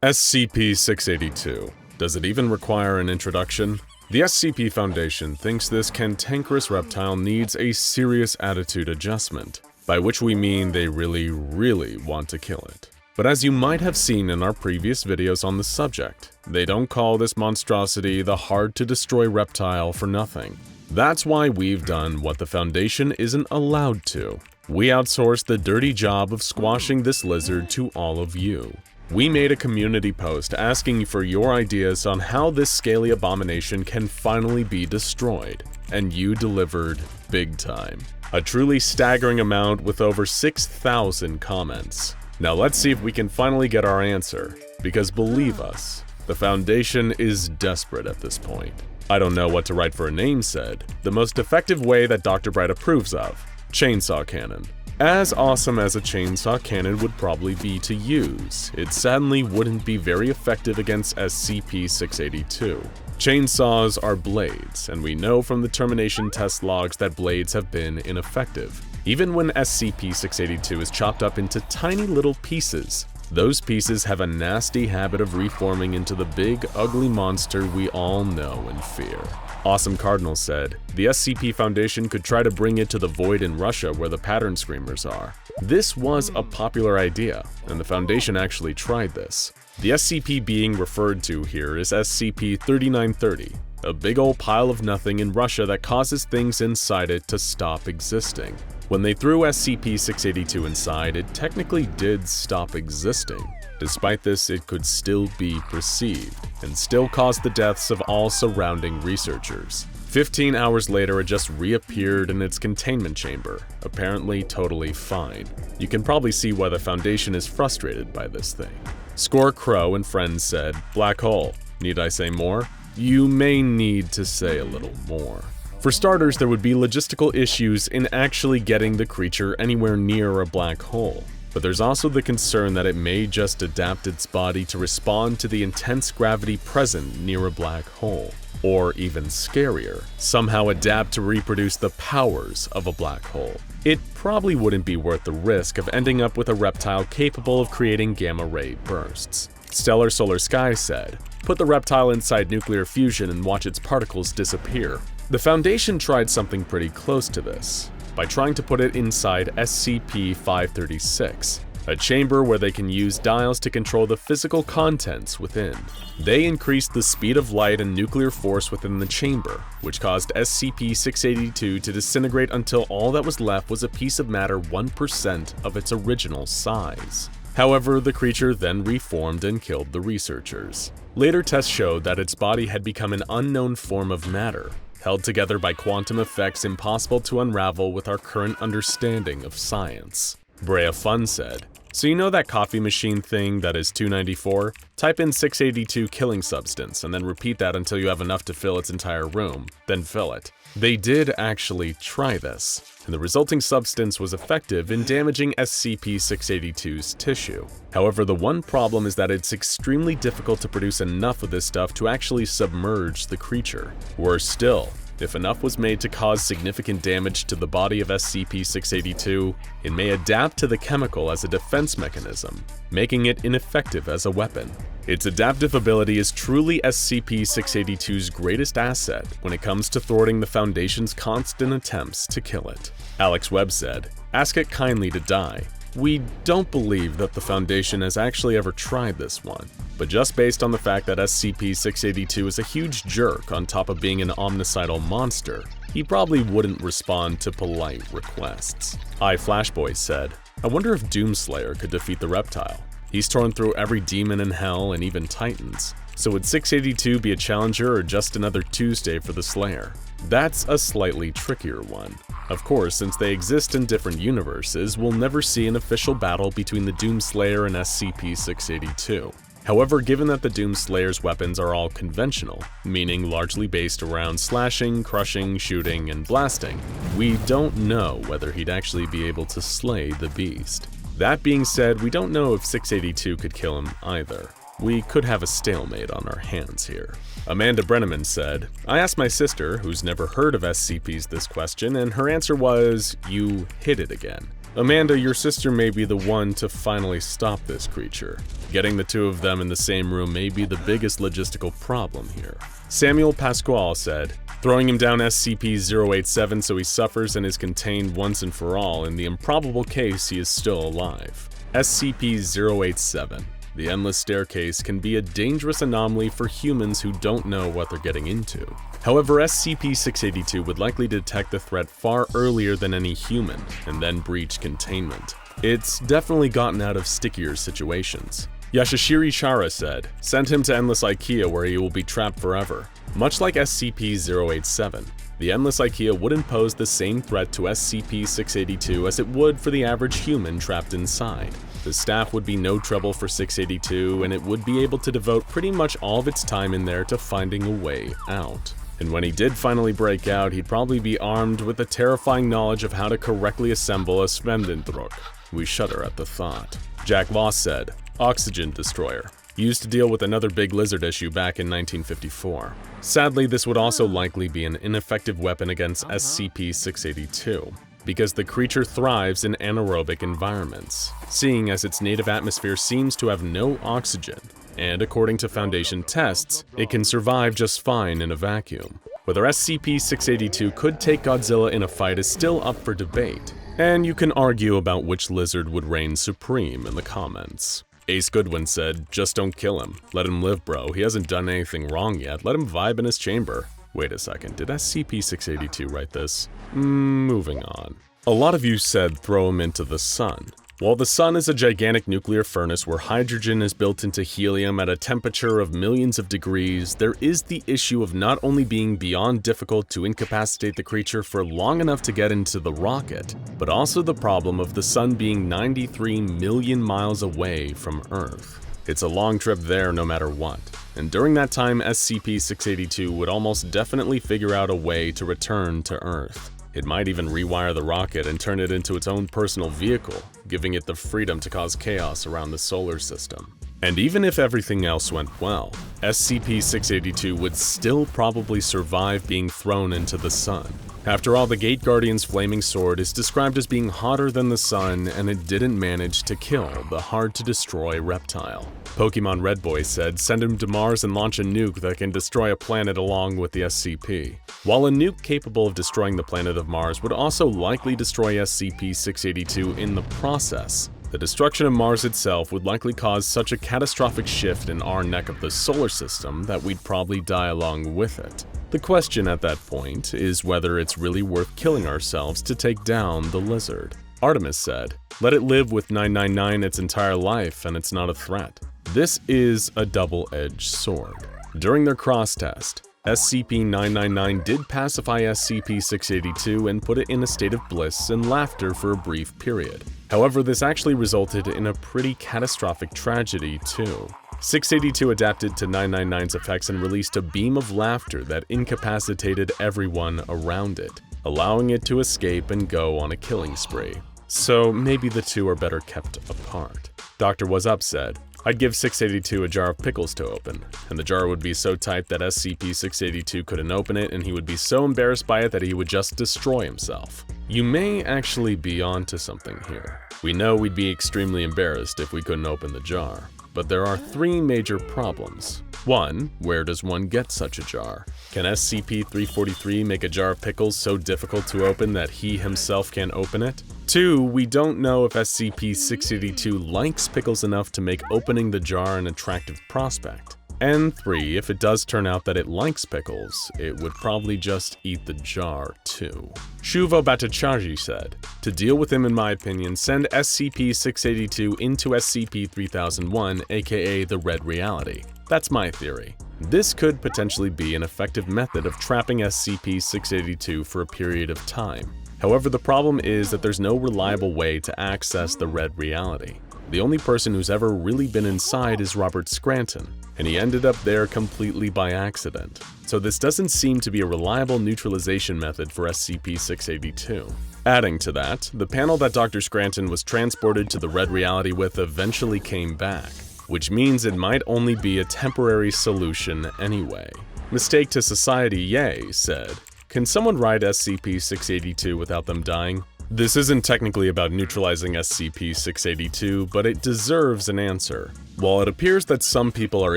SCP-682. Does it even require an introduction? The SCP Foundation thinks this cantankerous reptile needs a serious attitude adjustment, by which we mean they really want to kill it. But as you might have seen in our previous videos on the subject, they don't call this monstrosity the hard-to-destroy reptile for nothing. That's why we've done what the Foundation isn't allowed to. We outsourced the dirty job of squashing this lizard to all of you. We made a community post asking for your ideas on how this scaly abomination can finally be destroyed, and you delivered big time. A truly staggering amount with over 6,000 comments. Now let's see if we can finally get our answer, because believe us, the Foundation is desperate at this point. I don't know what to write for a name said, the most effective way that Dr. Bright approves of, chainsaw cannon. As awesome as a chainsaw cannon would probably be to use, it sadly wouldn't be very effective against SCP-682. Chainsaws are blades, and we know from the termination test logs that blades have been ineffective. Even when SCP-682 is chopped up into tiny little pieces, those pieces have a nasty habit of reforming into the big, ugly monster we all know and fear. Awesome Cardinal said, the SCP Foundation could try to bring it to the void in Russia where the pattern screamers are. This was a popular idea, and the Foundation actually tried this. The SCP being referred to here is SCP-3930, a big old pile of nothing in Russia that causes things inside it to stop existing. When they threw SCP-682 inside, it technically did stop existing. Despite this, it could still be perceived, and still cause the deaths of all surrounding researchers. 15 hours later, it just reappeared in its containment chamber, apparently totally fine. You can probably see why the Foundation is frustrated by this thing. Score Crow and friends said, "Black hole. Need I say more?" You may need to say a little more. For starters, there would be logistical issues in actually getting the creature anywhere near a black hole. But there's also the concern that it may just adapt its body to respond to the intense gravity present near a black hole. Or even scarier, somehow adapt to reproduce the powers of a black hole. It probably wouldn't be worth the risk of ending up with a reptile capable of creating gamma-ray bursts. Stellar Solar Sky said, "Put the reptile inside nuclear fusion and watch its particles disappear." The Foundation tried something pretty close to this, by trying to put it inside SCP-536, a chamber where they can use dials to control the physical contents within. They increased the speed of light and nuclear force within the chamber, which caused SCP-682 to disintegrate until all that was left was a piece of matter 1% of its original size. However, the creature then reformed and killed the researchers. Later tests showed that its body had become an unknown form of matter, held together by quantum effects impossible to unravel with our current understanding of science. Brea Fun said, "So you know that coffee machine thing that is 294? Type in 682 killing substance and then repeat that until you have enough to fill its entire room, then fill it." They did actually try this, and the resulting substance was effective in damaging SCP-682's tissue. However, the one problem is that it's extremely difficult to produce enough of this stuff to actually submerge the creature. Worse still, if enough was made to cause significant damage to the body of SCP-682, it may adapt to the chemical as a defense mechanism, making it ineffective as a weapon. Its adaptive ability is truly SCP-682's greatest asset when it comes to thwarting the Foundation's constant attempts to kill it. Alex Webb said, "Ask it kindly to die." We don't believe that the Foundation has actually ever tried this one, but just based on the fact that SCP-682 is a huge jerk on top of being an omnicidal monster, he probably wouldn't respond to polite requests. Flashboy said, "I wonder if Doomslayer could defeat the reptile. He's torn through every demon in hell and even titans. So would 682 be a challenger or just another Tuesday for the Slayer?" That's a slightly trickier one. Of course, since they exist in different universes, we'll never see an official battle between the Doomslayer and SCP-682. However, given that the Doomslayer's weapons are all conventional, meaning largely based around slashing, crushing, shooting, and blasting, we don't know whether he'd actually be able to slay the beast. That being said, we don't know if 682 could kill him either. We could have a stalemate on our hands here. Amanda Brenneman said, "I asked my sister, who's never heard of SCPs, this question, and her answer was, 'You hit it again.' Amanda, your sister may be the one to finally stop this creature. Getting the two of them in the same room may be the biggest logistical problem here. Samuel Pasquale said, throwing him down SCP-087 so he suffers and is contained once and for all in the improbable case he is still alive. SCP-087. The Endless Staircase can be a dangerous anomaly for humans who don't know what they're getting into. However, SCP-682 would likely detect the threat far earlier than any human, and then breach containment. It's definitely gotten out of stickier situations. Yashashiri Chara said, send him to Endless IKEA where he will be trapped forever. Much like SCP-087, the Endless IKEA wouldn't pose the same threat to SCP-682 as it would for the average human trapped inside. The staff would be no trouble for 682, and it would be able to devote pretty much all of its time in there to finding a way out. And when he did finally break out, he'd probably be armed with the terrifying knowledge of how to correctly assemble a Svendendruk. We shudder at the thought. Jack Voss said, Oxygen Destroyer. Used to deal with another big lizard issue back in 1954. Sadly, this would also likely be an ineffective weapon against SCP-682, because the creature thrives in anaerobic environments, seeing as its native atmosphere seems to have no oxygen, and according to Foundation tests, it can survive just fine in a vacuum. Whether SCP-682 could take Godzilla in a fight is still up for debate, and you can argue about which lizard would reign supreme in the comments. Ace Goodwin said, just don't kill him. Let him live, bro. He hasn't done anything wrong yet. Let him vibe in his chamber. Wait a second, did SCP-682 write this? Moving on. A lot of you said throw him into the sun. While the sun is a gigantic nuclear furnace where hydrogen is built into helium at a temperature of millions of degrees, there is the issue of not only being beyond difficult to incapacitate the creature for long enough to get into the rocket, but also the problem of the sun being 93 million miles away from Earth. It's a long trip there no matter what, and during that time SCP-682 would almost definitely figure out a way to return to Earth. It might even rewire the rocket and turn it into its own personal vehicle, giving it the freedom to cause chaos around the solar system. And even if everything else went well, SCP-682 would still probably survive being thrown into the sun. After all, the Gate Guardian's flaming sword is described as being hotter than the sun, and it didn't manage to kill the hard-to-destroy reptile. Pokemon Red Boy said, send him to Mars and launch a nuke that can destroy a planet along with the SCP. While a nuke capable of destroying the planet of Mars would also likely destroy SCP-682 in the process, the destruction of Mars itself would likely cause such a catastrophic shift in our neck of the solar system that we'd probably die along with it. The question at that point is whether it's really worth killing ourselves to take down the lizard. Artemis said, let it live with 999 its entire life and it's not a threat. This is a double-edged sword. During their cross-test, SCP-999 did pacify SCP-682 and put it in a state of bliss and laughter for a brief period. However, this actually resulted in a pretty catastrophic tragedy too. 682 adapted to 999's effects and released a beam of laughter that incapacitated everyone around it, allowing it to escape and go on a killing spree. So maybe the two are better kept apart. Dr. Was Up said, I'd give 682 a jar of pickles to open, and the jar would be so tight that SCP-682 couldn't open it, and he would be so embarrassed by it that he would just destroy himself. You may actually be onto something here. We know we'd be extremely embarrassed if we couldn't open the jar, but there are three major problems. 1. Where does one get such a jar? Can SCP-343 make a jar of pickles so difficult to open that he himself can't open it? 2. We don't know if SCP-682 likes pickles enough to make opening the jar an attractive prospect. And 3. If it does turn out that it likes pickles, it would probably just eat the jar too. Shuvo Bhattacharjee said, to deal with him in my opinion, send SCP-682 into SCP-3001, aka the Red Reality. That's my theory. This could potentially be an effective method of trapping SCP-682 for a period of time. However, the problem is that there's no reliable way to access the Red Reality. The only person who's ever really been inside is Robert Scranton, and he ended up there completely by accident. So this doesn't seem to be a reliable neutralization method for SCP-682. Adding to that, the panel that Dr. Scranton was transported to the Red Reality with eventually came back, which means it might only be a temporary solution anyway. Mistake to Society Yay said, can someone ride SCP-682 without them dying? This isn't technically about neutralizing SCP-682, but it deserves an answer. While it appears that some people are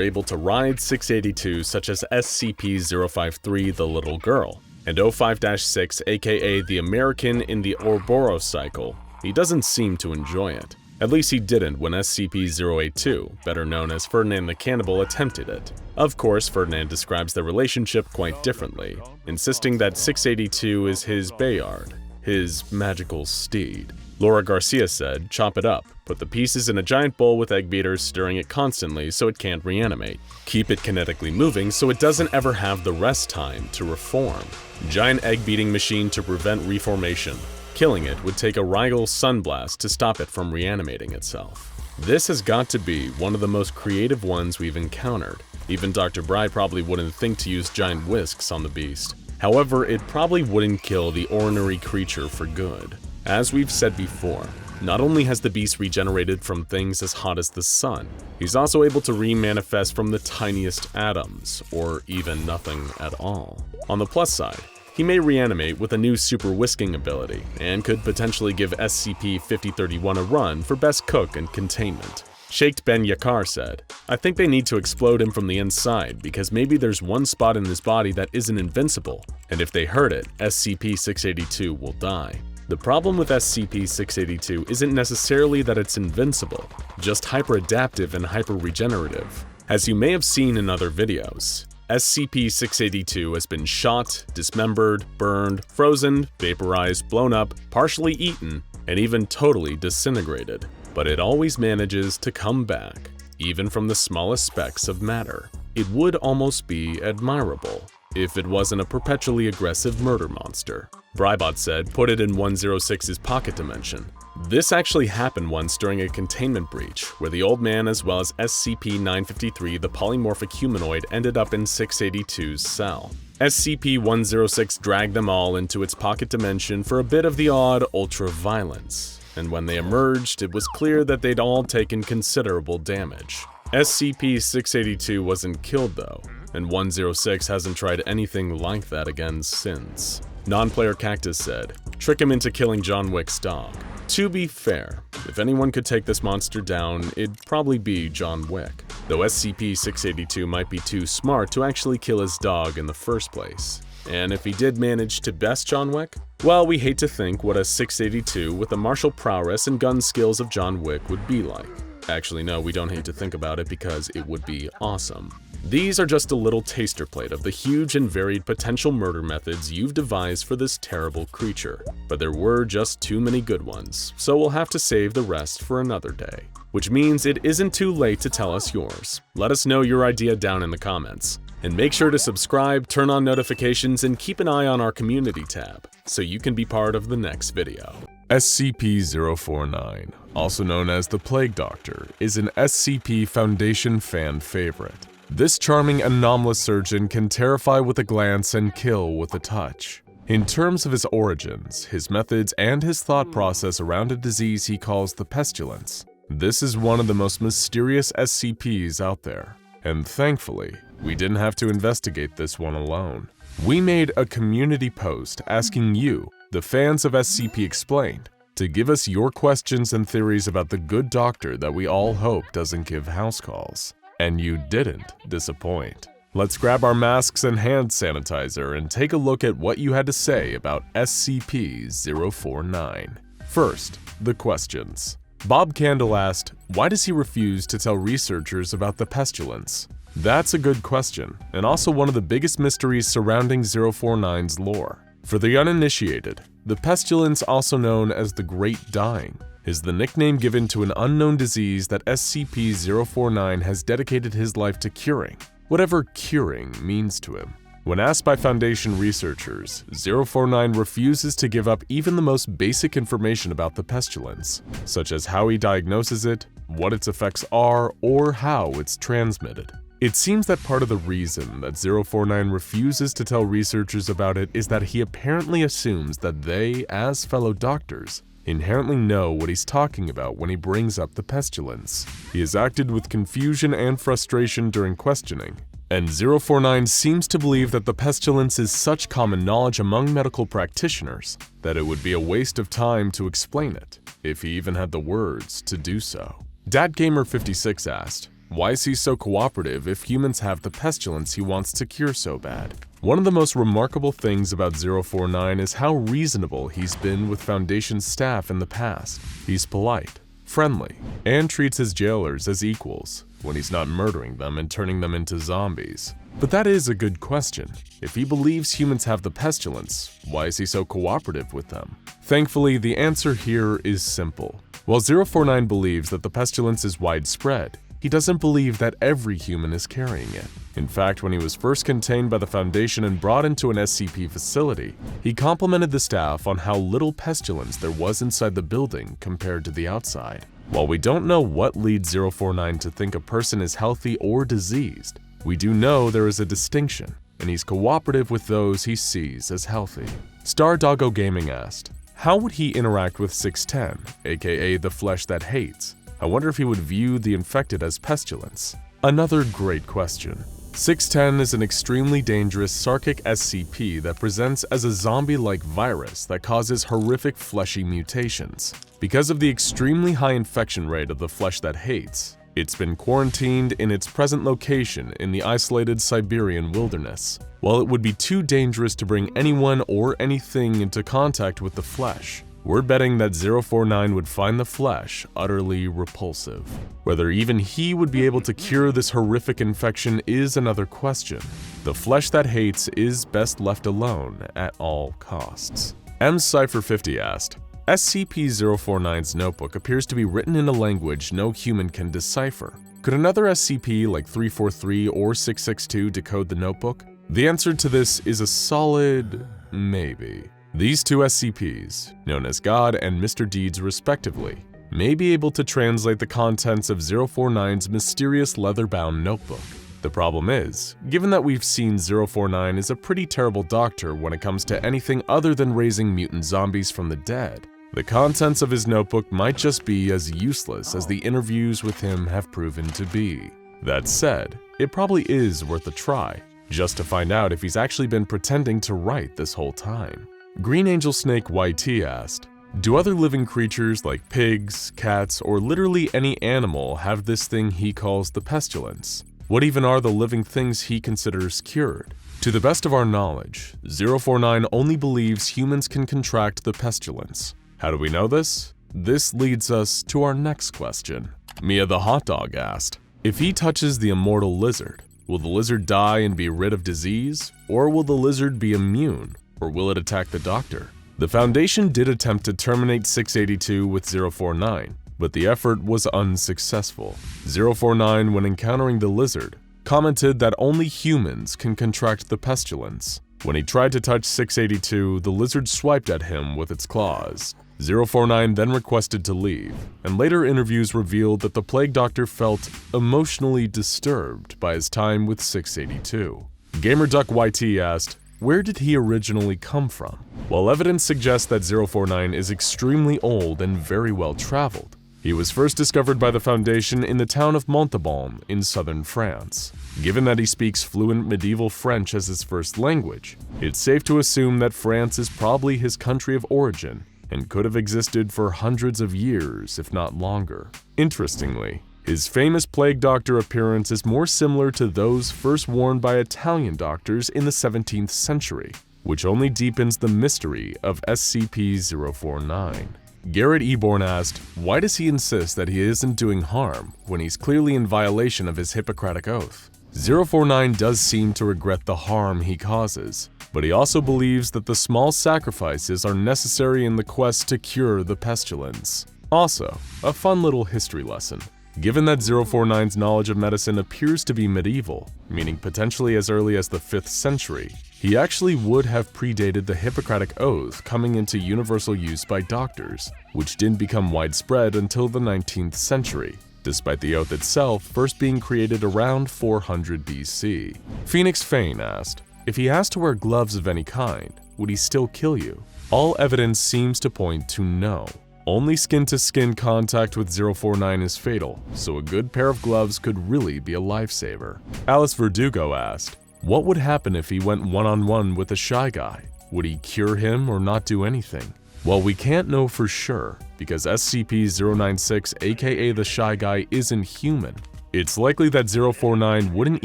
able to ride 682, such as SCP-053 the Little Girl, and 05-6 aka the American in the Ouroboros cycle, he doesn't seem to enjoy it. At least he didn't when SCP-082, better known as Ferdinand the Cannibal, attempted it. Of course, Ferdinand describes their relationship quite differently, insisting that 682 is his Bayard, his magical steed. Laura Garcia said, "Chop it up, put the pieces in a giant bowl with egg beaters, stirring it constantly so it can't reanimate. Keep it kinetically moving so it doesn't ever have the rest time to reform. Giant egg beating machine to prevent reformation. Killing it would take a Rigel sunblast to stop it from reanimating itself." This has got to be one of the most creative ones we've encountered. Even Dr. Bry probably wouldn't think to use giant whisks on the beast. However, it probably wouldn't kill the ordinary creature for good. As we've said before, not only has the beast regenerated from things as hot as the sun, he's also able to remanifest from the tiniest atoms, or even nothing at all. On the plus side, he may reanimate with a new super whisking ability, and could potentially give SCP-5031 a run for best cook and containment. Sheikh Ben Yakar said, "I think they need to explode him from the inside because maybe there's one spot in his body that isn't invincible, and if they hurt it, SCP-682 will die." The problem with SCP-682 isn't necessarily that it's invincible, just hyper-adaptive and hyper-regenerative. As you may have seen in other videos, SCP-682 has been shot, dismembered, burned, frozen, vaporized, blown up, partially eaten, and even totally disintegrated. But it always manages to come back, even from the smallest specks of matter. It would almost be admirable if it wasn't a perpetually aggressive murder monster. Brybot said, "Put it in 106's pocket dimension." This actually happened once during a containment breach, where the old man as well as SCP-953, the polymorphic humanoid, ended up in 682's cell. SCP-106 dragged them all into its pocket dimension for a bit of the odd ultra-violence, and when they emerged, it was clear that they'd all taken considerable damage. SCP-682 wasn't killed though, and 106 hasn't tried anything like that again since. Non-player Cactus said, "Trick him into killing John Wick's dog." To be fair, if anyone could take this monster down, it'd probably be John Wick, though SCP-682 might be too smart to actually kill his dog in the first place. And if he did manage to best John Wick, well, we hate to think what a 682 with the martial prowess and gun skills of John Wick would be like. Actually, no, we don't hate to think about it because it would be awesome. These are just a little taster plate of the huge and varied potential murder methods you've devised for this terrible creature, but there were just too many good ones, so we'll have to save the rest for another day. Which means it isn't too late to tell us yours. Let us know your idea down in the comments. And make sure to subscribe, turn on notifications, and keep an eye on our community tab, so you can be part of the next video. SCP-049, also known as the Plague Doctor, is an SCP Foundation fan favorite. This charming anomalous surgeon can terrify with a glance and kill with a touch. In terms of his origins, his methods, and his thought process around a disease he calls the Pestilence, this is one of the most mysterious SCPs out there. And thankfully, we didn't have to investigate this one alone. We made a community post asking you, the fans of SCP Explained, to give us your questions and theories about the good doctor that we all hope doesn't give house calls. And you didn't disappoint. Let's grab our masks and hand sanitizer and take a look at what you had to say about SCP-049. First, the questions. Bob Candle asked, why does he refuse to tell researchers about the Pestilence? That's a good question, and also one of the biggest mysteries surrounding 049's lore. For the uninitiated, the Pestilence, also known as the Great Dying, is the nickname given to an unknown disease that SCP-049 has dedicated his life to curing, whatever curing means to him. When asked by Foundation researchers, 049 refuses to give up even the most basic information about the Pestilence, such as how he diagnoses it, what its effects are, or how it's transmitted. It seems that part of the reason that 049 refuses to tell researchers about it is that he apparently assumes that they, as fellow doctors, inherently know what he's talking about when he brings up the Pestilence. He has acted with confusion and frustration during questioning, And 049 seems to believe that the pestilence is such common knowledge among medical practitioners that it would be a waste of time to explain it, if he even had the words to do so. DadGamer56 asked, why is he so cooperative if humans have the pestilence he wants to cure so bad? One of the most remarkable things about 049 is how reasonable he's been with Foundation staff in the past. He's polite, friendly, and treats his jailers as equals when he's not murdering them and turning them into zombies. But that is a good question. If he believes humans have the pestilence, why is he so cooperative with them? Thankfully, the answer here is simple. While 049 believes that the pestilence is widespread, he doesn't believe that every human is carrying it. In fact, when he was first contained by the Foundation and brought into an SCP facility, he complimented the staff on how little pestilence there was inside the building compared to the outside. While we don't know what leads 049 to think a person is healthy or diseased, we do know there is a distinction, and he's cooperative with those he sees as healthy. Stardoggo Gaming asked, how would he interact with 610, aka the flesh that hates? I wonder if he would view the infected as pestilence. Another great question. 610 is an extremely dangerous Sarkic SCP that presents as a zombie-like virus that causes horrific fleshy mutations. Because of the extremely high infection rate of the flesh that hates, it's been quarantined in its present location in the isolated Siberian wilderness. While it would be too dangerous to bring anyone or anything into contact with the flesh, we're betting that 049 would find the flesh utterly repulsive. Whether even he would be able to cure this horrific infection is another question. The flesh that hates is best left alone at all costs. mCypher50 asked, SCP-049's notebook appears to be written in a language no human can decipher. Could another SCP like 343 or 662 decode the notebook? The answer to this is a solid maybe. These two SCPs, known as God and Mr. Deeds respectively, may be able to translate the contents of 049's mysterious leather-bound notebook. The problem is, given that we've seen 049 is a pretty terrible doctor when it comes to anything other than raising mutant zombies from the dead, the contents of his notebook might just be as useless as the interviews with him have proven to be. That said, it probably is worth a try, just to find out if he's actually been pretending to write this whole time. Green Angel Snake YT asked, do other living creatures like pigs, cats, or literally any animal have this thing he calls the pestilence? What even are the living things he considers cured? To the best of our knowledge, 049 only believes humans can contract the pestilence. How do we know this? This leads us to our next question. Mia the Hot Dog asked, if he touches the Immortal lizard, will the lizard die and be rid of disease, or will the lizard be immune? Or will it attack the doctor? The Foundation did attempt to terminate 682 with 049, but the effort was unsuccessful. 049, when encountering the lizard, commented that only humans can contract the pestilence. When he tried to touch 682, the lizard swiped at him with its claws. 049 then requested to leave, and later interviews revealed that the plague doctor felt emotionally disturbed by his time with 682. GamerDuckYT asked, where did he originally come from? While evidence suggests that 049 is extremely old and very well traveled, he was first discovered by the Foundation in the town of Montauban in southern France. Given that he speaks fluent medieval French as his first language, it's safe to assume that France is probably his country of origin and could have existed for hundreds of years, if not longer. Interestingly, his famous plague doctor appearance is more similar to those first worn by Italian doctors in the 17th century, which only deepens the mystery of SCP-049. Garrett Eborn asked, why does he insist that he isn't doing harm when he's clearly in violation of his Hippocratic Oath? 049 does seem to regret the harm he causes, but he also believes that the small sacrifices are necessary in the quest to cure the pestilence. Also, a fun little history lesson. Given that 049's knowledge of medicine appears to be medieval, meaning potentially as early as the 5th century, he actually would have predated the Hippocratic Oath coming into universal use by doctors, which didn't become widespread until the 19th century, despite the oath itself first being created around 400 BC. Phoenix Fane asked, if he has to wear gloves of any kind, would he still kill you? All evidence seems to point to no. Only skin-to-skin contact with 049 is fatal, so a good pair of gloves could really be a lifesaver. Alice Verdugo asked, what would happen if he went one-on-one with a shy guy? Would he cure him or not do anything? Well, we can't know for sure, because SCP-096, aka the Shy Guy, isn't human. It's likely that 049 wouldn't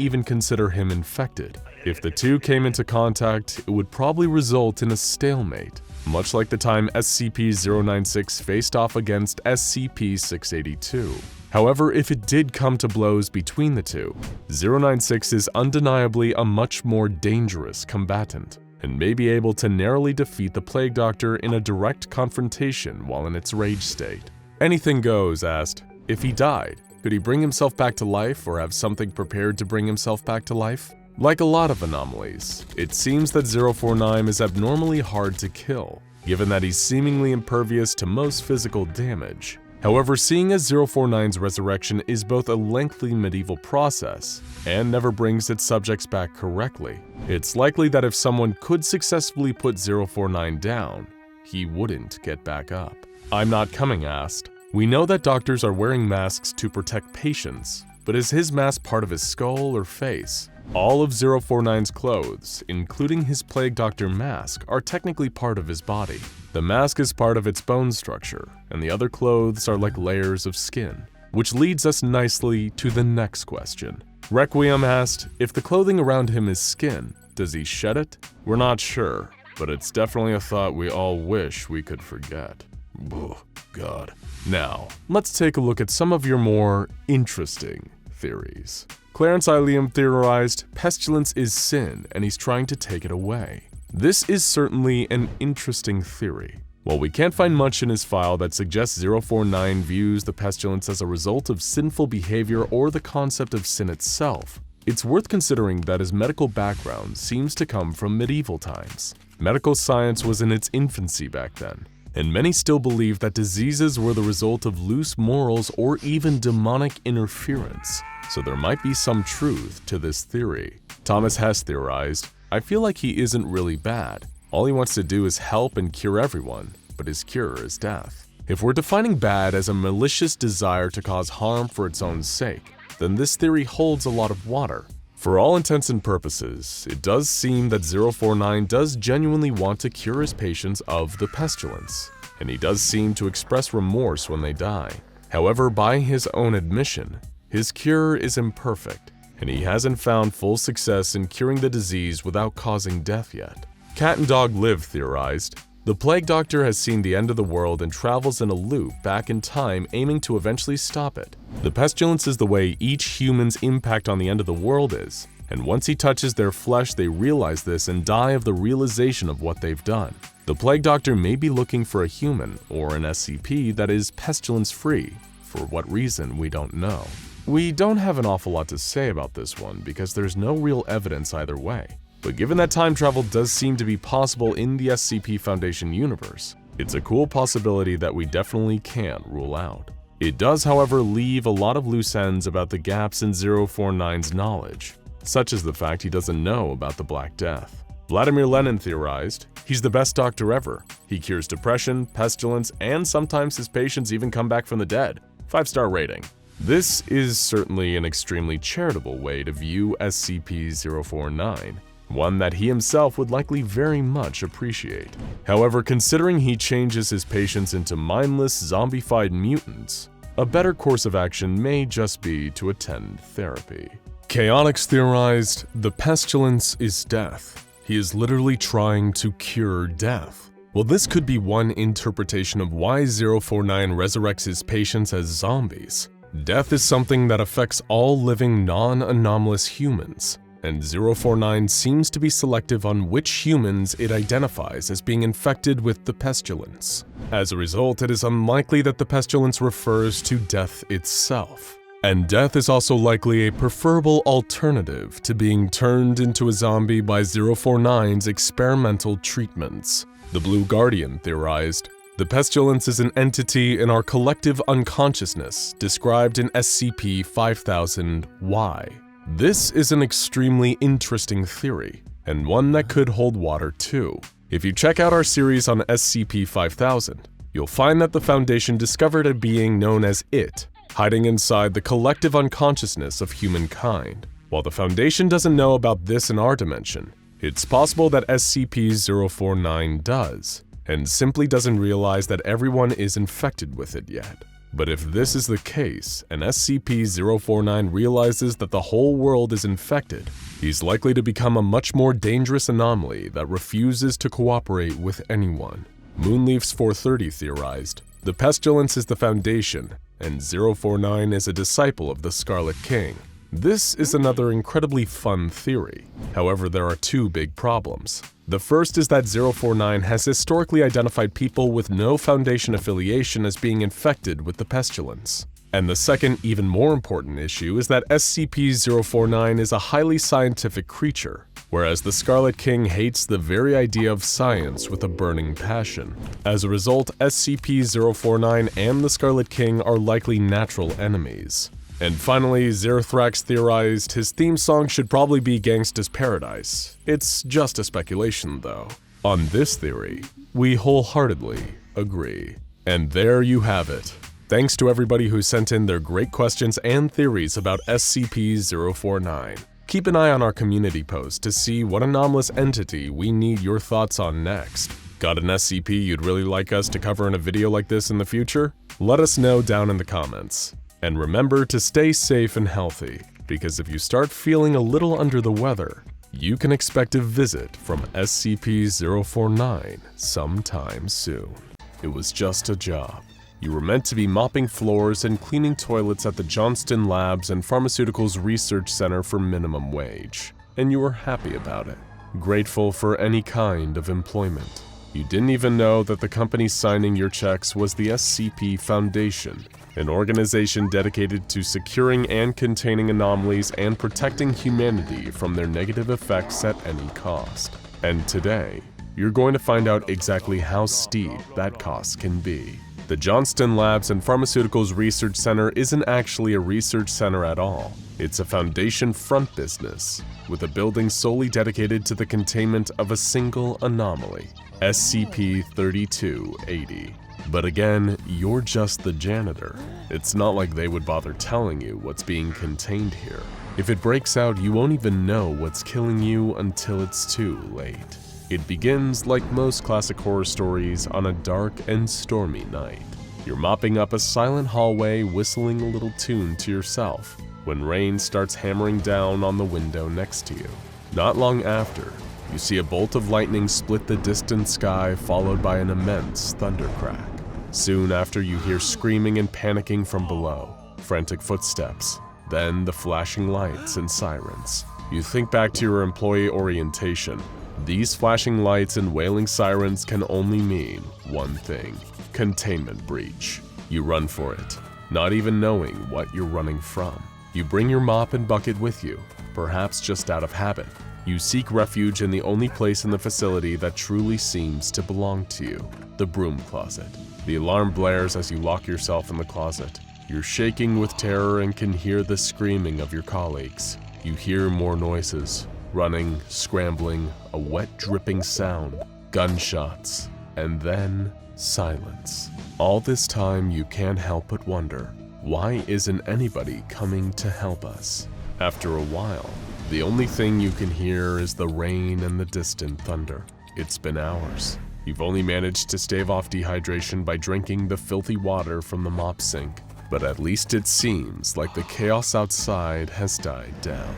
even consider him infected. If the two came into contact, it would probably result in a stalemate, much like the time SCP-096 faced off against SCP-682. However, if it did come to blows between the two, 096 is undeniably a much more dangerous combatant, and may be able to narrowly defeat the Plague Doctor in a direct confrontation while in its rage state. Anything Goes asked, if he died, could he bring himself back to life or have something prepared to bring himself back to life? Like a lot of anomalies, it seems that 049 is abnormally hard to kill, given that he's seemingly impervious to most physical damage. However, seeing as 049's resurrection is both a lengthy medieval process and never brings its subjects back correctly, it's likely that if someone could successfully put 049 down, he wouldn't get back up. I'm Not Coming asked, we know that doctors are wearing masks to protect patients, but is his mask part of his skull or face? All of 049's clothes, including his Plague Doctor mask, are technically part of his body. The mask is part of its bone structure, and the other clothes are like layers of skin. Which leads us nicely to the next question. Requiem asked, if the clothing around him is skin, does he shed it? We're not sure, but it's definitely a thought we all wish we could forget. Oh, God. Now, let's take a look at some of your more interesting theories. Clarence Ilium theorized, Pestilence is sin and he's trying to take it away. This is certainly an interesting theory. While we can't find much in his file that suggests 049 views the Pestilence as a result of sinful behavior or the concept of sin itself, it's worth considering that his medical background seems to come from medieval times. Medical science was in its infancy back then, and many still believe that diseases were the result of loose morals or even demonic interference. So there might be some truth to this theory. Thomas Hess theorized, I feel like he isn't really bad. All he wants to do is help and cure everyone, but his cure is death. If we're defining bad as a malicious desire to cause harm for its own sake, then this theory holds a lot of water. For all intents and purposes, it does seem that 049 does genuinely want to cure his patients of the Pestilence, and he does seem to express remorse when they die. However, by his own admission, his cure is imperfect, and he hasn't found full success in curing the disease without causing death yet. Cat and Dog Live theorized, the Plague Doctor has seen the end of the world and travels in a loop back in time aiming to eventually stop it. The Pestilence is the way each human's impact on the end of the world is, and once he touches their flesh they realize this and die of the realization of what they've done. The Plague Doctor may be looking for a human or an SCP that is pestilence-free. For what reason, we don't know. We don't have an awful lot to say about this one because there's no real evidence either way. But given that time travel does seem to be possible in the SCP Foundation universe, it's a cool possibility that we definitely can't rule out. It does, however, leave a lot of loose ends about the gaps in 049's knowledge, such as the fact he doesn't know about the Black Death. Vladimir Lenin theorized, he's the best doctor ever. He cures depression, pestilence, and sometimes his patients even come back from the dead. 5-star rating. This is certainly an extremely charitable way to view SCP-049, one that he himself would likely very much appreciate. However, considering he changes his patients into mindless, zombified mutants, a better course of action may just be to attend therapy. Chaotix theorized, the Pestilence is death. He is literally trying to cure death. Well, this could be one interpretation of why 049 resurrects his patients as zombies. Death is something that affects all living non-anomalous humans, and 049 seems to be selective on which humans it identifies as being infected with the Pestilence. As a result, it is unlikely that the Pestilence refers to death itself. And death is also likely a preferable alternative to being turned into a zombie by 049's experimental treatments. The Blue Guardian theorized, the Pestilence is an entity in our collective unconsciousness described in SCP-5000 Y. This is an extremely interesting theory, and one that could hold water too. If you check out our series on SCP-5000, you'll find that the Foundation discovered a being known as It, hiding inside the collective unconsciousness of humankind. While the Foundation doesn't know about this in our dimension, it's possible that SCP-049 does, and simply doesn't realize that everyone is infected with it yet. But if this is the case, and SCP-049 realizes that the whole world is infected, he's likely to become a much more dangerous anomaly that refuses to cooperate with anyone. Moonleaf's 430 theorized, the Pestilence is the Foundation, and 049 is a disciple of the Scarlet King. This is another incredibly fun theory. However, there are two big problems. The first is that 049 has historically identified people with no Foundation affiliation as being infected with the Pestilence. And the second, even more important issue is that SCP-049 is a highly scientific creature, whereas the Scarlet King hates the very idea of science with a burning passion. As a result, SCP-049 and the Scarlet King are likely natural enemies. And finally, Zerthrax theorized his theme song should probably be Gangsta's Paradise. It's just a speculation though. On this theory, we wholeheartedly agree. And there you have it. Thanks to everybody who sent in their great questions and theories about SCP-049. Keep an eye on our community post to see what anomalous entity we need your thoughts on next. Got an SCP you'd really like us to cover in a video like this in the future? Let us know down in the comments. And remember to stay safe and healthy, because if you start feeling a little under the weather, you can expect a visit from SCP-049 sometime soon. It was just a job. You were meant to be mopping floors and cleaning toilets at the Johnston Labs and Pharmaceuticals Research Center for minimum wage, and you were happy about it, grateful for any kind of employment. You didn't even know that the company signing your checks was the SCP Foundation, an organization dedicated to securing and containing anomalies and protecting humanity from their negative effects at any cost. And today, you're going to find out exactly how steep that cost can be. The Johnston Labs and Pharmaceuticals Research Center isn't actually a research center at all. It's a Foundation front business, with a building solely dedicated to the containment of a single anomaly, SCP-3700. But again, you're just the janitor. It's not like they would bother telling you what's being contained here. If it breaks out, you won't even know what's killing you until it's too late. It begins like most classic horror stories on a dark and stormy night. You're mopping up a silent hallway, whistling a little tune to yourself, when rain starts hammering down on the window next to you. Not long after, you see a bolt of lightning split the distant sky, followed by an immense thundercrack. Soon after, you hear screaming and panicking from below, frantic footsteps, then the flashing lights and sirens. You think back to your employee orientation. These flashing lights and wailing sirens can only mean one thing: containment breach. You run for it, not even knowing what you're running from. You bring your mop and bucket with you, perhaps just out of habit. You seek refuge in the only place in the facility that truly seems to belong to you, the broom closet. The alarm blares as you lock yourself in the closet. You're shaking with terror and can hear the screaming of your colleagues. You hear more noises, running, scrambling, a wet dripping sound, gunshots, and then silence. All this time you can't help but wonder, why isn't anybody coming to help us? After a while, the only thing you can hear is the rain and the distant thunder. It's been hours. You've only managed to stave off dehydration by drinking the filthy water from the mop sink, but at least it seems like the chaos outside has died down.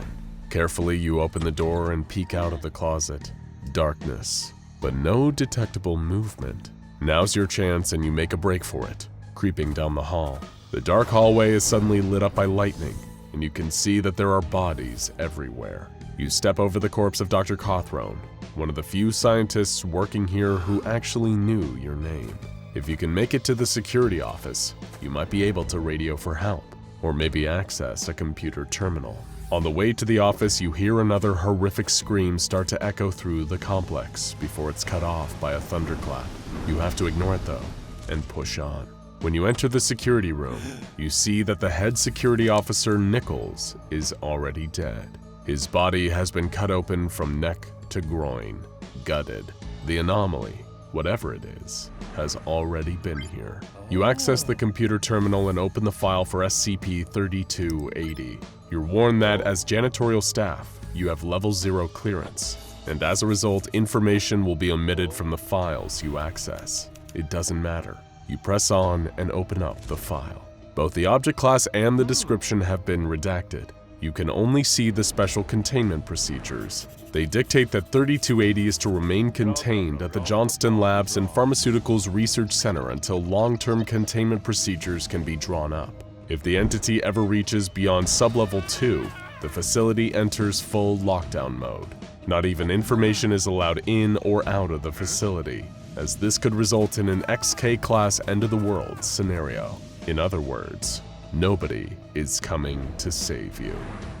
Carefully, you open the door and peek out of the closet. Darkness, but no detectable movement. Now's your chance and you make a break for it, creeping down the hall. The dark hallway is suddenly lit up by lightning, and you can see that there are bodies everywhere. You step over the corpse of Dr. Cawthron, one of the few scientists working here who actually knew your name. If you can make it to the security office, you might be able to radio for help, or maybe access a computer terminal. On the way to the office, you hear another horrific scream start to echo through the complex before it's cut off by a thunderclap. You have to ignore it though, and push on. When you enter the security room, you see that the head security officer, Nichols, is already dead. His body has been cut open from neck to groin, gutted. The anomaly, whatever it is, has already been here. You access the computer terminal and open the file for SCP-3700. You're warned that as janitorial staff, you have level 0 clearance, and as a result, information will be omitted from the files you access. It doesn't matter. You press on and open up the file. Both the object class and the description have been redacted. You can only see the special containment procedures. They dictate that 3280 is to remain contained at the Johnston Labs and Pharmaceuticals Research Center until long-term containment procedures can be drawn up. If the entity ever reaches beyond sublevel 2, the facility enters full lockdown mode. Not even information is allowed in or out of the facility, as this could result in an XK-class end-of-the-world scenario. In other words, nobody is coming to save you.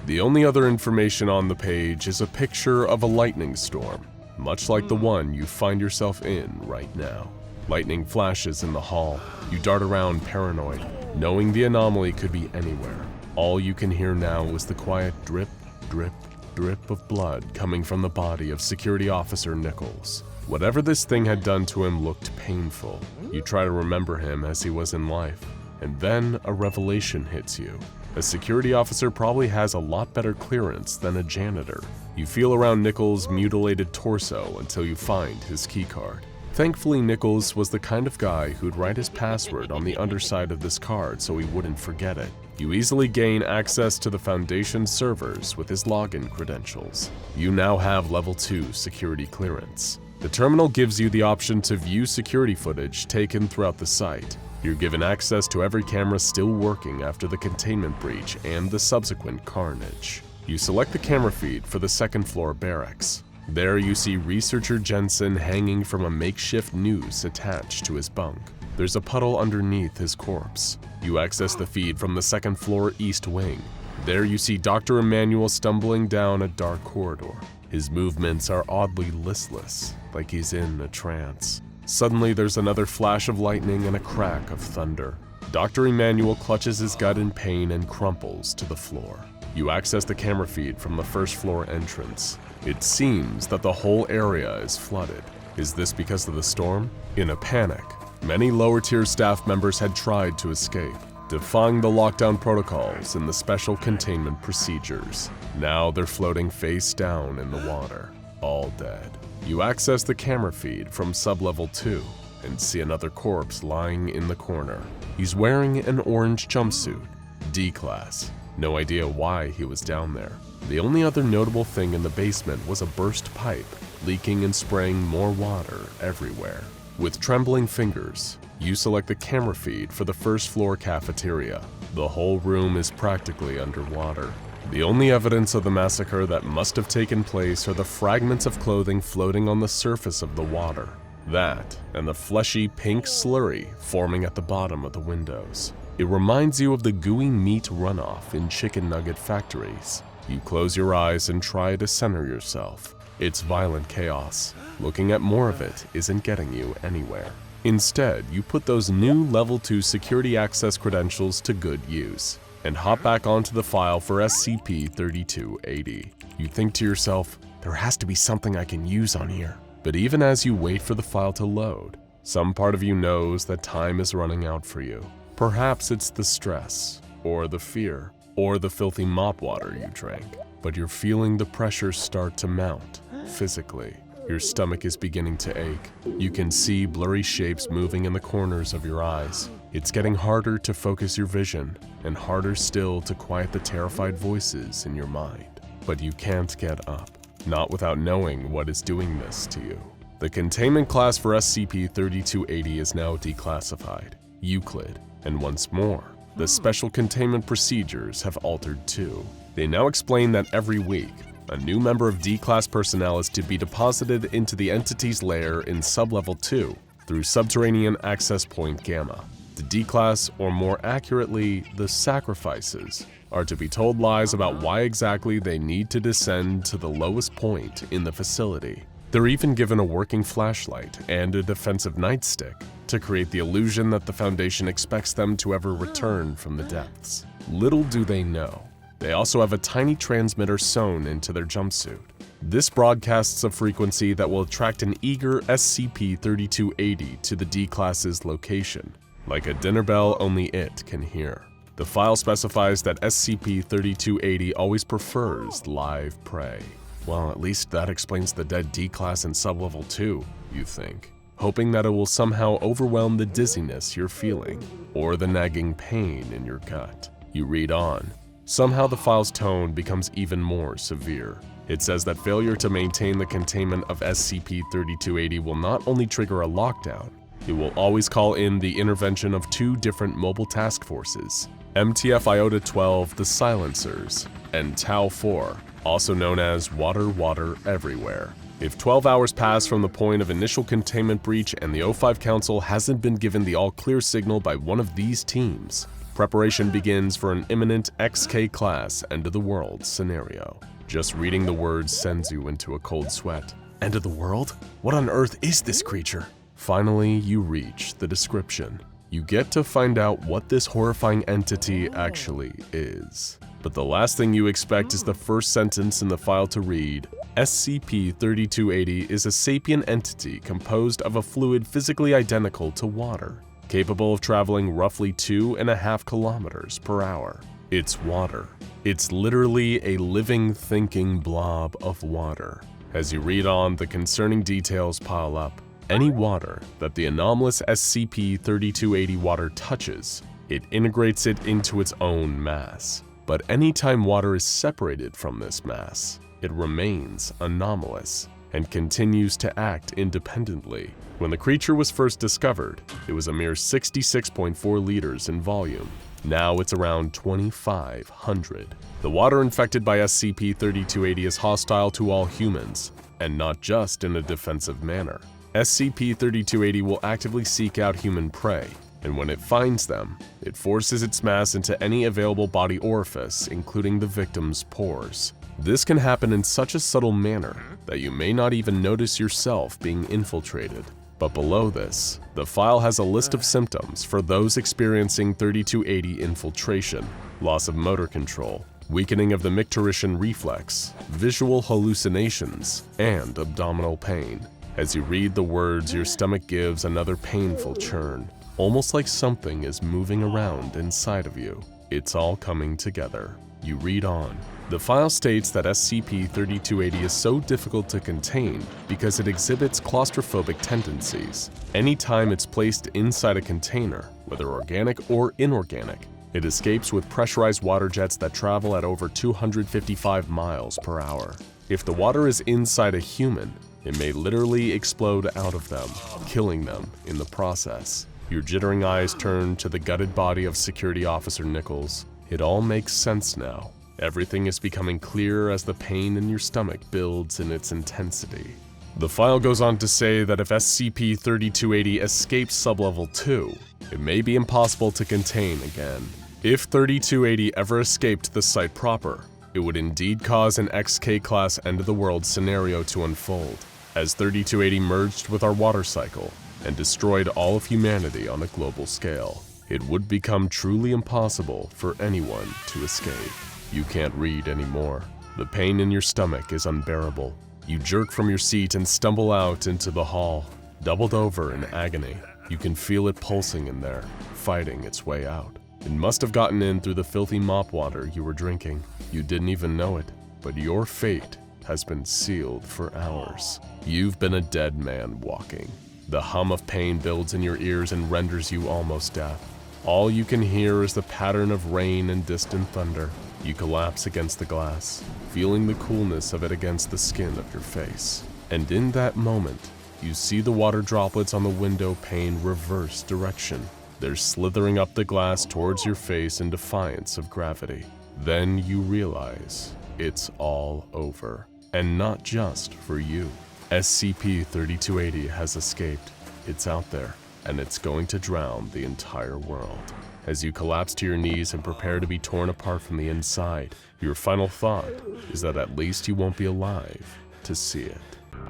The only other information on the page is a picture of a lightning storm, much like the one you find yourself in right now. Lightning flashes in the hall. You dart around paranoid, knowing the anomaly could be anywhere. All you can hear now is the quiet drip, drip, drip of blood coming from the body of Security Officer Nichols. Whatever this thing had done to him looked painful. You try to remember him as he was in life, and then a revelation hits you. A security officer probably has a lot better clearance than a janitor. You feel around Nichols' mutilated torso until you find his keycard. Thankfully, Nichols was the kind of guy who'd write his password on the underside of this card so he wouldn't forget it. You easily gain access to the Foundation servers with his login credentials. You now have level 2 security clearance. The terminal gives you the option to view security footage taken throughout the site. You're given access to every camera still working after the containment breach and the subsequent carnage. You select the camera feed for the second floor barracks. There you see researcher Jensen hanging from a makeshift noose attached to his bunk. There's a puddle underneath his corpse. You access the feed from the second floor east wing. There you see Dr. Emmanuel stumbling down a dark corridor. His movements are oddly listless, like he's in a trance. Suddenly there's another flash of lightning and a crack of thunder. Dr. Emmanuel clutches his gut in pain and crumples to the floor. You access the camera feed from the first floor entrance. It seems that the whole area is flooded. Is this because of the storm? In a panic, many lower-tier staff members had tried to escape, defying the lockdown protocols and the special containment procedures. Now they're floating face down in the water, all dead. You access the camera feed from sublevel 2 and see another corpse lying in the corner. He's wearing an orange jumpsuit, D-class. No idea why he was down there. The only other notable thing in the basement was a burst pipe, leaking and spraying more water everywhere. With trembling fingers, you select the camera feed for the first floor cafeteria. The whole room is practically underwater. The only evidence of the massacre that must have taken place are the fragments of clothing floating on the surface of the water. That, and the fleshy pink slurry forming at the bottom of the windows. It reminds you of the gooey meat runoff in chicken nugget factories. You close your eyes and try to center yourself. It's violent chaos. Looking at more of it isn't getting you anywhere. Instead, you put those new level 2 security access credentials to good use and hop back onto the file for SCP-3700. You think to yourself, there has to be something I can use on here. But even as you wait for the file to load, some part of you knows that time is running out for you. Perhaps it's the stress, or the fear, or the filthy mop water you drank. But you're feeling the pressure start to mount, physically. Your stomach is beginning to ache. You can see blurry shapes moving in the corners of your eyes. It's getting harder to focus your vision, and harder still to quiet the terrified voices in your mind. But you can't get up, not without knowing what is doing this to you. The containment class for SCP-3700 is now declassified, Euclid, and once more, the special containment procedures have altered too. They now explain that every week, a new member of D-Class personnel is to be deposited into the entity's lair in Sublevel 2 through Subterranean Access Point Gamma. The D-Class, or more accurately, the Sacrifices, are to be told lies about why exactly they need to descend to the lowest point in the facility. They're even given a working flashlight and a defensive nightstick to create the illusion that the Foundation expects them to ever return from the depths. Little do they know, They also have a tiny transmitter sewn into their jumpsuit. This broadcasts a frequency that will attract an eager SCP-3280 to the D-Class's location, like a dinner bell only it can hear. The file specifies that SCP-3280 always prefers live prey. Well, at least that explains the dead D-Class in Sublevel 2, you think, hoping that it will somehow overwhelm the dizziness you're feeling, or the nagging pain in your gut. You read on. Somehow the file's tone becomes even more severe. It says that failure to maintain the containment of SCP-3280 will not only trigger a lockdown, it will always call in the intervention of 2 different mobile task forces, MTF Iota-12 the Silencers, and Tau-4, also known as Water Everywhere. If 12 hours pass from the point of initial containment breach and the O5 Council hasn't been given the all-clear signal by one of these teams, preparation begins for an imminent XK-class end-of-the-world scenario. Just reading the words sends you into a cold sweat. End of the world? What on earth is this creature? Finally, you reach the description. You get to find out what this horrifying entity actually is. But the last thing you expect is the first sentence in the file to read, SCP-3280 is a sapient entity composed of a fluid physically identical to water, capable of traveling roughly 2.5 kilometers per hour. It's water. It's literally a living, thinking blob of water. As you read on, the concerning details pile up. Any water that the anomalous SCP-3280 water touches, it integrates it into its own mass. But anytime water is separated from this mass, it remains anomalous and continues to act independently. When the creature was first discovered, it was a mere 66.4 liters in volume. Now it's around 2,500. The water infected by SCP-3280 is hostile to all humans, and not just in a defensive manner. SCP-3280 will actively seek out human prey, and when it finds them, it forces its mass into any available body orifice, including the victim's pores. This can happen in such a subtle manner that you may not even notice yourself being infiltrated. But below this, the file has a list of symptoms for those experiencing 3280 infiltration: loss of motor control, weakening of the micturition reflex, visual hallucinations, and abdominal pain. As you read the words, your stomach gives another painful churn, almost like something is moving around inside of you. It's all coming together. You read on. The file states that SCP-3280 is so difficult to contain because it exhibits claustrophobic tendencies. Anytime it's placed inside a container, whether organic or inorganic, it escapes with pressurized water jets that travel at over 255 miles per hour. If the water is inside a human, it may literally explode out of them, killing them in the process. Your jittering eyes turn to the gutted body of Security Officer Nichols. It all makes sense now. Everything is becoming clearer as the pain in your stomach builds in its intensity. The file goes on to say that if SCP-3280 escapes Sublevel 2, it may be impossible to contain again. If 3280 ever escaped the site proper, it would indeed cause an XK-class end-of-the-world scenario to unfold, as 3280 merged with our water cycle and destroyed all of humanity on a global scale. It would become truly impossible for anyone to escape. You can't read anymore. The pain in your stomach is unbearable. You jerk from your seat and stumble out into the hall, doubled over in agony. You can feel it pulsing in there, fighting its way out. It must have gotten in through the filthy mop water you were drinking. You didn't even know it, but your fate has been sealed for hours. You've been a dead man walking. The hum of pain builds in your ears and renders you almost deaf. All you can hear is the pattern of rain and distant thunder. You collapse against the glass, feeling the coolness of it against the skin of your face. And in that moment, you see the water droplets on the window pane reverse direction. They're slithering up the glass towards your face in defiance of gravity. Then you realize it's all over. And not just for you. SCP-3280 has escaped. It's out there, and it's going to drown the entire world. As you collapse to your knees and prepare to be torn apart from the inside, your final thought is that at least you won't be alive to see it.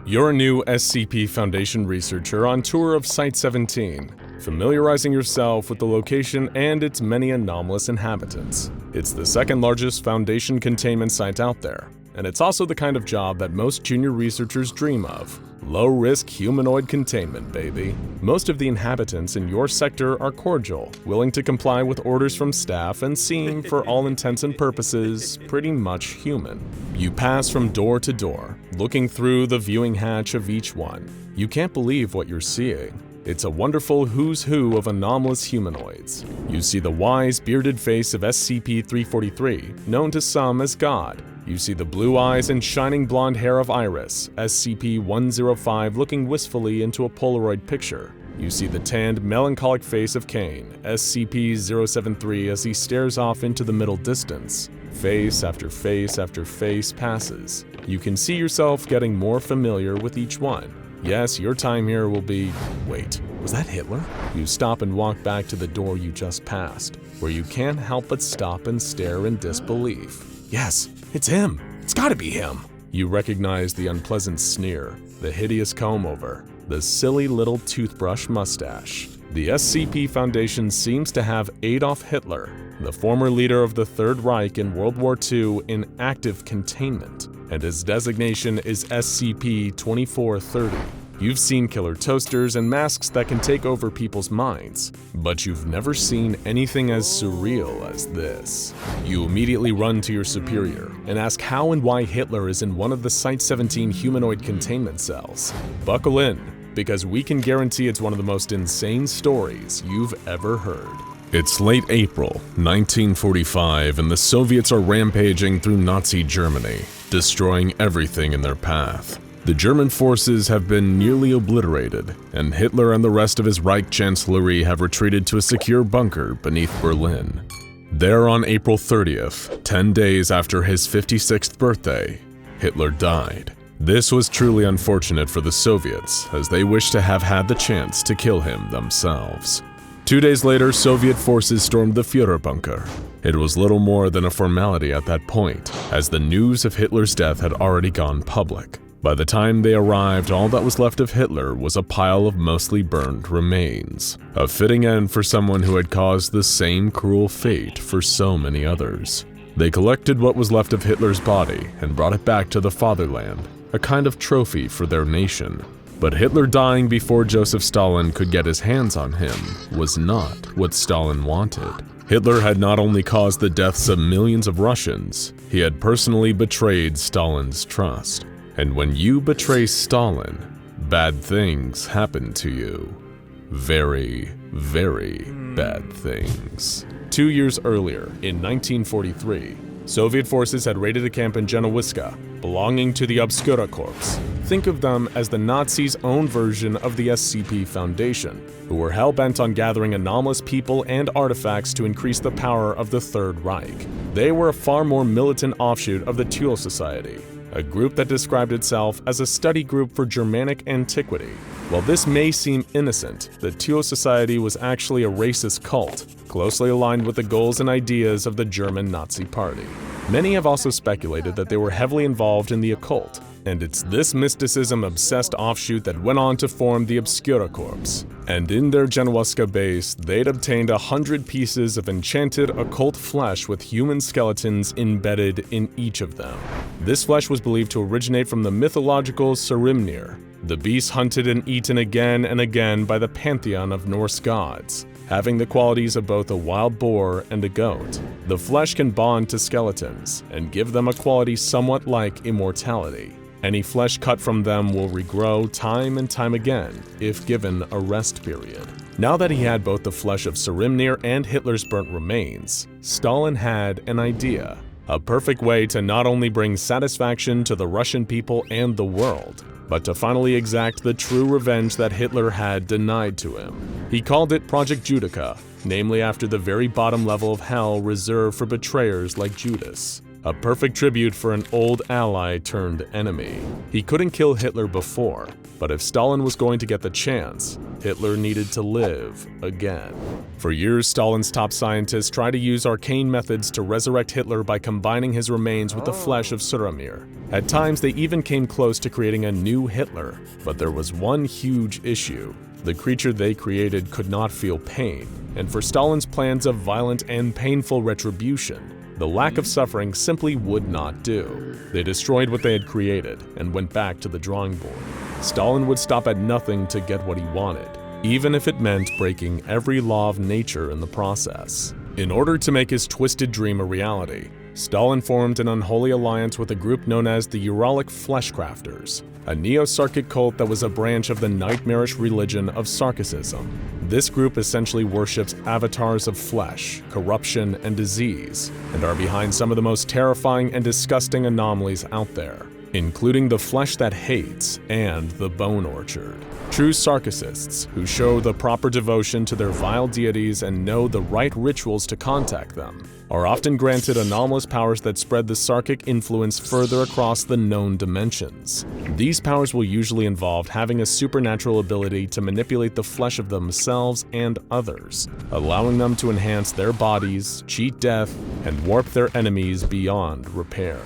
You're a new SCP Foundation researcher on tour of Site-17, familiarizing yourself with the location and its many anomalous inhabitants. It's the second largest Foundation containment site out there, and it's also the kind of job that most junior researchers dream of. Low-risk humanoid containment, baby. Most of the inhabitants in your sector are cordial, willing to comply with orders from staff, and seem, for all intents and purposes, pretty much human. You pass from door to door, looking through the viewing hatch of each one. You can't believe what you're seeing. It's a wonderful who's who of anomalous humanoids. You see the wise, bearded face of SCP-343, known to some as God. You see the blue eyes and shining blonde hair of Iris, SCP-105 looking wistfully into a Polaroid picture. You see the tanned, melancholic face of Kane, SCP-073, as he stares off into the middle distance. Face after face after face passes. You can see yourself getting more familiar with each one. Yes, your time here will be… Wait, was that Hitler? You stop and walk back to the door you just passed, where you can't help but stop and stare in disbelief. Yes, it's him! It's gotta be him! You recognize the unpleasant sneer, the hideous comb-over, the silly little toothbrush mustache. The SCP Foundation seems to have Adolf Hitler, the former leader of the Third Reich in World War II, in active containment, and his designation is SCP-2430. You've seen killer toasters and masks that can take over people's minds, but you've never seen anything as surreal as this. You immediately run to your superior and ask how and why Hitler is in one of the Site-17 humanoid containment cells. Buckle in, because we can guarantee it's one of the most insane stories you've ever heard. It's late April, 1945, and the Soviets are rampaging through Nazi Germany, destroying everything in their path. The German forces have been nearly obliterated, and Hitler and the rest of his Reich Chancellery have retreated to a secure bunker beneath Berlin. There on April 30th, 10 days after his 56th birthday, Hitler died. This was truly unfortunate for the Soviets, as they wished to have had the chance to kill him themselves. 2 days later, Soviet forces stormed the Führer bunker. It was little more than a formality at that point, as the news of Hitler's death had already gone public. By the time they arrived, all that was left of Hitler was a pile of mostly burned remains. A fitting end for someone who had caused the same cruel fate for so many others. They collected what was left of Hitler's body and brought it back to the fatherland, a kind of trophy for their nation. But Hitler dying before Joseph Stalin could get his hands on him was not what Stalin wanted. Hitler had not only caused the deaths of millions of Russians, he had personally betrayed Stalin's trust. And when you betray Stalin, bad things happen to you. Very, very bad things. 2 years earlier, in 1943, Soviet forces had raided a camp in Genowiska, belonging to the Obscura Corps. Think of them as the Nazis' own version of the SCP Foundation, who were hell-bent on gathering anomalous people and artifacts to increase the power of the Third Reich. They were a far more militant offshoot of the Thule Society, a group that described itself as a study group for Germanic antiquity. While this may seem innocent, the Thule Society was actually a racist cult, closely aligned with the goals and ideas of the German Nazi Party. Many have also speculated that they were heavily involved in the occult, and it's this mysticism-obsessed offshoot that went on to form the Obscura Corps. And in their Genowiska base, they'd obtained 100 pieces of enchanted occult flesh with human skeletons embedded in each of them. This flesh was believed to originate from the mythological Sarimnir, the beast hunted and eaten again and again by the pantheon of Norse gods, having the qualities of both a wild boar and a goat. The flesh can bond to skeletons and give them a quality somewhat like immortality. Any flesh cut from them will regrow time and time again if given a rest period. Now that he had both the flesh of Sarimnir and Hitler's burnt remains, Stalin had an idea. A perfect way to not only bring satisfaction to the Russian people and the world, but to finally exact the true revenge that Hitler had denied to him. He called it Project Judica, namely after the very bottom level of hell reserved for betrayers like Judas. A perfect tribute for an old ally turned enemy. He couldn't kill Hitler before, but if Stalin was going to get the chance, Hitler needed to live again. For years, Stalin's top scientists tried to use arcane methods to resurrect Hitler by combining his remains with the flesh of Suramir. At times, they even came close to creating a new Hitler, but there was one huge issue. The creature they created could not feel pain, and for Stalin's plans of violent and painful retribution, the lack of suffering simply would not do. They destroyed what they had created and went back to the drawing board. Stalin would stop at nothing to get what he wanted, even if it meant breaking every law of nature in the process. In order to make his twisted dream a reality, Stalin formed an unholy alliance with a group known as the Uralic Fleshcrafters, a neo-Sarkic cult that was a branch of the nightmarish religion of Sarkicism. This group essentially worships avatars of flesh, corruption, and disease, and are behind some of the most terrifying and disgusting anomalies out there, including the flesh that hates and the bone orchard. True Sarkicists, who show the proper devotion to their vile deities and know the right rituals to contact them, are often granted anomalous powers that spread the Sarkic influence further across the known dimensions. These powers will usually involve having a supernatural ability to manipulate the flesh of themselves and others, allowing them to enhance their bodies, cheat death, and warp their enemies beyond repair.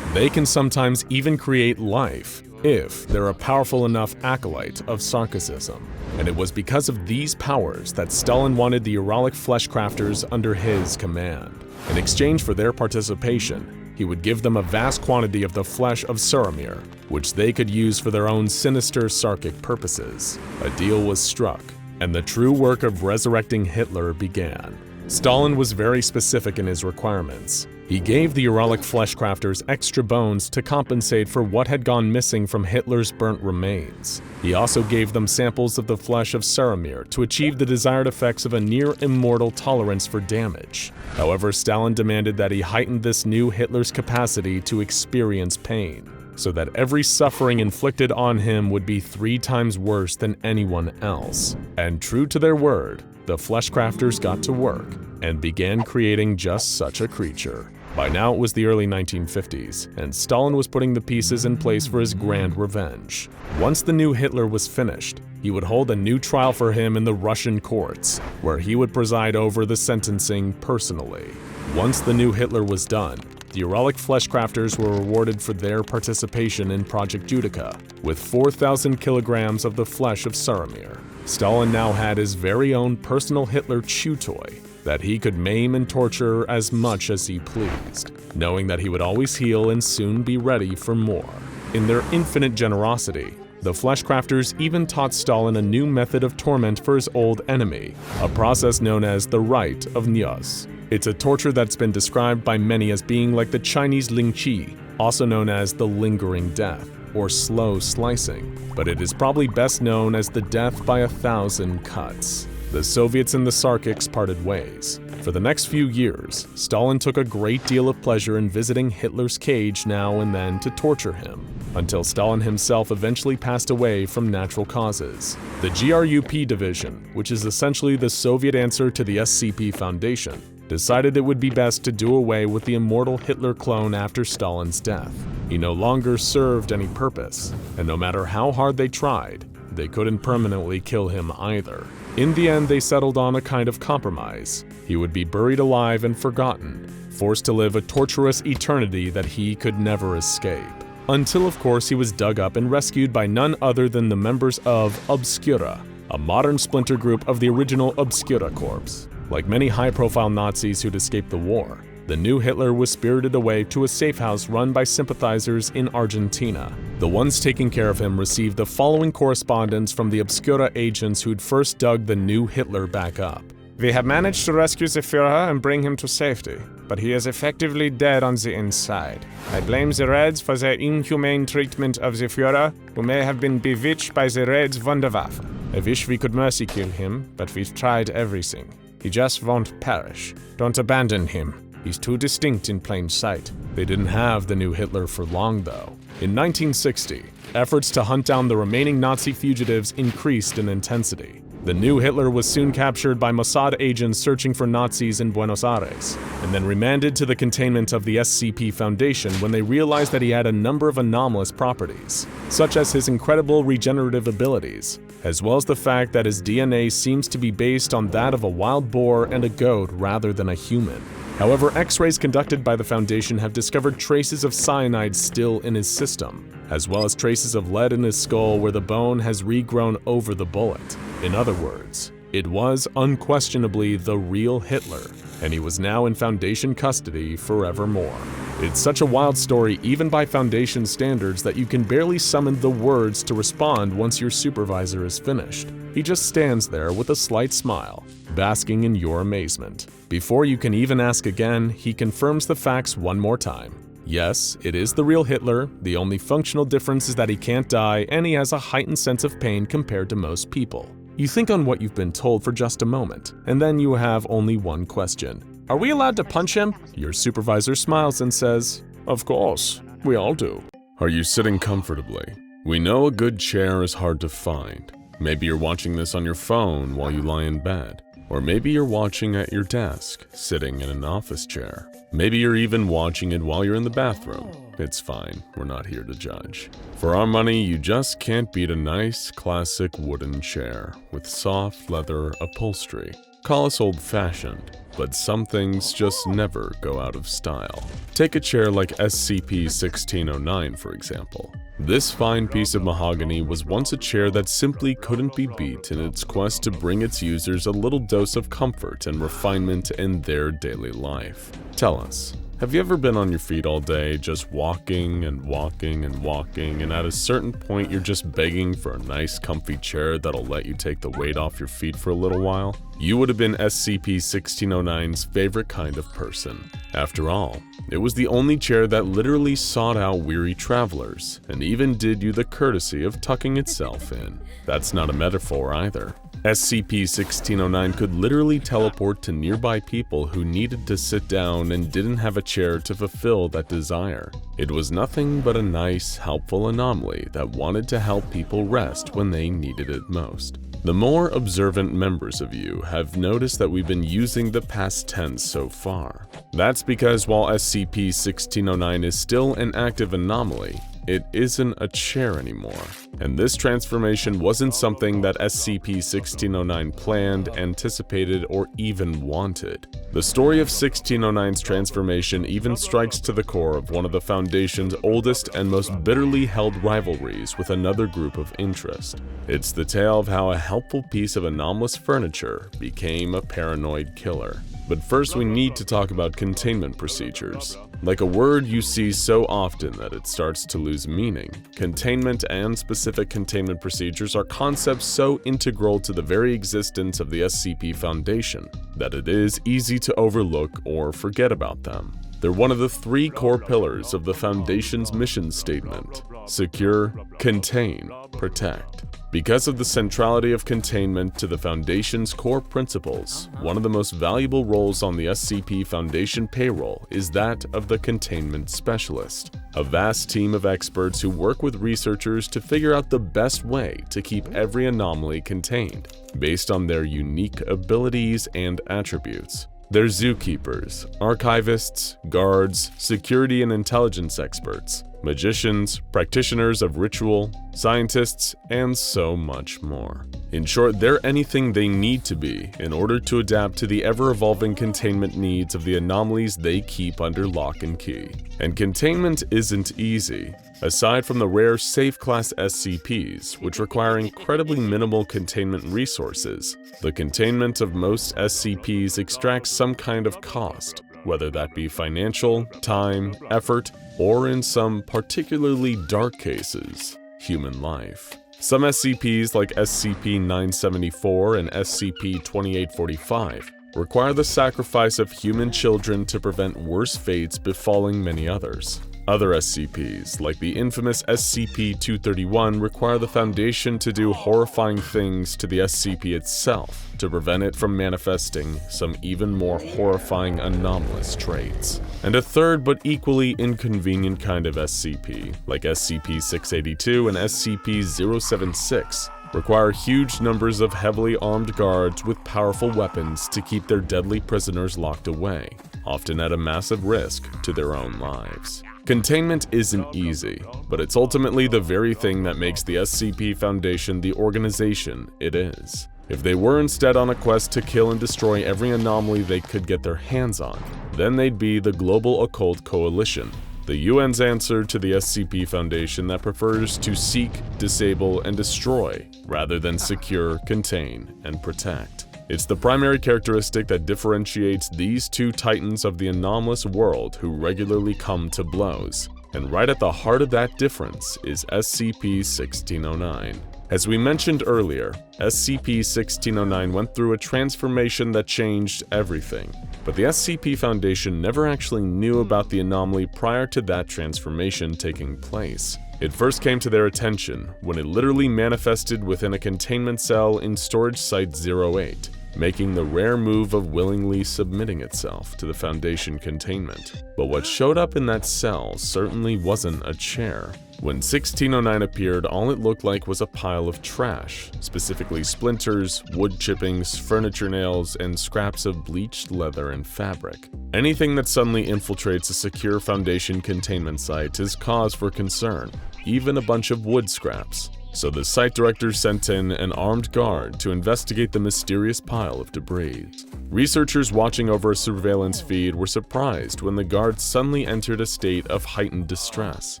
They can sometimes even create life, if they're a powerful enough acolyte of Sarkicism. And it was because of these powers that Stalin wanted the Uralic Fleshcrafters under his command. In exchange for their participation, he would give them a vast quantity of the flesh of Suramir, which they could use for their own sinister Sarkic purposes. A deal was struck, and the true work of resurrecting Hitler began. Stalin was very specific in his requirements. He gave the Uralic Fleshcrafters extra bones to compensate for what had gone missing from Hitler's burnt remains. He also gave them samples of the flesh of Suramir to achieve the desired effects of a near-immortal tolerance for damage. However, Stalin demanded that he heighten this new Hitler's capacity to experience pain, so that every suffering inflicted on him would be 3 times worse than anyone else. And true to their word, the Fleshcrafters got to work and began creating just such a creature. By now it was the early 1950s, and Stalin was putting the pieces in place for his grand revenge. Once the new Hitler was finished, he would hold a new trial for him in the Russian courts, where he would preside over the sentencing personally. Once the new Hitler was done, the Uralic Fleshcrafters were rewarded for their participation in Project Judica, with 4,000 kilograms of the flesh of Suramir. Stalin now had his very own personal Hitler chew toy that he could maim and torture as much as he pleased, knowing that he would always heal and soon be ready for more. In their infinite generosity, the Fleshcrafters even taught Stalin a new method of torment for his old enemy, a process known as the Rite of Nyos. It's a torture that's been described by many as being like the Chinese Ling Chi, also known as the lingering death, or slow slicing, but it is probably best known as the death by 1,000 cuts. The Soviets and the Sarkics parted ways. For the next few years, Stalin took a great deal of pleasure in visiting Hitler's cage now and then to torture him, until Stalin himself eventually passed away from natural causes. The GRUP division, which is essentially the Soviet answer to the SCP Foundation, decided it would be best to do away with the immortal Hitler clone after Stalin's death. He no longer served any purpose, and no matter how hard they tried, they couldn't permanently kill him either. In the end, they settled on a kind of compromise. He would be buried alive and forgotten, forced to live a torturous eternity that he could never escape. Until, of course, he was dug up and rescued by none other than the members of Obscura, a modern splinter group of the original Obscura Corps. Like many high-profile Nazis who'd escaped the war, the new Hitler was spirited away to a safe house run by sympathizers in Argentina. The ones taking care of him received the following correspondence from the Obscura agents who'd first dug the new Hitler back up. We have managed to rescue the Führer and bring him to safety, but he is effectively dead on the inside. I blame the Reds for their inhumane treatment of the Führer, who may have been bewitched by the Reds' Wunderwaffe. I wish we could mercy kill him, but we've tried everything. He just won't perish. Don't abandon him. He's too distinct in plain sight. They didn't have the new Hitler for long, though. In 1960, efforts to hunt down the remaining Nazi fugitives increased in intensity. The new Hitler was soon captured by Mossad agents searching for Nazis in Buenos Aires, and then remanded to the containment of the SCP Foundation when they realized that he had a number of anomalous properties, such as his incredible regenerative abilities, as well as the fact that his DNA seems to be based on that of a wild boar and a goat rather than a human. However, X-rays conducted by the Foundation have discovered traces of cyanide still in his system, as well as traces of lead in his skull where the bone has regrown over the bullet. In other words, it was unquestionably the real Hitler, and he was now in Foundation custody forevermore. It's such a wild story even by Foundation standards that you can barely summon the words to respond once your supervisor is finished. He just stands there with a slight smile, basking in your amazement. Before you can even ask again, he confirms the facts one more time. Yes, it is the real Hitler. The only functional difference is that he can't die and he has a heightened sense of pain compared to most people. You think on what you've been told for just a moment, and then you have only one question. Are we allowed to punch him? Your supervisor smiles and says, "Of course, we all do." Are you sitting comfortably? We know a good chair is hard to find. Maybe you're watching this on your phone while you lie in bed. Or maybe you're watching at your desk, sitting in an office chair. Maybe you're even watching it while you're in the bathroom. It's fine, we're not here to judge. For our money, you just can't beat a nice, classic wooden chair with soft leather upholstery. Call us old-fashioned, but some things just never go out of style. Take a chair like SCP-1609, for example. This fine piece of mahogany was once a chair that simply couldn't be beat in its quest to bring its users a little dose of comfort and refinement in their daily life. Tell us, have you ever been on your feet all day, just walking and walking and walking, and at a certain point you're just begging for a nice comfy chair that'll let you take the weight off your feet for a little while? You would have been SCP-1609's favorite kind of person. After all, it was the only chair that literally sought out weary travelers, and even did you the courtesy of tucking itself in. That's not a metaphor either. SCP-1609 could literally teleport to nearby people who needed to sit down and didn't have a chair to fulfill that desire. It was nothing but a nice, helpful anomaly that wanted to help people rest when they needed it most. The more observant members of you have noticed that we've been using the past tense so far. That's because while SCP-1609 is still an active anomaly, it isn't a chair anymore. And this transformation wasn't something that SCP-1609 planned, anticipated, or even wanted. The story of 1609's transformation even strikes to the core of one of the Foundation's oldest and most bitterly held rivalries with another group of interest. It's the tale of how a helpful piece of anomalous furniture became a paranoid killer. But first we need to talk about containment procedures. Like a word you see so often that it starts to lose meaning, containment and specific containment procedures are concepts so integral to the very existence of the SCP Foundation that it is easy to overlook or forget about them. They're one of the three core pillars of the Foundation's mission statement: secure, contain, protect. Because of the centrality of containment to the Foundation's core principles, one of the most valuable roles on the SCP Foundation payroll is that of the Containment Specialist, a vast team of experts who work with researchers to figure out the best way to keep every anomaly contained, based on their unique abilities and attributes. They're zookeepers, archivists, guards, security and intelligence experts, magicians, practitioners of ritual, scientists, and so much more. In short, they're anything they need to be in order to adapt to the ever-evolving containment needs of the anomalies they keep under lock and key. And containment isn't easy. Aside from the rare safe-class SCPs, which require incredibly minimal containment resources, the containment of most SCPs extracts some kind of cost, whether that be financial, time, effort, or in some particularly dark cases, human life. Some SCPs like SCP-974 and SCP-2845 require the sacrifice of human children to prevent worse fates befalling many others. Other SCPs, like the infamous SCP-231, require the Foundation to do horrifying things to the SCP itself to prevent it from manifesting some even more horrifying anomalous traits. And a third but equally inconvenient kind of SCP, like SCP-682 and SCP-076, require huge numbers of heavily armed guards with powerful weapons to keep their deadly prisoners locked away, often at a massive risk to their own lives. Containment isn't easy, but it's ultimately the very thing that makes the SCP Foundation the organization it is. If they were instead on a quest to kill and destroy every anomaly they could get their hands on, then they'd be the Global Occult Coalition, the UN's answer to the SCP Foundation that prefers to seek, disable, and destroy rather than secure, contain, and protect. It's the primary characteristic that differentiates these two titans of the anomalous world who regularly come to blows. And right at the heart of that difference is SCP-1609. As we mentioned earlier, SCP-1609 went through a transformation that changed everything, but the SCP Foundation never actually knew about the anomaly prior to that transformation taking place. It first came to their attention when it literally manifested within a containment cell in Storage Site 08, making the rare move of willingly submitting itself to the Foundation containment. But what showed up in that cell certainly wasn't a chair. When 1609 appeared, all it looked like was a pile of trash, specifically splinters, wood chippings, furniture nails, and scraps of bleached leather and fabric. Anything that suddenly infiltrates a secure Foundation containment site is cause for concern, even a bunch of wood scraps. So the site director sent in an armed guard to investigate the mysterious pile of debris. Researchers watching over a surveillance feed were surprised when the guard suddenly entered a state of heightened distress.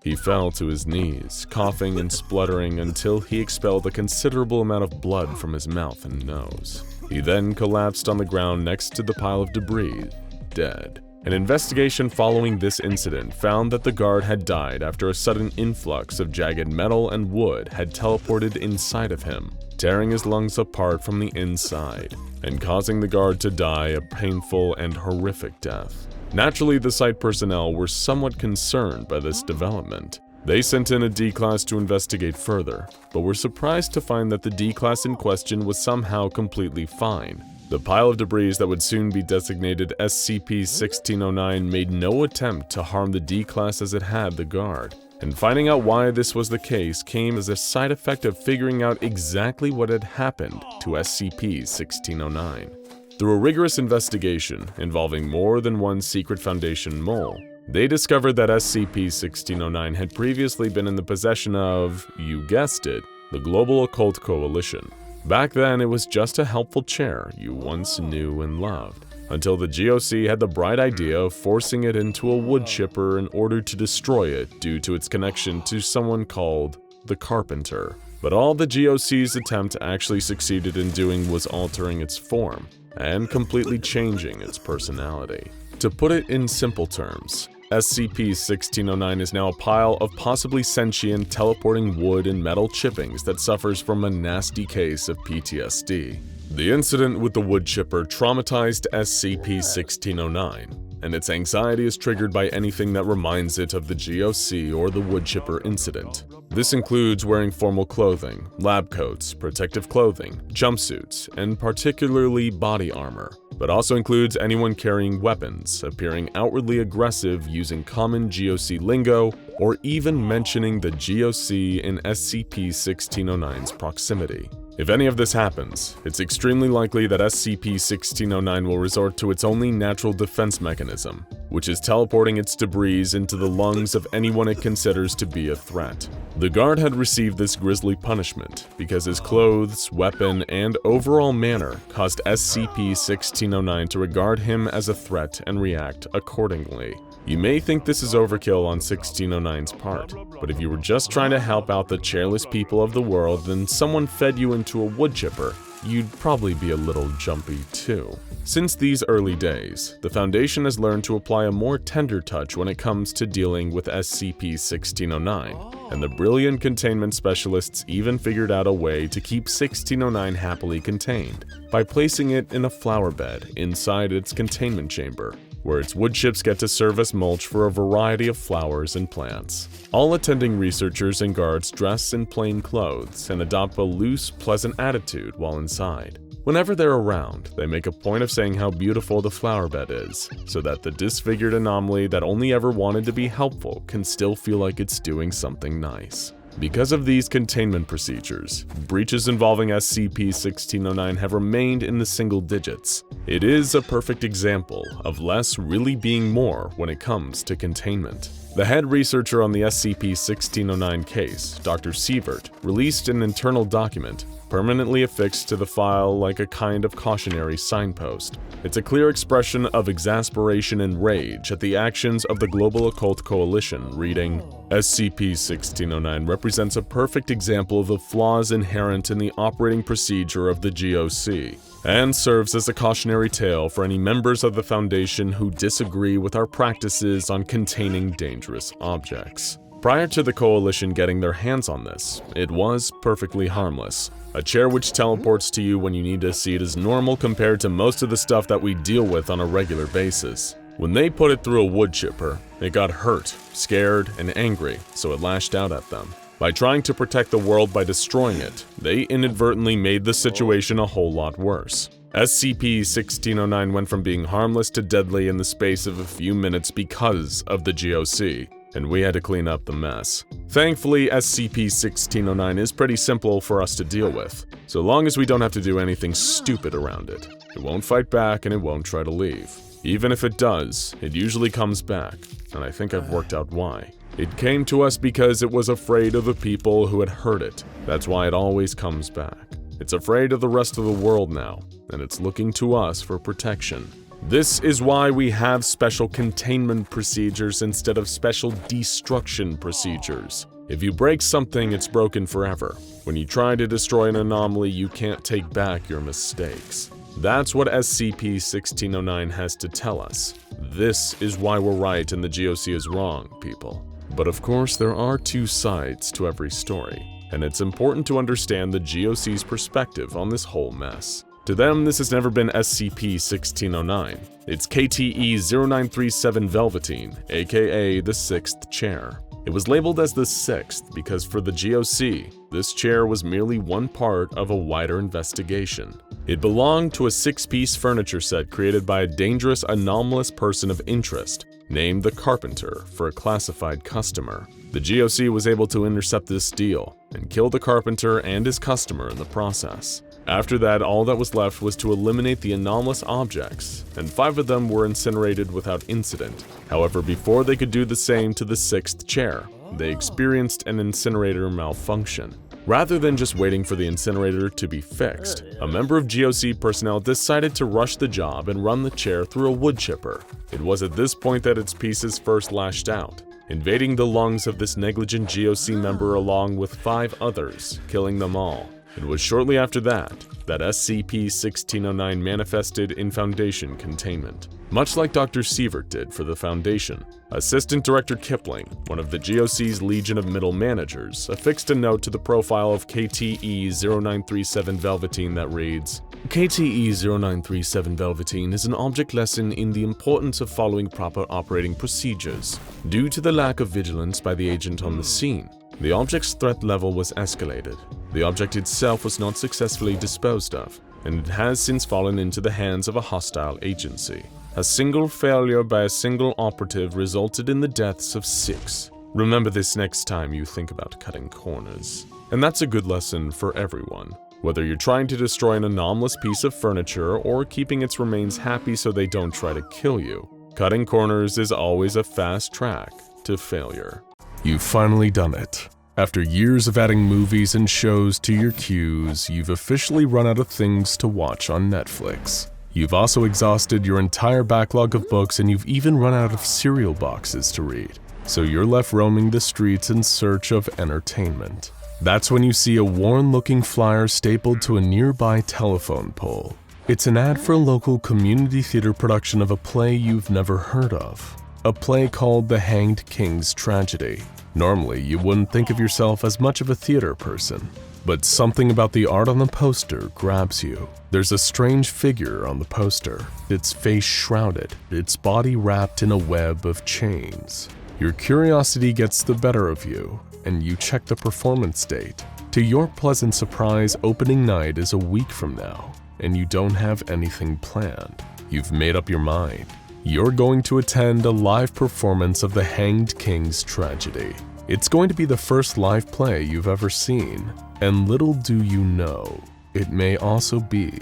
He fell to his knees, coughing and spluttering until he expelled a considerable amount of blood from his mouth and nose. He then collapsed on the ground next to the pile of debris, dead. An investigation following this incident found that the guard had died after a sudden influx of jagged metal and wood had teleported inside of him, tearing his lungs apart from the inside, and causing the guard to die a painful and horrific death. Naturally, the site personnel were somewhat concerned by this development. They sent in a D-Class to investigate further, but were surprised to find that the D-Class in question was somehow completely fine. The pile of debris that would soon be designated SCP-1609 made no attempt to harm the D-Class as it had the guard, and finding out why this was the case came as a side effect of figuring out exactly what had happened to SCP-1609. Through a rigorous investigation involving more than one secret Foundation mole, they discovered that SCP-1609 had previously been in the possession of, you guessed it, the Global Occult Coalition. Back then, it was just a helpful chair you once knew and loved, until the GOC had the bright idea of forcing it into a wood chipper in order to destroy it due to its connection to someone called the Carpenter. But all the GOC's attempt actually succeeded in doing was altering its form, and completely changing its personality. To put it in simple terms, SCP-1609 is now a pile of possibly sentient teleporting wood and metal chippings that suffers from a nasty case of PTSD. The incident with the wood chipper traumatized SCP-1609, and its anxiety is triggered by anything that reminds it of the GOC or the wood chipper incident. This includes wearing formal clothing, lab coats, protective clothing, jumpsuits, and particularly body armor, but also includes anyone carrying weapons, appearing outwardly aggressive using common GOC lingo, or even mentioning the GOC in SCP-1609's proximity. If any of this happens, it's extremely likely that SCP-1609 will resort to its only natural defense mechanism, which is teleporting its debris into the lungs of anyone it considers to be a threat. The guard had received this grisly punishment because his clothes, weapon, and overall manner caused SCP-1609 to regard him as a threat and react accordingly. You may think this is overkill on 1609's part, but if you were just trying to help out the chairless people of the world and someone fed you into a wood chipper, you'd probably be a little jumpy too. Since these early days, the Foundation has learned to apply a more tender touch when it comes to dealing with SCP-1609, and the brilliant containment specialists even figured out a way to keep 1609 happily contained by placing it in a flower bed inside its containment chamber, where its wood chips get to serve as mulch for a variety of flowers and plants. All attending researchers and guards dress in plain clothes and adopt a loose, pleasant attitude while inside. Whenever they're around, they make a point of saying how beautiful the flower bed is, so that the disfigured anomaly that only ever wanted to be helpful can still feel like it's doing something nice. Because of these containment procedures, breaches involving SCP-1609 have remained in the single digits. It is a perfect example of less really being more when it comes to containment. The head researcher on the SCP-1609 case, Dr. Sievert, released an internal document permanently affixed to the file like a kind of cautionary signpost. It's a clear expression of exasperation and rage at the actions of the Global Occult Coalition, reading, SCP-1609 represents a perfect example of the flaws inherent in the operating procedure of the GOC, and serves as a cautionary tale for any members of the Foundation who disagree with our practices on containing dangerous objects. Prior to the Coalition getting their hands on this, it was perfectly harmless. A chair which teleports to you when you need a seat is normal compared to most of the stuff that we deal with on a regular basis. When they put it through a wood chipper, it got hurt, scared, and angry, so it lashed out at them. By trying to protect the world by destroying it, they inadvertently made the situation a whole lot worse. SCP-1609 went from being harmless to deadly in the space of a few minutes because of the GOC, and we had to clean up the mess. Thankfully, SCP-1609 is pretty simple for us to deal with, so long as we don't have to do anything stupid around it. It won't fight back and it won't try to leave. Even if it does, it usually comes back, and I think I've worked out why. It came to us because it was afraid of the people who had hurt it. That's why it always comes back. It's afraid of the rest of the world now, and it's looking to us for protection. This is why we have special containment procedures instead of special destruction procedures. If you break something, it's broken forever. When you try to destroy an anomaly, you can't take back your mistakes. That's what SCP-1609 has to tell us. This is why we're right and the GOC is wrong, people. But of course, there are two sides to every story, and it's important to understand the GOC's perspective on this whole mess. To them, this has never been SCP-1609. It's KTE-0937 Velveteen, aka the Sixth Chair. It was labeled as the Sixth because for the GOC, this chair was merely one part of a wider investigation. It belonged to a 6-piece furniture set created by a dangerous, anomalous person of interest, named the Carpenter, for a classified customer. The GOC was able to intercept this deal and kill the Carpenter and his customer in the process. After that, all that was left was to eliminate the anomalous objects, and 5 of them were incinerated without incident. However, before they could do the same to the 6th chair, they experienced an incinerator malfunction. Rather than just waiting for the incinerator to be fixed, a member of GOC personnel decided to rush the job and run the chair through a wood chipper. It was at this point that its pieces first lashed out, invading the lungs of this negligent GOC member along with 5 others, killing them all. It was shortly after that SCP-1609 manifested in Foundation containment. Much like Dr. Sievert did for the Foundation, Assistant Director Kipling, one of the GOC's Legion of Middle Managers, affixed a note to the profile of KTE-0937 Velveteen that reads, KTE-0937 Velveteen is an object lesson in the importance of following proper operating procedures. Due to the lack of vigilance by the agent on the scene, the object's threat level was escalated. The object itself was not successfully disposed of, and it has since fallen into the hands of a hostile agency. A single failure by a single operative resulted in the deaths of 6. Remember this next time you think about cutting corners. And that's a good lesson for everyone. Whether you're trying to destroy an anomalous piece of furniture or keeping its remains happy so they don't try to kill you, cutting corners is always a fast track to failure. You've finally done it. After years of adding movies and shows to your queues, you've officially run out of things to watch on Netflix. You've also exhausted your entire backlog of books, and you've even run out of cereal boxes to read. So you're left roaming the streets in search of entertainment. That's when you see a worn-looking flyer stapled to a nearby telephone pole. It's an ad for a local community theater production of a play you've never heard of. A play called The Hanged King's Tragedy. Normally, you wouldn't think of yourself as much of a theater person, but something about the art on the poster grabs you. There's a strange figure on the poster, its face shrouded, its body wrapped in a web of chains. Your curiosity gets the better of you, and you check the performance date. To your pleasant surprise, opening night is a week from now, and you don't have anything planned. You've made up your mind. You're going to attend a live performance of The Hanged King's Tragedy. It's going to be the first live play you've ever seen, and little do you know, it may also be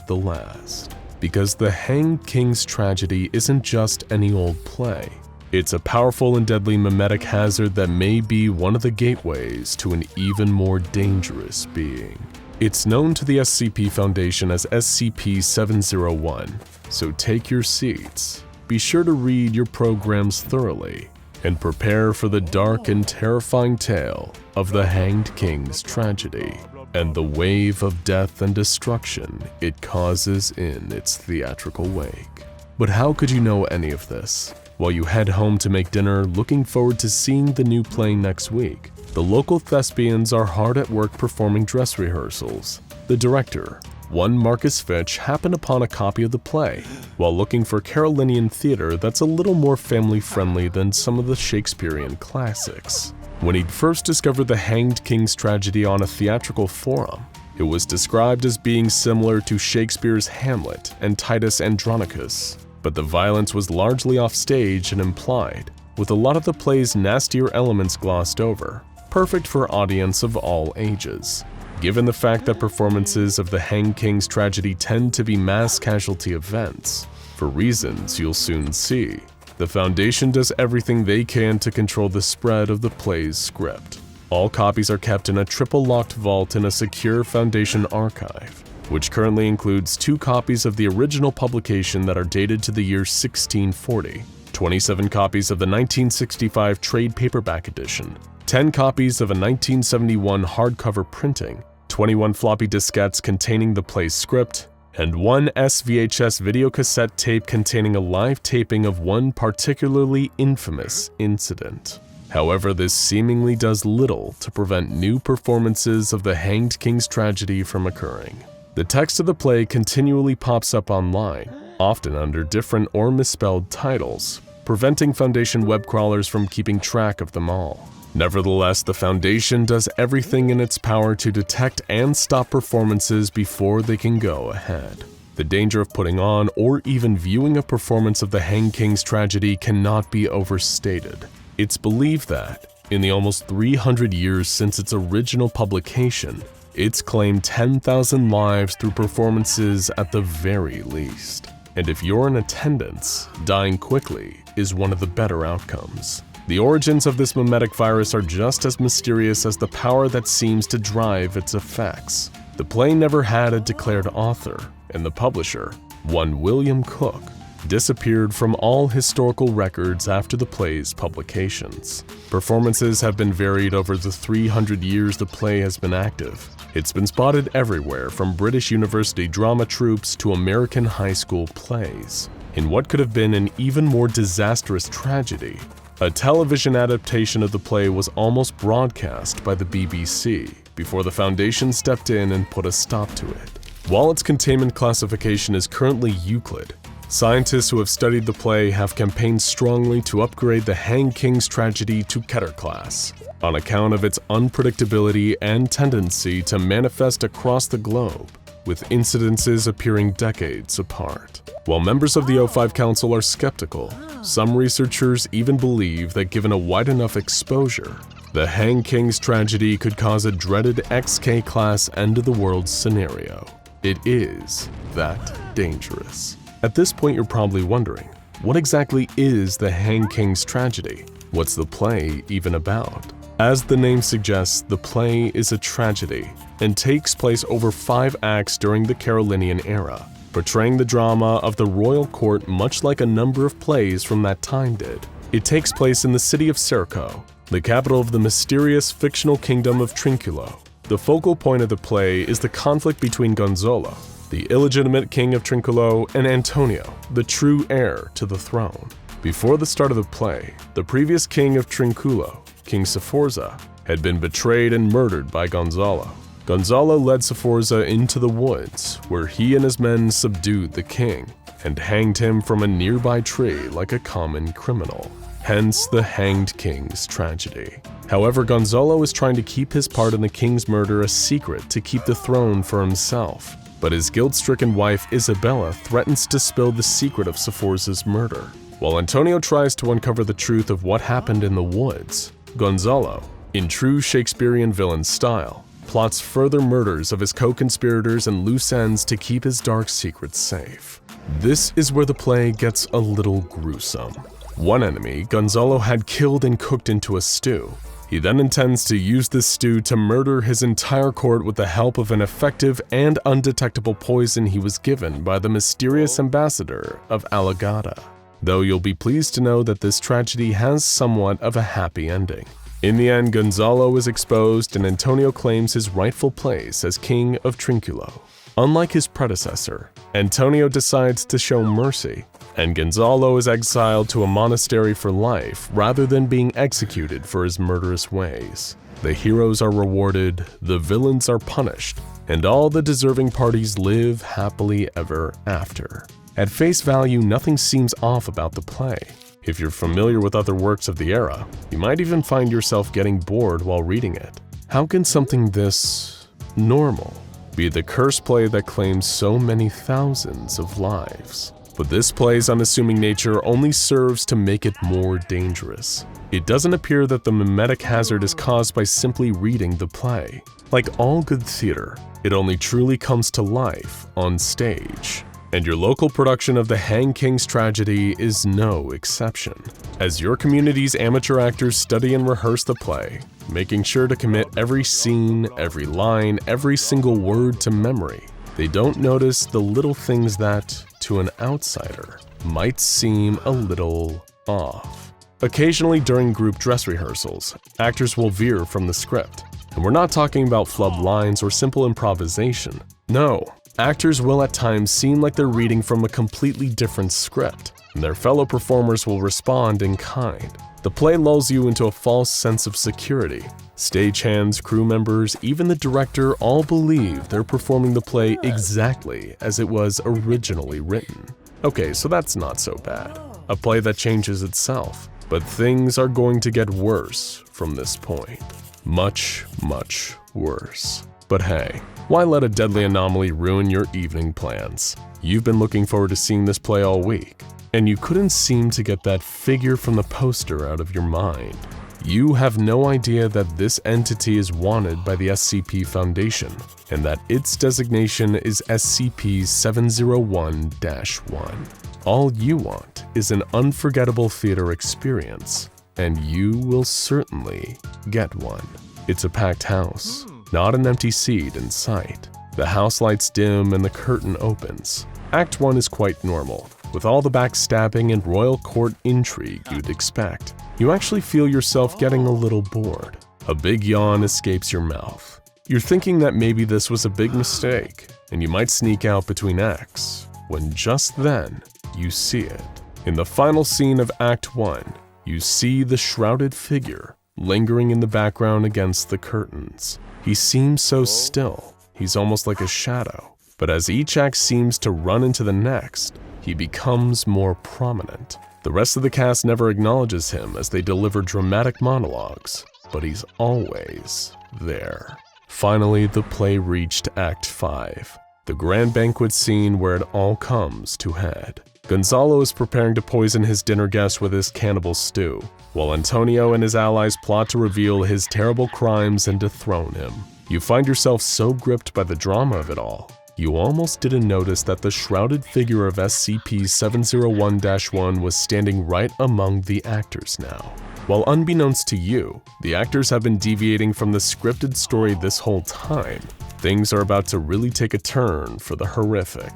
the last. Because The Hanged King's Tragedy isn't just any old play. It's a powerful and deadly mimetic hazard that may be one of the gateways to an even more dangerous being. It's known to the SCP Foundation as SCP-701, so take your seats, be sure to read your programs thoroughly, and prepare for the dark and terrifying tale of the Hanged King's tragedy and the wave of death and destruction it causes in its theatrical wake. But how could you know any of this? While you head home to make dinner, looking forward to seeing the new play next week, the local thespians are hard at work performing dress rehearsals. The director, one Marcus Fitch, happened upon a copy of the play while looking for Carolinian theater that's a little more family-friendly than some of the Shakespearean classics. When he'd first discovered the Hanged King's tragedy on a theatrical forum, it was described as being similar to Shakespeare's Hamlet and Titus Andronicus, but the violence was largely offstage and implied, with a lot of the play's nastier elements glossed over, perfect for audience of all ages. Given the fact that performances of the Hanged King's tragedy tend to be mass casualty events, for reasons you'll soon see, the Foundation does everything they can to control the spread of the play's script. All copies are kept in a triple-locked vault in a secure Foundation archive, which currently includes 2 copies of the original publication that are dated to the year 1640, 27 copies of the 1965 trade paperback edition, 10 copies of a 1971 hardcover printing, 21 floppy diskettes containing the play's script, and 1 SVHS videocassette tape containing a live taping of one particularly infamous incident. However, this seemingly does little to prevent new performances of the Hanged King's tragedy from occurring. The text of the play continually pops up online, often under different or misspelled titles, preventing Foundation web crawlers from keeping track of them all. Nevertheless, the Foundation does everything in its power to detect and stop performances before they can go ahead. The danger of putting on or even viewing a performance of the Hanged King's tragedy cannot be overstated. It's believed that, in the almost 300 years since its original publication, it's claimed 10,000 lives through performances at the very least. And if you're in attendance, dying quickly is one of the better outcomes. The origins of this mimetic virus are just as mysterious as the power that seems to drive its effects. The play never had a declared author, and the publisher, one William Cook, disappeared from all historical records after the play's publications. Performances have been varied over the 300 years the play has been active. It's been spotted everywhere, from British university drama troupes to American high school plays. In what could have been an even more disastrous tragedy, a television adaptation of the play was almost broadcast by the BBC before the Foundation stepped in and put a stop to it. While its containment classification is currently Euclid, scientists who have studied the play have campaigned strongly to upgrade the Hanged King's tragedy to Keter class, on account of its unpredictability and tendency to manifest across the globe, with incidences appearing decades apart. While members of the O5 Council are skeptical, some researchers even believe that given a wide enough exposure, the Hanged King's tragedy could cause a dreaded XK-class end-of-the-world scenario. It is that dangerous. At this point, you're probably wondering, what exactly is the Hanged King's tragedy? What's the play even about? As the name suggests, the play is a tragedy and takes place over 5 acts during the Carolinian era, portraying the drama of the royal court much like a number of plays from that time did. It takes place in the city of Serco, the capital of the mysterious fictional kingdom of Trinculo. The focal point of the play is the conflict between Gonzalo, the illegitimate king of Trinculo, and Antonio, the true heir to the throne. Before the start of the play, the previous king of Trinculo, King Sforza, had been betrayed and murdered by Gonzalo. Gonzalo led Sforza into the woods, where he and his men subdued the king and hanged him from a nearby tree like a common criminal. Hence the Hanged King's tragedy. However, Gonzalo is trying to keep his part in the king's murder a secret to keep the throne for himself, but his guilt-stricken wife Isabella threatens to spill the secret of Sforza's murder. While Antonio tries to uncover the truth of what happened in the woods, Gonzalo, in true Shakespearean villain style, plots further murders of his co-conspirators and loose ends to keep his dark secrets safe. This is where the play gets a little gruesome. One enemy, Gonzalo had killed and cooked into a stew. He then intends to use this stew to murder his entire court with the help of an effective and undetectable poison he was given by the mysterious ambassador of Alagada. Though you'll be pleased to know that this tragedy has somewhat of a happy ending. In the end, Gonzalo is exposed and Antonio claims his rightful place as king of Trinculo. Unlike his predecessor, Antonio decides to show mercy, and Gonzalo is exiled to a monastery for life rather than being executed for his murderous ways. The heroes are rewarded, the villains are punished, and all the deserving parties live happily ever after. At face value, nothing seems off about the play. If you're familiar with other works of the era, you might even find yourself getting bored while reading it. How can something this normal be the cursed play that claims so many thousands of lives? But this play's unassuming nature only serves to make it more dangerous. It doesn't appear that the mimetic hazard is caused by simply reading the play. Like all good theater, it only truly comes to life on stage. And your local production of the Hanged King's tragedy is no exception. As your community's amateur actors study and rehearse the play, making sure to commit every scene, every line, every single word to memory, they don't notice the little things that, to an outsider, might seem a little off. Occasionally during group dress rehearsals, actors will veer from the script. And we're not talking about flubbed lines or simple improvisation. No. Actors will at times seem like they're reading from a completely different script, and their fellow performers will respond in kind. The play lulls you into a false sense of security. Stagehands, crew members, even the director all believe they're performing the play exactly as it was originally written. Okay, so that's not so bad. A play that changes itself. But things are going to get worse from this point. Much, much worse. But hey, why let a deadly anomaly ruin your evening plans? You've been looking forward to seeing this play all week, and you couldn't seem to get that figure from the poster out of your mind. You have no idea that this entity is wanted by the SCP Foundation, and that its designation is SCP-701-1. All you want is an unforgettable theater experience, and you will certainly get one. It's a packed house. Not an empty seat in sight. The house lights dim and the curtain opens. Act 1 is quite normal, with all the backstabbing and royal court intrigue you'd expect. You actually feel yourself getting a little bored. A big yawn escapes your mouth. You're thinking that maybe this was a big mistake, and you might sneak out between acts, when just then, you see it. In the final scene of Act 1, you see the shrouded figure lingering in the background against the curtains. He seems so still, he's almost like a shadow. But as each act seems to run into the next, he becomes more prominent. The rest of the cast never acknowledges him as they deliver dramatic monologues, but he's always there. Finally, the play reached Act 5, the grand banquet scene where it all comes to head. Gonzalo is preparing to poison his dinner guest with his cannibal stew, while Antonio and his allies plot to reveal his terrible crimes and dethrone him. You find yourself so gripped by the drama of it all, you almost didn't notice that the shrouded figure of SCP-701-1 was standing right among the actors now. While unbeknownst to you, the actors have been deviating from the scripted story this whole time, things are about to really take a turn for the horrific.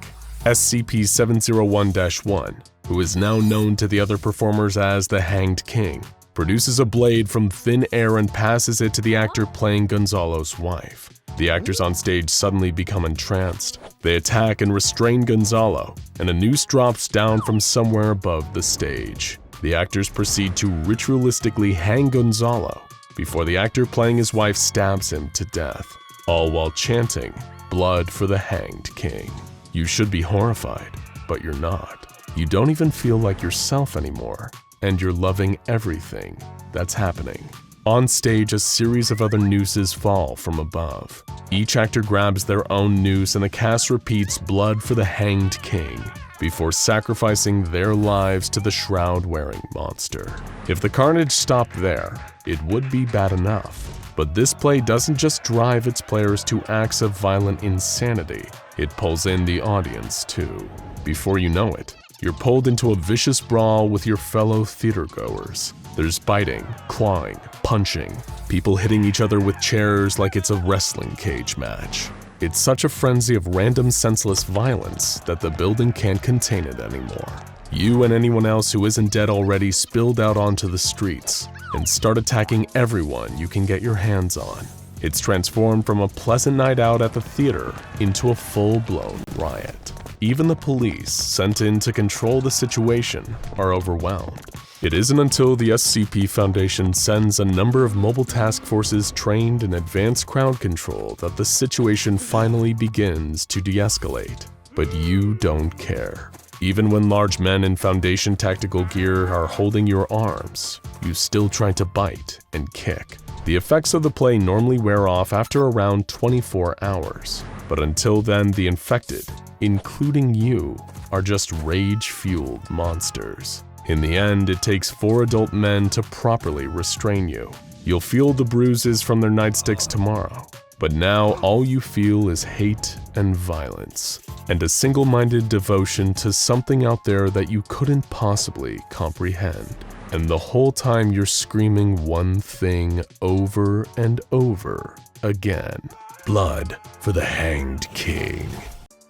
SCP-701-1, who is now known to the other performers as the Hanged King, produces a blade from thin air and passes it to the actor playing Gonzalo's wife. The actors on stage suddenly become entranced. They attack and restrain Gonzalo, and a noose drops down from somewhere above the stage. The actors proceed to ritualistically hang Gonzalo before the actor playing his wife stabs him to death, all while chanting, "Blood for the Hanged King." You should be horrified, but you're not. You don't even feel like yourself anymore, and you're loving everything that's happening. On stage, a series of other nooses fall from above. Each actor grabs their own noose and the cast repeats "Blood for the Hanged King" before sacrificing their lives to the shroud-wearing monster. If the carnage stopped there, it would be bad enough. But this play doesn't just drive its players to acts of violent insanity, it pulls in the audience too. Before you know it, you're pulled into a vicious brawl with your fellow theatergoers. There's biting, clawing, punching, people hitting each other with chairs like it's a wrestling cage match. It's such a frenzy of random senseless violence that the building can't contain it anymore. You and anyone else who isn't dead already spilled out onto the streets and start attacking everyone you can get your hands on. It's transformed from a pleasant night out at the theater into a full-blown riot. Even the police sent in to control the situation are overwhelmed. It isn't until the SCP Foundation sends a number of mobile task forces trained in advanced crowd control that the situation finally begins to de-escalate. But you don't care. Even when large men in Foundation tactical gear are holding your arms, you still try to bite and kick. The effects of the play normally wear off after around 24 hours, but until then the infected, including you, are just rage-fueled monsters. In the end, it takes 4 adult men to properly restrain you. You'll feel the bruises from their nightsticks tomorrow, but now all you feel is hate and violence, and a single-minded devotion to something out there that you couldn't possibly comprehend. And the whole time you're screaming one thing over and over again: blood for the hanged king.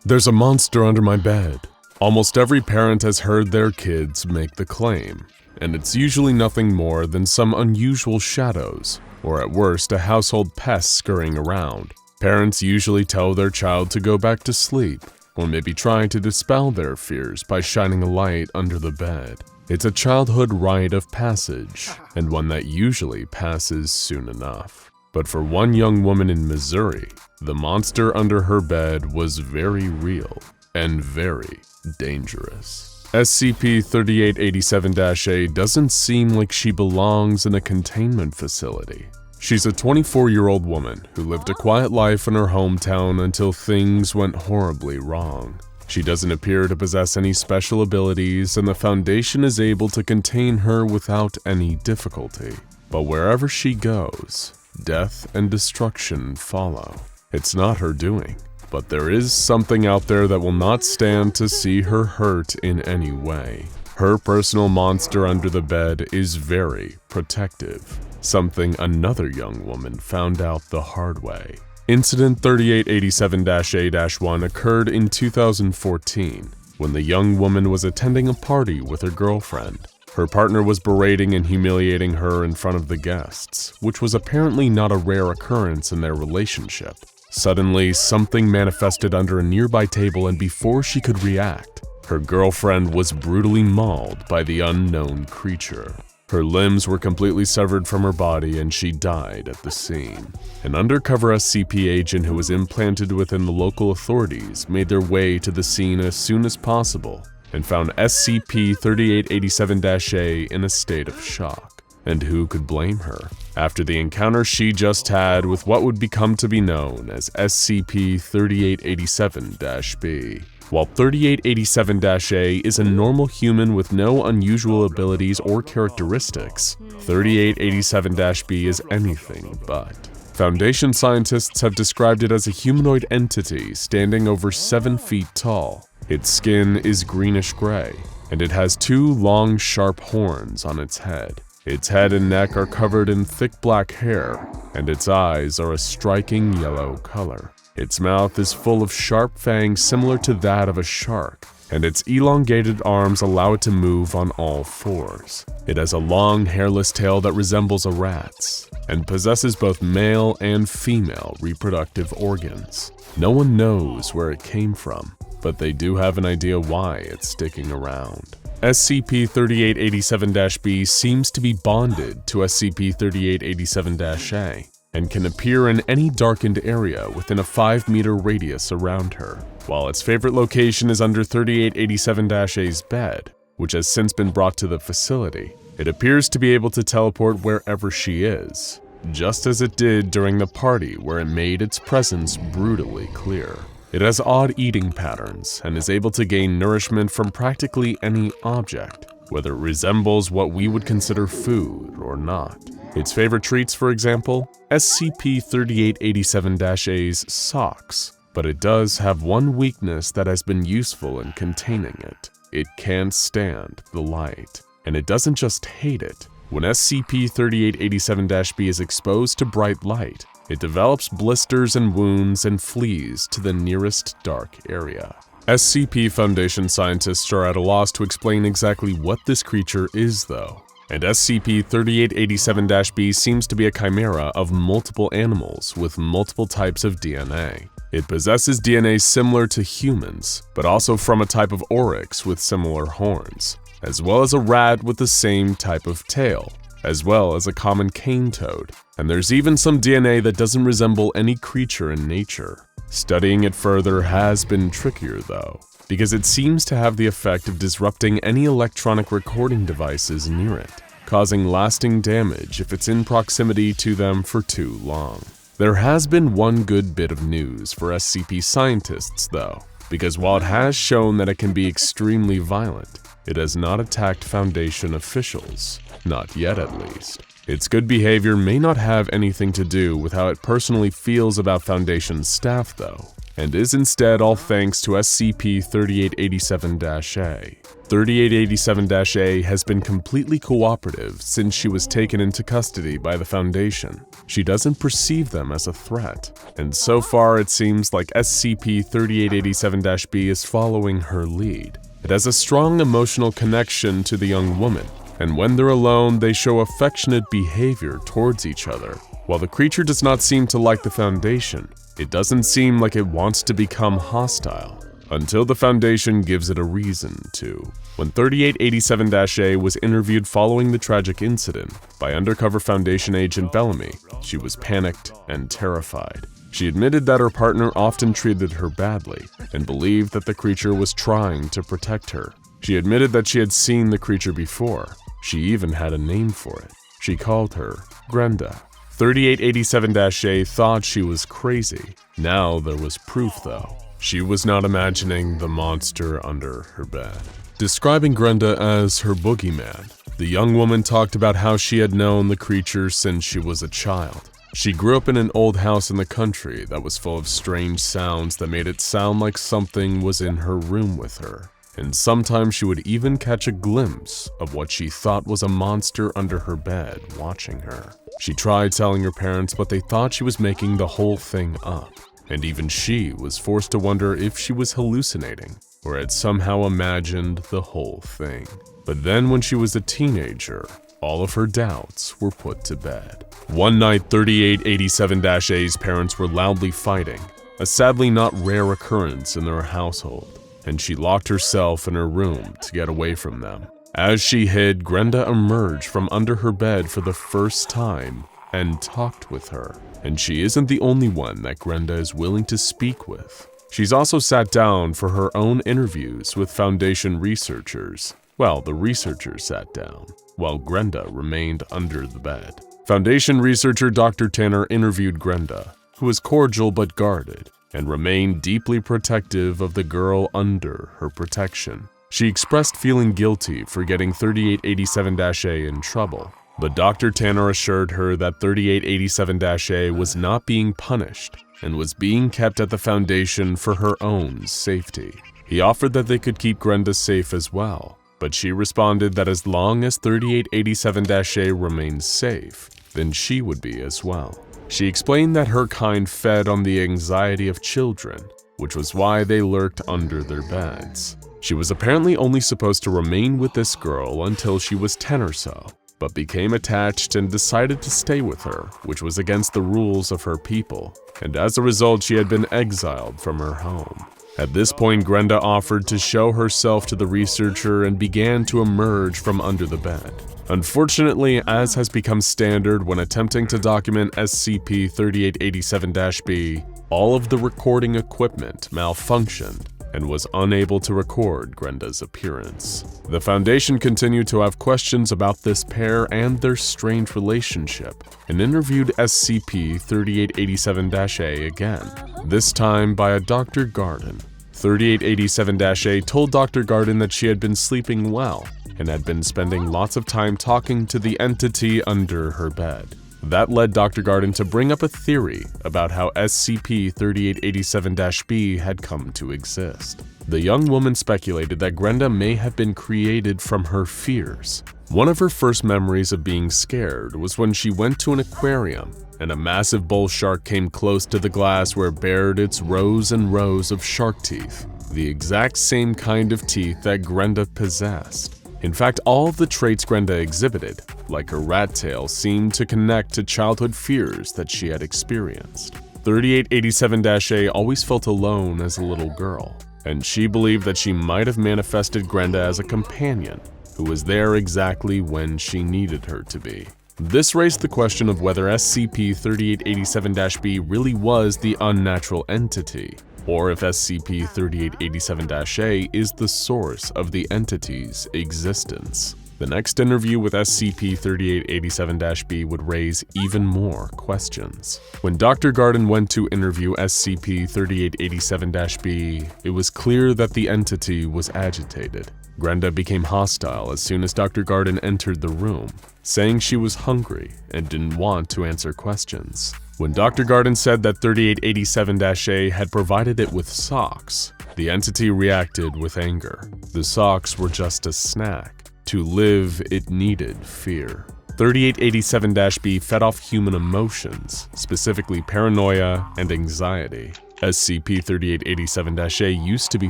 There's a monster under my bed. Almost every parent has heard their kids make the claim, and it's usually nothing more than some unusual shadows, or at worst a household pest scurrying around. Parents usually tell their child to go back to sleep, or maybe try to dispel their fears by shining a light under the bed. It's a childhood rite of passage, and one that usually passes soon enough. But for one young woman in Missouri, the monster under her bed was very real and very dangerous. SCP-3887-A doesn't seem like she belongs in a containment facility. She's a 24-year-old woman who lived a quiet life in her hometown until things went horribly wrong. She doesn't appear to possess any special abilities, and the Foundation is able to contain her without any difficulty. But wherever she goes, death and destruction follow. It's not her doing, but there is something out there that will not stand to see her hurt in any way. Her personal monster under the bed is very protective, something another young woman found out the hard way. Incident 3887-A-1 occurred in 2014, when the young woman was attending a party with her girlfriend. Her partner was berating and humiliating her in front of the guests, which was apparently not a rare occurrence in their relationship. Suddenly, something manifested under a nearby table, and before she could react, her girlfriend was brutally mauled by the unknown creature. Her limbs were completely severed from her body, and she died at the scene. An undercover SCP agent who was implanted within the local authorities made their way to the scene as soon as possible and found SCP-3887-A in a state of shock. And who could blame her after the encounter she just had with what would become to be known as SCP-3887-B. While 3887-A is a normal human with no unusual abilities or characteristics, 3887-B is anything but. Foundation scientists have described it as a humanoid entity standing over 7 feet tall. Its skin is greenish-gray, and it has 2 long, sharp horns on its head. Its head and neck are covered in thick black hair, and its eyes are a striking yellow color. Its mouth is full of sharp fangs similar to that of a shark, and its elongated arms allow it to move on all 4s. It has a long, hairless tail that resembles a rat's, and possesses both male and female reproductive organs. No one knows where it came from, but they do have an idea why it's sticking around. SCP-3887-B seems to be bonded to SCP-3887-A, and can appear in any darkened area within a 5-meter radius around her. While its favorite location is under 3887-A's bed, which has since been brought to the facility, it appears to be able to teleport wherever she is, just as it did during the party where it made its presence brutally clear. It has odd eating patterns and is able to gain nourishment from practically any object, whether it resembles what we would consider food or not. Its favorite treats, for example, SCP-3887-A's socks, but it does have one weakness that has been useful in containing it. It can't stand the light, and it doesn't just hate it. When SCP-3887-B is exposed to bright light, it develops blisters and wounds and flees to the nearest dark area. SCP Foundation scientists are at a loss to explain exactly what this creature is, though, and SCP-3887-B seems to be a chimera of multiple animals with multiple types of DNA. It possesses DNA similar to humans, but also from a type of oryx with similar horns, as well as a rat with the same type of tail, as well as a common cane toad, and there's even some DNA that doesn't resemble any creature in nature. Studying it further has been trickier though, because it seems to have the effect of disrupting any electronic recording devices near it, causing lasting damage if it's in proximity to them for too long. There has been one good bit of news for SCP scientists though, because while it has shown that it can be extremely violent, it has not attacked Foundation officials, not yet at least. Its good behavior may not have anything to do with how it personally feels about Foundation staff though, and is instead all thanks to SCP-3887-A. 3887-A has been completely cooperative since she was taken into custody by the Foundation. She doesn't perceive them as a threat, and so far it seems like SCP-3887-B is following her lead. It has a strong emotional connection to the young woman, and when they're alone, they show affectionate behavior towards each other. While the creature does not seem to like the Foundation, it doesn't seem like it wants to become hostile, until the Foundation gives it a reason to. When 3887-A was interviewed following the tragic incident by undercover Foundation agent Bellamy, she was panicked and terrified. She admitted that her partner often treated her badly and believed that the creature was trying to protect her. She admitted that she had seen the creature before. She even had a name for it. She called her Grenda. 3887-A thought she was crazy. Now there was proof though. She was not imagining the monster under her bed. Describing Grenda as her boogeyman, the young woman talked about how she had known the creature since she was a child. She grew up in an old house in the country that was full of strange sounds that made it sound like something was in her room with her. And sometimes she would even catch a glimpse of what she thought was a monster under her bed watching her. She tried telling her parents, but they thought she was making the whole thing up. And even she was forced to wonder if she was hallucinating or had somehow imagined the whole thing. But then when she was a teenager, all of her doubts were put to bed. One night, 3887-A's parents were loudly fighting, a sadly not rare occurrence in their household, and she locked herself in her room to get away from them. As she hid, Grenda emerged from under her bed for the first time and talked with her. And she isn't the only one that Grenda is willing to speak with. She's also sat down for her own interviews with Foundation researchers. Well, the researchers sat down, while Grenda remained under the bed. Foundation researcher Dr. Tanner interviewed Grenda, who was cordial but guarded, and remained deeply protective of the girl under her protection. She expressed feeling guilty for getting 3887-A in trouble, but Dr. Tanner assured her that 3887-A was not being punished and was being kept at the Foundation for her own safety. He offered that they could keep Grenda safe as well, but she responded that as long as 3887-A remains safe, then she would be as well. She explained that her kind fed on the anxiety of children, which was why they lurked under their beds. She was apparently only supposed to remain with this girl until she was 10 or so, but became attached and decided to stay with her, which was against the rules of her people, and as a result she had been exiled from her home. At this point, Grenda offered to show herself to the researcher and began to emerge from under the bed. Unfortunately, as has become standard when attempting to document SCP-3887-B, all of the recording equipment malfunctioned and was unable to record Grenda's appearance. The Foundation continued to have questions about this pair and their strange relationship, and interviewed SCP-3887-A again, this time by a Dr. Garden. 3887-A told Dr. Garden that she had been sleeping well and had been spending lots of time talking to the entity under her bed. That led Dr. Garden to bring up a theory about how SCP-3887-B had come to exist. The young woman speculated that Grenda may have been created from her fears. One of her first memories of being scared was when she went to an aquarium and a massive bull shark came close to the glass where it bared its rows and rows of shark teeth, the exact same kind of teeth that Grenda possessed. In fact, all of the traits Grenda exhibited, like her rat tail, seemed to connect to childhood fears that she had experienced. 3887-A always felt alone as a little girl, and she believed that she might have manifested Grenda as a companion who was there exactly when she needed her to be. This raised the question of whether SCP-3887-B really was the unnatural entity, or if SCP-3887-A is the source of the entity's existence. The next interview with SCP-3887-B would raise even more questions. When Dr. Garden went to interview SCP-3887-B, it was clear that the entity was agitated. Grenda became hostile as soon as Dr. Garden entered the room, saying she was hungry and didn't want to answer questions. When Dr. Garden said that 3887-A had provided it with socks, the entity reacted with anger. The socks were just a snack. To live, it needed fear. 3887-B fed off human emotions, specifically paranoia and anxiety. SCP-3887-A used to be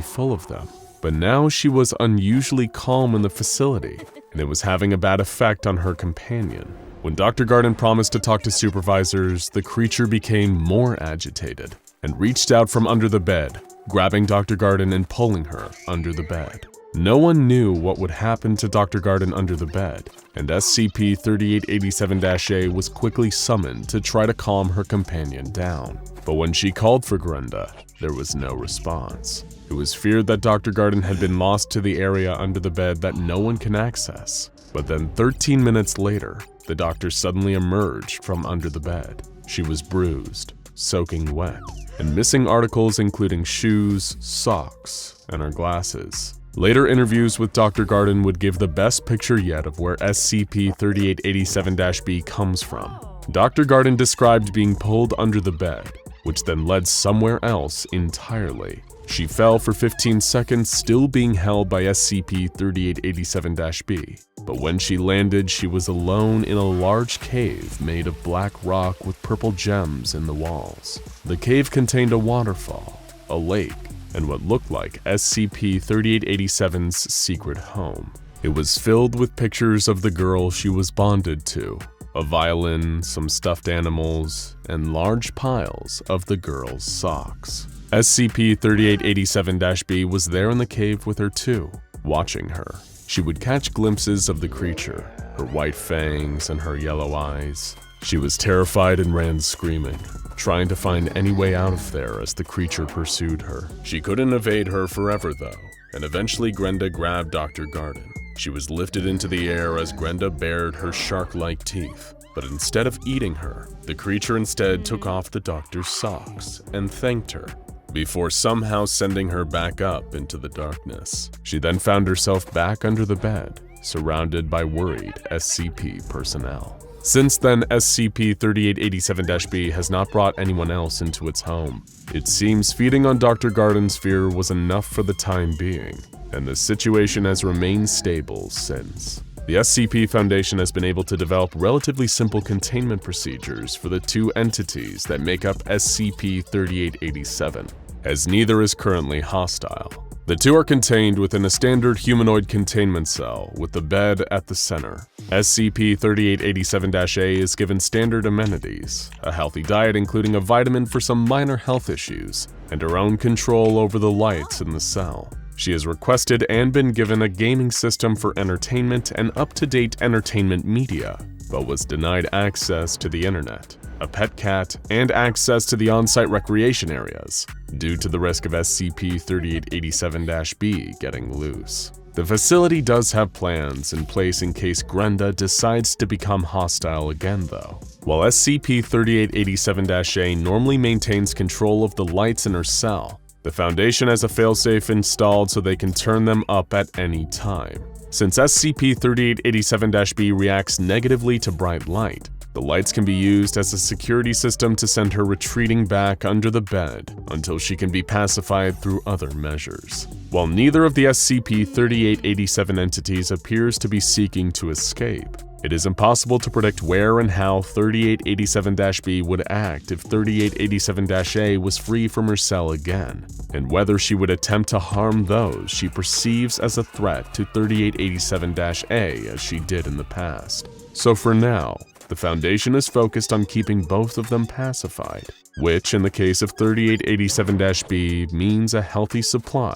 full of them, but now she was unusually calm in the facility, and it was having a bad effect on her companion. When Dr. Garden promised to talk to supervisors, the creature became more agitated and reached out from under the bed, grabbing Dr. Garden and pulling her under the bed. No one knew what would happen to Dr. Garden under the bed, and SCP-3887-A was quickly summoned to try to calm her companion down. But when she called for Grenda, there was no response. It was feared that Dr. Garden had been lost to the area under the bed that no one can access. But then 13 minutes later, the doctor suddenly emerged from under the bed. She was bruised, soaking wet, and missing articles including shoes, socks, and her glasses. Later interviews with Dr. Garden would give the best picture yet of where SCP-3887-B comes from. Dr. Garden described being pulled under the bed, which then led somewhere else entirely. She fell for 15 seconds, still being held by SCP-3887-B. But when she landed, she was alone in a large cave made of black rock with purple gems in the walls. The cave contained a waterfall, a lake, and what looked like SCP-3887's secret home. It was filled with pictures of the girl she was bonded to, a violin, some stuffed animals, and large piles of the girl's socks. SCP-3887-B was there in the cave with her too, watching her. She would catch glimpses of the creature, her white fangs and her yellow eyes. She was terrified and ran screaming, trying to find any way out of there as the creature pursued her. She couldn't evade her forever though, and eventually Grenda grabbed Dr. Garden. She was lifted into the air as Grenda bared her shark-like teeth, but instead of eating her, the creature instead took off the doctor's socks and thanked her, before somehow sending her back up into the darkness. She then found herself back under the bed, surrounded by worried SCP personnel. Since then, SCP-3887-B has not brought anyone else into its home. It seems feeding on Dr. Garden's fear was enough for the time being, and the situation has remained stable since. The SCP Foundation has been able to develop relatively simple containment procedures for the two entities that make up SCP-3887, as neither is currently hostile. The two are contained within a standard humanoid containment cell with the bed at the center. SCP-3887-A is given standard amenities, a healthy diet including a vitamin for some minor health issues, and her own control over the lights in the cell. She has requested and been given a gaming system for entertainment and up-to-date entertainment media, but was denied access to the internet, a pet cat, and access to the on-site recreation areas, due to the risk of SCP-3887-B getting loose. The facility does have plans in place in case Grenda decides to become hostile again though. While SCP-3887-A normally maintains control of the lights in her cell, the Foundation has a failsafe installed so they can turn them up at any time. Since SCP-3887-B reacts negatively to bright light, The lights can be used as a security system to send her retreating back under the bed until she can be pacified through other measures. While neither of the SCP-3887 entities appears to be seeking to escape, it is impossible to predict where and how 3887-B would act if 3887-A was free from her cell again, and whether she would attempt to harm those she perceives as a threat to 3887-A as she did in the past. So for now, the Foundation is focused on keeping both of them pacified, which in the case of 3887-B means a healthy supply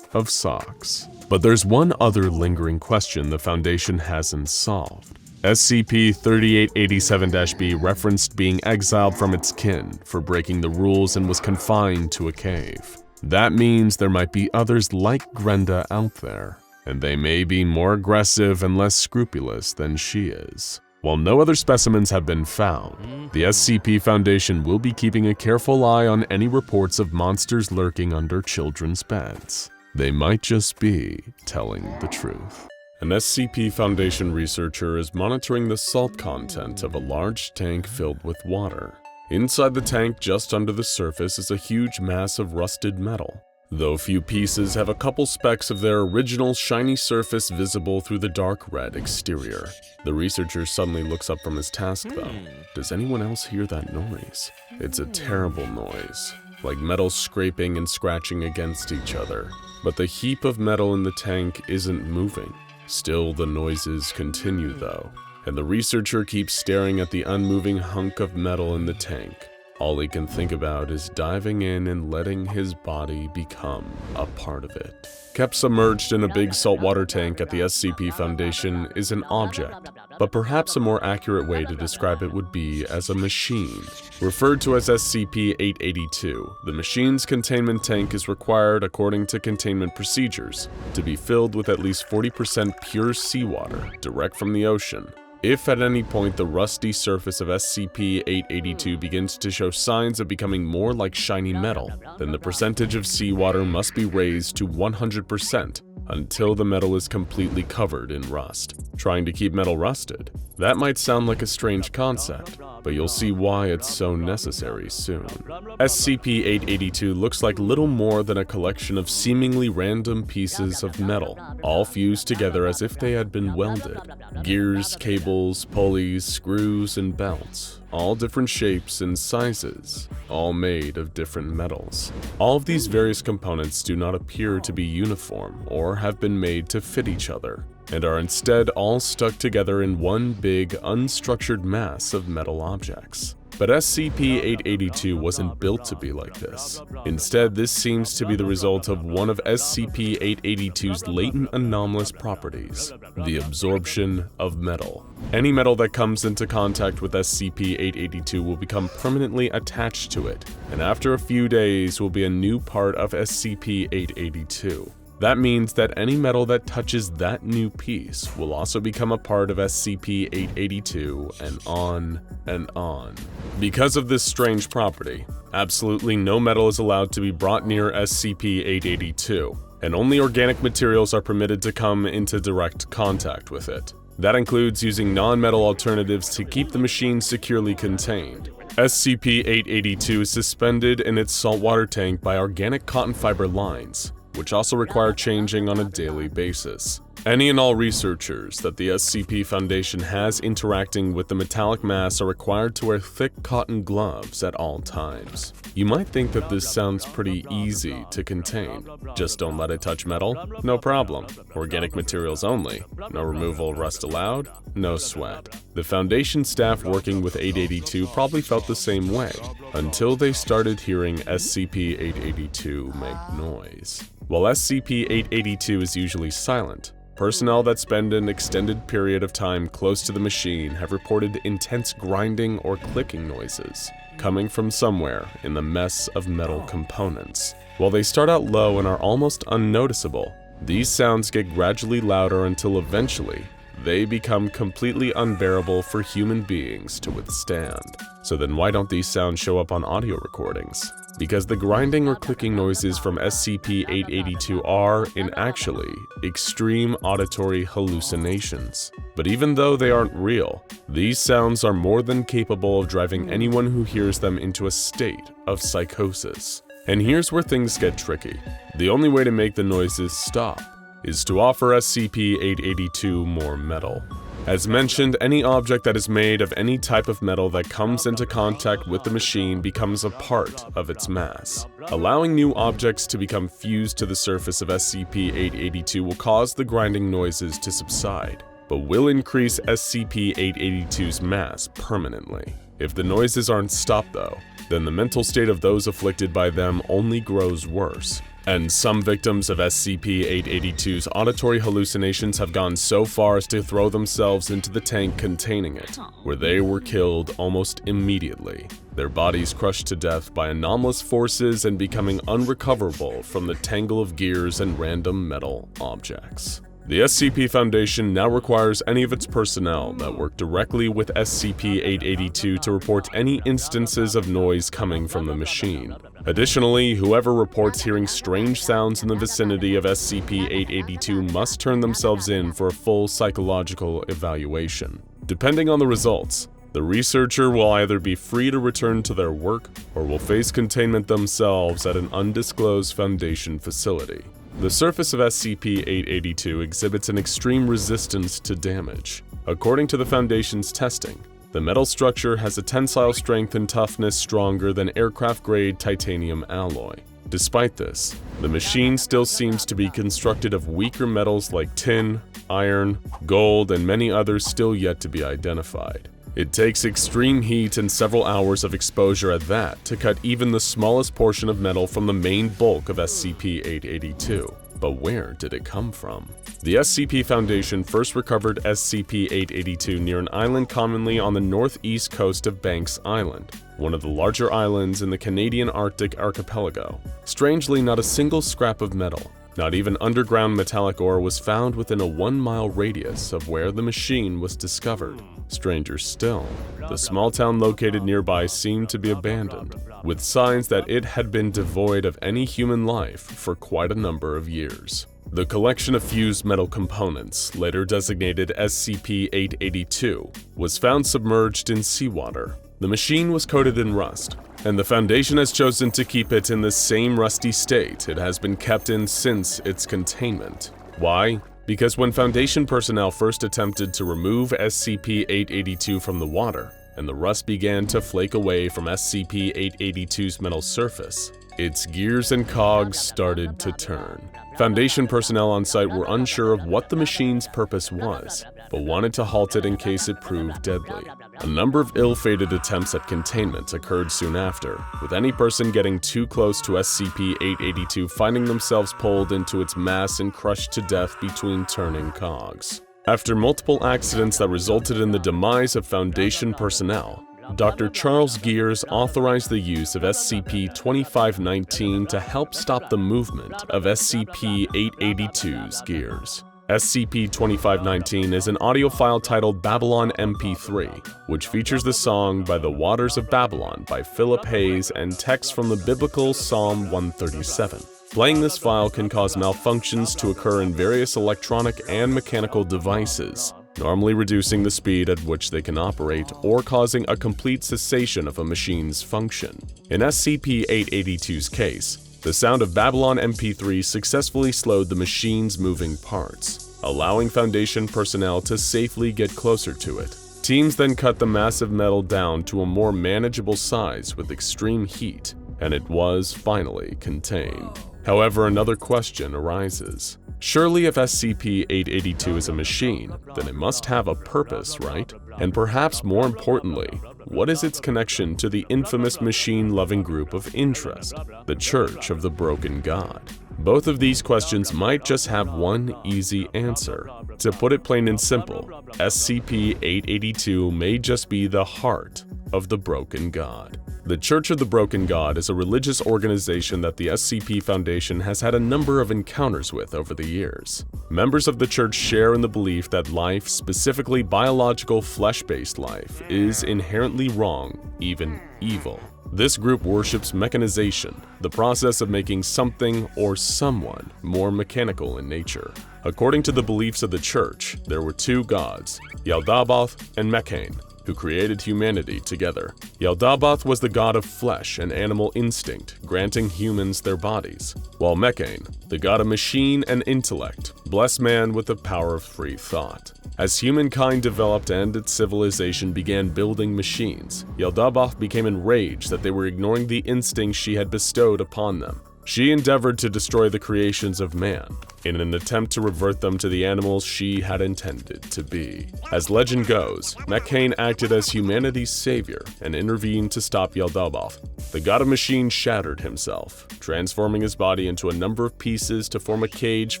of socks. But there's one other lingering question the Foundation hasn't solved. SCP-3887-B referenced being exiled from its kin for breaking the rules and was confined to a cave. That means there might be others like Grenda out there, and they may be more aggressive and less scrupulous than she is. While no other specimens have been found, the SCP Foundation will be keeping a careful eye on any reports of monsters lurking under children's beds. They might just be telling the truth. An SCP Foundation researcher is monitoring the salt content of a large tank filled with water. Inside the tank, just under the surface, is a huge mass of rusted metal. Though few pieces have a couple specks of their original shiny surface visible through the dark red exterior. The researcher suddenly looks up from his task though. Does anyone else hear that noise? It's a terrible noise, like metal scraping and scratching against each other. But the heap of metal in the tank isn't moving. Still, the noises continue though, and the researcher keeps staring at the unmoving hunk of metal in the tank. All he can think about is diving in and letting his body become a part of it. Kept submerged in a big saltwater tank at the SCP Foundation is an object, but perhaps a more accurate way to describe it would be as a machine. Referred to as SCP-882, the machine's containment tank is required, according to containment procedures, to be filled with at least 40% pure seawater, direct from the ocean. If at any point the rusty surface of SCP-882 begins to show signs of becoming more like shiny metal, then the percentage of seawater must be raised to 100% until the metal is completely covered in rust. Trying to keep metal rusted? That might sound like a strange concept, but you'll see why it's so necessary soon. SCP-882 looks like little more than a collection of seemingly random pieces of metal, all fused together as if they had been welded. Gears, cables, pulleys, screws, and belts, all different shapes and sizes, all made of different metals. All of these various components do not appear to be uniform or have been made to fit each other, and are instead all stuck together in one big, unstructured mass of metal objects. But SCP-882 wasn't built to be like this. Instead, this seems to be the result of one of SCP-882's latent anomalous properties, the absorption of metal. Any metal that comes into contact with SCP-882 will become permanently attached to it, and after a few days will be a new part of SCP-882. That means that any metal that touches that new piece will also become a part of SCP-882 and on and on. Because of this strange property, absolutely no metal is allowed to be brought near SCP-882, and only organic materials are permitted to come into direct contact with it. That includes using non-metal alternatives to keep the machine securely contained. SCP-882 is suspended in its saltwater tank by organic cotton fiber lines, which also require changing on a daily basis. Any and all researchers that the SCP Foundation has interacting with the metallic mass are required to wear thick cotton gloves at all times. You might think that this sounds pretty easy to contain. Just don't let it touch metal? No problem. Organic materials only. No removal of rust allowed? No sweat. The Foundation staff working with 882 probably felt the same way, until they started hearing SCP-882 make noise. While SCP-882 is usually silent, personnel that spend an extended period of time close to the machine have reported intense grinding or clicking noises coming from somewhere in the mess of metal components. While they start out low and are almost unnoticeable, these sounds get gradually louder until eventually they become completely unbearable for human beings to withstand. So then why don't these sounds show up on audio recordings? because the grinding or clicking noises from SCP-882 are, in actually, extreme auditory hallucinations. But even though they aren't real, these sounds are more than capable of driving anyone who hears them into a state of psychosis. And here's where things get tricky. The only way to make the noises stop is to offer SCP-882 more metal. As mentioned, any object that is made of any type of metal that comes into contact with the machine becomes a part of its mass. Allowing new objects to become fused to the surface of SCP-882 will cause the grinding noises to subside, but will increase SCP-882's mass permanently. If the noises aren't stopped though, then the mental state of those afflicted by them only grows worse. And some victims of SCP-882's auditory hallucinations have gone so far as to throw themselves into the tank containing it, where they were killed almost immediately, their bodies crushed to death by anomalous forces and becoming unrecoverable from the tangle of gears and random metal objects. The SCP Foundation now requires any of its personnel that work directly with SCP-882 to report any instances of noise coming from the machine. Additionally, whoever reports hearing strange sounds in the vicinity of SCP-882 must turn themselves in for a full psychological evaluation. Depending on the results, the researcher will either be free to return to their work or will face containment themselves at an undisclosed Foundation facility. The surface of SCP-882 exhibits an extreme resistance to damage. According to the Foundation's testing, the metal structure has a tensile strength and toughness stronger than aircraft-grade titanium alloy. Despite this, the machine still seems to be constructed of weaker metals like tin, iron, gold, and many others still yet to be identified. It takes extreme heat and several hours of exposure at that to cut even the smallest portion of metal from the main bulk of SCP-882. But where did it come from? The SCP Foundation first recovered SCP-882 near an island commonly on the northeast coast of Banks Island, one of the larger islands in the Canadian Arctic archipelago. Strangely, not a single scrap of metal, not even underground metallic ore, was found within a 1-mile radius of where the machine was discovered. Stranger still, the small town located nearby seemed to be abandoned, with signs that it had been devoid of any human life for quite a number of years. The collection of fused metal components, later designated SCP-882, was found submerged in seawater. The machine was coated in rust, and the Foundation has chosen to keep it in the same rusty state it has been kept in since its containment. Why? Because when Foundation personnel first attempted to remove SCP-882 from the water, and the rust began to flake away from SCP-882's metal surface, its gears and cogs started to turn. Foundation personnel on site were unsure of what the machine's purpose was, but wanted to halt it in case it proved deadly. A number of ill-fated attempts at containment occurred soon after, with any person getting too close to SCP-882 finding themselves pulled into its mass and crushed to death between turning cogs. After multiple accidents that resulted in the demise of Foundation personnel, Dr. Charles Gears authorized the use of SCP-2519 to help stop the movement of SCP-882's gears. SCP-2519 is an audio file titled Babylon MP3, which features the song By the Waters of Babylon by Philip Hayes and text from the biblical Psalm 137. Playing this file can cause malfunctions to occur in various electronic and mechanical devices, normally reducing the speed at which they can operate or causing a complete cessation of a machine's function. In SCP-882's case, the sound of Babylon MP3 successfully slowed the machine's moving parts, allowing Foundation personnel to safely get closer to it. Teams then cut the massive metal down to a more manageable size with extreme heat, and it was finally contained. However, another question arises. Surely if SCP-882 is a machine, then it must have a purpose, right? And perhaps more importantly, what is its connection to the infamous machine-loving group of interest, the Church of the Broken God? Both of these questions might just have one easy answer. To put it plain and simple, SCP-882 may just be the heart of the Broken God. The Church of the Broken God is a religious organization that the SCP Foundation has had a number of encounters with over the years. Members of the church share in the belief that life, specifically biological flesh-based life, is inherently wrong, even evil. This group worships mechanization, the process of making something or someone more mechanical in nature. According to the beliefs of the church, there were two gods, Yaldabaoth and Mechane, who created humanity together. Yaldabaoth was the god of flesh and animal instinct, granting humans their bodies, while Mechane, the god of machine and intellect, blessed man with the power of free thought. As humankind developed and its civilization began building machines, Yaldabaoth became enraged that they were ignoring the instincts she had bestowed upon them. She endeavored to destroy the creations of man, in an attempt to revert them to the animals she had intended to be. As legend goes, Mechane acted as humanity's savior and intervened to stop Yaldabaoth. The god of machine shattered himself, transforming his body into a number of pieces to form a cage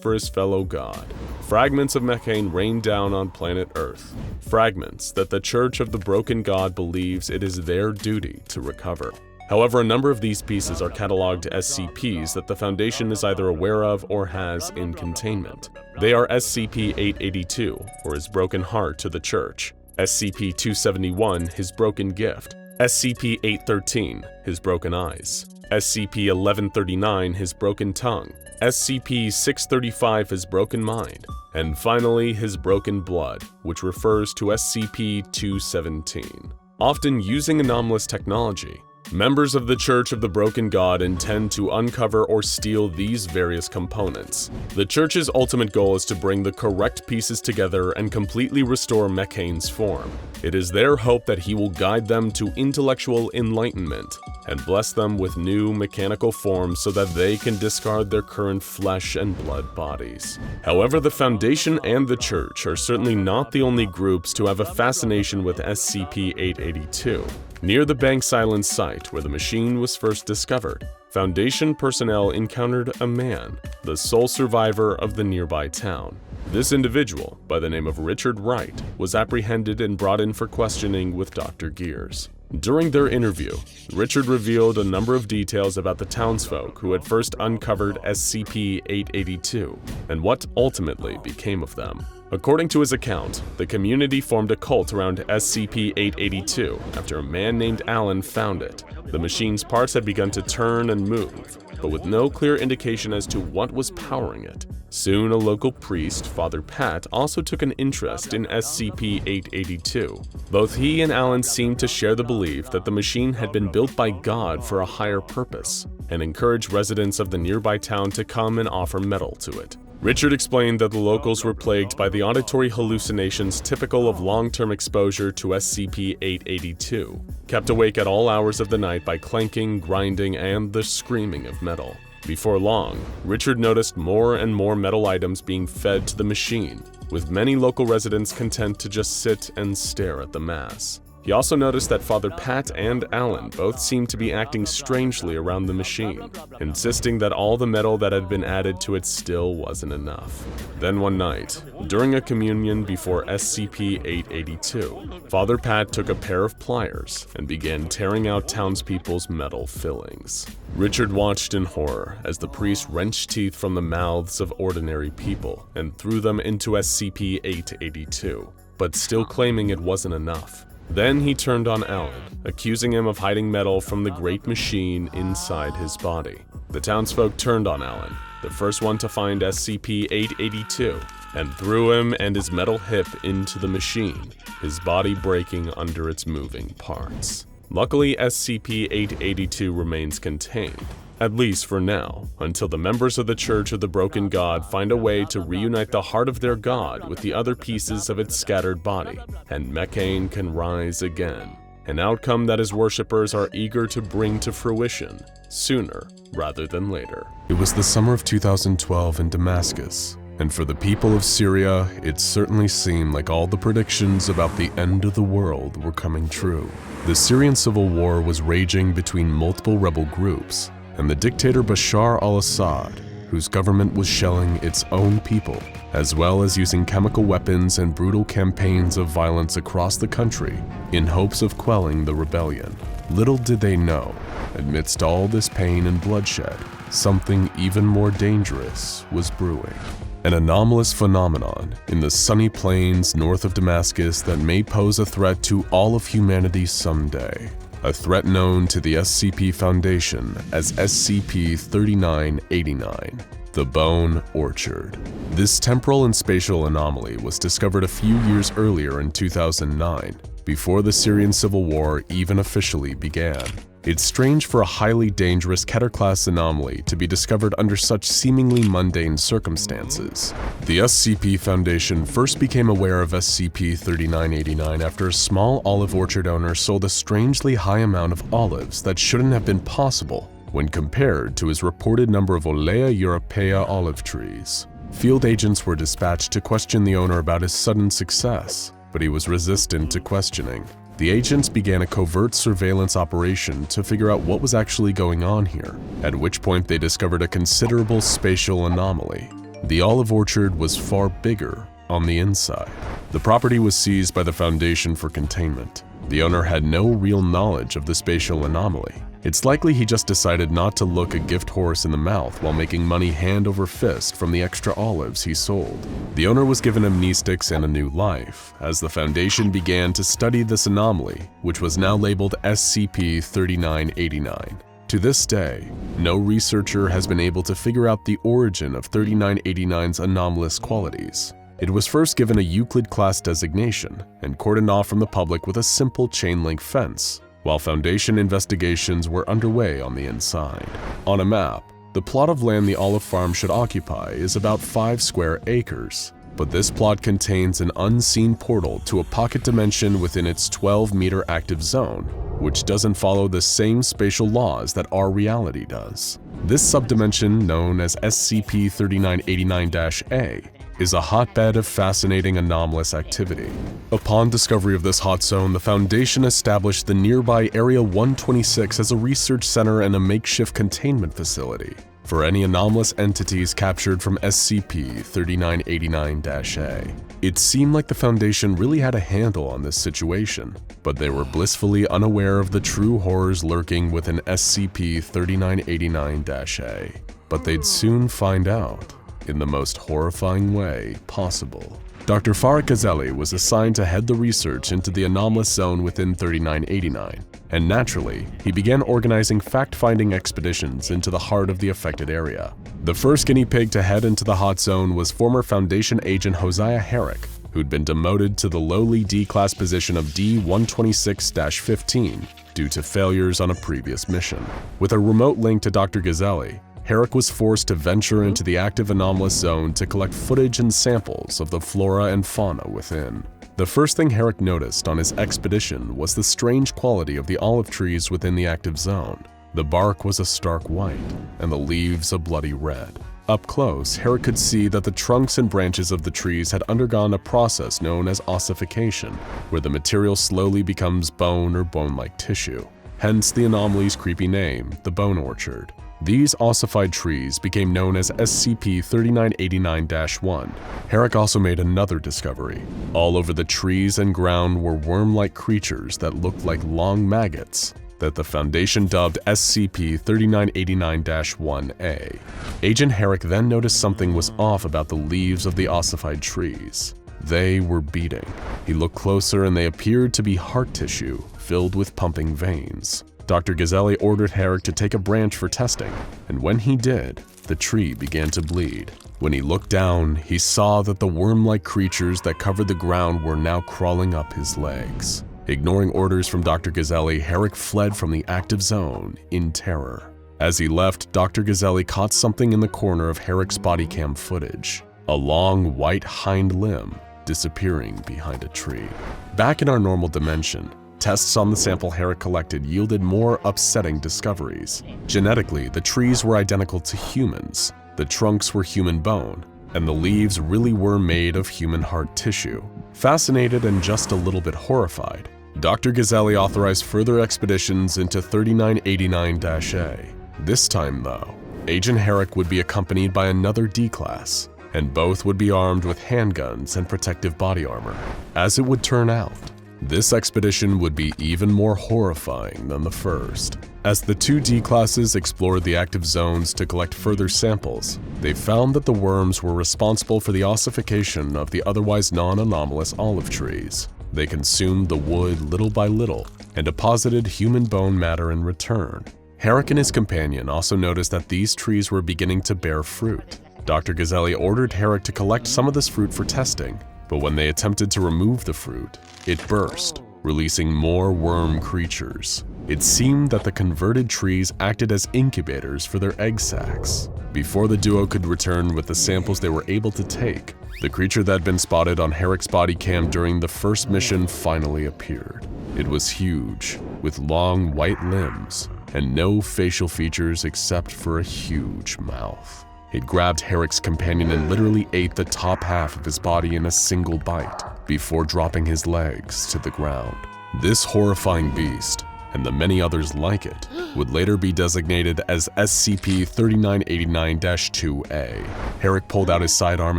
for his fellow god. Fragments of Mechane rained down on planet Earth, fragments that the Church of the Broken God believes it is their duty to recover. However, a number of these pieces are cataloged as SCPs that the Foundation is either aware of or has in containment. They are SCP-882, or His Broken Heart to the Church, SCP-271, His Broken Gift, SCP-813, His Broken Eyes, SCP-1139, His Broken Tongue, SCP-635, His Broken Mind, and finally, His Broken Blood, which refers to SCP-217. Often using anomalous technology, members of the Church of the Broken God intend to uncover or steal these various components. The Church's ultimate goal is to bring the correct pieces together and completely restore Mechane's form. It is their hope that he will guide them to intellectual enlightenment and bless them with new mechanical forms so that they can discard their current flesh and blood bodies. However, the Foundation and the Church are certainly not the only groups to have a fascination with SCP-882. Near the Banks Island site where the machine was first discovered, Foundation personnel encountered a man, the sole survivor of the nearby town. This individual, by the name of Richard Wright, was apprehended and brought in for questioning with Dr. Gears. During their interview, Richard revealed a number of details about the townsfolk who had first uncovered SCP-882 and what ultimately became of them. According to his account, the community formed a cult around SCP-882 after a man named Alan found it. The machine's parts had begun to turn and move, but with no clear indication as to what was powering it. Soon, a local priest, Father Pat, also took an interest in SCP-882. Both he and Alan seemed to share the belief that the machine had been built by God for a higher purpose, and encouraged residents of the nearby town to come and offer metal to it. Richard explained that the locals were plagued by the auditory hallucinations typical of long-term exposure to SCP-882, kept awake at all hours of the night by clanking, grinding, and the screaming of metal. Before long, Richard noticed more and more metal items being fed to the machine, with many local residents content to just sit and stare at the mass. He also noticed that Father Pat and Alan both seemed to be acting strangely around the machine, insisting that all the metal that had been added to it still wasn't enough. Then one night, during a communion before SCP-882, Father Pat took a pair of pliers and began tearing out townspeople's metal fillings. Richard watched in horror as the priest wrenched teeth from the mouths of ordinary people and threw them into SCP-882, but still claiming it wasn't enough. Then he turned on Alan, accusing him of hiding metal from the great machine inside his body. The townsfolk turned on Alan, the first one to find SCP-882, and threw him and his metal hip into the machine, his body breaking under its moving parts. Luckily, SCP-882 remains contained, at least for now, until the members of the Church of the Broken God find a way to reunite the heart of their god with the other pieces of its scattered body, and Mechane can rise again, an outcome that his worshippers are eager to bring to fruition, sooner rather than later. It was the summer of 2012 in Damascus, and for the people of Syria, it certainly seemed like all the predictions about the end of the world were coming true. The Syrian civil war was raging between multiple rebel groups, and the dictator Bashar al-Assad, whose government was shelling its own people, as well as using chemical weapons and brutal campaigns of violence across the country in hopes of quelling the rebellion. Little did they know, amidst all this pain and bloodshed, something even more dangerous was brewing. An anomalous phenomenon in the sunny plains north of Damascus that may pose a threat to all of humanity someday. a threat known to the SCP Foundation as SCP-3989, the Bone Orchard. This temporal and spatial anomaly was discovered a few years earlier in 2009, before the Syrian Civil War even officially began. It's strange for a highly dangerous Keter-class anomaly to be discovered under such seemingly mundane circumstances. The SCP Foundation first became aware of SCP-3989 after a small olive orchard owner sold a strangely high amount of olives that shouldn't have been possible when compared to his reported number of Olea europaea olive trees. Field agents were dispatched to question the owner about his sudden success, but he was resistant to questioning. The agents began a covert surveillance operation to figure out what was actually going on here, at which point they discovered a considerable spatial anomaly. The olive orchard was far bigger on the inside. The property was seized by the Foundation for containment. The owner had no real knowledge of the spatial anomaly. It's likely he just decided not to look a gift horse in the mouth while making money hand over fist from the extra olives he sold. The owner was given amnestics and a new life, as the Foundation began to study this anomaly, which was now labeled SCP-3989. To this day, no researcher has been able to figure out the origin of 3989's anomalous qualities. It was first given a Euclid class designation and cordoned off from the public with a simple chain-link fence, while Foundation investigations were underway on the inside. On a map, the plot of land the olive farm should occupy is about 5 square acres, but this plot contains an unseen portal to a pocket dimension within its 12-meter active zone, which doesn't follow the same spatial laws that our reality does. This subdimension, known as SCP-3989-A, is a hotbed of fascinating anomalous activity. Upon discovery of this hot zone, the Foundation established the nearby Area 126 as a research center and a makeshift containment facility for any anomalous entities captured from SCP-3989-A. It seemed like the Foundation really had a handle on this situation, but they were blissfully unaware of the true horrors lurking within SCP-3989-A. But they'd soon find out, in the most horrifying way possible. Dr. Farah Ghazali was assigned to head the research into the anomalous zone within 3989, and naturally, he began organizing fact-finding expeditions into the heart of the affected area. The first guinea pig to head into the hot zone was former Foundation agent Hosea Herrick, who'd been demoted to the lowly D-class position of D-126-15 due to failures on a previous mission. With a remote link to Dr. Ghazali, Herrick was forced to venture into the active anomalous zone to collect footage and samples of the flora and fauna within. The first thing Herrick noticed on his expedition was the strange quality of the olive trees within the active zone. The bark was a stark white, and the leaves a bloody red. Up close, Herrick could see that the trunks and branches of the trees had undergone a process known as ossification, where the material slowly becomes bone or bone-like tissue. Hence the anomaly's creepy name, the Bone Orchard. These ossified trees became known as SCP-3989-1. Herrick also made another discovery. All over the trees and ground were worm-like creatures that looked like long maggots that the Foundation dubbed SCP-3989-1A. Agent Herrick then noticed something was off about the leaves of the ossified trees. They were beating. He looked closer and they appeared to be heart tissue filled with pumping veins. Dr. Ghazali ordered Herrick to take a branch for testing, and when he did, the tree began to bleed. When he looked down, he saw that the worm-like creatures that covered the ground were now crawling up his legs. Ignoring orders from Dr. Ghazali, Herrick fled from the active zone in terror. As he left, Dr. Ghazali caught something in the corner of Herrick's body cam footage, a long white hind limb disappearing behind a tree. Back in our normal dimension, tests on the sample Herrick collected yielded more upsetting discoveries. Genetically, the trees were identical to humans, the trunks were human bone, and the leaves really were made of human heart tissue. Fascinated and just a little bit horrified, Dr. Ghazali authorized further expeditions into 3989-A. This time, though, Agent Herrick would be accompanied by another D-class, and both would be armed with handguns and protective body armor. As it would turn out, this expedition would be even more horrifying than the first. As the two D-classes explored the active zones to collect further samples, they found that the worms were responsible for the ossification of the otherwise non-anomalous olive trees. They consumed the wood little by little, and deposited human bone matter in return. Herrick and his companion also noticed that these trees were beginning to bear fruit. Dr. Gazzelli ordered Herrick to collect some of this fruit for testing, but when they attempted to remove the fruit, it burst, releasing more worm creatures. It seemed that the converted trees acted as incubators for their egg sacs. Before the duo could return with the samples they were able to take, the creature that had been spotted on Herrick's body cam during the first mission finally appeared. It was huge, with long white limbs, and no facial features except for a huge mouth. It grabbed Herrick's companion and literally ate the top half of his body in a single bite, before dropping his legs to the ground. This horrifying beast, and the many others like it, would later be designated as SCP-3989-2A. Herrick pulled out his sidearm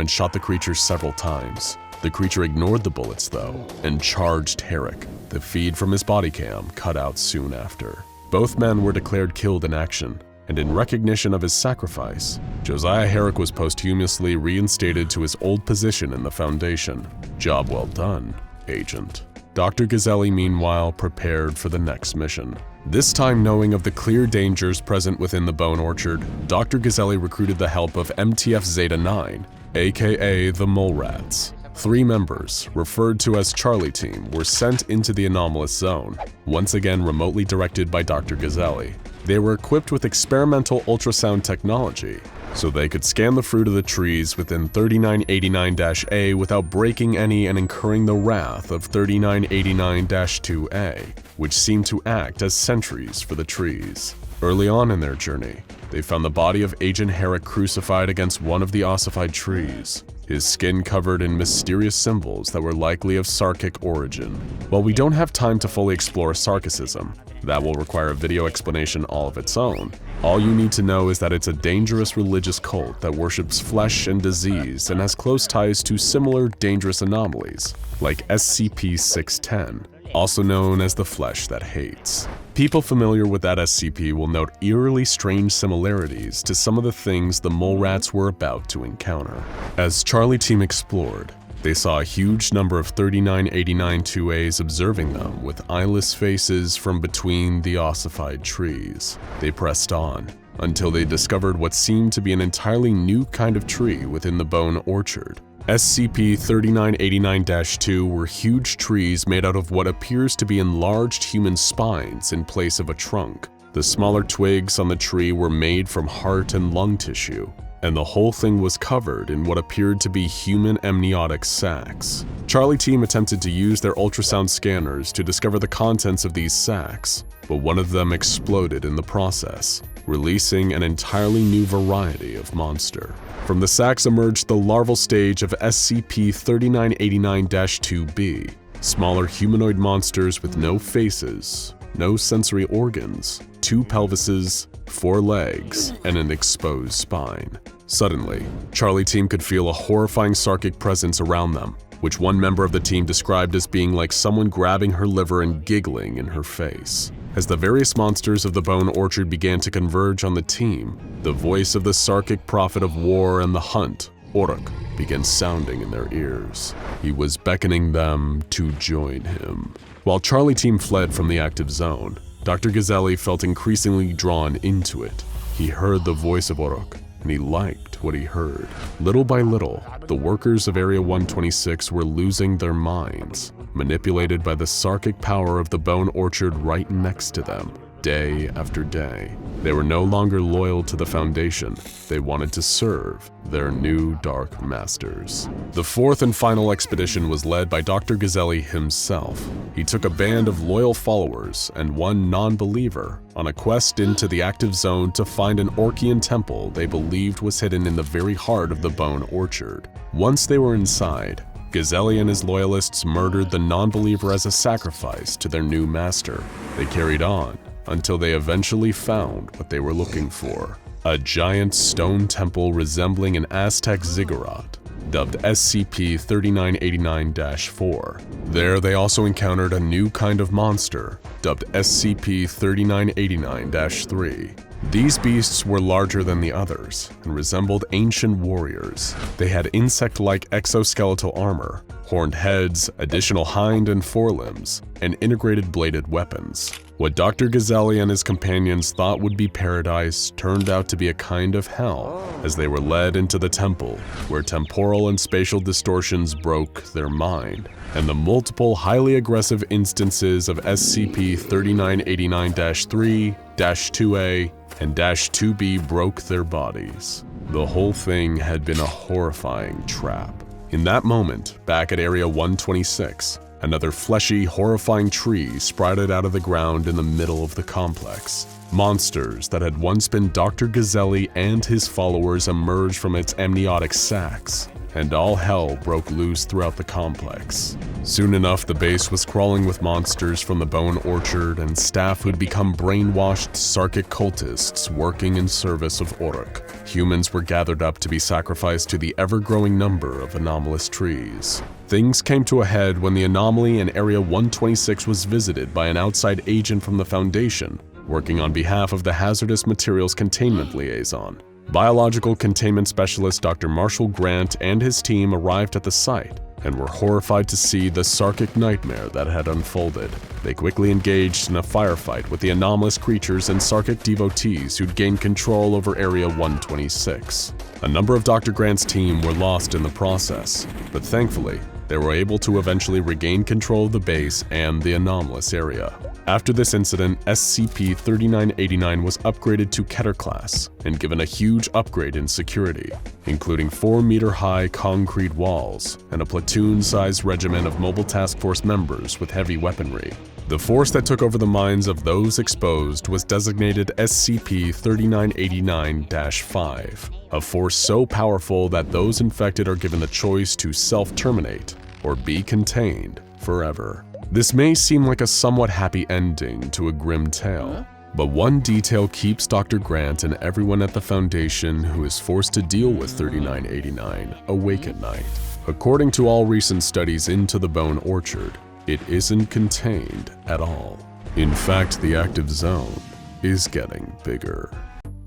and shot the creature several times. The creature ignored the bullets though, and charged Herrick. The feed from his body cam cut out soon after. Both men were declared killed in action, and in recognition of his sacrifice, Josiah Herrick was posthumously reinstated to his old position in the Foundation. Job well done, Agent. Dr. Gazzelli, meanwhile, prepared for the next mission. This time knowing of the clear dangers present within the Bone Orchard, Dr. Gazzelli recruited the help of MTF Zeta-9, aka the Mole Rats. 3 members, referred to as Charlie Team, were sent into the anomalous zone, once again remotely directed by Dr. Gazzelli. They were equipped with experimental ultrasound technology, so they could scan the fruit of the trees within 3989-A without breaking any and incurring the wrath of 3989-2A, which seemed to act as sentries for the trees. Early on in their journey, they found the body of Agent Herrick crucified against one of the ossified trees, his skin covered in mysterious symbols that were likely of Sarkic origin. While we don't have time to fully explore Sarkicism, that will require a video explanation all of its own. All you need to know is that it's a dangerous religious cult that worships flesh and disease and has close ties to similar dangerous anomalies, like SCP-610, also known as the Flesh That Hates. People familiar with that SCP will note eerily strange similarities to some of the things the Mole Rats were about to encounter. As Charlie Team explored, they saw a huge number of 3989-2As observing them with eyeless faces from between the ossified trees. They pressed on until they discovered what seemed to be an entirely new kind of tree within the Bone Orchard. SCP-3989-2 were huge trees made out of what appears to be enlarged human spines in place of a trunk. The smaller twigs on the tree were made from heart and lung tissue, and the whole thing was covered in what appeared to be human amniotic sacs. Charlie Team attempted to use their ultrasound scanners to discover the contents of these sacs, but one of them exploded in the process, releasing an entirely new variety of monster. From the sacs emerged the larval stage of SCP-3989-2B, smaller humanoid monsters with no faces, no sensory organs, 2 pelvises, 4 legs, and an exposed spine. Suddenly, Charlie Team could feel a horrifying Sarkic presence around them, which one member of the team described as being like someone grabbing her liver and giggling in her face. As the various monsters of the Bone Orchard began to converge on the team, the voice of the Sarkic prophet of war and the hunt, Orok, began sounding in their ears. He was beckoning them to join him. While Charlie Team fled from the active zone, Dr. Gazzelli felt increasingly drawn into it. He heard the voice of Orok, and he liked what he heard. Little by little, the workers of Area 126 were losing their minds, manipulated by the Sarkic power of the Bone Orchard right next to them, day after day. They were no longer loyal to the Foundation. They wanted to serve their new Dark Masters. The 4th and final expedition was led by Dr. Gazzelli himself. He took a band of loyal followers and one non-believer on a quest into the active zone to find an Orcian temple they believed was hidden in the very heart of the Bone Orchard. Once they were inside, Gazzelli and his loyalists murdered the non-believer as a sacrifice to their new master. They carried on until they eventually found what they were looking for, a giant stone temple resembling an Aztec ziggurat, dubbed SCP-3989-4. There they also encountered a new kind of monster, dubbed SCP-3989-3. These beasts were larger than the others and resembled ancient warriors. They had insect-like exoskeletal armor, horned heads, additional hind and forelimbs, and integrated bladed weapons. What Dr. Gazzelli and his companions thought would be paradise turned out to be a kind of hell as they were led into the temple, where temporal and spatial distortions broke their mind, and the multiple highly aggressive instances of SCP-3989-3, -2A, and -2B broke their bodies. The whole thing had been a horrifying trap. In that moment, back at Area 126, another fleshy, horrifying tree sprouted out of the ground in the middle of the complex. Monsters that had once been Dr. Gazzelli and his followers emerged from its amniotic sacs, and all hell broke loose throughout the complex. Soon enough, the base was crawling with monsters from the Bone Orchard and staff who'd become brainwashed Sarkic cultists working in service of Uruk. Humans were gathered up to be sacrificed to the ever-growing number of anomalous trees. Things came to a head when the anomaly in Area 126 was visited by an outside agent from the Foundation, working on behalf of the Hazardous Materials Containment Liaison. Biological containment specialist Dr. Marshall Grant and his team arrived at the site and were horrified to see the Sarkic nightmare that had unfolded. They quickly engaged in a firefight with the anomalous creatures and Sarkic devotees who'd gained control over Area 126. A number of Dr. Grant's team were lost in the process, but thankfully, they were able to eventually regain control of the base and the anomalous area. After this incident, SCP-3989 was upgraded to Keter class and given a huge upgrade in security, including 4-meter-high concrete walls and a platoon-sized regiment of Mobile Task Force members with heavy weaponry. The force that took over the minds of those exposed was designated SCP-3989-5, a force so powerful that those infected are given the choice to self-terminate or be contained forever. This may seem like a somewhat happy ending to a grim tale, but one detail keeps Dr. Grant and everyone at the Foundation who is forced to deal with 3989 awake at night. According to all recent studies into the Bone Orchard, it isn't contained at all. In fact, the active zone is getting bigger.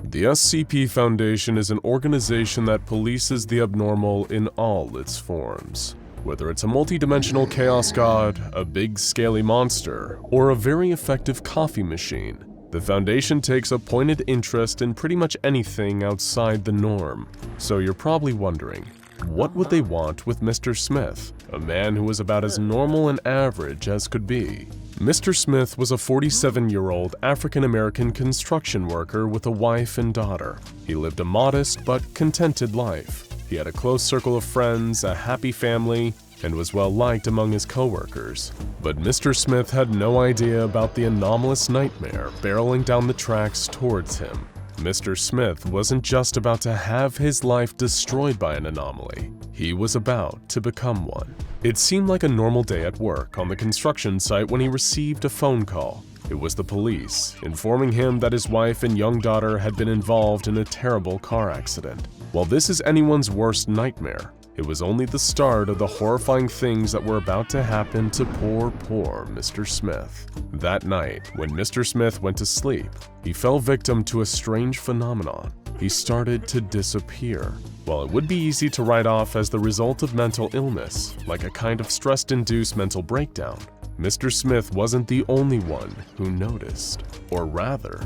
The SCP Foundation is an organization that polices the abnormal in all its forms. Whether it's a multi-dimensional chaos god, a big scaly monster, or a very effective coffee machine, the Foundation takes a pointed interest in pretty much anything outside the norm. So you're probably wondering, what would they want with Mr. Smith, a man who was about as normal and average as could be? Mr. Smith was a 47-year-old African-American construction worker with a wife and daughter. He lived a modest but contented life. He had a close circle of friends, a happy family, and was well liked among his co-workers. But Mr. Smith had no idea about the anomalous nightmare barreling down the tracks towards him. Mr. Smith wasn't just about to have his life destroyed by an anomaly. He was about to become one. It seemed like a normal day at work on the construction site when he received a phone call. It was the police, informing him that his wife and young daughter had been involved in a terrible car accident. While this is anyone's worst nightmare, it was only the start of the horrifying things that were about to happen to poor Mr. Smith. That night, when Mr. Smith went to sleep, he fell victim to a strange phenomenon. He started to disappear. While it would be easy to write off as the result of mental illness, like a kind of stress-induced mental breakdown, Mr. Smith wasn't the only one who noticed, or rather,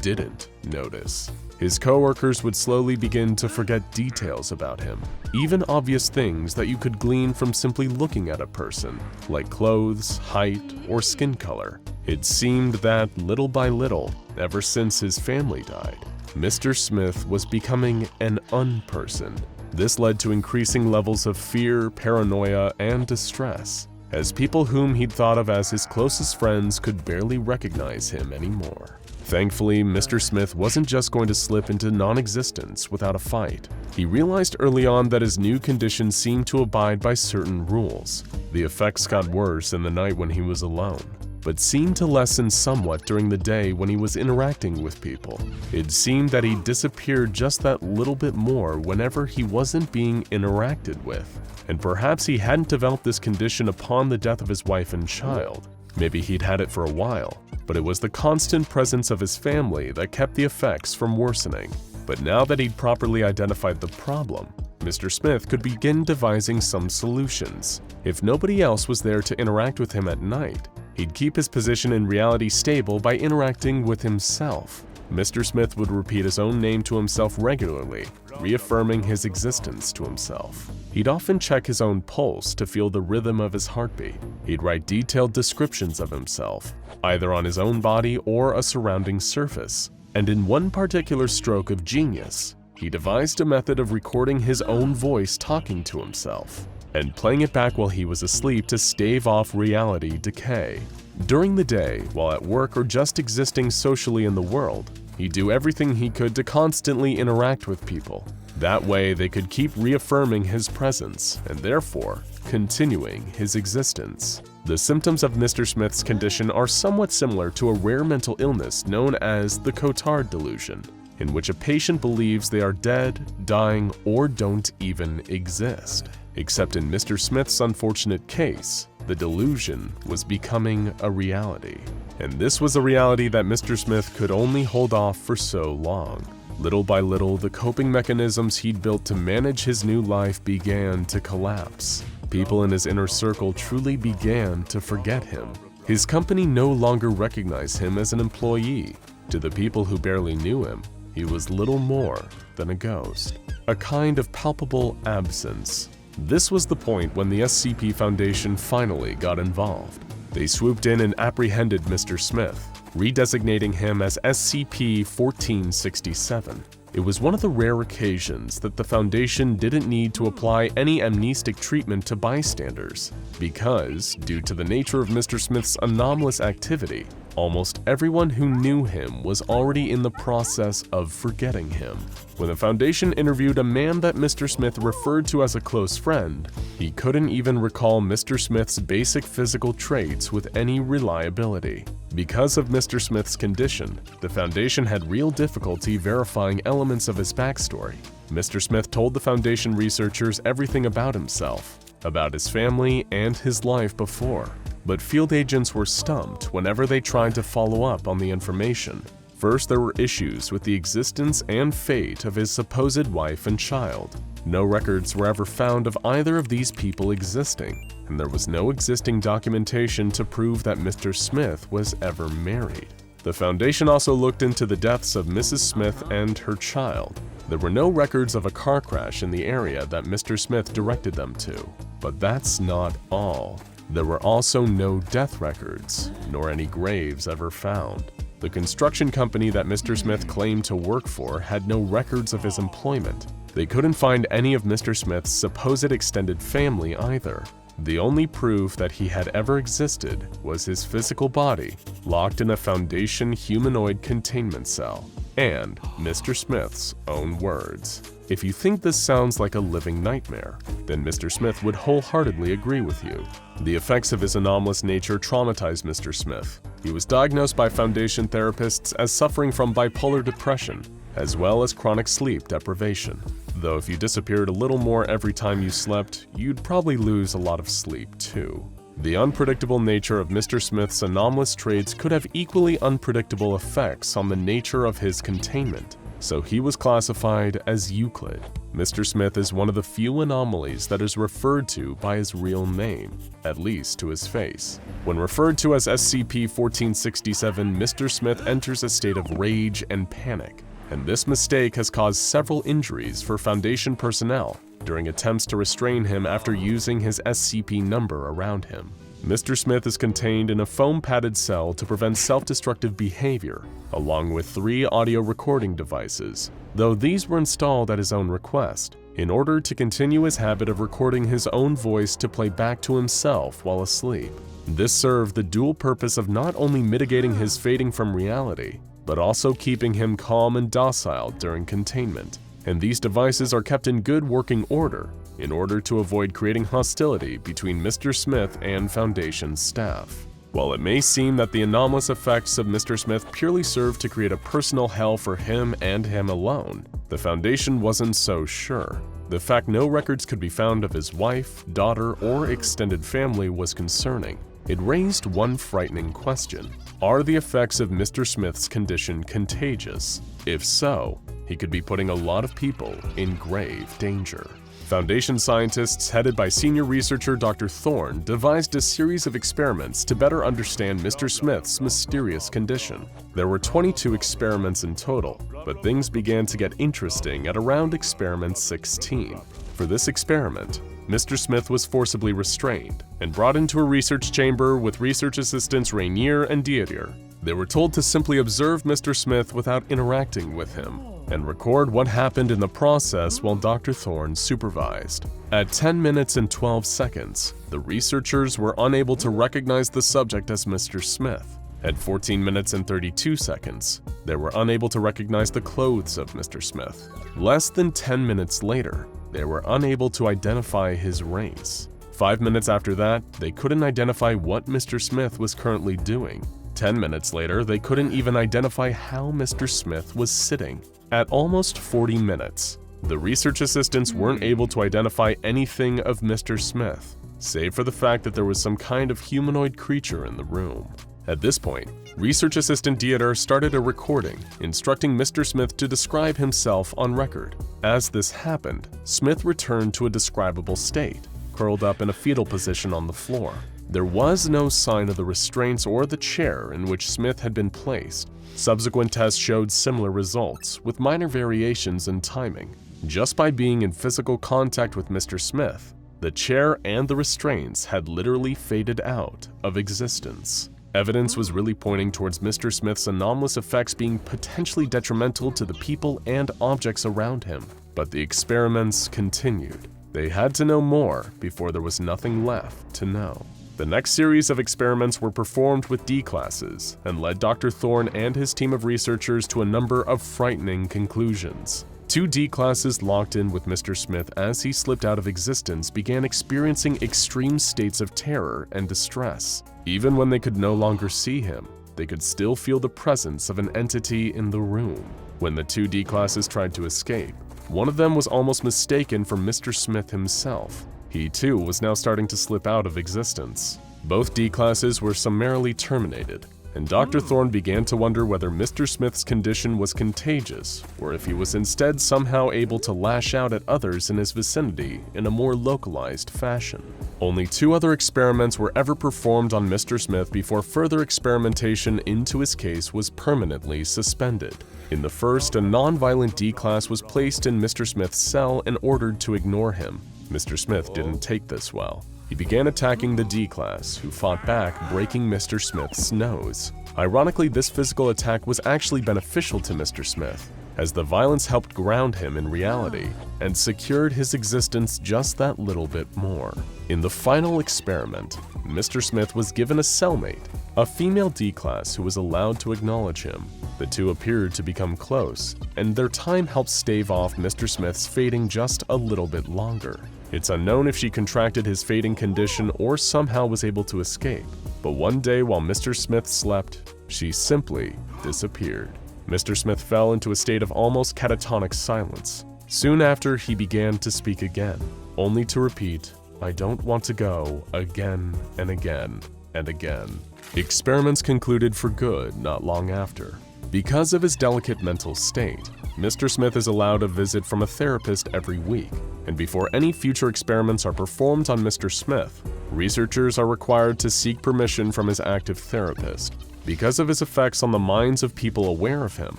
didn't notice. His coworkers would slowly begin to forget details about him, even obvious things that you could glean from simply looking at a person, like clothes, height, or skin color. It seemed that, little by little, ever since his family died, Mr. Smith was becoming an unperson. This led to increasing levels of fear, paranoia, and distress, as people whom he'd thought of as his closest friends could barely recognize him anymore. Thankfully, Mr. Smith wasn't just going to slip into non-existence without a fight. He realized early on that his new condition seemed to abide by certain rules. The effects got worse in the night when he was alone, but seemed to lessen somewhat during the day when he was interacting with people. It seemed that he disappeared just that little bit more whenever he wasn't being interacted with. And perhaps he hadn't developed this condition upon the death of his wife and child. Maybe he'd had it for a while, but it was the constant presence of his family that kept the effects from worsening. But now that he'd properly identified the problem, Mr. Smith could begin devising some solutions. If nobody else was there to interact with him at night, he'd keep his position in reality stable by interacting with himself. Mr. Smith would repeat his own name to himself regularly, reaffirming his existence to himself. He'd often check his own pulse to feel the rhythm of his heartbeat. He'd write detailed descriptions of himself, either on his own body or a surrounding surface. And in one particular stroke of genius, he devised a method of recording his own voice talking to himself and playing it back while he was asleep to stave off reality decay. During the day, while at work or just existing socially in the world, he'd do everything he could to constantly interact with people. That way, they could keep reaffirming his presence and therefore continuing his existence. The symptoms of Mr. Smith's condition are somewhat similar to a rare mental illness known as the Cotard delusion, in which a patient believes they are dead, dying, or don't even exist. Except in Mr. Smith's unfortunate case, the delusion was becoming a reality. And this was a reality that Mr. Smith could only hold off for so long. Little by little, the coping mechanisms he'd built to manage his new life began to collapse. People in his inner circle truly began to forget him. His company no longer recognized him as an employee. To the people who barely knew him, he was little more than a ghost, a kind of palpable absence. This was the point when the SCP Foundation finally got involved. They swooped in and apprehended Mr. Smith, redesignating him as SCP-1467. It was one of the rare occasions that the Foundation didn't need to apply any amnestic treatment to bystanders, because, due to the nature of Mr. Smith's anomalous activity, almost everyone who knew him was already in the process of forgetting him. When the Foundation interviewed a man that Mr. Smith referred to as a close friend, he couldn't even recall Mr. Smith's basic physical traits with any reliability. Because of Mr. Smith's condition, the Foundation had real difficulty verifying elements of his backstory. Mr. Smith told the Foundation researchers everything about himself, about his family, and his life before. But field agents were stumped whenever they tried to follow up on the information. First, there were issues with the existence and fate of his supposed wife and child. No records were ever found of either of these people existing, and there was no existing documentation to prove that Mr. Smith was ever married. The Foundation also looked into the deaths of Mrs. Smith and her child. There were no records of a car crash in the area that Mr. Smith directed them to. But that's not all. There were also no death records, nor any graves ever found. The construction company that Mr. Smith claimed to work for had no records of his employment. They couldn't find any of Mr. Smith's supposed extended family either. The only proof that he had ever existed was his physical body, locked in a Foundation humanoid containment cell, and Mr. Smith's own words. If you think this sounds like a living nightmare, then Mr. Smith would wholeheartedly agree with you. The effects of his anomalous nature traumatized Mr. Smith. He was diagnosed by Foundation therapists as suffering from bipolar depression, as well as chronic sleep deprivation. Though if you disappeared a little more every time you slept, you'd probably lose a lot of sleep too. The unpredictable nature of Mr. Smith's anomalous traits could have equally unpredictable effects on the nature of his containment, so he was classified as Euclid. Mr. Smith is one of the few anomalies that is referred to by his real name, at least to his face. When referred to as SCP-1467, Mr. Smith enters a state of rage and panic, and this mistake has caused several injuries for Foundation personnel during attempts to restrain him after using his SCP number around him. Mr. Smith is contained in a foam-padded cell to prevent self-destructive behavior, along with 3 audio recording devices, though these were installed at his own request, in order to continue his habit of recording his own voice to play back to himself while asleep. This served the dual purpose of not only mitigating his fading from reality, but also keeping him calm and docile during containment. And these devices are kept in good working order in order to avoid creating hostility between Mr. Smith and Foundation staff. While it may seem that the anomalous effects of Mr. Smith purely served to create a personal hell for him and him alone, the Foundation wasn't so sure. The fact no records could be found of his wife, daughter, or extended family was concerning. It raised one frightening question. Are the effects of Mr. Smith's condition contagious? If so, he could be putting a lot of people in grave danger. Foundation scientists headed by senior researcher Dr. Thorne devised a series of experiments to better understand Mr. Smith's mysterious condition. There were 22 experiments in total, but things began to get interesting at around experiment 16. For this experiment, Mr. Smith was forcibly restrained and brought into a research chamber with research assistants Rainier and Dieter. They were told to simply observe Mr. Smith without interacting with him, and record what happened in the process while Dr. Thorne supervised. At 10 minutes and 12 seconds, the researchers were unable to recognize the subject as Mr. Smith. At 14 minutes and 32 seconds, they were unable to recognize the clothes of Mr. Smith. Less than 10 minutes later, they were unable to identify his race. 5 minutes after that, they couldn't identify what Mr. Smith was currently doing. 10 minutes later, they couldn't even identify how Mr. Smith was sitting. At almost 40 minutes, the research assistants weren't able to identify anything of Mr. Smith, save for the fact that there was some kind of humanoid creature in the room. At this point, research assistant Dieter started a recording, instructing Mr. Smith to describe himself on record. As this happened, Smith returned to a describable state, curled up in a fetal position on the floor. There was no sign of the restraints or the chair in which Smith had been placed. Subsequent tests showed similar results, with minor variations in timing. Just by being in physical contact with Mr. Smith, the chair and the restraints had literally faded out of existence. Evidence was really pointing towards Mr. Smith's anomalous effects being potentially detrimental to the people and objects around him. But the experiments continued. They had to know more before there was nothing left to know. The next series of experiments were performed with D-classes and led Dr. Thorne and his team of researchers to a number of frightening conclusions. 2 D-classes locked in with Mr. Smith as he slipped out of existence began experiencing extreme states of terror and distress. Even when they could no longer see him, they could still feel the presence of an entity in the room. When the 2 D-classes tried to escape, one of them was almost mistaken for Mr. Smith himself. He too was now starting to slip out of existence. Both D-classes were summarily terminated, and Dr. Thorne began to wonder whether Mr. Smith's condition was contagious, or if he was instead somehow able to lash out at others in his vicinity in a more localized fashion. Only 2 other experiments were ever performed on Mr. Smith before further experimentation into his case was permanently suspended. In the first, a non-violent D-class was placed in Mr. Smith's cell and ordered to ignore him. Mr. Smith didn't take this well. He began attacking the D-class, who fought back, breaking Mr. Smith's nose. Ironically, this physical attack was actually beneficial to Mr. Smith, as the violence helped ground him in reality and secured his existence just that little bit more. In the final experiment, Mr. Smith was given a cellmate, a female D-class who was allowed to acknowledge him. The 2 appeared to become close, and their time helped stave off Mr. Smith's fading just a little bit longer. It's unknown if she contracted his fading condition or somehow was able to escape, but one day while Mr. Smith slept, she simply disappeared. Mr. Smith fell into a state of almost catatonic silence. Soon after, he began to speak again, only to repeat, "I don't want to go," again and again and again. Experiments concluded for good not long after. Because of his delicate mental state, Mr. Smith is allowed a visit from a therapist every week, and before any future experiments are performed on Mr. Smith, researchers are required to seek permission from his active therapist. Because of his effects on the minds of people aware of him,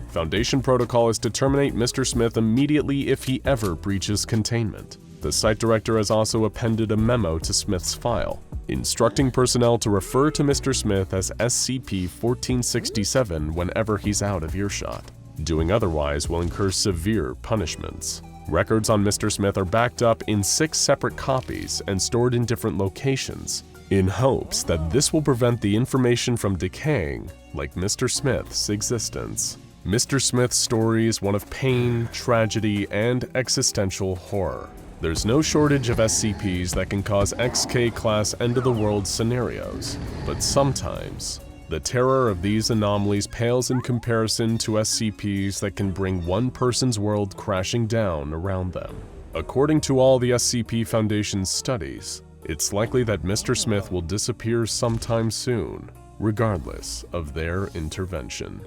Foundation protocol is to terminate Mr. Smith immediately if he ever breaches containment. The site director has also appended a memo to Smith's file, instructing personnel to refer to Mr. Smith as SCP-1467 whenever he's out of earshot. Doing otherwise will incur severe punishments. Records on Mr. Smith are backed up in 6 separate copies and stored in different locations, in hopes that this will prevent the information from decaying, like Mr. Smith's existence. Mr. Smith's story is one of pain, tragedy, and existential horror. There's no shortage of SCPs that can cause XK-class end-of-the-world scenarios, but sometimes, the terror of these anomalies pales in comparison to SCPs that can bring one person's world crashing down around them. According to all the SCP Foundation's studies, it's likely that Mr. Smith will disappear sometime soon, regardless of their intervention.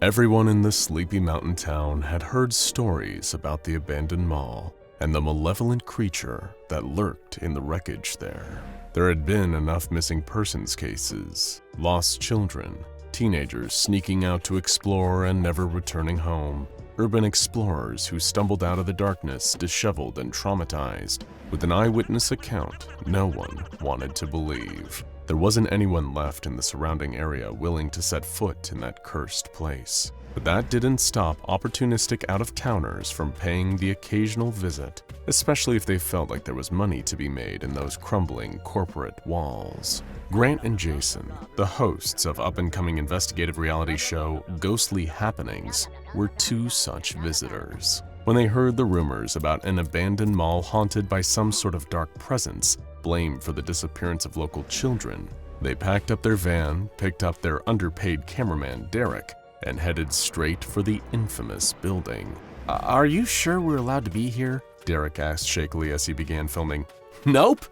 Everyone in the sleepy mountain town had heard stories about the abandoned mall and the malevolent creature that lurked in the wreckage there. There had been enough missing persons cases, lost children, teenagers sneaking out to explore and never returning home, urban explorers who stumbled out of the darkness disheveled and traumatized. With an eyewitness account, no one wanted to believe. There wasn't anyone left in the surrounding area willing to set foot in that cursed place. But that didn't stop opportunistic out-of-towners from paying the occasional visit, especially if they felt like there was money to be made in those crumbling corporate walls. Grant and Jason, the hosts of up-and-coming investigative reality show Ghostly Happenings, were two such visitors. When they heard the rumors about an abandoned mall haunted by some sort of dark presence, blamed for the disappearance of local children, they packed up their van, picked up their underpaid cameraman Derek, and headed straight for the infamous building. Are you sure we're allowed to be here? Derek asked shakily as he began filming. Nope,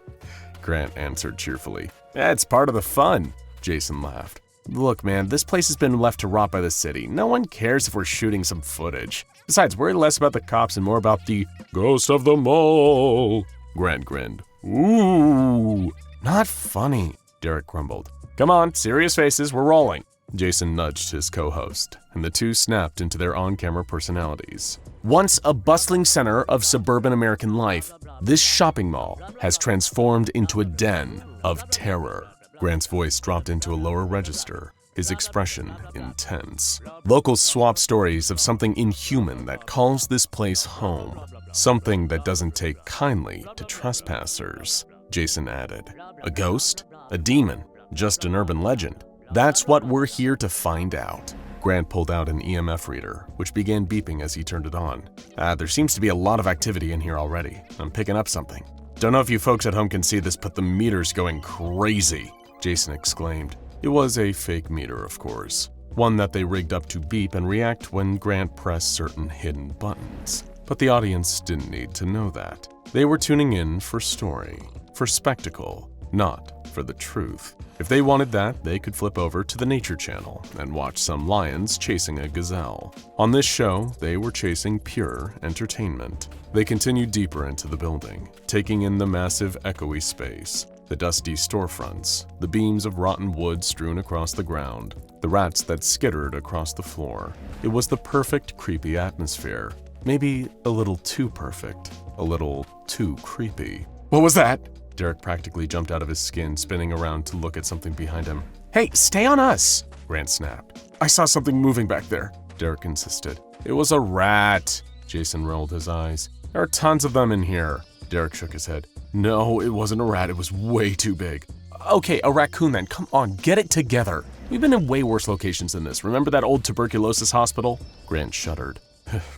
Grant answered cheerfully. That's part of the fun, Jason laughed. Look, man, this place has been left to rot by the city. No one cares if we're shooting some footage. Besides, worry less about the cops and more about the ghost of the mall. Grant grinned. Ooh, not funny, Derek grumbled. Come on, serious faces, we're rolling. Jason nudged his co-host, and the two snapped into their on-camera personalities. Once a bustling center of suburban American life, this shopping mall has transformed into a den of terror. Grant's voice dropped into a lower register, his expression intense. Locals swap stories of something inhuman that calls this place home, something that doesn't take kindly to trespassers, Jason added. A ghost? A demon? Just an urban legend? That's what we're here to find out. Grant pulled out an EMF reader, which began beeping as he turned it on. There seems to be a lot of activity in here already. I'm picking up something. Don't know if you folks at home can see this, but the meter's going crazy, Jason exclaimed. It was a fake meter, of course. One that they rigged up to beep and react when Grant pressed certain hidden buttons. But the audience didn't need to know that. They were tuning in for story, for spectacle, not for the truth. If they wanted that, they could flip over to the Nature Channel and watch some lions chasing a gazelle. On this show, they were chasing pure entertainment. They continued deeper into the building, taking in the massive echoey space, the dusty storefronts, the beams of rotten wood strewn across the ground, the rats that skittered across the floor. It was the perfect creepy atmosphere. Maybe a little too perfect, a little too creepy. What was that? Derek practically jumped out of his skin, spinning around to look at something behind him. Hey, stay on us, Grant snapped. I saw something moving back there, Derek insisted. It was a rat, Jason rolled his eyes. There are tons of them in here. Derek shook his head. No, it wasn't a rat, it was way too big. Okay, a raccoon then, come on, get it together. We've been in way worse locations than this. Remember that old tuberculosis hospital? Grant shuddered.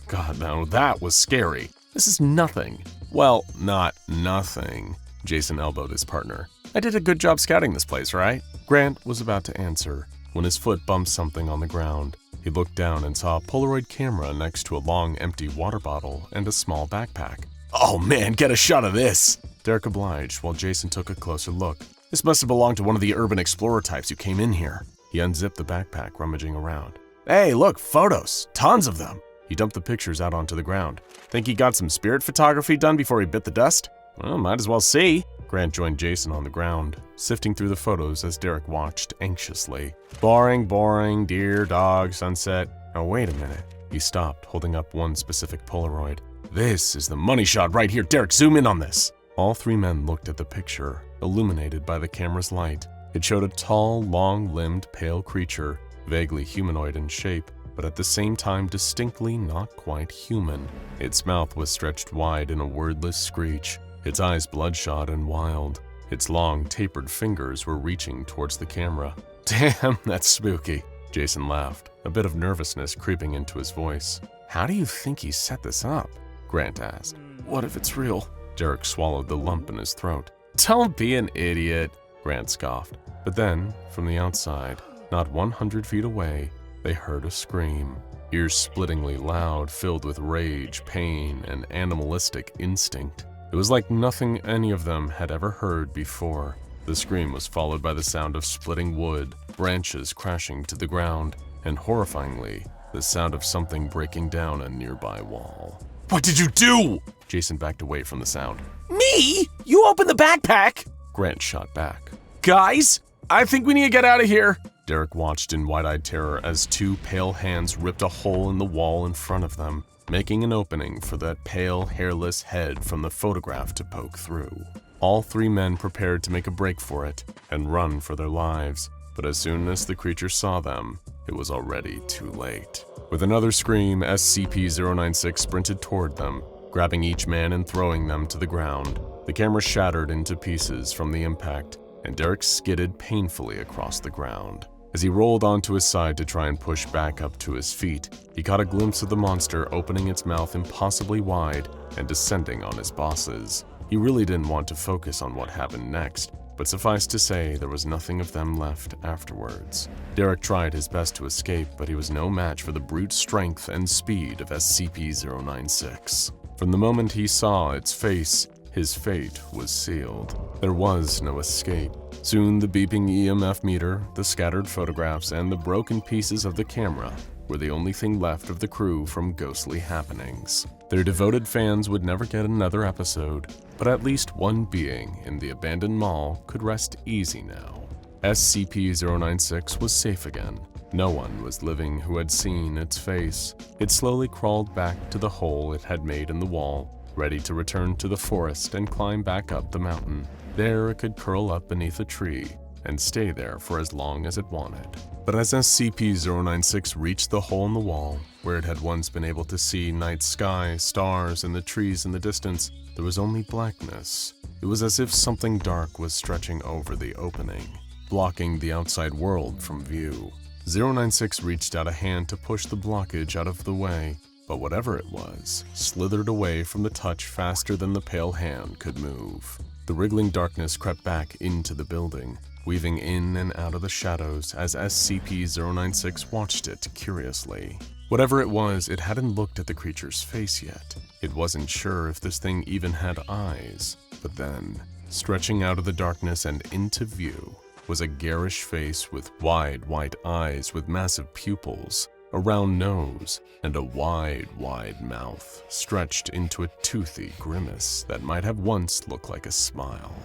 God, no, that was scary. This is nothing. Well, not nothing. Jason elbowed his partner. I did a good job scouting this place, right? Grant was about to answer when his foot bumped something on the ground. He looked down and saw a Polaroid camera next to a long, empty water bottle and a small backpack. Oh man, get a shot of this! Derek obliged while Jason took a closer look. This must have belonged to one of the urban explorer types who came in here. He unzipped the backpack, rummaging around. Hey, look, photos! Tons of them! He dumped the pictures out onto the ground. Think he got some spirit photography done before he bit the dust? Well, might as well see. Grant joined Jason on the ground, sifting through the photos as Derek watched anxiously. Boring, deer, dog, sunset. Oh, wait a minute. He stopped, holding up one specific Polaroid. This is the money shot right here. Derek, zoom in on this. All three men looked at the picture, illuminated by the camera's light. It showed a tall, long-limbed, pale creature, vaguely humanoid in shape, but at the same time distinctly not quite human. Its mouth was stretched wide in a wordless screech, its eyes bloodshot and wild. Its long, tapered fingers were reaching towards the camera. Damn, that's spooky, Jason laughed, a bit of nervousness creeping into his voice. How do you think he set this up? Grant asked. What if it's real? Derek swallowed the lump in his throat. Don't be an idiot, Grant scoffed. But then, from the outside, not 100 feet away, they heard a scream, ear-splittingly loud, filled with rage, pain, and animalistic instinct. It was like nothing any of them had ever heard before. The scream was followed by the sound of splitting wood, branches crashing to the ground, and horrifyingly, the sound of something breaking down a nearby wall. What did you do? Jason backed away from the sound. Me? You opened the backpack? Grant shot back. Guys, I think we need to get out of here. Derek watched in wide-eyed terror as two pale hands ripped a hole in the wall in front of them, making an opening for that pale, hairless head from the photograph to poke through. All three men prepared to make a break for it and run for their lives, but as soon as the creature saw them, it was already too late. With another scream, SCP-096 sprinted toward them, grabbing each man and throwing them to the ground. The camera shattered into pieces from the impact, and Derek skidded painfully across the ground. As he rolled onto his side to try and push back up to his feet, he caught a glimpse of the monster opening its mouth impossibly wide and descending on his bosses. He really didn't want to focus on what happened next, but suffice to say there was nothing of them left afterwards. Derek tried his best to escape, but he was no match for the brute strength and speed of SCP-096. From the moment he saw its face, his fate was sealed. There was no escape. Soon the beeping EMF meter, the scattered photographs, and the broken pieces of the camera were the only thing left of the crew from ghostly happenings. Their devoted fans would never get another episode, but at least one being in the abandoned mall could rest easy now. SCP-096 was safe again. No one was living who had seen its face. It slowly crawled back to the hole it had made in the wall, ready to return to the forest and climb back up the mountain. There it could curl up beneath a tree and stay there for as long as it wanted. But as SCP-096 reached the hole in the wall, where it had once been able to see night sky, stars, and the trees in the distance, there was only blackness. It was as if something dark was stretching over the opening, blocking the outside world from view. 096 reached out a hand to push the blockage out of the way, but whatever it was, slithered away from the touch faster than the pale hand could move. The wriggling darkness crept back into the building, weaving in and out of the shadows as SCP-096 watched it curiously. Whatever it was, it hadn't looked at the creature's face yet. It wasn't sure if this thing even had eyes. But then, stretching out of the darkness and into view, was a garish face with wide, white eyes with massive pupils, a round nose, and a wide, wide mouth stretched into a toothy grimace that might have once looked like a smile.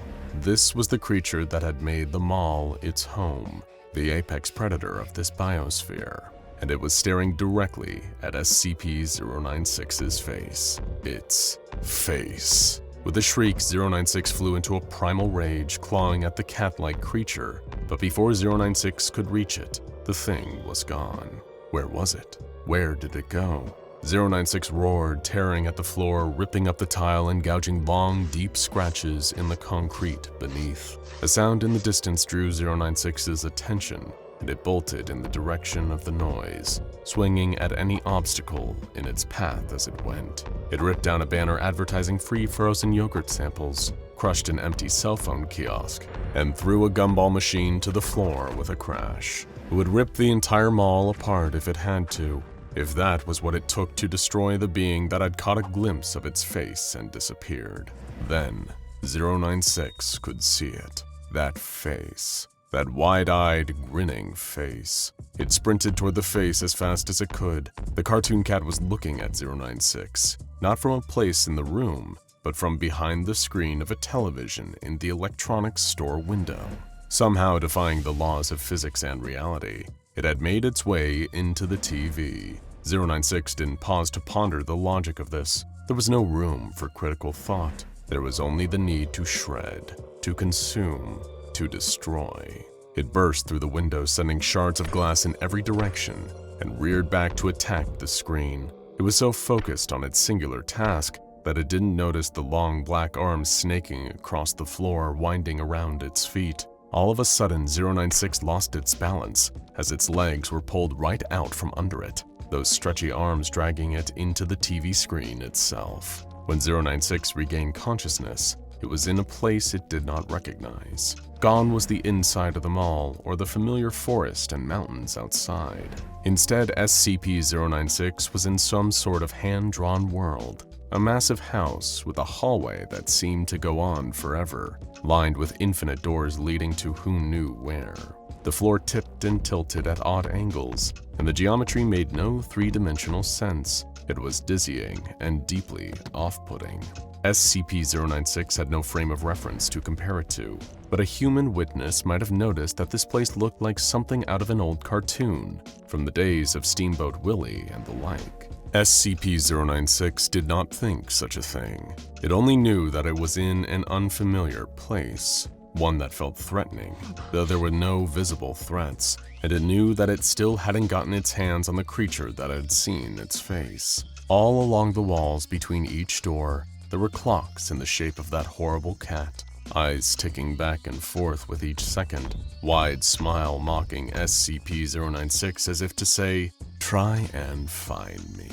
This was the creature that had made the mall its home, the apex predator of this biosphere, and it was staring directly at SCP-096's face. Its face. With a shriek, 096 flew into a primal rage, clawing at the cat-like creature, but before 096 could reach it, the thing was gone. Where was it? Where did it go? 096 roared, tearing at the floor, ripping up the tile and gouging long, deep scratches in the concrete beneath. A sound in the distance drew 096's attention, and it bolted in the direction of the noise, swinging at any obstacle in its path as it went. It ripped down a banner advertising free frozen yogurt samples, crushed an empty cell phone kiosk, and threw a gumball machine to the floor with a crash. It would rip the entire mall apart if it had to, if that was what it took to destroy the being that had caught a glimpse of its face and disappeared. Then, 096 could see it. That face. That wide-eyed, grinning face. It sprinted toward the face as fast as it could. The cartoon cat was looking at 096, not from a place in the room, but from behind the screen of a television in the electronics store window. Somehow defying the laws of physics and reality, it had made its way into the TV. 096 didn't pause to ponder the logic of this. There was no room for critical thought. There was only the need to shred, to consume, to destroy. It burst through the window, sending shards of glass in every direction, and reared back to attack the screen. It was so focused on its singular task that it didn't notice the long black arms snaking across the floor, winding around its feet. All of a sudden, 096 lost its balance as its legs were pulled right out from under it, those stretchy arms dragging it into the TV screen itself. When 096 regained consciousness, it was in a place it did not recognize. Gone was the inside of the mall or the familiar forest and mountains outside. Instead, SCP-096 was in some sort of hand-drawn world. A massive house with a hallway that seemed to go on forever, lined with infinite doors leading to who knew where. The floor tipped and tilted at odd angles, and the geometry made no three-dimensional sense. It was dizzying and deeply off-putting. SCP-096 had no frame of reference to compare it to, but a human witness might have noticed that this place looked like something out of an old cartoon, from the days of Steamboat Willie and the like. SCP-096 did not think such a thing. It only knew that it was in an unfamiliar place, one that felt threatening, though there were no visible threats, and it knew that it still hadn't gotten its hands on the creature that had seen its face. All along the walls between each door, there were clocks in the shape of that horrible cat, eyes ticking back and forth with each second, wide smile mocking SCP-096 as if to say, "Try and find me."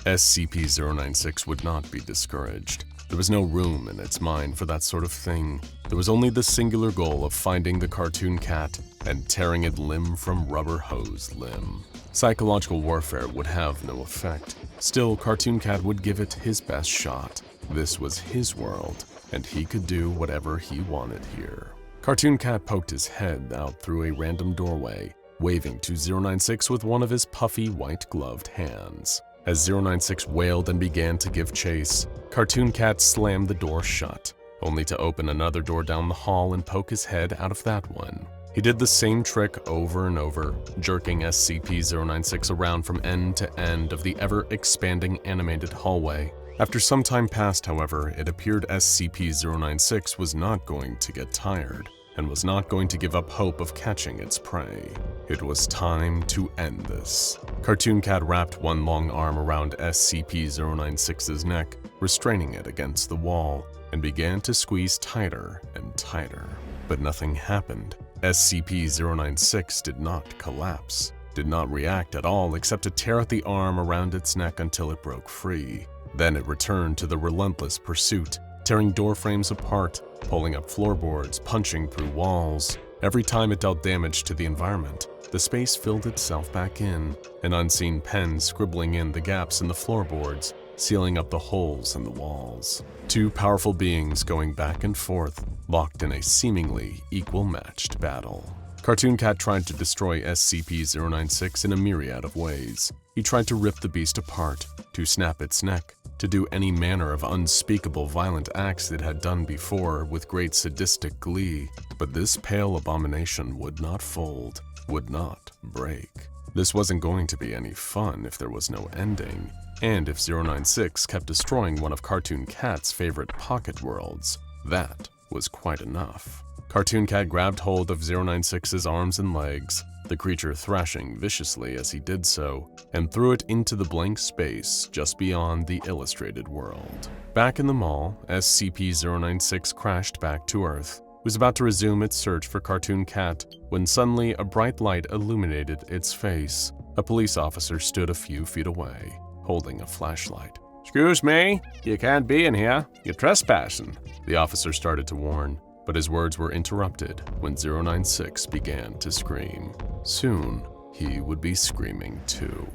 SCP-096 would not be discouraged. There was no room in its mind for that sort of thing. There was only the singular goal of finding the cartoon cat and tearing it limb from rubber hose limb. Psychological warfare would have no effect. Still, Cartoon Cat would give it his best shot. This was his world, and he could do whatever he wanted here. Cartoon Cat poked his head out through a random doorway, waving to 096 with one of his puffy white-gloved hands. As 096 wailed and began to give chase, Cartoon Cat slammed the door shut, only to open another door down the hall and poke his head out of that one. He did the same trick over and over, jerking SCP-096 around from end to end of the ever-expanding animated hallway. After some time passed, however, it appeared SCP-096 was not going to get tired, and was not going to give up hope of catching its prey. It was time to end this. Cartoon Cat wrapped one long arm around SCP-096's neck, restraining it against the wall, and began to squeeze tighter and tighter. But nothing happened. SCP-096 did not collapse, did not react at all except to tear at the arm around its neck until it broke free. Then it returned to the relentless pursuit, tearing door frames apart, pulling up floorboards, punching through walls. Every time it dealt damage to the environment, the space filled itself back in, an unseen pen scribbling in the gaps in the floorboards, sealing up the holes in the walls. Two powerful beings going back and forth, locked in a seemingly equal-matched battle. Cartoon Cat tried to destroy SCP-096 in a myriad of ways. He tried to rip the beast apart, to snap its neck, to do any manner of unspeakable violent acts it had done before with great sadistic glee, but this pale abomination would not fold, would not break. This wasn't going to be any fun if there was no ending, and if 096 kept destroying one of Cartoon Cat's favorite pocket worlds, that was quite enough. Cartoon Cat grabbed hold of 096's arms and legs, the creature thrashing viciously as he did so, and threw it into the blank space just beyond the illustrated world. Back in the mall, SCP-096 crashed back to Earth. It was about to resume its search for Cartoon Cat when suddenly a bright light illuminated its face. A police officer stood a few feet away, holding a flashlight. "Excuse me, you can't be in here. You're trespassing," the officer started to warn, but his words were interrupted when 096 began to scream. Soon, he would be screaming too.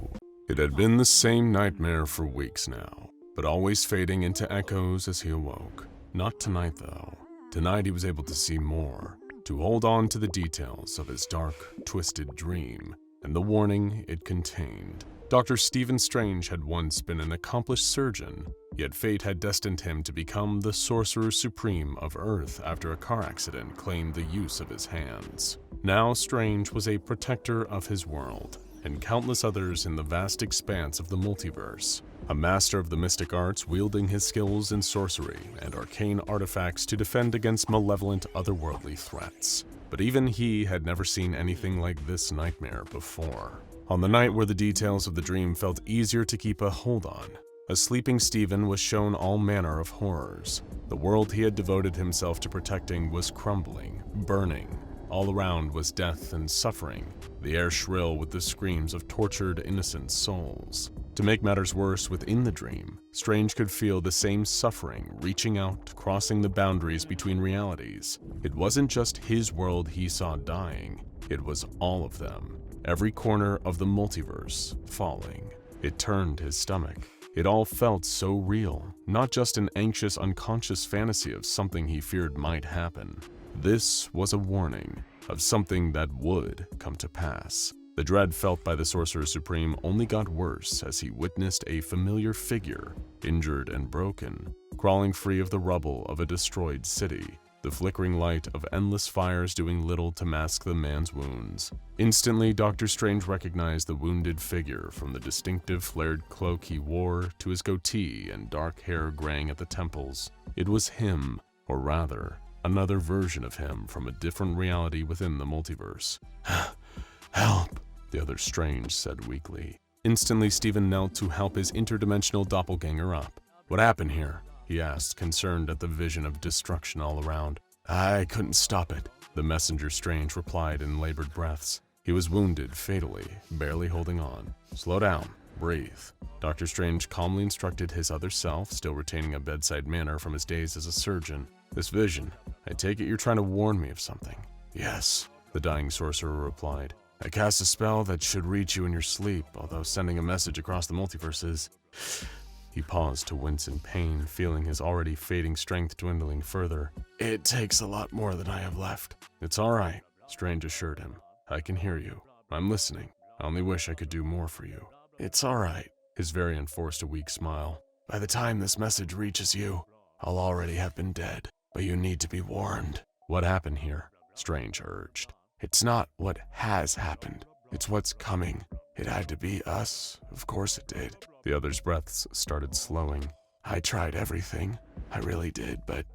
It had been the same nightmare for weeks now, but always fading into echoes as he awoke. Not tonight though. Tonight he was able to see more, to hold on to the details of his dark, twisted dream, and the warning it contained. Dr. Stephen Strange had once been an accomplished surgeon, yet fate had destined him to become the Sorcerer Supreme of Earth after a car accident claimed the use of his hands. Now Strange was a protector of his world, and countless others in the vast expanse of the multiverse. A master of the mystic arts wielding his skills in sorcery and arcane artifacts to defend against malevolent otherworldly threats. But even he had never seen anything like this nightmare before. On the night where the details of the dream felt easier to keep a hold on, a sleeping Stephen was shown all manner of horrors. The world he had devoted himself to protecting was crumbling, burning. All around was death and suffering, the air shrill with the screams of tortured, innocent souls. To make matters worse, within the dream, Strange could feel the same suffering reaching out, crossing the boundaries between realities. It wasn't just his world he saw dying, it was all of them. Every corner of the multiverse falling. It turned his stomach. It all felt so real, not just an anxious, unconscious fantasy of something he feared might happen. This was a warning of something that would come to pass. The dread felt by the Sorcerer Supreme only got worse as he witnessed a familiar figure, injured and broken, crawling free of the rubble of a destroyed city, the flickering light of endless fires doing little to mask the man's wounds. Instantly, Dr. Strange recognized the wounded figure from the distinctive flared cloak he wore to his goatee and dark hair graying at the temples. It was him, or rather, another version of him from a different reality within the multiverse. "Help," the other Strange said weakly. Instantly, Stephen knelt to help his interdimensional doppelganger up. "What happened here?" he asked, concerned at the vision of destruction all around. "I couldn't stop it," the messenger Strange replied in labored breaths. He was wounded fatally, barely holding on. "Slow down, breathe." Dr. Strange calmly instructed his other self, still retaining a bedside manner from his days as a surgeon. "This vision, I take it you're trying to warn me of something?" "Yes," the dying sorcerer replied. "I cast a spell that should reach you in your sleep, although sending a message across the multiverse is..." He paused to wince in pain, feeling his already fading strength dwindling further. "It takes a lot more than I have left." "It's all right," Strange assured him. "I can hear you. I'm listening. I only wish I could do more for you." "It's all right," his variant forced a weak smile. "By the time this message reaches you, I'll already have been dead. But you need to be warned." "What happened here?" Strange urged. "It's not what has happened. It's what's coming. It had to be us. Of course it did." The other's breaths started slowing. "I tried everything. I really did, but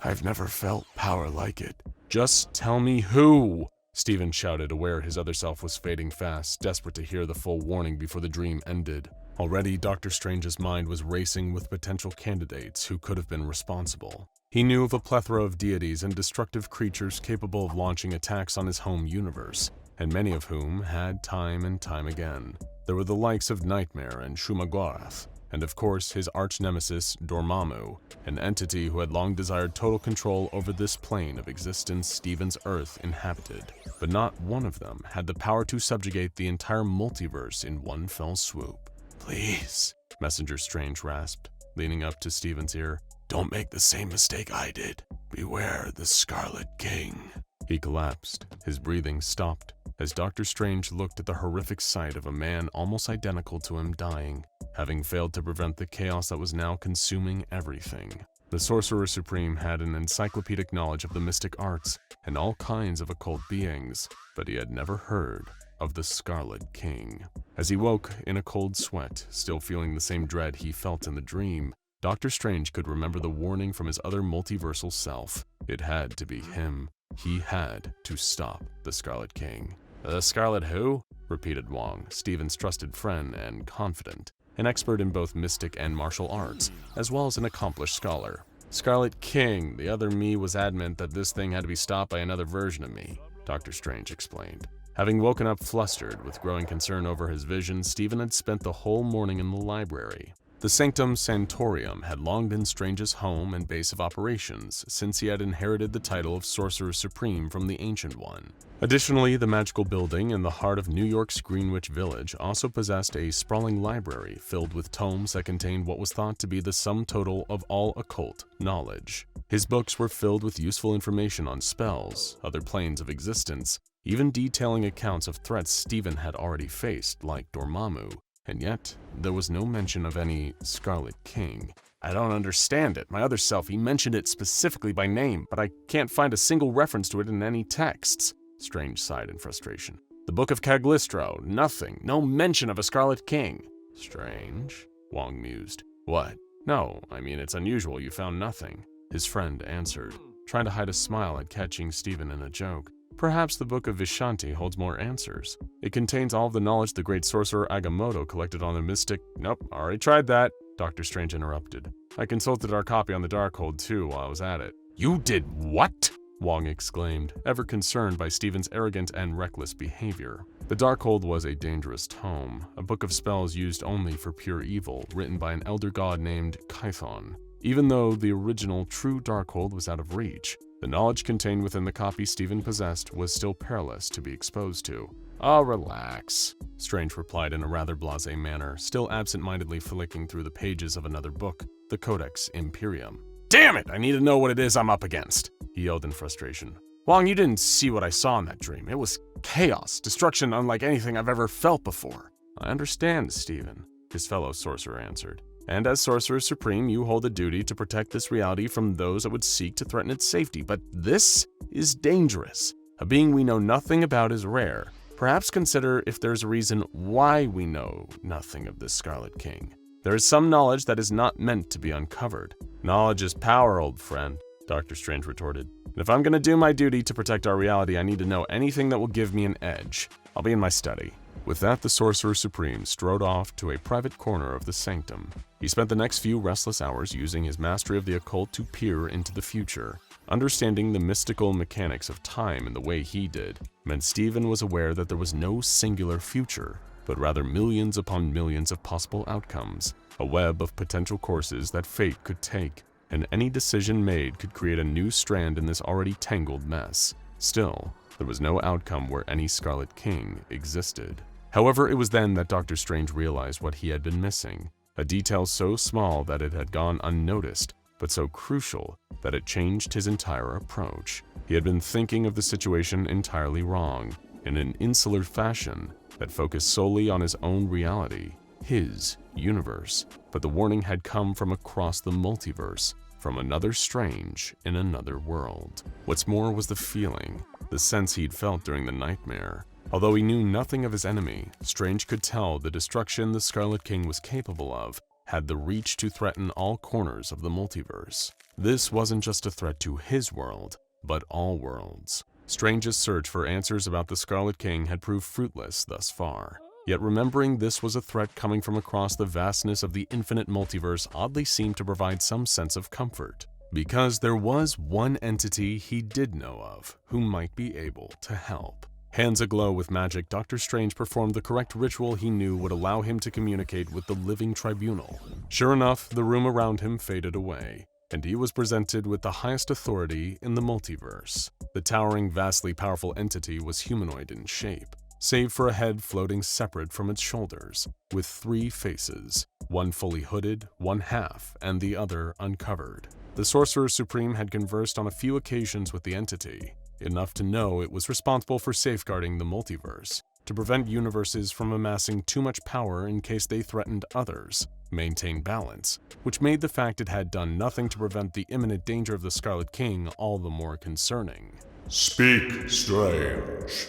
I've never felt power like it." "Just tell me who!" Stephen shouted, aware his other self was fading fast, desperate to hear the full warning before the dream ended. Already, Dr. Strange's mind was racing with potential candidates who could have been responsible. He knew of a plethora of deities and destructive creatures capable of launching attacks on his home universe, and many of whom had time and time again. There were the likes of Nightmare and Shumagorath, and of course his arch-nemesis Dormammu, an entity who had long desired total control over this plane of existence Stephen's Earth inhabited. But not one of them had the power to subjugate the entire multiverse in one fell swoop. "Please," Messenger Strange rasped, leaning up to Stephen's ear, "don't make the same mistake I did. Beware the Scarlet King." He collapsed, his breathing stopped, as Dr. Strange looked at the horrific sight of a man almost identical to him dying, having failed to prevent the chaos that was now consuming everything. The Sorcerer Supreme had an encyclopedic knowledge of the mystic arts and all kinds of occult beings, but he had never heard of the Scarlet King. As he woke in a cold sweat, still feeling the same dread he felt in the dream, Dr. Strange could remember the warning from his other multiversal self. It had to be him. He had to stop the Scarlet King. "The Scarlet who?" repeated Wong, Stephen's trusted friend and confidant, an expert in both mystic and martial arts, as well as an accomplished scholar. "Scarlet King. The other me was adamant that this thing had to be stopped by another version of me," Dr. Strange explained. Having woken up flustered with growing concern over his vision, Stephen had spent the whole morning in the library. The Sanctum Sanctorium had long been Strange's home and base of operations, since he had inherited the title of Sorcerer Supreme from the Ancient One. Additionally, the magical building in the heart of New York's Greenwich Village also possessed a sprawling library filled with tomes that contained what was thought to be the sum total of all occult knowledge. His books were filled with useful information on spells, other planes of existence, even detailing accounts of threats Stephen had already faced, like Dormammu. And yet, there was no mention of any Scarlet King. "I don't understand it. My other self, he mentioned it specifically by name, but I can't find a single reference to it in any texts." Strange sighed in frustration. "The Book of Cagliostro, nothing. No mention of a Scarlet King." "Strange," Wong mused. "What?" "No, I mean it's unusual you found nothing," his friend answered, trying to hide a smile at catching Stephen in a joke. "Perhaps the Book of Vishanti holds more answers. It contains all of the knowledge the great sorcerer Agamotto collected on the mystic—" "Nope, already tried that," Dr. Strange interrupted. "I consulted our copy on the Darkhold too while I was at it." "You did what?" Wong exclaimed, ever concerned by Stephen's arrogant and reckless behavior. The Darkhold was a dangerous tome, a book of spells used only for pure evil, written by an elder god named Kython. Even though the original true Darkhold was out of reach, the knowledge contained within the copy Stephen possessed was still perilous to be exposed to. Oh, relax, Strange replied in a rather blasé manner, still absent-mindedly flicking through the pages of another book, the Codex Imperium. Damn it, I need to know what it is I'm up against, he yelled in frustration. Wong, you didn't see what I saw in that dream. It was chaos, destruction unlike anything I've ever felt before. I understand, Stephen, his fellow sorcerer answered. And as Sorcerer Supreme, you hold a duty to protect this reality from those that would seek to threaten its safety. But this is dangerous. A being we know nothing about is rare. Perhaps consider if there's a reason why we know nothing of this Scarlet King. There is some knowledge that is not meant to be uncovered. Knowledge is power, old friend, Dr. Strange retorted. And if I'm going to do my duty to protect our reality, I need to know anything that will give me an edge. I'll be in my study. With that, the Sorcerer Supreme strode off to a private corner of the sanctum. He spent the next few restless hours using his mastery of the occult to peer into the future. Understanding the mystical mechanics of time in the way he did meant Stephen was aware that there was no singular future, but rather millions upon millions of possible outcomes, a web of potential courses that fate could take, and any decision made could create a new strand in this already tangled mess. Still, there was no outcome where any Scarlet King existed. However, it was then that Dr. Strange realized what he had been missing, a detail so small that it had gone unnoticed, but so crucial that it changed his entire approach. He had been thinking of the situation entirely wrong, in an insular fashion that focused solely on his own reality, his universe. But the warning had come from across the multiverse, from another Strange in another world. What's more was the feeling, the sense he'd felt during the nightmare. Although he knew nothing of his enemy, Strange could tell the destruction the Scarlet King was capable of had the reach to threaten all corners of the multiverse. This wasn't just a threat to his world, but all worlds. Strange's search for answers about the Scarlet King had proved fruitless thus far. Yet remembering this was a threat coming from across the vastness of the infinite multiverse oddly seemed to provide some sense of comfort. Because there was one entity he did know of who might be able to help. Hands aglow with magic, Dr. Strange performed the correct ritual he knew would allow him to communicate with the living tribunal. Sure enough, the room around him faded away, and he was presented with the highest authority in the multiverse. The towering, vastly powerful entity was humanoid in shape, save for a head floating separate from its shoulders, with 3 faces, one fully hooded, one half, and the other uncovered. The Sorcerer Supreme had conversed on a few occasions with the entity, enough to know it was responsible for safeguarding the multiverse, to prevent universes from amassing too much power in case they threatened others, maintain balance, which made the fact it had done nothing to prevent the imminent danger of the Scarlet King all the more concerning. Speak, Strange.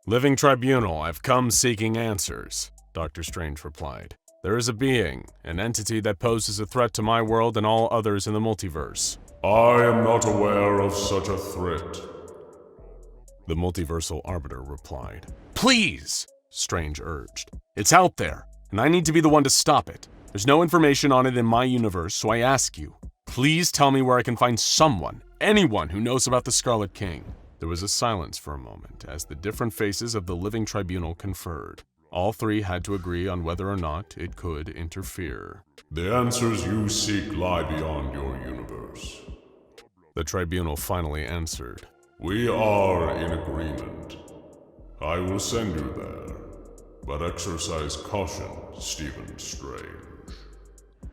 Living Tribunal, I've come seeking answers, Dr. Strange replied. There is a being, an entity that poses a threat to my world and all others in the multiverse. I am not aware of such a threat, the multiversal arbiter replied. Please, Strange urged. It's out there, and I need to be the one to stop it. There's no information on it in my universe, so I ask you, please tell me where I can find someone, anyone who knows about the Scarlet King. There was a silence for a moment as the different faces of the Living Tribunal conferred. All 3 had to agree on whether or not it could interfere. The answers you seek lie beyond your universe, the tribunal finally answered. We are in agreement. I will send you there, but exercise caution, Stephen Strange.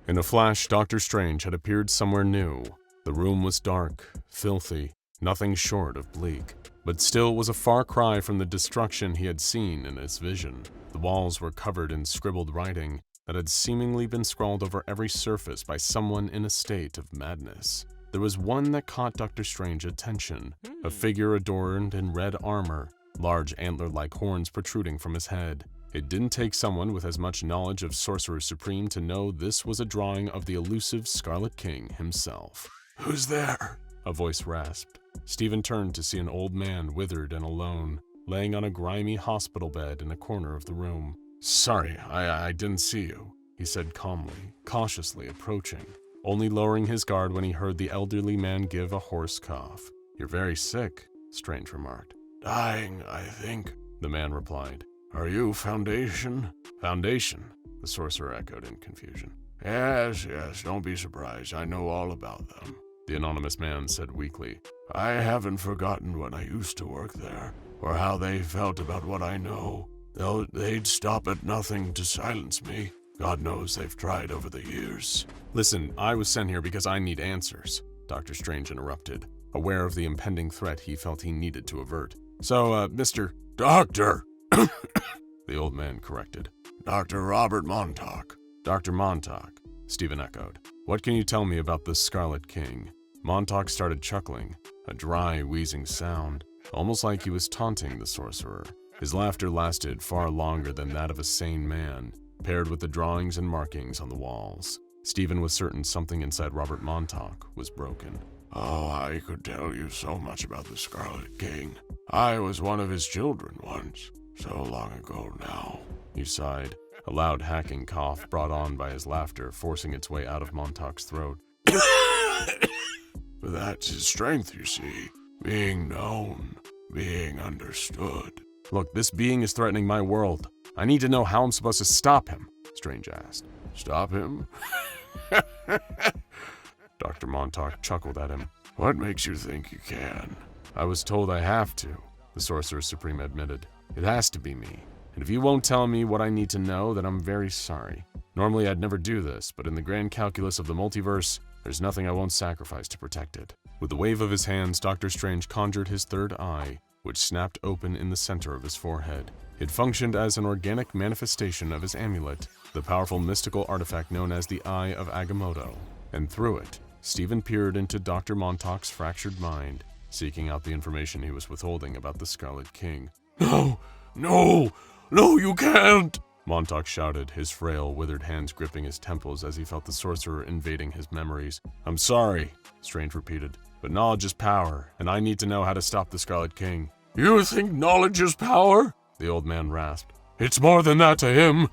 In a flash, Dr. Strange had appeared somewhere new. The room was dark, filthy, nothing short of bleak, but still was a far cry from the destruction he had seen in his vision. The walls were covered in scribbled writing that had seemingly been scrawled over every surface by someone in a state of madness. There was one that caught Dr. Strange's attention, a figure adorned in red armor, large antler-like horns protruding from his head. It didn't take someone with as much knowledge of Sorcerer Supreme to know this was a drawing of the elusive Scarlet King himself. Who's there? A voice rasped. Stephen turned to see an old man, withered and alone, laying on a grimy hospital bed in a corner of the room. Sorry, I didn't see you, he said calmly, cautiously approaching, only lowering his guard when he heard the elderly man give a hoarse cough. You're very sick, Strange remarked. Dying, I think, the man replied. Are you Foundation? Foundation, the sorcerer echoed in confusion. Yes, don't be surprised. I know all about them, the anonymous man said weakly. I haven't forgotten when I used to work there. or how they felt about what I know. They'd stop at nothing to silence me. God knows they've tried over the years. Listen, I was sent here because I need answers, Dr. Strange interrupted, aware of the impending threat he felt he needed to avert. So, Mr. Doctor! The old man corrected. Dr. Robert Montauk. Dr. Montauk, Stephen echoed. What can you tell me about the Scarlet King? Montauk started chuckling, a dry, wheezing sound, almost like he was taunting the sorcerer. His laughter lasted far longer than that of a sane man, paired with the drawings and markings on the walls. Stephen was certain something inside Robert Montauk was broken. Oh, I could tell you so much about the Scarlet King. I was one of his children once, so long ago now. He sighed, a loud hacking cough brought on by his laughter forcing its way out of Montauk's throat. But that's his strength, you see. Being known, being understood. Look, this being is threatening my world. I need to know how I'm supposed to stop him, Strange asked. Stop him? Dr. Montauk chuckled at him. What makes you think you can? I was told I have to, the Sorcerer Supreme admitted. It has to be me. And if you won't tell me what I need to know, then I'm very sorry. Normally I'd never do this, but in the grand calculus of the multiverse, there's nothing I won't sacrifice to protect it. With the wave of his hands, Dr. Strange conjured his third eye, which snapped open in the center of his forehead. It functioned as an organic manifestation of his amulet, the powerful mystical artifact known as the Eye of Agamotto. And through it, Stephen peered into Dr. Montauk's fractured mind, seeking out the information he was withholding about the Scarlet King. No, no, no, you can't! Montauk shouted, his frail, withered hands gripping his temples as he felt the sorcerer invading his memories. I'm sorry, Strange repeated, but knowledge is power, and I need to know how to stop the Scarlet King. You think knowledge is power? The old man rasped. It's more than that to him.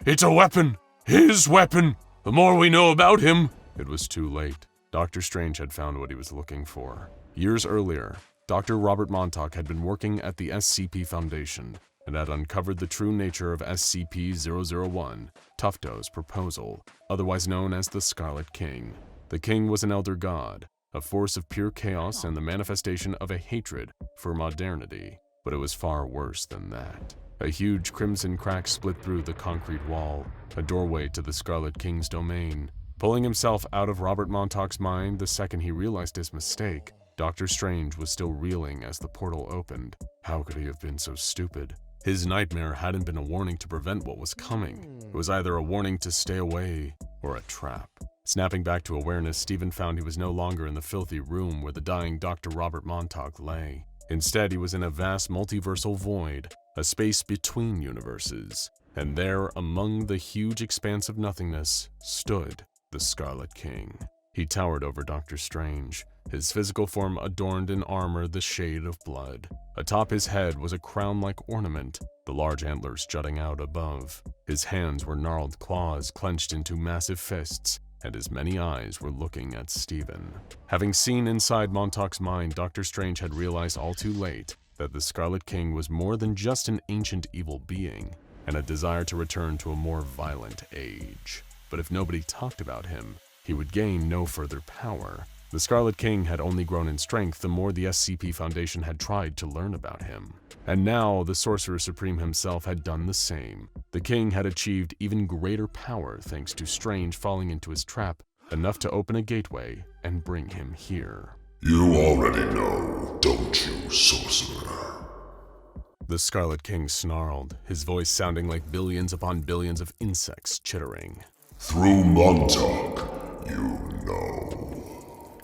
It's a weapon. His weapon. The more we know about him. It was too late. Dr. Strange had found what he was looking for. Years earlier, Dr. Robert Montauk had been working at the SCP Foundation and had uncovered the true nature of SCP-001, Tufto's proposal, otherwise known as the Scarlet King. The King was an elder god, a force of pure chaos and the manifestation of a hatred for modernity. But it was far worse than that. A huge crimson crack split through the concrete wall, a doorway to the Scarlet King's domain. Pulling himself out of Robert Montauk's mind the second he realized his mistake, Dr. Strange was still reeling as the portal opened. How could he have been so stupid? His nightmare hadn't been a warning to prevent what was coming. It was either a warning to stay away or a trap. Snapping back to awareness, Stephen found he was no longer in the filthy room where the dying Dr. Robert Montauk lay. Instead, he was in a vast multiversal void, a space between universes. And there, among the huge expanse of nothingness, stood the Scarlet King. He towered over Dr. Strange, his physical form adorned in armor the shade of blood. Atop his head was a crown-like ornament, the large antlers jutting out above. His hands were gnarled claws clenched into massive fists, and his many eyes were looking at Stephen. Having seen inside Montauk's mind, Dr. Strange had realized all too late that the Scarlet King was more than just an ancient evil being, and a desire to return to a more violent age. But if nobody talked about him, he would gain no further power. The Scarlet King had only grown in strength the more the SCP Foundation had tried to learn about him. And now the Sorcerer Supreme himself had done the same. The King had achieved even greater power thanks to Strange falling into his trap, enough to open a gateway and bring him here. You already know, don't you, Sorcerer? The Scarlet King snarled, his voice sounding like billions upon billions of insects chittering. Through Montauk, you know.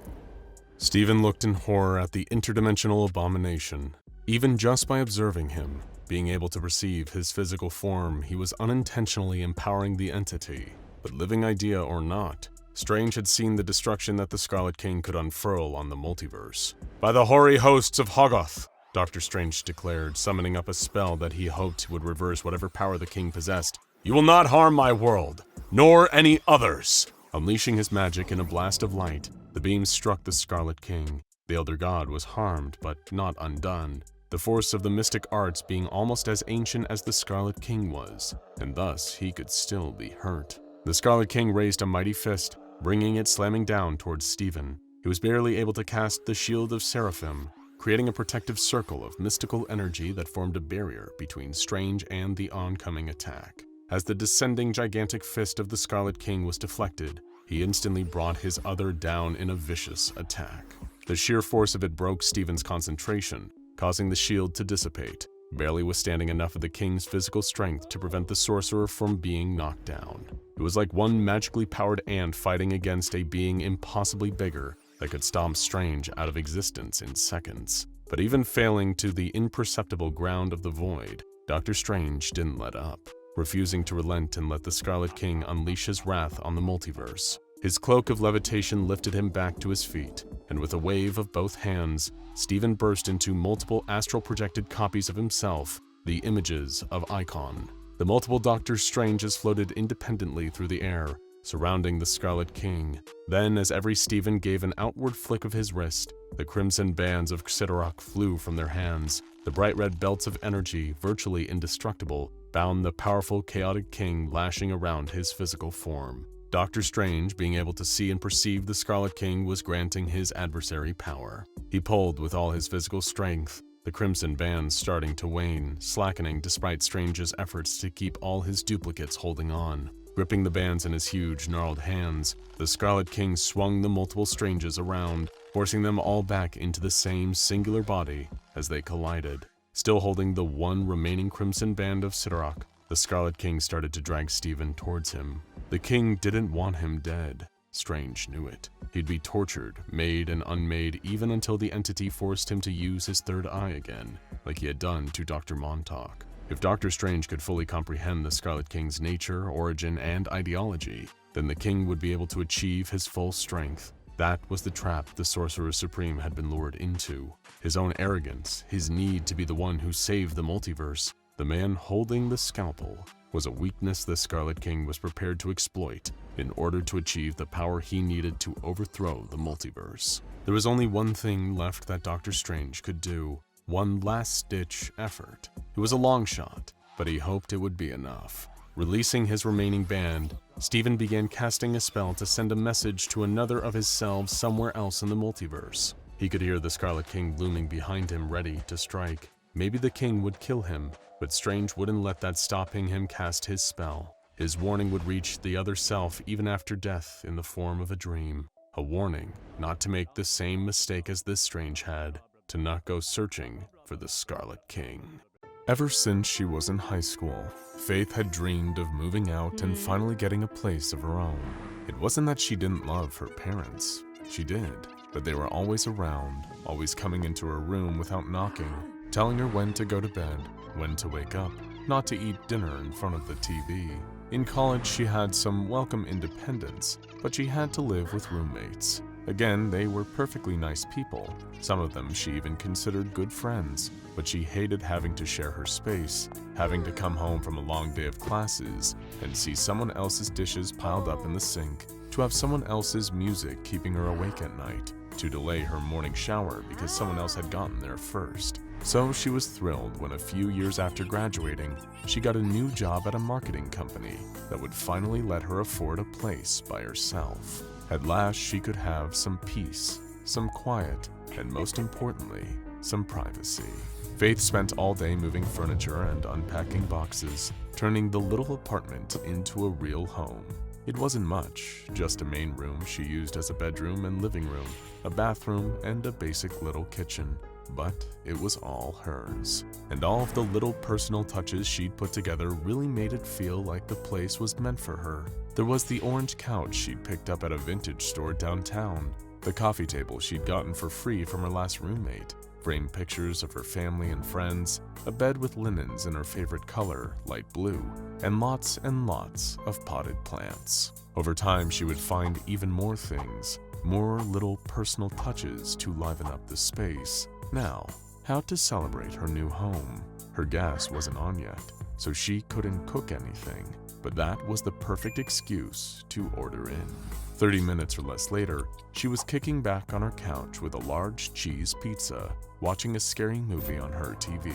Stephen looked in horror at the interdimensional abomination. Even just by observing him, being able to perceive his physical form, he was unintentionally empowering the entity. But living idea or not, Strange had seen the destruction that the Scarlet King could unfurl on the multiverse. By the hoary hosts of Hoggoth, Dr. Strange declared, summoning up a spell that he hoped would reverse whatever power the king possessed. You will not harm my world, nor any others. Unleashing his magic in a blast of light, the beam struck the Scarlet King. The elder god was harmed, but not undone, the force of the mystic arts being almost as ancient as the Scarlet King was, and thus he could still be hurt. The Scarlet King raised a mighty fist, bringing it slamming down towards Stephen. He was barely able to cast the Shield of Seraphim, creating a protective circle of mystical energy that formed a barrier between Strange and the oncoming attack. As the descending gigantic fist of the Scarlet King was deflected, he instantly brought his other down in a vicious attack. The sheer force of it broke Stephen's concentration, causing the shield to dissipate, barely withstanding enough of the King's physical strength to prevent the sorcerer from being knocked down. It was like one magically powered ant fighting against a being impossibly bigger that could stomp Strange out of existence in seconds. But even failing to the imperceptible ground of the void, Dr. Strange didn't let up, refusing to relent and let the Scarlet King unleash his wrath on the multiverse. His cloak of levitation lifted him back to his feet, and with a wave of both hands, Stephen burst into multiple astral projected copies of himself, the images of Icon. The multiple Doctor Stranges floated independently through the air, surrounding the Scarlet King. Then, as every Stephen gave an outward flick of his wrist, the crimson bands of Sidorak flew from their hands. The bright red belts of energy, virtually indestructible, bound the powerful chaotic king lashing around his physical form. Doctor Strange, being able to see and perceive the Scarlet King, was granting his adversary power. He pulled with all his physical strength, the crimson bands starting to wane, slackening despite Strange's efforts to keep all his duplicates holding on. Gripping the bands in his huge, gnarled hands, the Scarlet King swung the multiple Stranges around, forcing them all back into the same singular body as they collided. Still holding the one remaining crimson band of Sidorak, the Scarlet King started to drag Stephen towards him. The king didn't want him dead. Strange knew it. He'd be tortured, made and unmade, even until the entity forced him to use his third eye again, like he had done to Dr. Montauk. If Doctor Strange could fully comprehend the Scarlet King's nature, origin, and ideology, then the king would be able to achieve his full strength. That was the trap the Sorcerer Supreme had been lured into. His own arrogance, his need to be the one who saved the multiverse, the man holding the scalpel, was a weakness the Scarlet King was prepared to exploit in order to achieve the power he needed to overthrow the multiverse. There was only one thing left that Doctor Strange could do, one last-ditch effort. It was a long shot, but he hoped it would be enough. Releasing his remaining band, Stephen began casting a spell to send a message to another of his selves somewhere else in the multiverse. He could hear the Scarlet King looming behind him, ready to strike. Maybe the king would kill him, but Strange wouldn't let that stopping him cast his spell. His warning would reach the other self even after death in the form of a dream. A warning not to make the same mistake as this Strange had, to not go searching for the Scarlet King. Ever since she was in high school, Faith had dreamed of moving out and finally getting a place of her own. It wasn't that she didn't love her parents. She did, but they were always around, always coming into her room without knocking, telling her when to go to bed, when to wake up, not to eat dinner in front of the TV. In college, she had some welcome independence, but she had to live with roommates. Again, they were perfectly nice people. Some of them she even considered good friends, but she hated having to share her space, having to come home from a long day of classes and see someone else's dishes piled up in the sink, to have someone else's music keeping her awake at night, to delay her morning shower because someone else had gotten there first. So she was thrilled when a few years after graduating, she got a new job at a marketing company that would finally let her afford a place by herself. At last, she could have some peace, some quiet, and most importantly, some privacy. Faith spent all day moving furniture and unpacking boxes, turning the little apartment into a real home. It wasn't much, just a main room she used as a bedroom and living room, a bathroom, and a basic little kitchen. But it was all hers. And all of the little personal touches she'd put together really made it feel like the place was meant for her. There was the orange couch she'd picked up at a vintage store downtown, the coffee table she'd gotten for free from her last roommate, framed pictures of her family and friends, a bed with linens in her favorite color, light blue, and lots of potted plants. Over time, she would find even more things, more little personal touches to liven up the space. Now, how to celebrate her new home? Her gas wasn't on yet, so she couldn't cook anything, but that was the perfect excuse to order in. 30 minutes or less later, she was kicking back on her couch with a large cheese pizza, watching a scary movie on her TV.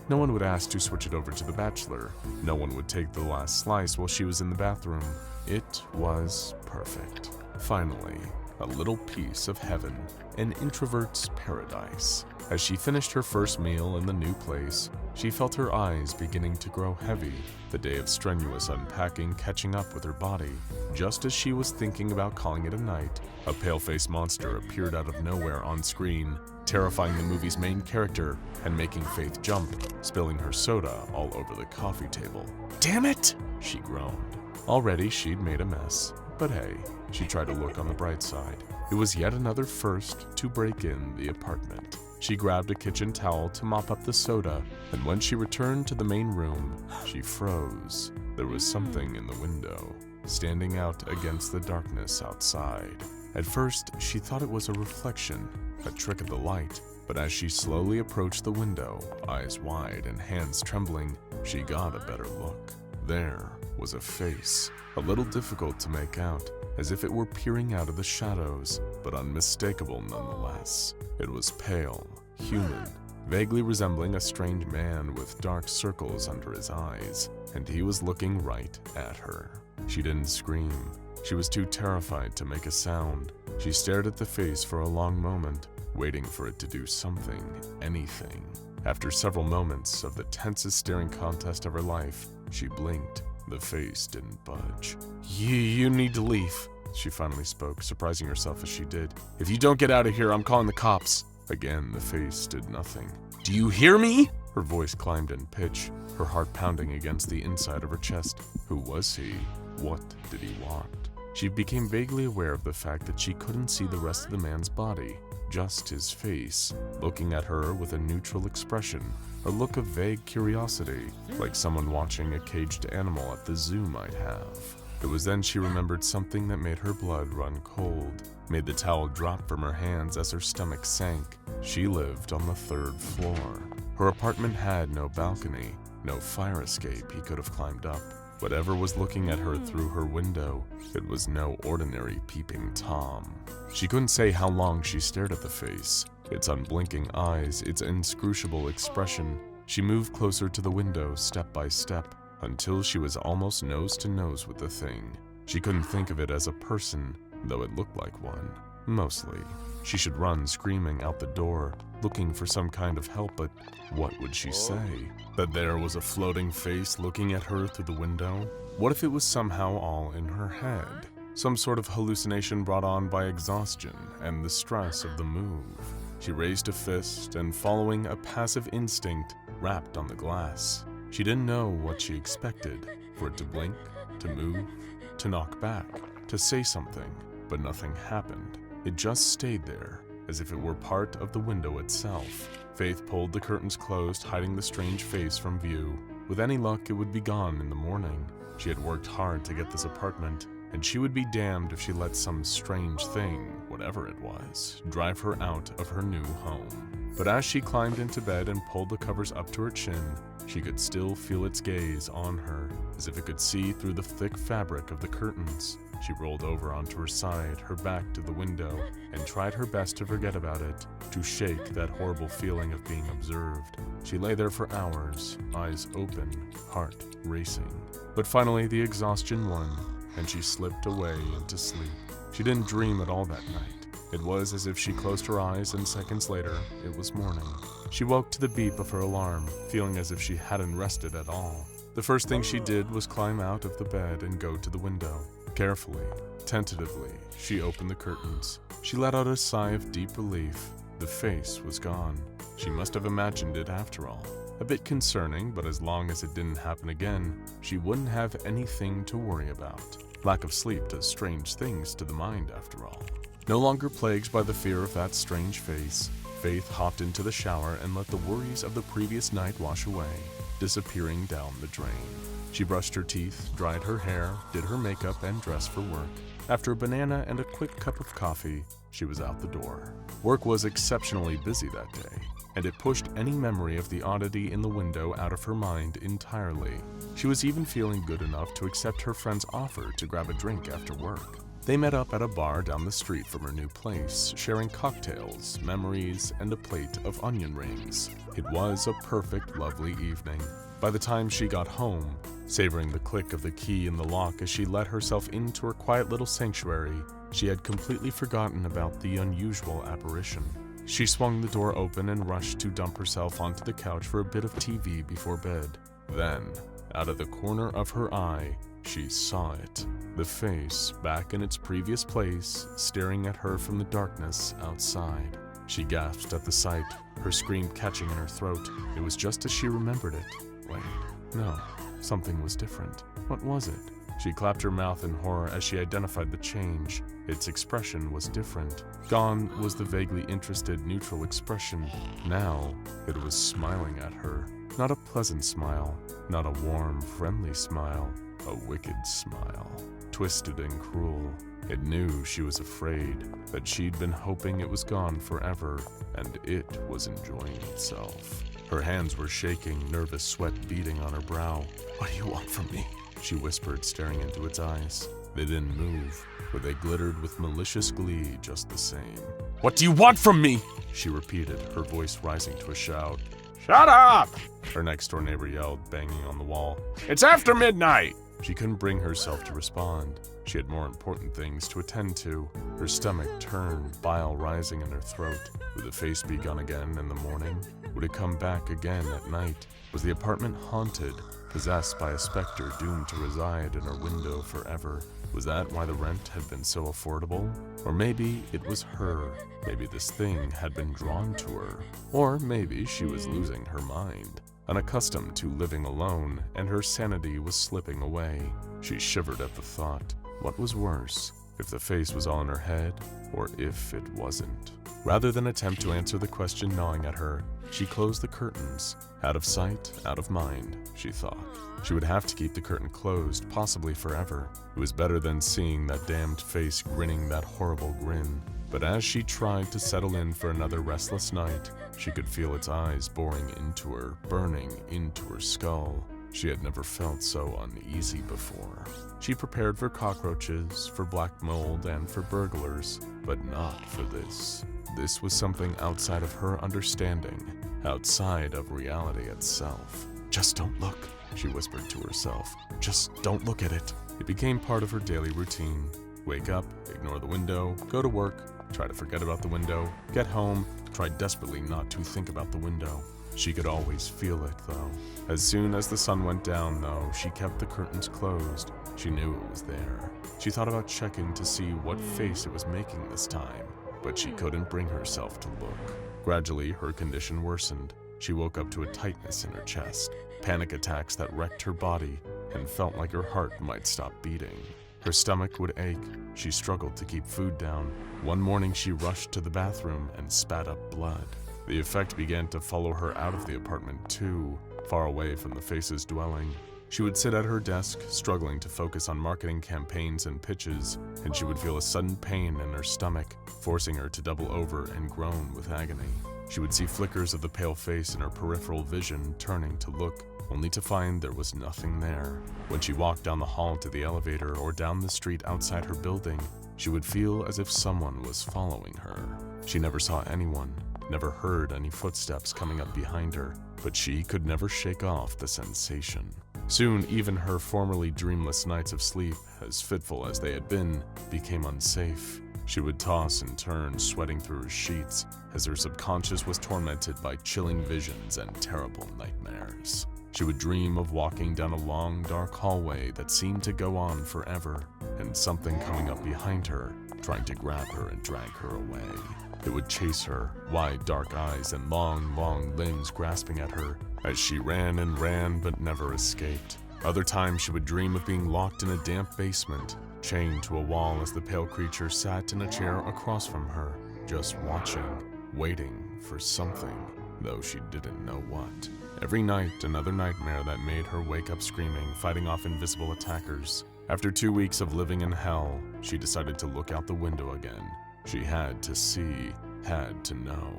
No one would ask to switch it over to The Bachelor. No one would take the last slice while she was in the bathroom. It was perfect. Finally, a little piece of heaven, an introvert's paradise. As she finished her first meal in the new place, she felt her eyes beginning to grow heavy, the day of strenuous unpacking catching up with her body. Just as she was thinking about calling it a night, a pale-faced monster appeared out of nowhere on screen, terrifying the movie's main character and making Faith jump, spilling her soda all over the coffee table. Damn it! She groaned. Already she'd made a mess, but hey, she tried to look on the bright side. It was yet another first to break in the apartment. She grabbed a kitchen towel to mop up the soda, and when she returned to the main room, she froze. There was something in the window, standing out against the darkness outside. At first, she thought it was a reflection, a trick of the light, but as she slowly approached the window, eyes wide and hands trembling, she got a better look. There was a face, a little difficult to make out, as if it were peering out of the shadows, but unmistakable nonetheless. It was pale, human, vaguely resembling a strange man with dark circles under his eyes, and he was looking right at her. She didn't scream. She was too terrified to make a sound. She stared at the face for a long moment, waiting for it to do something, anything. After several moments of the tensest staring contest of her life, she blinked. The face didn't budge. You need to leave, she finally spoke, surprising herself as she did. If you don't get out of here, I'm calling the cops. Again, the face did nothing. Do you hear me? Her voice climbed in pitch, her heart pounding against the inside of her chest. Who was he? What did he want? She became vaguely aware of the fact that she couldn't see the rest of the man's body, just his face, looking at her with a neutral expression, a look of vague curiosity, like someone watching a caged animal at the zoo might have. It was then she remembered something that made her blood run cold, made the towel drop from her hands as her stomach sank. She lived on the 3rd floor. Her apartment had no balcony, no fire escape he could have climbed up. Whatever was looking at her through her window, it was no ordinary peeping Tom. She couldn't say how long she stared at the face, its unblinking eyes, its inscrutable expression. She moved closer to the window step by step, until she was almost nose to nose with the thing. She couldn't think of it as a person, though it looked like one. Mostly. She should run screaming out the door, looking for some kind of help, but what would she say? That there was a floating face looking at her through the window? What if it was somehow all in her head? Some sort of hallucination brought on by exhaustion and the stress of the move. She raised a fist and, following a passive instinct, rapped on the glass. She didn't know what she expected, for it to blink, to move, to knock back, to say something, but nothing happened. It just stayed there, as if it were part of the window itself. Faith pulled the curtains closed, hiding the strange face from view. With any luck, it would be gone in the morning. She had worked hard to get this apartment, and she would be damned if she let some strange thing, whatever it was, drive her out of her new home. But as she climbed into bed and pulled the covers up to her chin, she could still feel its gaze on her, as if it could see through the thick fabric of the curtains. She rolled over onto her side, her back to the window, and tried her best to forget about it, to shake that horrible feeling of being observed. She lay there for hours, eyes open, heart racing. But finally the exhaustion won, and she slipped away into sleep. She didn't dream at all that night. It was as if she closed her eyes and seconds later, it was morning. She woke to the beep of her alarm, feeling as if she hadn't rested at all. The first thing she did was climb out of the bed and go to the window. Carefully, tentatively, she opened the curtains. She let out a sigh of deep relief. The face was gone. She must have imagined it after all. A bit concerning, but as long as it didn't happen again, she wouldn't have anything to worry about. Lack of sleep does strange things to the mind after all. No longer plagued by the fear of that strange face, Faith hopped into the shower and let the worries of the previous night wash away, disappearing down the drain. She brushed her teeth, dried her hair, did her makeup, and dressed for work. After a banana and a quick cup of coffee, she was out the door. Work was exceptionally busy that day, and it pushed any memory of the oddity in the window out of her mind entirely. She was even feeling good enough to accept her friend's offer to grab a drink after work. They met up at a bar down the street from her new place, sharing cocktails, memories, and a plate of onion rings. It was a perfect, lovely evening. By the time she got home, savoring the click of the key in the lock as she let herself into her quiet little sanctuary, She had completely forgotten about the unusual apparition. She swung the door open and rushed to dump herself onto the couch for a bit of TV before bed. Then, out of the corner of her eye, she saw it. The face, back in its previous place, staring at her from the darkness outside. She gasped at the sight, her scream catching in her throat. It was just as she remembered it. Wait, no, something was different. What was it? She clapped her mouth in horror as she identified the change. Its expression was different. Gone was the vaguely interested, neutral expression. Now, it was smiling at her. Not a pleasant smile, not a warm, friendly smile, a wicked smile. Twisted and cruel. It knew she was afraid, that she'd been hoping it was gone forever, and it was enjoying itself. Her hands were shaking, nervous sweat beading on her brow. "What do you want from me?" she whispered, staring into its eyes. They didn't move, but they glittered with malicious glee just the same. What do you want from me? She repeated, her voice rising to a shout. Shut up! Her next-door neighbor yelled, banging on the wall. It's after midnight! She couldn't bring herself to respond. She had more important things to attend to. Her stomach turned, bile rising in her throat. Would the face be gone again in the morning? Would it come back again at night? Was the apartment haunted, possessed by a specter doomed to reside in her window forever? Was that why the rent had been so affordable? Or maybe it was her. Maybe this thing had been drawn to her. Or maybe she was losing her mind, unaccustomed to living alone, and her sanity was slipping away. She shivered at the thought. What was worse, if the face was all in her head, or if it wasn't? Rather than attempt to answer the question gnawing at her, she closed the curtains. Out of sight, out of mind, she thought. She would have to keep the curtain closed, possibly forever. It was better than seeing that damned face grinning that horrible grin. But as she tried to settle in for another restless night, she could feel its eyes boring into her, burning into her skull. She had never felt so uneasy before. She prepared for cockroaches, for black mold, and for burglars, but not for this. This was something outside of her understanding, outside of reality itself. Just don't look, she whispered to herself. Just don't look at it. It became part of her daily routine. Wake up, ignore the window, go to work, try to forget about the window, get home, try desperately not to think about the window. She could always feel it, though. As soon as the sun went down, though, she kept the curtains closed. She knew it was there. She thought about checking to see what face it was making this time, but she couldn't bring herself to look. Gradually, her condition worsened. She woke up to a tightness in her chest, panic attacks that wrecked her body, and felt like her heart might stop beating. Her stomach would ache. She struggled to keep food down. One morning, she rushed to the bathroom and spat up blood. The effect began to follow her out of the apartment too, far away from the face's dwelling. She would sit at her desk, struggling to focus on marketing campaigns and pitches, and she would feel a sudden pain in her stomach, forcing her to double over and groan with agony. She would see flickers of the pale face in her peripheral vision, turning to look, only to find there was nothing there. When she walked down the hall to the elevator or down the street outside her building, she would feel as if someone was following her. She never saw anyone, never heard any footsteps coming up behind her, but she could never shake off the sensation. Soon, even her formerly dreamless nights of sleep, as fitful as they had been, became unsafe. She would toss and turn, sweating through her sheets, as her subconscious was tormented by chilling visions and terrible nightmares. She would dream of walking down a long, dark hallway that seemed to go on forever, and something coming up behind her, trying to grab her and drag her away. It would chase her, wide dark eyes and long, long limbs grasping at her, as she ran and ran but never escaped. Other times she would dream of being locked in a damp basement, chained to a wall as the pale creature sat in a chair across from her, just watching, waiting for something, though she didn't know what. Every night, another nightmare that made her wake up screaming, fighting off invisible attackers. After 2 weeks of living in hell, she decided to look out the window again. She had to see, had to know.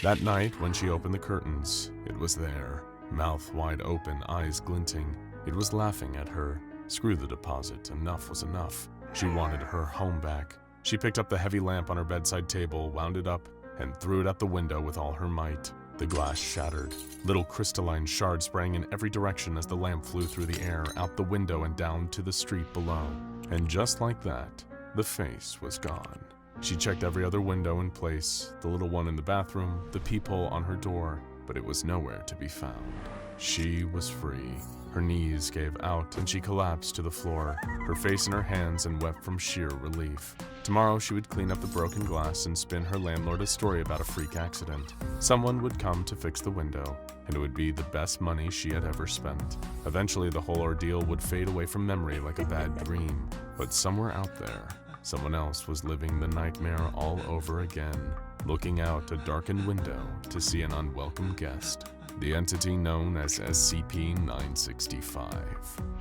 That night, when she opened the curtains, it was there, mouth wide open, eyes glinting. It was laughing at her. Screw the deposit, enough was enough. She wanted her home back. She picked up the heavy lamp on her bedside table, wound it up, and threw it at the window with all her might. The glass shattered. Little crystalline shards sprang in every direction as the lamp flew through the air, out the window and down to the street below. And just like that, the face was gone. She checked every other window in place, the little one in the bathroom, the peephole on her door, but it was nowhere to be found. She was free. Her knees gave out and she collapsed to the floor, her face in her hands, and wept from sheer relief. Tomorrow she would clean up the broken glass and spin her landlord a story about a freak accident. Someone would come to fix the window, and it would be the best money she had ever spent. Eventually the whole ordeal would fade away from memory like a bad dream, but somewhere out there, someone else was living the nightmare all over again, looking out a darkened window to see an unwelcome guest. The entity known as SCP-965.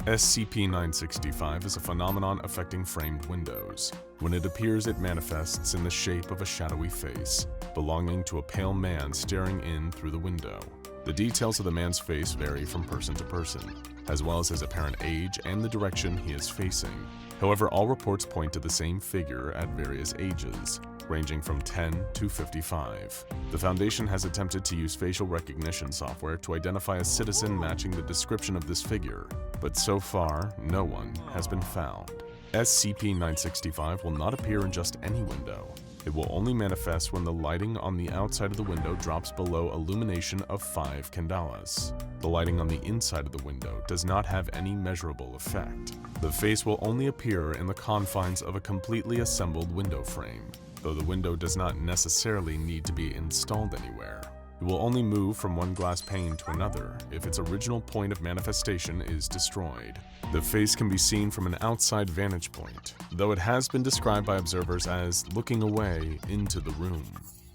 SCP-965 is a phenomenon affecting framed windows. When it appears, it manifests in the shape of a shadowy face, belonging to a pale man staring in through the window. The details of the man's face vary from person to person, as well as his apparent age and the direction he is facing. However, all reports point to the same figure at various ages, ranging from 10 to 55. The Foundation has attempted to use facial recognition software to identify a citizen matching the description of this figure, but so far, no one has been found. SCP-965 will not appear in just any window. It will only manifest when the lighting on the outside of the window drops below illumination of 5 candelas. The lighting on the inside of the window does not have any measurable effect. The face will only appear in the confines of a completely assembled window frame, though the window does not necessarily need to be installed anywhere. It will only move from one glass pane to another if its original point of manifestation is destroyed. The face can be seen from an outside vantage point, though it has been described by observers as looking away into the room.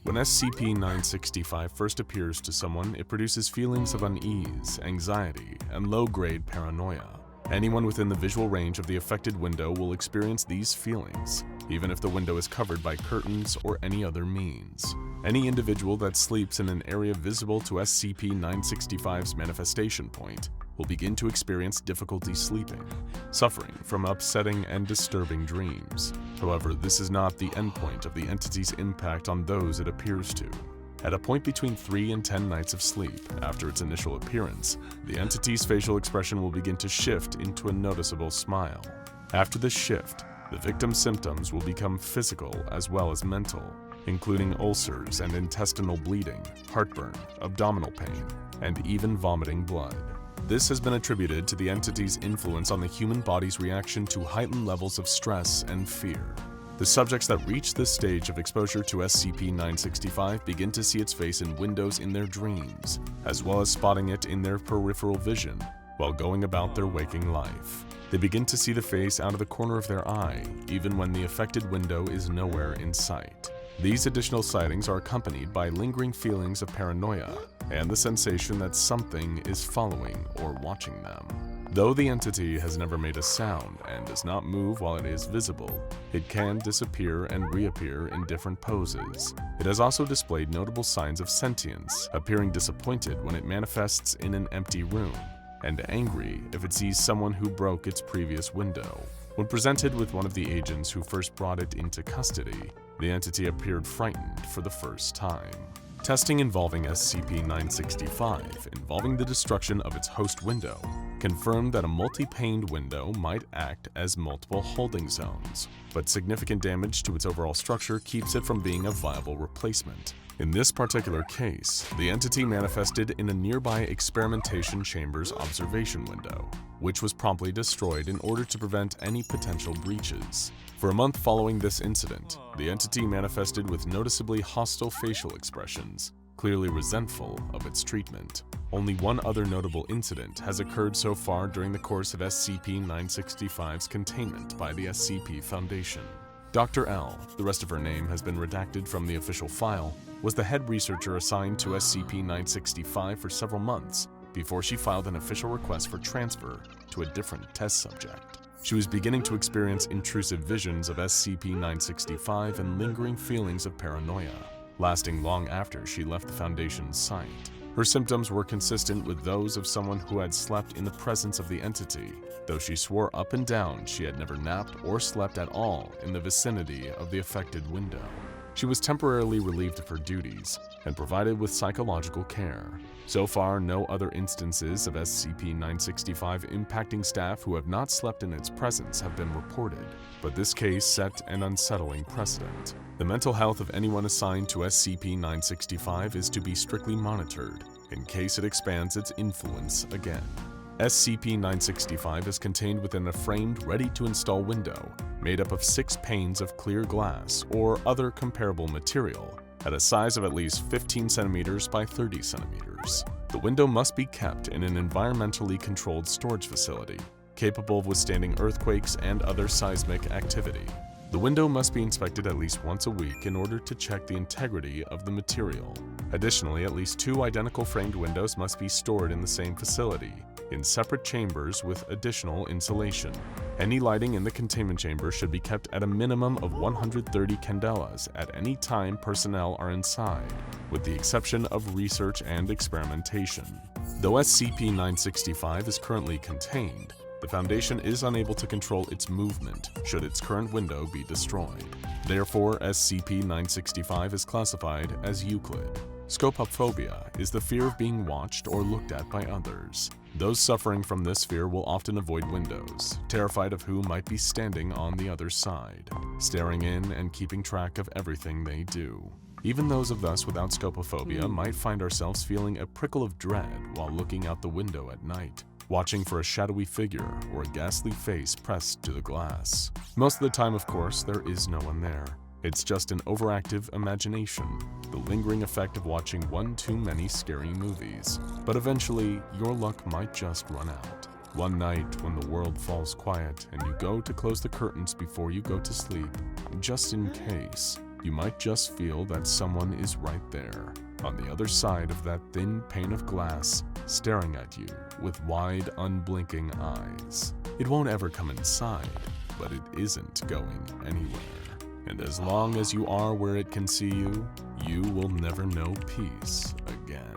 When SCP-965 first appears to someone, it produces feelings of unease, anxiety, and low-grade paranoia. Anyone within the visual range of the affected window will experience these feelings, even if the window is covered by curtains or any other means. Any individual that sleeps in an area visible to SCP-965's manifestation point will begin to experience difficulty sleeping, suffering from upsetting and disturbing dreams. However, this is not the endpoint of the entity's impact on those it appears to. At a point between 3 and 10 nights of sleep after its initial appearance, the entity's facial expression will begin to shift into a noticeable smile. After this shift, the victim's symptoms will become physical as well as mental, including ulcers and intestinal bleeding, heartburn, abdominal pain, and even vomiting blood. This has been attributed to the entity's influence on the human body's reaction to heightened levels of stress and fear. The subjects that reach this stage of exposure to SCP-965 begin to see its face in windows in their dreams, as well as spotting it in their peripheral vision while going about their waking life. They begin to see the face out of the corner of their eye, even when the affected window is nowhere in sight. These additional sightings are accompanied by lingering feelings of paranoia and the sensation that something is following or watching them. Though the entity has never made a sound and does not move while it is visible, it can disappear and reappear in different poses. It has also displayed notable signs of sentience, appearing disappointed when it manifests in an empty room, and angry if it sees someone who broke its previous window. When presented with one of the agents who first brought it into custody, the entity appeared frightened for the first time. Testing involving SCP-965, involving the destruction of its host window, confirmed that a multi-paned window might act as multiple holding zones, but significant damage to its overall structure keeps it from being a viable replacement. In this particular case, the entity manifested in a nearby experimentation chamber's observation window, which was promptly destroyed in order to prevent any potential breaches. For a month following this incident, the entity manifested with noticeably hostile facial expressions, clearly resentful of its treatment. Only one other notable incident has occurred so far during the course of SCP-965's containment by the SCP Foundation. Dr. L, the rest of her name has been redacted from the official file, was the head researcher assigned to SCP-965 for several months before she filed an official request for transfer to a different test subject. She was beginning to experience intrusive visions of SCP-965 and lingering feelings of paranoia, lasting long after she left the Foundation's site. Her symptoms were consistent with those of someone who had slept in the presence of the entity, though she swore up and down she had never napped or slept at all in the vicinity of the affected window. She was temporarily relieved of her duties and provided with psychological care. So far, no other instances of SCP-965 impacting staff who have not slept in its presence have been reported, but this case set an unsettling precedent. The mental health of anyone assigned to SCP-965 is to be strictly monitored in case it expands its influence again. SCP-965 is contained within a framed, ready-to-install window made up of 6 panes of clear glass or other comparable material at a size of at least 15 centimeters by 30 centimeters. The window must be kept in an environmentally controlled storage facility, capable of withstanding earthquakes and other seismic activity. The window must be inspected at least once a week in order to check the integrity of the material. Additionally, at least 2 identical framed windows must be stored in the same facility, in separate chambers with additional insulation. Any lighting in the containment chamber should be kept at a minimum of 130 candelas at any time personnel are inside, with the exception of research and experimentation. Though SCP-965 is currently contained, the Foundation is unable to control its movement should its current window be destroyed. Therefore, SCP-965 is classified as Euclid. Scopophobia is the fear of being watched or looked at by others. Those suffering from this fear will often avoid windows, terrified of who might be standing on the other side, staring in and keeping track of everything they do. Even those of us without scopophobia might find ourselves feeling a prickle of dread while looking out the window at night, watching for a shadowy figure or a ghastly face pressed to the glass. Most of the time, of course, there is no one there. It's just an overactive imagination, the lingering effect of watching one too many scary movies. But eventually, your luck might just run out. One night when the world falls quiet and you go to close the curtains before you go to sleep, just in case, you might just feel that someone is right there, on the other side of that thin pane of glass, staring at you with wide, unblinking eyes. It won't ever come inside, but it isn't going anywhere. And as long as you are where it can see you, you will never know peace again.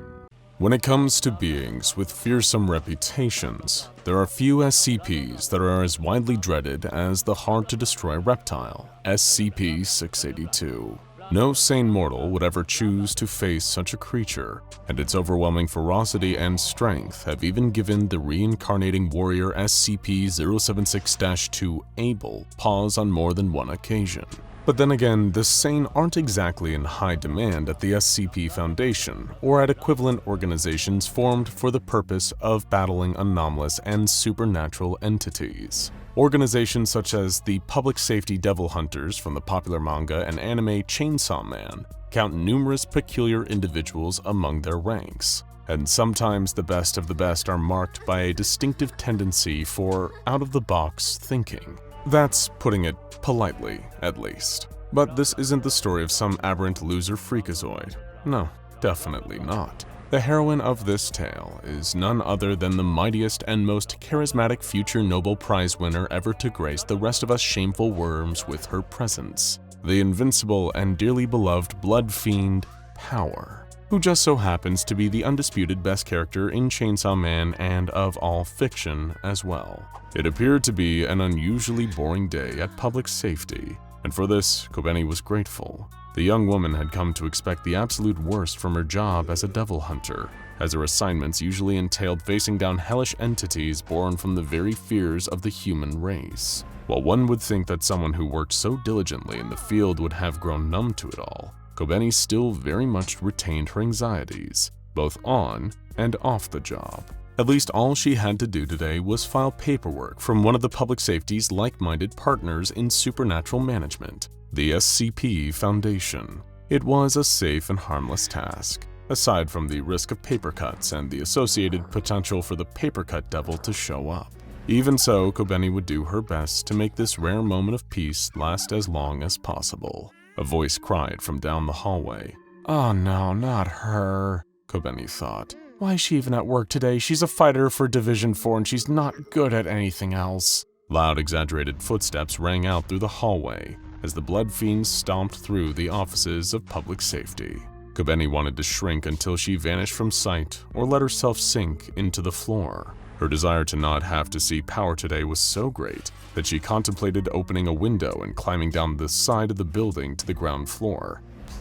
When it comes to beings with fearsome reputations, there are few SCPs that are as widely dreaded as the hard-to-destroy reptile, SCP-682. No sane mortal would ever choose to face such a creature, and its overwhelming ferocity and strength have even given the reincarnating warrior SCP-076-2 Abel pause on more than one occasion. But then again, the sane aren't exactly in high demand at the SCP Foundation or at equivalent organizations formed for the purpose of battling anomalous and supernatural entities. Organizations such as the Public Safety Devil Hunters from the popular manga and anime Chainsaw Man count numerous peculiar individuals among their ranks, and sometimes the best of the best are marked by a distinctive tendency for out-of-the-box thinking. That's putting it politely, at least. But this isn't the story of some aberrant loser freakazoid. No, definitely not. The heroine of this tale is none other than the mightiest and most charismatic future Nobel Prize winner ever to grace the rest of us shameful worms with her presence. The invincible and dearly beloved blood fiend, Power, who just so happens to be the undisputed best character in Chainsaw Man and of all fiction as well. It appeared to be an unusually boring day at Public Safety, and for this, Kobeni was grateful. The young woman had come to expect the absolute worst from her job as a devil hunter, as her assignments usually entailed facing down hellish entities born from the very fears of the human race. While one would think that someone who worked so diligently in the field would have grown numb to it all, Kobeni still very much retained her anxieties, both on and off the job. At least all she had to do today was file paperwork from one of the Public Safety's like-minded partners in supernatural management, the SCP Foundation. It was a safe and harmless task, aside from the risk of paper cuts and the associated potential for the paper cut devil to show up. Even so, Kobeni would do her best to make this rare moment of peace last as long as possible. A voice cried from down the hallway. "Oh no, not her," Kobeni thought. "Why is she even at work today? She's a fighter for Division 4 and she's not good at anything else." Loud, exaggerated footsteps rang out through the hallway as the blood fiends stomped through the offices of Public Safety. Kobeni wanted to shrink until she vanished from sight or let herself sink into the floor. Her desire to not have to see Power today was so great that she contemplated opening a window and climbing down the side of the building to the ground floor.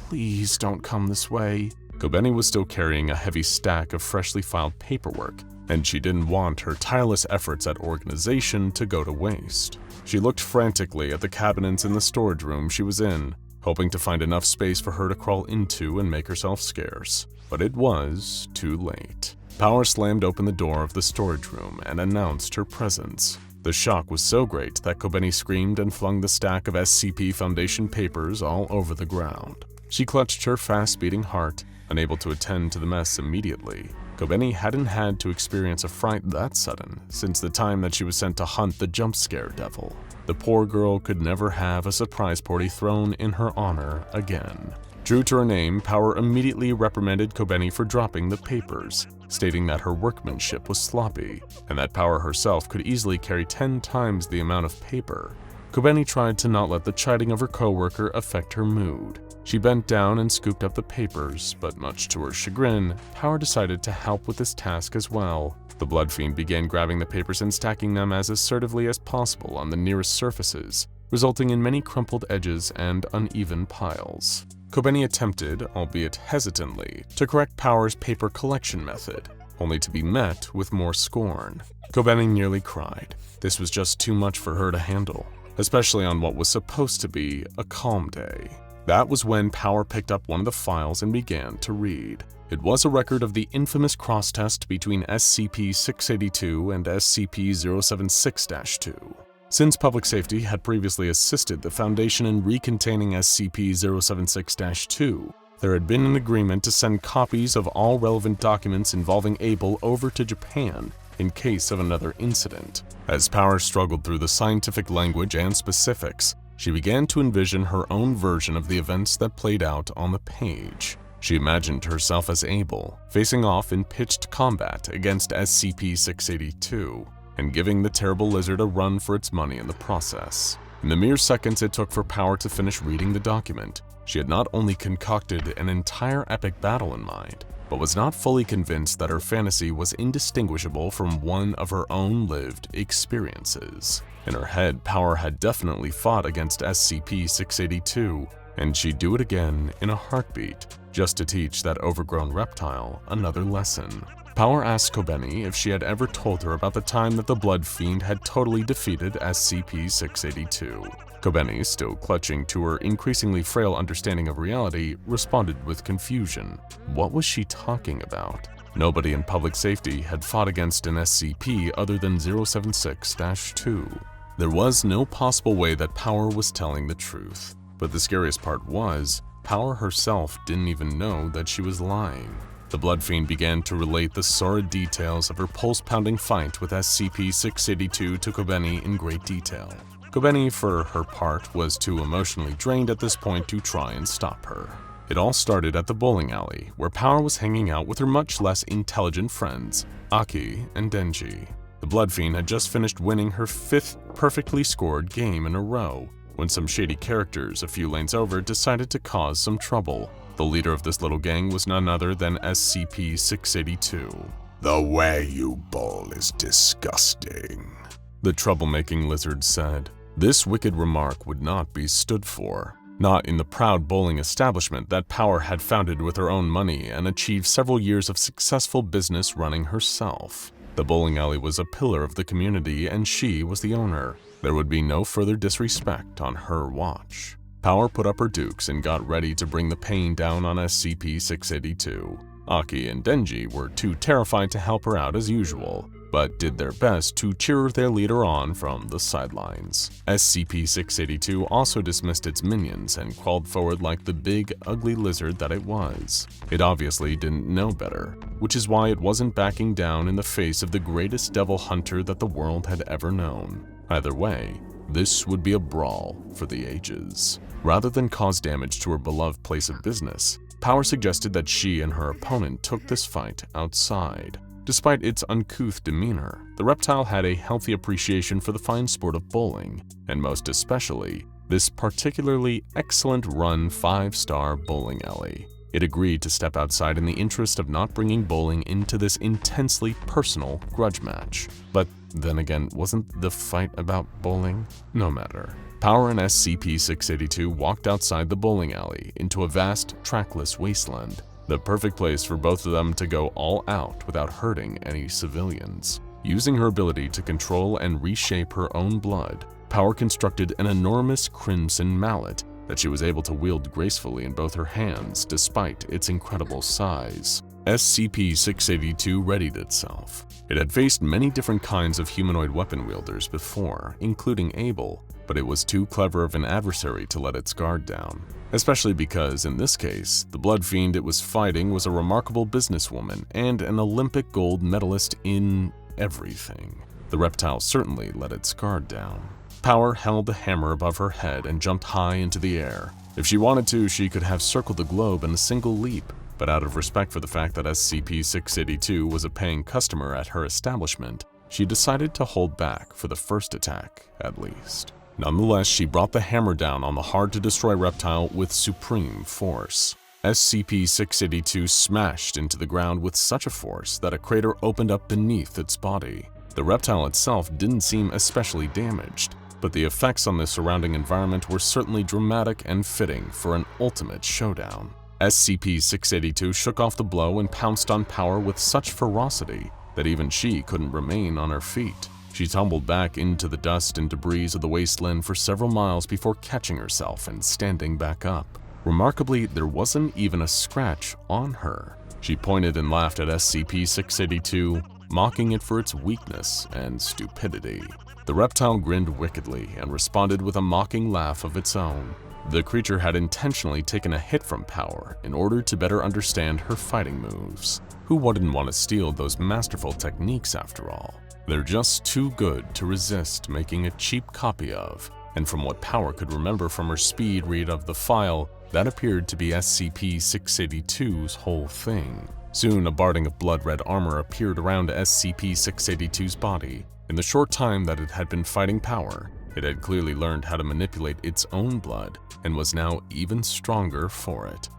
Please don't come this way. Kobeni was still carrying a heavy stack of freshly filed paperwork, and she didn't want her tireless efforts at organization to go to waste. She looked frantically at the cabinets in the storage room she was in, hoping to find enough space for her to crawl into and make herself scarce. But it was too late. Power slammed open the door of the storage room and announced her presence. The shock was so great that Kobeni screamed and flung the stack of SCP Foundation papers all over the ground. She clutched her fast-beating heart, unable to attend to the mess immediately. Kobeni hadn't had to experience a fright that sudden since the time that she was sent to hunt the jump scare devil. The poor girl could never have a surprise party thrown in her honor again. True to her name, Power immediately reprimanded Kobeni for dropping the papers, stating that her workmanship was sloppy, and that Power herself could easily carry 10 times the amount of paper. Kobeni tried to not let the chiding of her coworker affect her mood. She bent down and scooped up the papers, but much to her chagrin, Power decided to help with this task as well. The Blood Fiend began grabbing the papers and stacking them as assertively as possible on the nearest surfaces, resulting in many crumpled edges and uneven piles. Kobeni attempted, albeit hesitantly, to correct Power's paper collection method, only to be met with more scorn. Kobeni nearly cried. This was just too much for her to handle, especially on what was supposed to be a calm day. That was when Power picked up one of the files and began to read. It was a record of the infamous cross-test between SCP-682 and SCP-076-2. Since Public Safety had previously assisted the Foundation in recontaining SCP-076-2, there had been an agreement to send copies of all relevant documents involving Abel over to Japan in case of another incident. As Power struggled through the scientific language and specifics, she began to envision her own version of the events that played out on the page. She imagined herself as Abel, facing off in pitched combat against SCP-682, and giving the terrible lizard a run for its money in the process. In the mere seconds it took for Power to finish reading the document, she had not only concocted an entire epic battle in mind, but was not fully convinced that her fantasy was indistinguishable from one of her own lived experiences. In her head, Power had definitely fought against SCP-682, and she'd do it again in a heartbeat, just to teach that overgrown reptile another lesson. Power asked Kobeni if she had ever told her about the time that the Blood Fiend had totally defeated SCP-682. Kobeni, still clutching to her increasingly frail understanding of reality, responded with confusion. What was she talking about? Nobody in Public Safety had fought against an SCP other than 076-2. There was no possible way that Power was telling the truth. But the scariest part was, Power herself didn't even know that she was lying. The Blood Fiend began to relate the sordid details of her pulse-pounding fight with SCP-682 to Kobeni in great detail. Kobeni, for her part, was too emotionally drained at this point to try and stop her. It all started at the bowling alley, where Power was hanging out with her much less intelligent friends, Aki and Denji. The Blood Fiend had just finished winning her 5th perfectly scored game in a row, when some shady characters a few lanes over decided to cause some trouble. The leader of this little gang was none other than SCP-682. The way you bowl is disgusting, the troublemaking lizard said. This wicked remark would not be stood for. Not in the proud bowling establishment that Power had founded with her own money and achieved several years of successful business running herself. The bowling alley was a pillar of the community and she was the owner. There would be no further disrespect on her watch. Power put up her dukes and got ready to bring the pain down on SCP-682. Aki and Denji were too terrified to help her out as usual, but did their best to cheer their leader on from the sidelines. SCP-682 also dismissed its minions and crawled forward like the big, ugly lizard that it was. It obviously didn't know better, which is why it wasn't backing down in the face of the greatest devil hunter that the world had ever known. Either way, this would be a brawl for the ages. Rather than cause damage to her beloved place of business, Power suggested that she and her opponent took this fight outside. Despite its uncouth demeanor, the reptile had a healthy appreciation for the fine sport of bowling, and most especially, this particularly excellent-run 5-star bowling alley. It agreed to step outside in the interest of not bringing bowling into this intensely personal grudge match. But Then again, wasn't the fight about bowling? No matter. Power and SCP-682 walked outside the bowling alley into a vast, trackless wasteland, the perfect place for both of them to go all out without hurting any civilians. Using her ability to control and reshape her own blood, Power constructed an enormous crimson mallet that she was able to wield gracefully in both her hands despite its incredible size. SCP-682 readied itself. It had faced many different kinds of humanoid weapon wielders before, including Abel, but it was too clever of an adversary to let its guard down. Especially because, in this case, the blood fiend it was fighting was a remarkable businesswoman and an Olympic gold medalist in everything. The reptile certainly let its guard down. Power held the hammer above her head and jumped high into the air. If she wanted to, she could have circled the globe in a single leap, but out of respect for the fact that SCP-682 was a paying customer at her establishment, she decided to hold back for the first attack, at least. Nonetheless, she brought the hammer down on the hard-to-destroy reptile with supreme force. SCP-682 smashed into the ground with such a force that a crater opened up beneath its body. The reptile itself didn't seem especially damaged, but the effects on the surrounding environment were certainly dramatic and fitting for an ultimate showdown. SCP-682 shook off the blow and pounced on Power with such ferocity that even she couldn't remain on her feet. She tumbled back into the dust and debris of the wasteland for several miles before catching herself and standing back up. Remarkably, there wasn't even a scratch on her. She pointed and laughed at SCP-682, mocking it for its weakness and stupidity. The reptile grinned wickedly and responded with a mocking laugh of its own. The creature had intentionally taken a hit from Power in order to better understand her fighting moves. Who wouldn't want to steal those masterful techniques after all? They're just too good to resist making a cheap copy of, and from what Power could remember from her speed read of the file, that appeared to be SCP-682's whole thing. Soon, a barding of blood-red armor appeared around SCP-682's body. In the short time that it had been fighting Power, it had clearly learned how to manipulate its own blood and was now even stronger for it.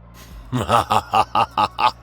Now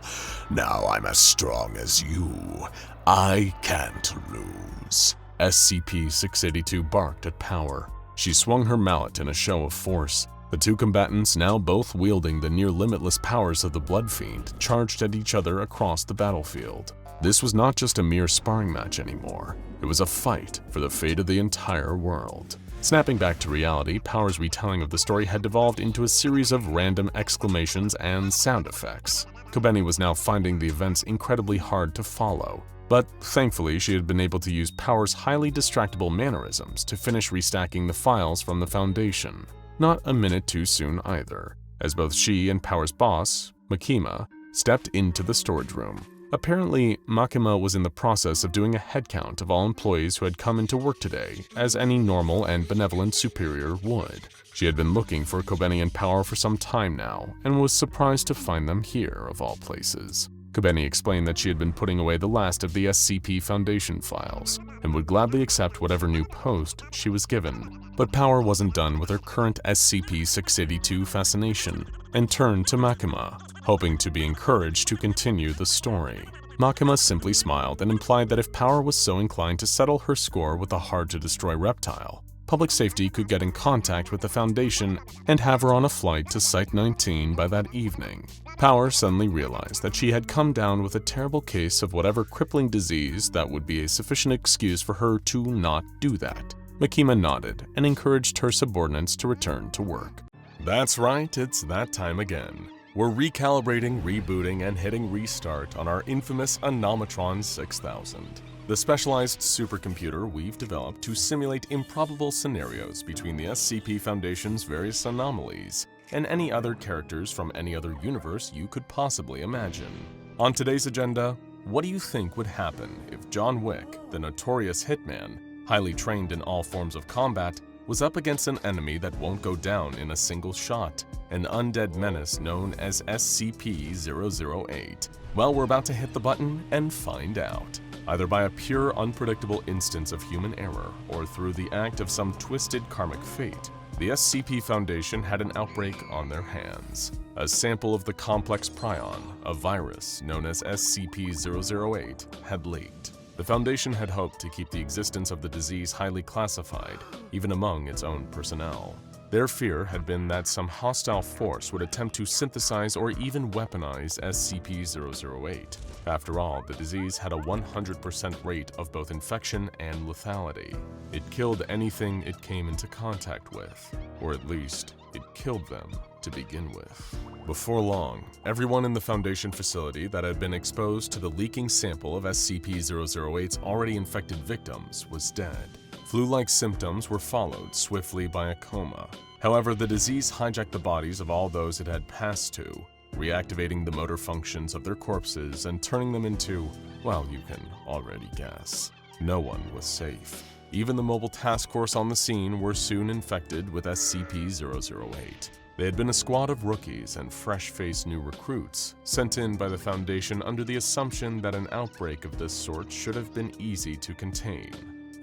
I'm as strong as you. I can't lose. SCP-682 barked at Power. She swung her mallet in a show of force. The two combatants, now both wielding the near-limitless powers of the Blood Fiend, charged at each other across the battlefield. This was not just a mere sparring match anymore. It was a fight for the fate of the entire world. Snapping back to reality, Power's retelling of the story had devolved into a series of random exclamations and sound effects. Kobeni was now finding the events incredibly hard to follow, but thankfully she had been able to use Power's highly distractible mannerisms to finish restacking the files from the Foundation. Not a minute too soon either, as both she and Power's boss, Makima, stepped into the storage room. Apparently, Makima was in the process of doing a head count of all employees who had come into work today, as any normal and benevolent superior would. She had been looking for Kobeni and Power for some time now, and was surprised to find them here, of all places. Kobeni explained that she had been putting away the last of the SCP Foundation files, and would gladly accept whatever new post she was given. But Power wasn't done with her current SCP-682 fascination, and turned to Makima, hoping to be encouraged to continue the story. Makima simply smiled and implied that if Power was so inclined to settle her score with the hard-to-destroy reptile, Public Safety could get in contact with the Foundation and have her on a flight to Site-19 by that evening. Power suddenly realized that she had come down with a terrible case of whatever crippling disease that would be a sufficient excuse for her to not do that. Makima nodded and encouraged her subordinates to return to work. That's right, it's that time again. We're recalibrating, rebooting, and hitting restart on our infamous Anomatron 6000. The specialized supercomputer we've developed to simulate improbable scenarios between the SCP Foundation's various anomalies and any other characters from any other universe you could possibly imagine. On today's agenda, what do you think would happen if John Wick, the notorious hitman, highly trained in all forms of combat, was up against an enemy that won't go down in a single shot, an undead menace known as SCP-008? Well, we're about to hit the button and find out. Either by a pure, unpredictable instance of human error, or through the act of some twisted karmic fate, the SCP Foundation had an outbreak on their hands. A sample of the complex prion, a virus known as SCP-008, had leaked. The Foundation had hoped to keep the existence of the disease highly classified, even among its own personnel. Their fear had been that some hostile force would attempt to synthesize or even weaponize SCP-008. After all, the disease had a 100% rate of both infection and lethality. It killed anything it came into contact with, or at least, it killed them to begin with. Before long, everyone in the Foundation facility that had been exposed to the leaking sample of SCP-008's already infected victims was dead. Flu-like symptoms were followed swiftly by a coma. However, the disease hijacked the bodies of all those it had passed to, reactivating the motor functions of their corpses and turning them into, well, you can already guess. No one was safe. Even the mobile task force on the scene were soon infected with SCP-008. They had been a squad of rookies and fresh-faced new recruits, sent in by the Foundation under the assumption that an outbreak of this sort should have been easy to contain.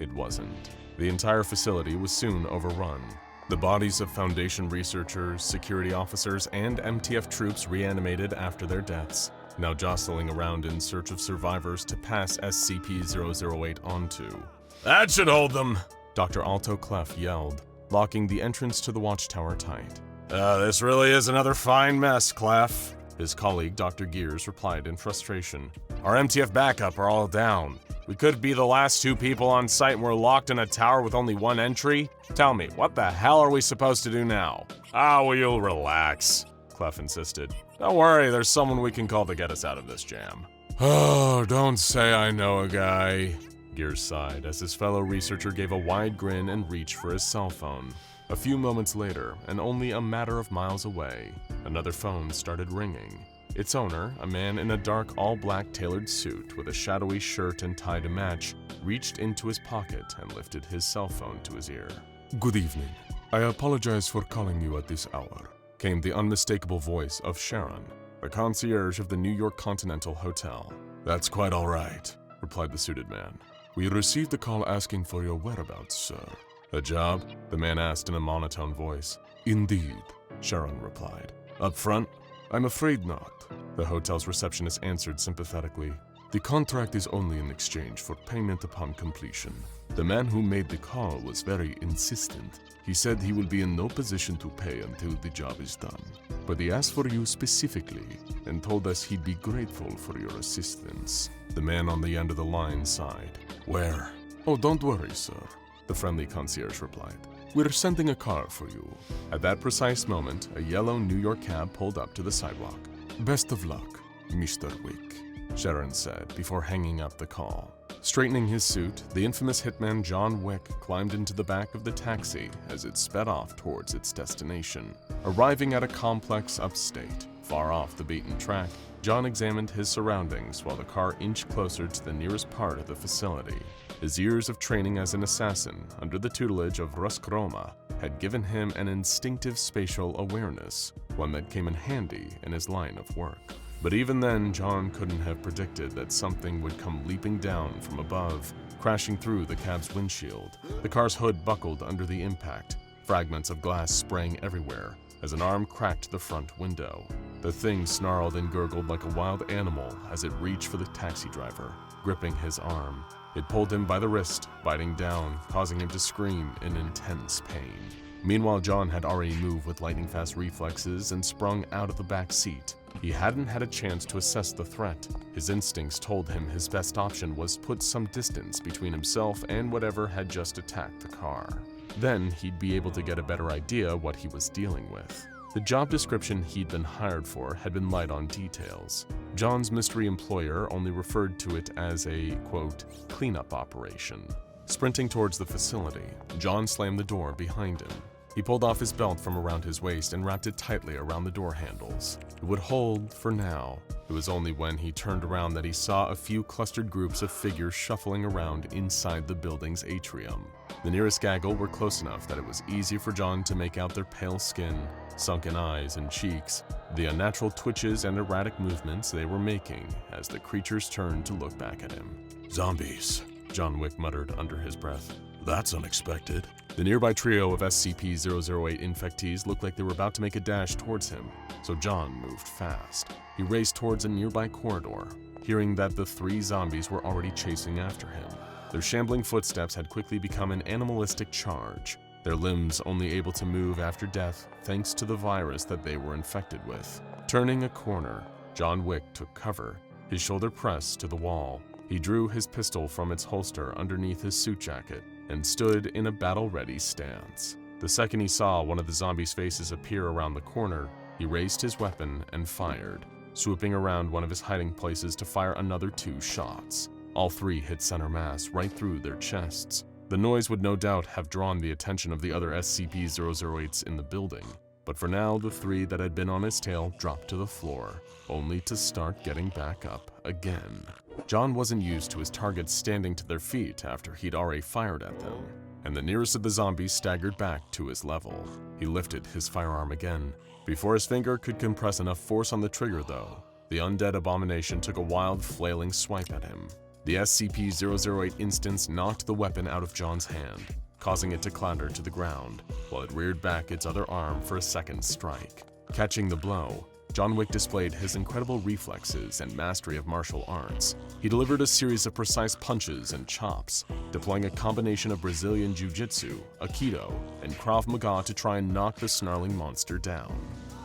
It wasn't. The entire facility was soon overrun. The bodies of Foundation researchers, security officers, and MTF troops reanimated after their deaths, now jostling around in search of survivors to pass SCP-008 onto. That should hold them, Dr. Alto Clef yelled, locking the entrance to the watchtower tight. This really is another fine mess, Clef. His colleague, Dr. Gears, replied in frustration. Our MTF backup are all down. We could be the last 2 people on site and we're locked in a tower with only 1 entry? Tell me, what the hell are we supposed to do now? Will you relax? Clef insisted. Don't worry, there's someone we can call to get us out of this jam. Oh, don't say I know a guy. Gears sighed as his fellow researcher gave a wide grin and reached for his cell phone. A few moments later, and only a matter of miles away, another phone started ringing. Its owner, a man in a dark all-black tailored suit with a shadowy shirt and tie to match, reached into his pocket and lifted his cell phone to his ear. Good evening. I apologize for calling you at this hour, came the unmistakable voice of Sharon, the concierge of the New York Continental Hotel. That's quite all right, replied the suited man. We received a call asking for your whereabouts, sir. A job? The man asked in a monotone voice. Indeed, Sharon replied. Up front? I'm afraid not, the hotel's receptionist answered sympathetically. The contract is only in exchange for payment upon completion. The man who made the call was very insistent. He said he will be in no position to pay until the job is done. But he asked for you specifically and told us he'd be grateful for your assistance. The man on the end of the line sighed. Where? Oh, don't worry, sir, the friendly concierge replied. We're sending a car for you. At that precise moment, a yellow New York cab pulled up to the sidewalk. Best of luck, Mr. Wick, Sharon said before hanging up the call. Straightening his suit, the infamous hitman John Wick climbed into the back of the taxi as it sped off towards its destination. Arriving at a complex upstate, far off the beaten track, John examined his surroundings while the car inched closer to the nearest part of the facility. His years of training as an assassin under the tutelage of Ruskroma had given him an instinctive spatial awareness, one that came in handy in his line of work. But even then, John couldn't have predicted that something would come leaping down from above, crashing through the cab's windshield. The car's hood buckled under the impact, fragments of glass spraying everywhere as an arm cracked the front window. The thing snarled and gurgled like a wild animal as it reached for the taxi driver, gripping his arm. It pulled him by the wrist, biting down, causing him to scream in intense pain. Meanwhile, John had already moved with lightning-fast reflexes and sprung out of the back seat. He hadn't had a chance to assess the threat. His instincts told him his best option was put some distance between himself and whatever had just attacked the car. Then he'd be able to get a better idea what he was dealing with. The job description he'd been hired for had been light on details. John's mystery employer only referred to it as a, quote, cleanup operation. Sprinting towards the facility, John slammed the door behind him. He pulled off his belt from around his waist and wrapped it tightly around the door handles. It would hold for now. It was only when he turned around that he saw a few clustered groups of figures shuffling around inside the building's atrium. The nearest gaggle were close enough that it was easy for John to make out their pale skin, sunken eyes and cheeks, the unnatural twitches and erratic movements they were making as the creatures turned to look back at him. Zombies, John Wick muttered under his breath. That's unexpected. The nearby trio of SCP-008 infectees looked like they were about to make a dash towards him, so John moved fast. He raced towards a nearby corridor. hearing that the 3 zombies were already chasing after him. Their shambling footsteps had quickly become an animalistic charge, their limbs only able to move after death thanks to the virus that they were infected with. Turning a corner, John Wick took cover, his shoulder pressed to the wall. He drew his pistol from its holster underneath his suit jacket and stood in a battle-ready stance. The second he saw one of the zombies' faces appear around the corner, he raised his weapon and fired, swooping around one of his hiding places to fire another 2 shots. All 3 hit center mass right through their chests. The noise would no doubt have drawn the attention of the other SCP-008s in the building, but for now the 3 that had been on his tail dropped to the floor, only to start getting back up again. John wasn't used to his targets standing to their feet after he'd already fired at them, and the nearest of the zombies staggered back to his level. He lifted his firearm again. Before his finger could compress enough force on the trigger though, the undead abomination took a wild, flailing swipe at him. The SCP-008 instance knocked the weapon out of John's hand, causing it to clatter to the ground, while it reared back its other arm for a second strike. Catching the blow, John Wick displayed his incredible reflexes and mastery of martial arts. He delivered a series of precise punches and chops, deploying a combination of Brazilian Jiu-Jitsu, Aikido, and Krav Maga to try and knock the snarling monster down.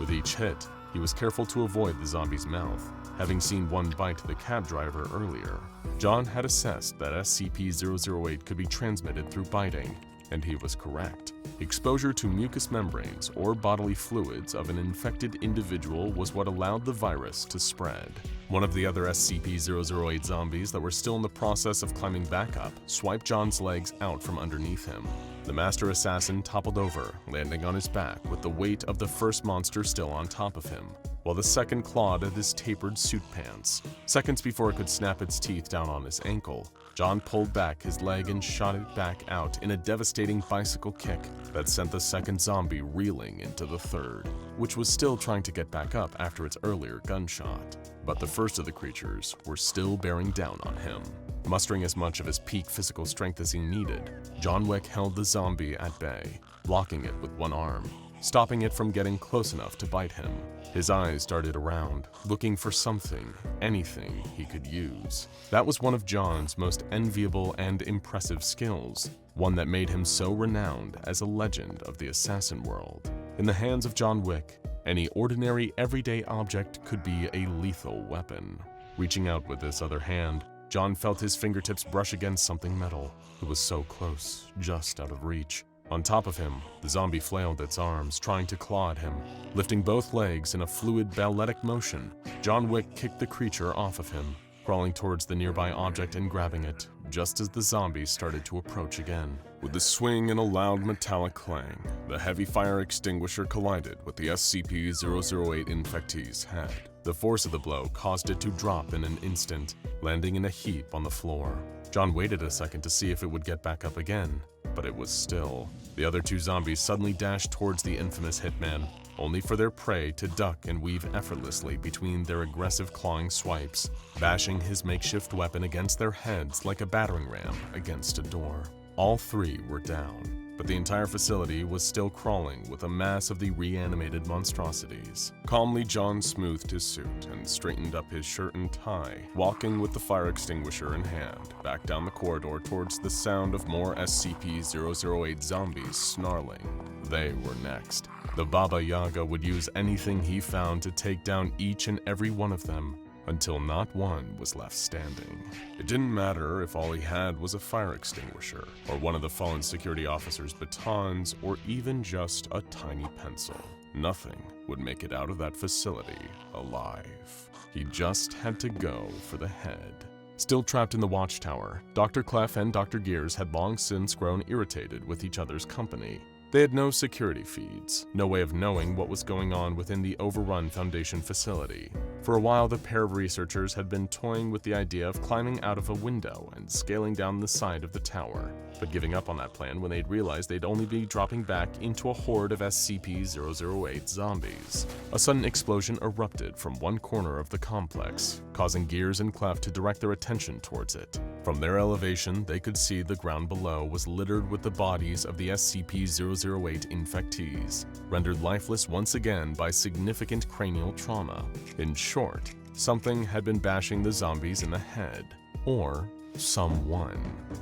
With each hit, he was careful to avoid the zombie's mouth, having seen one bite the cab driver earlier. John had assessed that SCP-008 could be transmitted through biting, and he was correct. Exposure to mucous membranes or bodily fluids of an infected individual was what allowed the virus to spread. One of the other SCP-008 zombies that were still in the process of climbing back up swiped John's legs out from underneath him. The master assassin toppled over, landing on his back with the weight of the first monster still on top of him, while the second clawed at his tapered suit pants. Seconds before it could snap its teeth down on his ankle, John pulled back his leg and shot it back out in a devastating bicycle kick that sent the second zombie reeling into the third, which was still trying to get back up after its earlier gunshot. But the first of the creatures were still bearing down on him. Mustering as much of his peak physical strength as he needed, John Wick held the zombie at bay, blocking it with one arm, stopping it from getting close enough to bite him. His eyes darted around, looking for something, anything he could use. That was one of John's most enviable and impressive skills, one that made him so renowned as a legend of the assassin world. In the hands of John Wick, any ordinary everyday object could be a lethal weapon. Reaching out with this other hand, John felt his fingertips brush against something metal. It was so close, just out of reach. On top of him, the zombie flailed its arms, trying to claw at him. Lifting both legs in a fluid balletic motion, John Wick kicked the creature off of him, crawling towards the nearby object and grabbing it, just as the zombie started to approach again. With a swing and a loud metallic clang, the heavy fire extinguisher collided with the SCP-008 infectee's head. The force of the blow caused it to drop in an instant, landing in a heap on the floor. John waited a second to see if it would get back up again, but it was still. The other 2 zombies suddenly dashed towards the infamous hitman, only for their prey to duck and weave effortlessly between their aggressive clawing swipes, bashing his makeshift weapon against their heads like a battering ram against a door. All 3 were down, but the entire facility was still crawling with a mass of the reanimated monstrosities. Calmly, John smoothed his suit and straightened up his shirt and tie, walking with the fire extinguisher in hand, back down the corridor towards the sound of more SCP-008 zombies snarling. They were next. The Baba Yaga would use anything he found to take down each and every one of them, until not one was left standing. It didn't matter if all he had was a fire extinguisher, or one of the fallen security officer's batons, or even just a tiny pencil. Nothing would make it out of that facility alive. He just had to go for the head. Still trapped in the watchtower, Dr. Clef and Dr. Gears had long since grown irritated with each other's company. They had no security feeds, no way of knowing what was going on within the overrun Foundation facility. For a while, the pair of researchers had been toying with the idea of climbing out of a window and scaling down the side of the tower, but giving up on that plan when they'd realized they'd only be dropping back into a horde of SCP-008 zombies. A sudden explosion erupted from one corner of the complex, causing Gears and Clef to direct their attention towards it. From their elevation, they could see the ground below was littered with the bodies of the SCP-008 infectees, rendered lifeless once again by significant cranial trauma. In short, something had been bashing the zombies in the head. Or someone.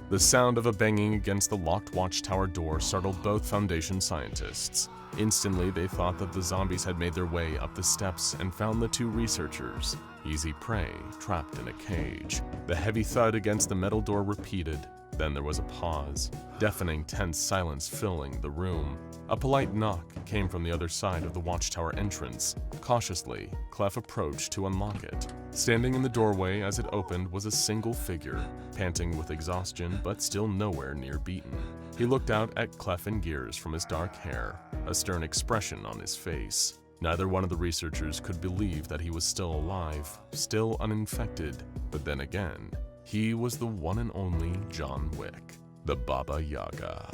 The sound of a banging against the locked watchtower door startled both Foundation scientists. Instantly, they thought that the zombies had made their way up the steps and found the two researchers, easy prey, trapped in a cage. The heavy thud against the metal door repeated. Then there was a pause, deafening tense silence filling the room. A polite knock came from the other side of the watchtower entrance. Cautiously, Clef approached to unlock it. Standing in the doorway as it opened was a single figure, panting with exhaustion but still nowhere near beaten. He looked out at Clef and Gears from his dark hair, a stern expression on his face. Neither one of the researchers could believe that he was still alive, still uninfected, but then again, he was the one and only John Wick, the Baba Yaga.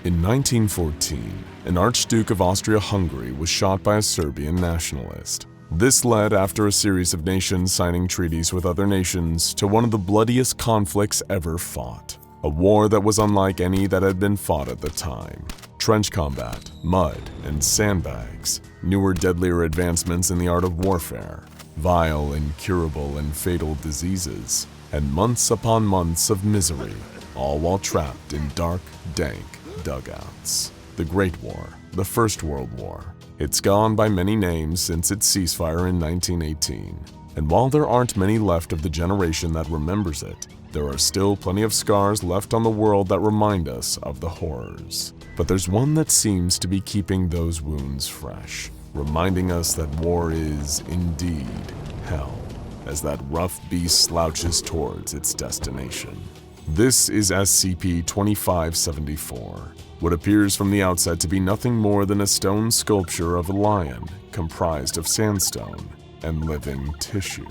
In 1914, an Archduke of Austria-Hungary was shot by a Serbian nationalist. This led, after a series of nations signing treaties with other nations, to one of the bloodiest conflicts ever fought. A war that was unlike any that had been fought at the time. Trench combat, mud, and sandbags, newer, deadlier advancements in the art of warfare, vile, incurable, and fatal diseases, and months upon months of misery, all while trapped in dark, dank dugouts. The Great War, the First World War. It's gone by many names since its ceasefire in 1918, and while there aren't many left of the generation that remembers it, there are still plenty of scars left on the world that remind us of the horrors. But there's one that seems to be keeping those wounds fresh, reminding us that war is, indeed, hell, as that rough beast slouches towards its destination. This is SCP-2574, what appears from the outset to be nothing more than a stone sculpture of a lion comprised of sandstone and living tissue.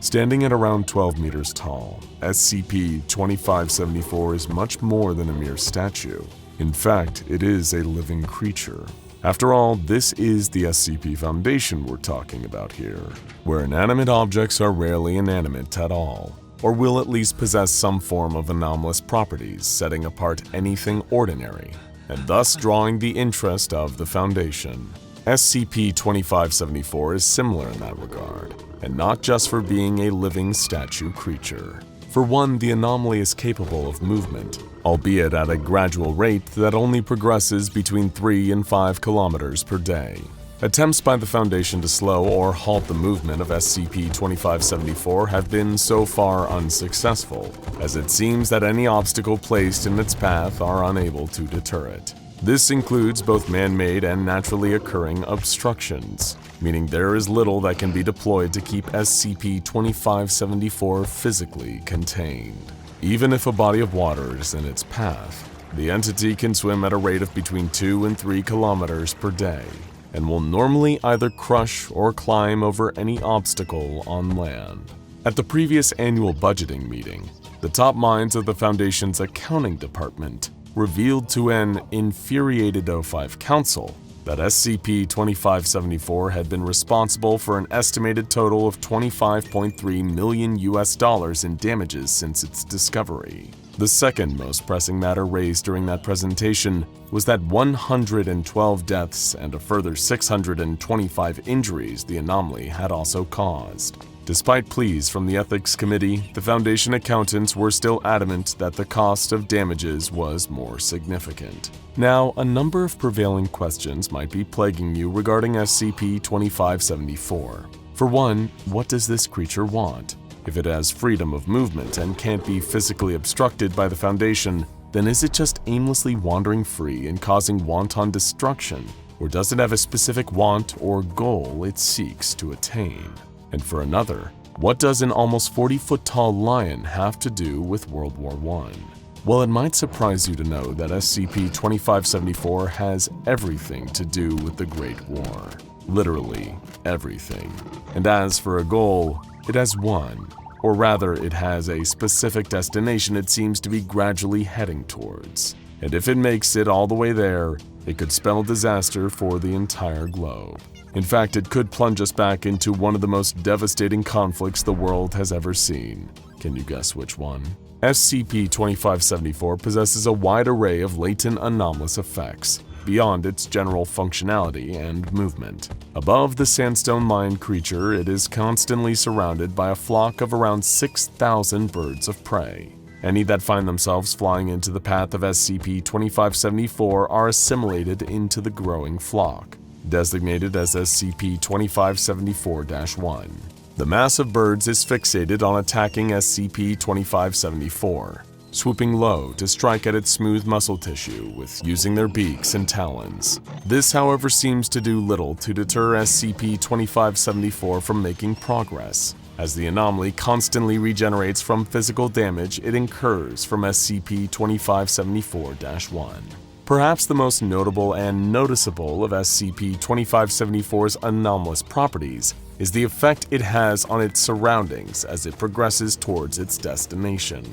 Standing at around 12 meters tall, SCP-2574 is much more than a mere statue. In fact, it is a living creature. After all, this is the SCP Foundation we're talking about here, where inanimate objects are rarely inanimate at all, or will at least possess some form of anomalous properties, setting apart anything ordinary, and thus drawing the interest of the Foundation. SCP-2574 is similar in that regard, and not just for being a living statue creature. For one, the anomaly is capable of movement, albeit at a gradual rate that only progresses between 3 and 5 kilometers per day. Attempts by the Foundation to slow or halt the movement of SCP-2574 have been so far unsuccessful, as it seems that any obstacle placed in its path are unable to deter it. This includes both man-made and naturally occurring obstructions, meaning there is little that can be deployed to keep SCP-2574 physically contained. Even if a body of water is in its path, the entity can swim at a rate of between 2 and 3 kilometers per day, and will normally either crush or climb over any obstacle on land. At the previous annual budgeting meeting, the top minds of the Foundation's accounting department revealed to an infuriated O5 council that SCP-2574 had been responsible for an estimated total of $25.3 million in damages since its discovery. The second most pressing matter raised during that presentation was that 112 deaths and a further 625 injuries the anomaly had also caused. Despite pleas from the Ethics Committee, the Foundation accountants were still adamant that the cost of damages was more significant. Now, a number of prevailing questions might be plaguing you regarding SCP-2574. For one, what does this creature want? If it has freedom of movement and can't be physically obstructed by the Foundation, then is it just aimlessly wandering free and causing wanton destruction? Or does it have a specific want or goal it seeks to attain? And for another, what does an almost 40-foot-tall lion have to do with World War I? Well, it might surprise you to know that SCP-2574 has everything to do with the Great War. Literally everything. And as for a goal, it has one. Or rather, it has a specific destination it seems to be gradually heading towards. And if it makes it all the way there, it could spell disaster for the entire globe. In fact, it could plunge us back into one of the most devastating conflicts the world has ever seen. Can you guess which one? SCP-2574 possesses a wide array of latent anomalous effects, beyond its general functionality and movement. Above the sandstone mine creature, it is constantly surrounded by a flock of around 6,000 birds of prey. Any that find themselves flying into the path of SCP-2574 are assimilated into the growing flock, designated as SCP-2574-1. The mass of birds is fixated on attacking SCP-2574, swooping low to strike at its smooth muscle tissue with using their beaks and talons. This, however, seems to do little to deter SCP-2574 from making progress, as the anomaly constantly regenerates from physical damage it incurs from SCP-2574-1. Perhaps the most notable and noticeable of SCP-2574's anomalous properties is the effect it has on its surroundings as it progresses towards its destination.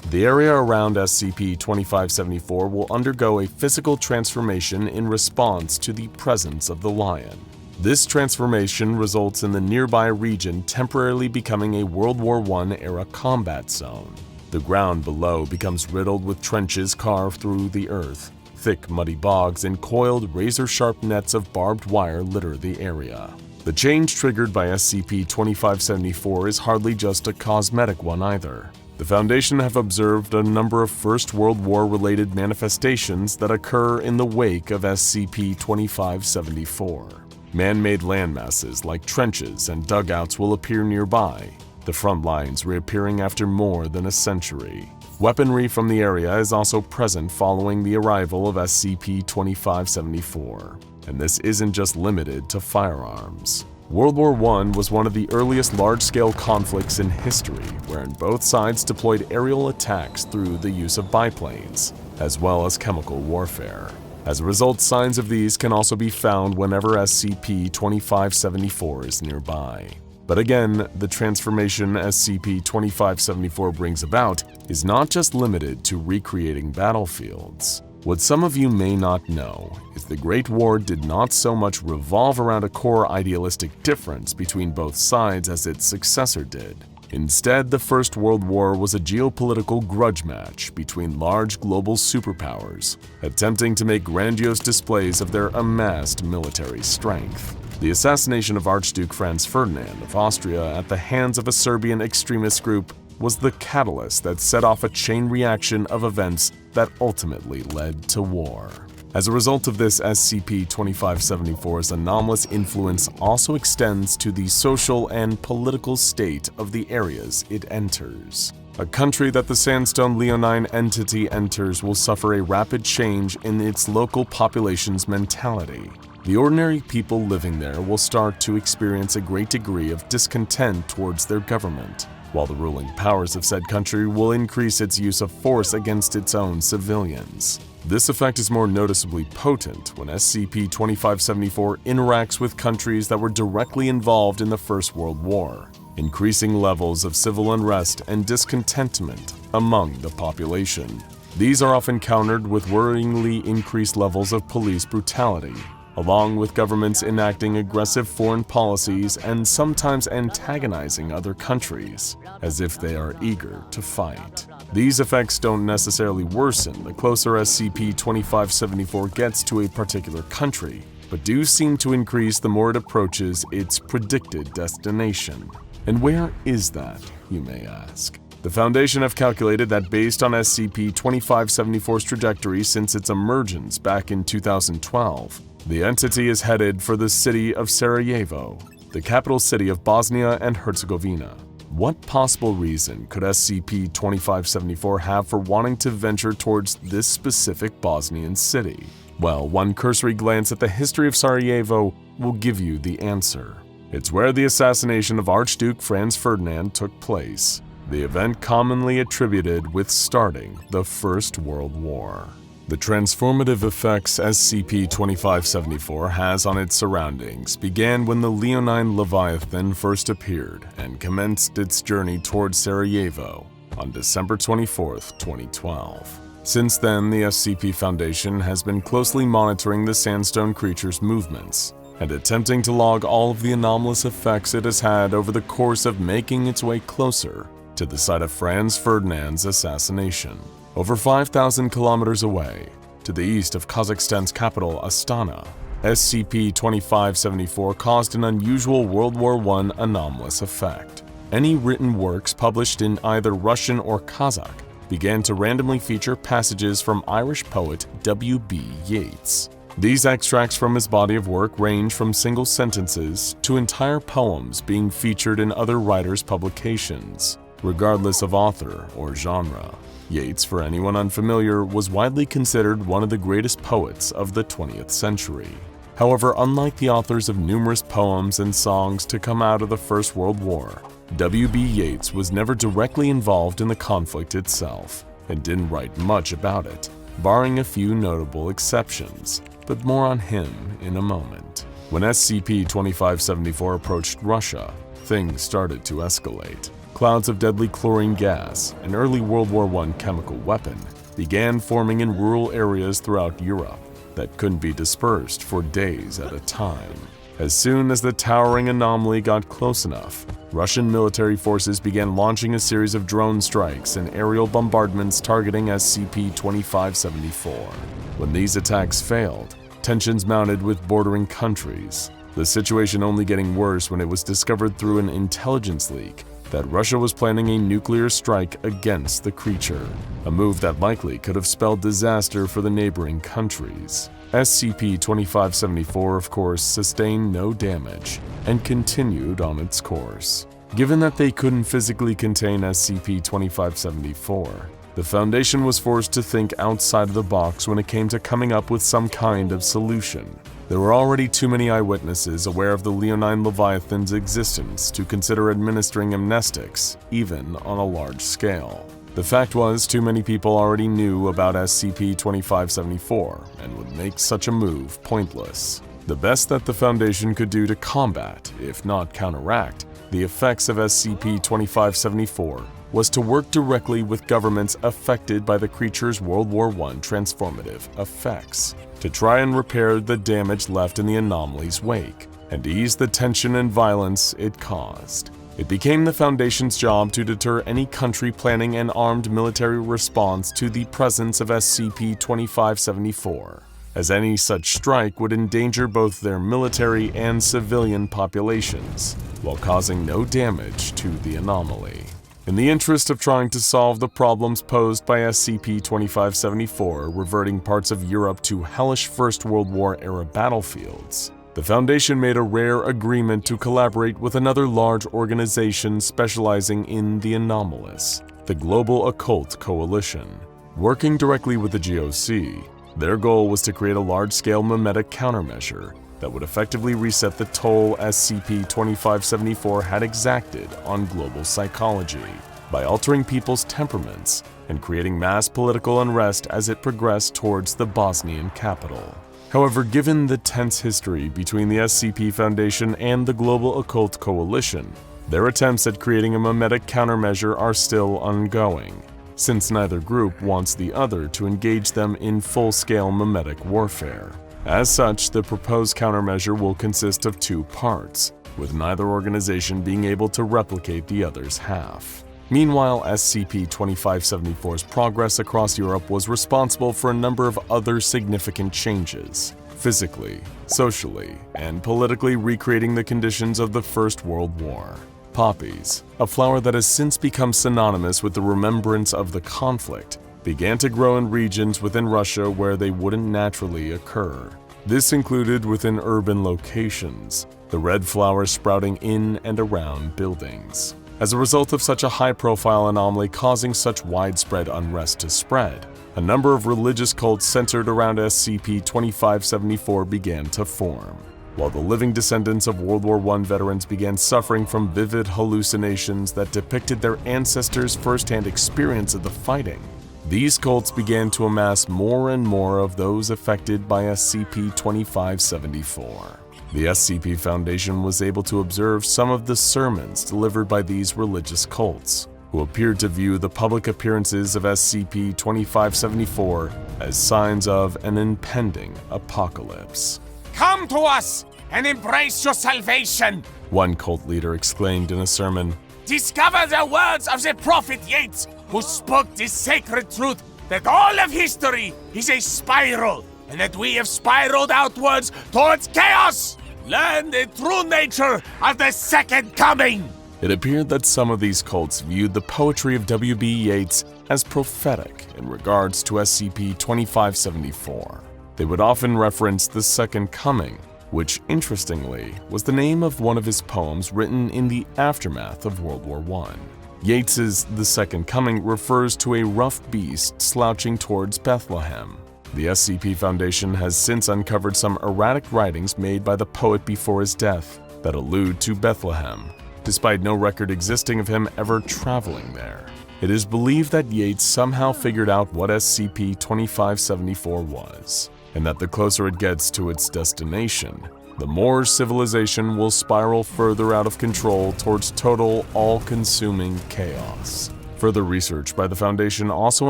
The area around SCP-2574 will undergo a physical transformation in response to the presence of the lion. This transformation results in the nearby region temporarily becoming a World War I-era combat zone. The ground below becomes riddled with trenches carved through the earth. Thick, muddy bogs and coiled, razor-sharp nets of barbed wire litter the area. The change triggered by SCP-2574 is hardly just a cosmetic one either. The Foundation have observed a number of First World War-related manifestations that occur in the wake of SCP-2574. Man-made landmasses like trenches and dugouts will appear nearby, the front lines reappearing after more than a century. Weaponry from the area is also present following the arrival of SCP-2574, and this isn't just limited to firearms. World War I was one of the earliest large-scale conflicts in history, wherein both sides deployed aerial attacks through the use of biplanes, as well as chemical warfare. As a result, signs of these can also be found whenever SCP-2574 is nearby. But again, the transformation SCP-2574 brings about is not just limited to recreating battlefields. What some of you may not know is the Great War did not so much revolve around a core idealistic difference between both sides as its successor did. Instead, the First World War was a geopolitical grudge match between large global superpowers, attempting to make grandiose displays of their amassed military strength. The assassination of Archduke Franz Ferdinand of Austria at the hands of a Serbian extremist group was the catalyst that set off a chain reaction of events that ultimately led to war. As a result of this, SCP-2574's anomalous influence also extends to the social and political state of the areas it enters. A country that the Sandstone Leonine entity enters will suffer a rapid change in its local population's mentality. The ordinary people living there will start to experience a great degree of discontent towards their government, while the ruling powers of said country will increase its use of force against its own civilians. This effect is more noticeably potent when SCP-2574 interacts with countries that were directly involved in the First World War, increasing levels of civil unrest and discontentment among the population. These are often countered with worryingly increased levels of police brutality, along with governments enacting aggressive foreign policies and sometimes antagonizing other countries, as if they are eager to fight. These effects don't necessarily worsen the closer SCP-2574 gets to a particular country, but do seem to increase the more it approaches its predicted destination. And where is that, you may ask? The Foundation have calculated that based on SCP-2574's trajectory since its emergence back in 2012, the entity is headed for the city of Sarajevo, the capital city of Bosnia and Herzegovina. What possible reason could SCP-2574 have for wanting to venture towards this specific Bosnian city? Well, one cursory glance at the history of Sarajevo will give you the answer. It's where the assassination of Archduke Franz Ferdinand took place, the event commonly attributed with starting the First World War. The transformative effects SCP-2574 has on its surroundings began when the Leonine Leviathan first appeared and commenced its journey towards Sarajevo on December 24, 2012. Since then, the SCP Foundation has been closely monitoring the sandstone creature's movements and attempting to log all of the anomalous effects it has had over the course of making its way closer to the site of Franz Ferdinand's assassination. Over 5,000 kilometers away, to the east of Kazakhstan's capital, Astana. SCP-2574 caused an unusual World War I anomalous effect. Any written works published in either Russian or Kazakh began to randomly feature passages from Irish poet W.B. Yeats. These extracts from his body of work range from single sentences to entire poems being featured in other writers' publications, regardless of author or genre. Yeats, for anyone unfamiliar, was widely considered one of the greatest poets of the 20th century. However, unlike the authors of numerous poems and songs to come out of the First World War, W.B. Yeats was never directly involved in the conflict itself and didn't write much about it, barring a few notable exceptions, but more on him in a moment. When SCP-2574 approached Russia, things started to escalate. Clouds of deadly chlorine gas, an early World War I chemical weapon, began forming in rural areas throughout Europe that couldn't be dispersed for days at a time. As soon as the towering anomaly got close enough, Russian military forces began launching a series of drone strikes and aerial bombardments targeting SCP-2574. When these attacks failed, tensions mounted with bordering countries, the situation only getting worse when it was discovered through an intelligence leak that Russia was planning a nuclear strike against the creature, a move that likely could have spelled disaster for the neighboring countries. SCP-2574, of course, sustained no damage and continued on its course. Given that they couldn't physically contain SCP-2574, the Foundation was forced to think outside of the box when it came to coming up with some kind of solution. There were already too many eyewitnesses aware of the Leonine Leviathan's existence to consider administering amnestics, even on a large scale. The fact was, too many people already knew about SCP-2574 and would make such a move pointless. The best that the Foundation could do to combat, if not counteract, the effects of SCP-2574 was to work directly with governments affected by the creature's World War I transformative effects, to try and repair the damage left in the anomaly's wake, and ease the tension and violence it caused. It became the Foundation's job to deter any country planning an armed military response to the presence of SCP-2574, as any such strike would endanger both their military and civilian populations, while causing no damage to the anomaly. In the interest of trying to solve the problems posed by SCP-2574 reverting parts of Europe to hellish First World War-era battlefields, the Foundation made a rare agreement to collaborate with another large organization specializing in the anomalous, the Global Occult Coalition. Working directly with the GOC, their goal was to create a large-scale memetic countermeasure that would effectively reset the toll SCP-2574 had exacted on global psychology by altering people's temperaments and creating mass political unrest as it progressed towards the Bosnian capital. However, given the tense history between the SCP Foundation and the Global Occult Coalition, their attempts at creating a memetic countermeasure are still ongoing, since neither group wants the other to engage them in full-scale memetic warfare. As such, the proposed countermeasure will consist of two parts, with neither organization being able to replicate the other's half. Meanwhile, SCP-2574's progress across Europe was responsible for a number of other significant changes, physically, socially, and politically recreating the conditions of the First World War. Poppies, a flower that has since become synonymous with the remembrance of the conflict, began to grow in regions within Russia where they wouldn't naturally occur. This included within urban locations, the red flowers sprouting in and around buildings. As a result of such a high-profile anomaly causing such widespread unrest to spread, a number of religious cults centered around SCP-2574 began to form. While the living descendants of World War I veterans began suffering from vivid hallucinations that depicted their ancestors' first-hand experience of the fighting, these cults began to amass more and more of those affected by SCP-2574. The SCP Foundation was able to observe some of the sermons delivered by these religious cults, who appeared to view the public appearances of SCP-2574 as signs of an impending apocalypse. Come to us and embrace your salvation! One cult leader exclaimed in a sermon. Discover the words of the prophet Yeats, who spoke this sacred truth that all of history is a spiral, and that we have spiraled outwards towards chaos. Learn the true nature of the Second Coming. It appeared that some of these cults viewed the poetry of W.B. Yeats as prophetic in regards to SCP-2574. They would often reference the Second Coming, which, interestingly, was the name of one of his poems written in the aftermath of World War I. Yeats's The Second Coming refers to a rough beast slouching towards Bethlehem. The SCP Foundation has since uncovered some erratic writings made by the poet before his death that allude to Bethlehem, despite no record existing of him ever traveling there. It is believed that Yeats somehow figured out what SCP-2574 was, and that the closer it gets to its destination, the more civilization will spiral further out of control towards total, all-consuming chaos. Further research by the Foundation also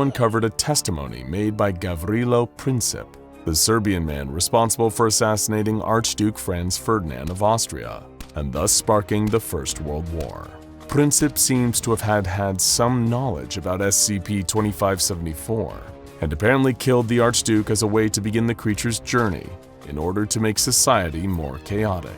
uncovered a testimony made by Gavrilo Princip, the Serbian man responsible for assassinating Archduke Franz Ferdinand of Austria, and thus sparking the First World War. Princip seems to have had some knowledge about SCP-2574, and apparently killed the Archduke as a way to begin the creature's journey in order to make society more chaotic.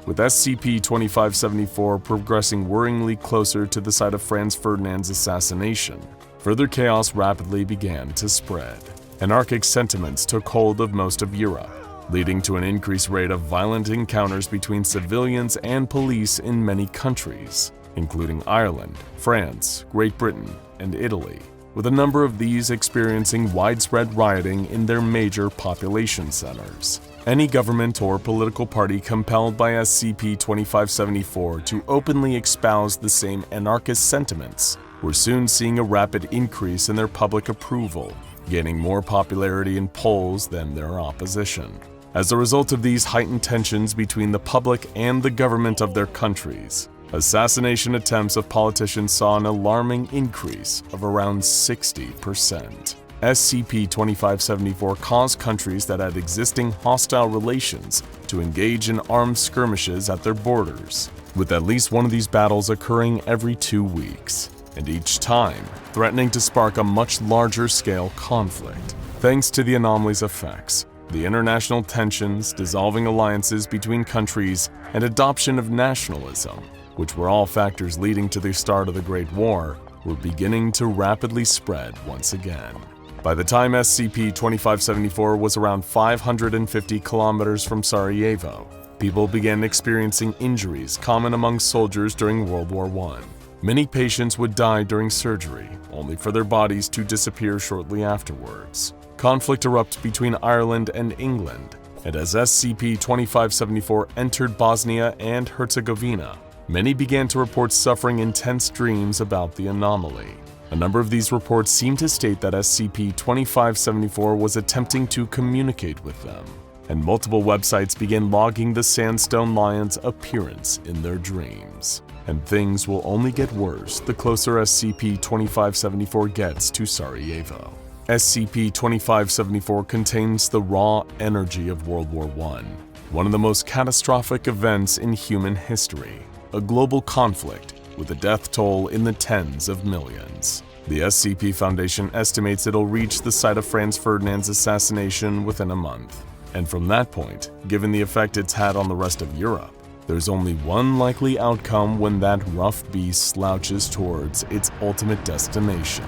With SCP-2574 progressing worryingly closer to the site of Franz Ferdinand's assassination, further chaos rapidly began to spread. Anarchic sentiments took hold of most of Europe, leading to an increased rate of violent encounters between civilians and police in many countries, including Ireland, France, Great Britain, and Italy, with a number of these experiencing widespread rioting in their major population centers. Any government or political party compelled by SCP-2574 to openly espouse the same anarchist sentiments were soon seeing a rapid increase in their public approval, gaining more popularity in polls than their opposition. As a result of these heightened tensions between the public and the government of their countries, assassination attempts of politicians saw an alarming increase of around 60%. SCP-2574 caused countries that had existing hostile relations to engage in armed skirmishes at their borders, with at least one of these battles occurring every 2 weeks, and each time threatening to spark a much larger scale conflict. Thanks to the anomaly's effects, the international tensions, dissolving alliances between countries, and adoption of nationalism, which were all factors leading to the start of the Great War, were beginning to rapidly spread once again. By the time SCP-2574 was around 550 kilometers from Sarajevo, people began experiencing injuries common among soldiers during World War I. Many patients would die during surgery, only for their bodies to disappear shortly afterwards. Conflict erupted between Ireland and England, and as SCP-2574 entered Bosnia and Herzegovina, many began to report suffering intense dreams about the anomaly. A number of these reports seem to state that SCP-2574 was attempting to communicate with them, and multiple websites began logging the Sandstone Lion's appearance in their dreams. And things will only get worse the closer SCP-2574 gets to Sarajevo. SCP-2574 contains the raw energy of World War I, one of the most catastrophic events in human history, a global conflict with a death toll in the tens of millions. The SCP Foundation estimates it'll reach the site of Franz Ferdinand's assassination within a month. And from that point, given the effect it's had on the rest of Europe, there's only one likely outcome when that rough beast slouches towards its ultimate destination: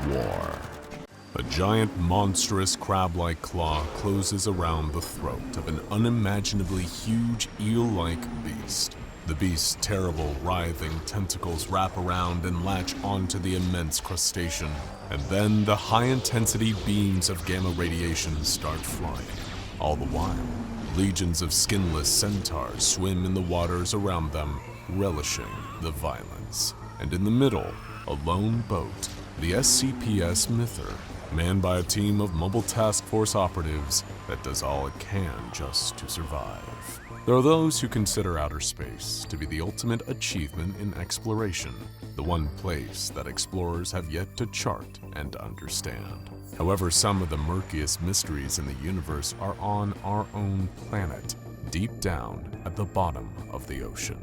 war. A giant, monstrous, crab-like claw closes around the throat of an unimaginably huge, eel-like beast. The beast's terrible, writhing tentacles wrap around and latch onto the immense crustacean, and then the high-intensity beams of gamma radiation start flying. All the while, legions of skinless centaurs swim in the waters around them, relishing the violence. And in the middle, a lone boat, the SCPs Mither, manned by a team of Mobile Task Force operatives that does all it can just to survive. There are those who consider outer space to be the ultimate achievement in exploration, the one place that explorers have yet to chart and understand. However, some of the murkiest mysteries in the universe are on our own planet, deep down at the bottom of the ocean.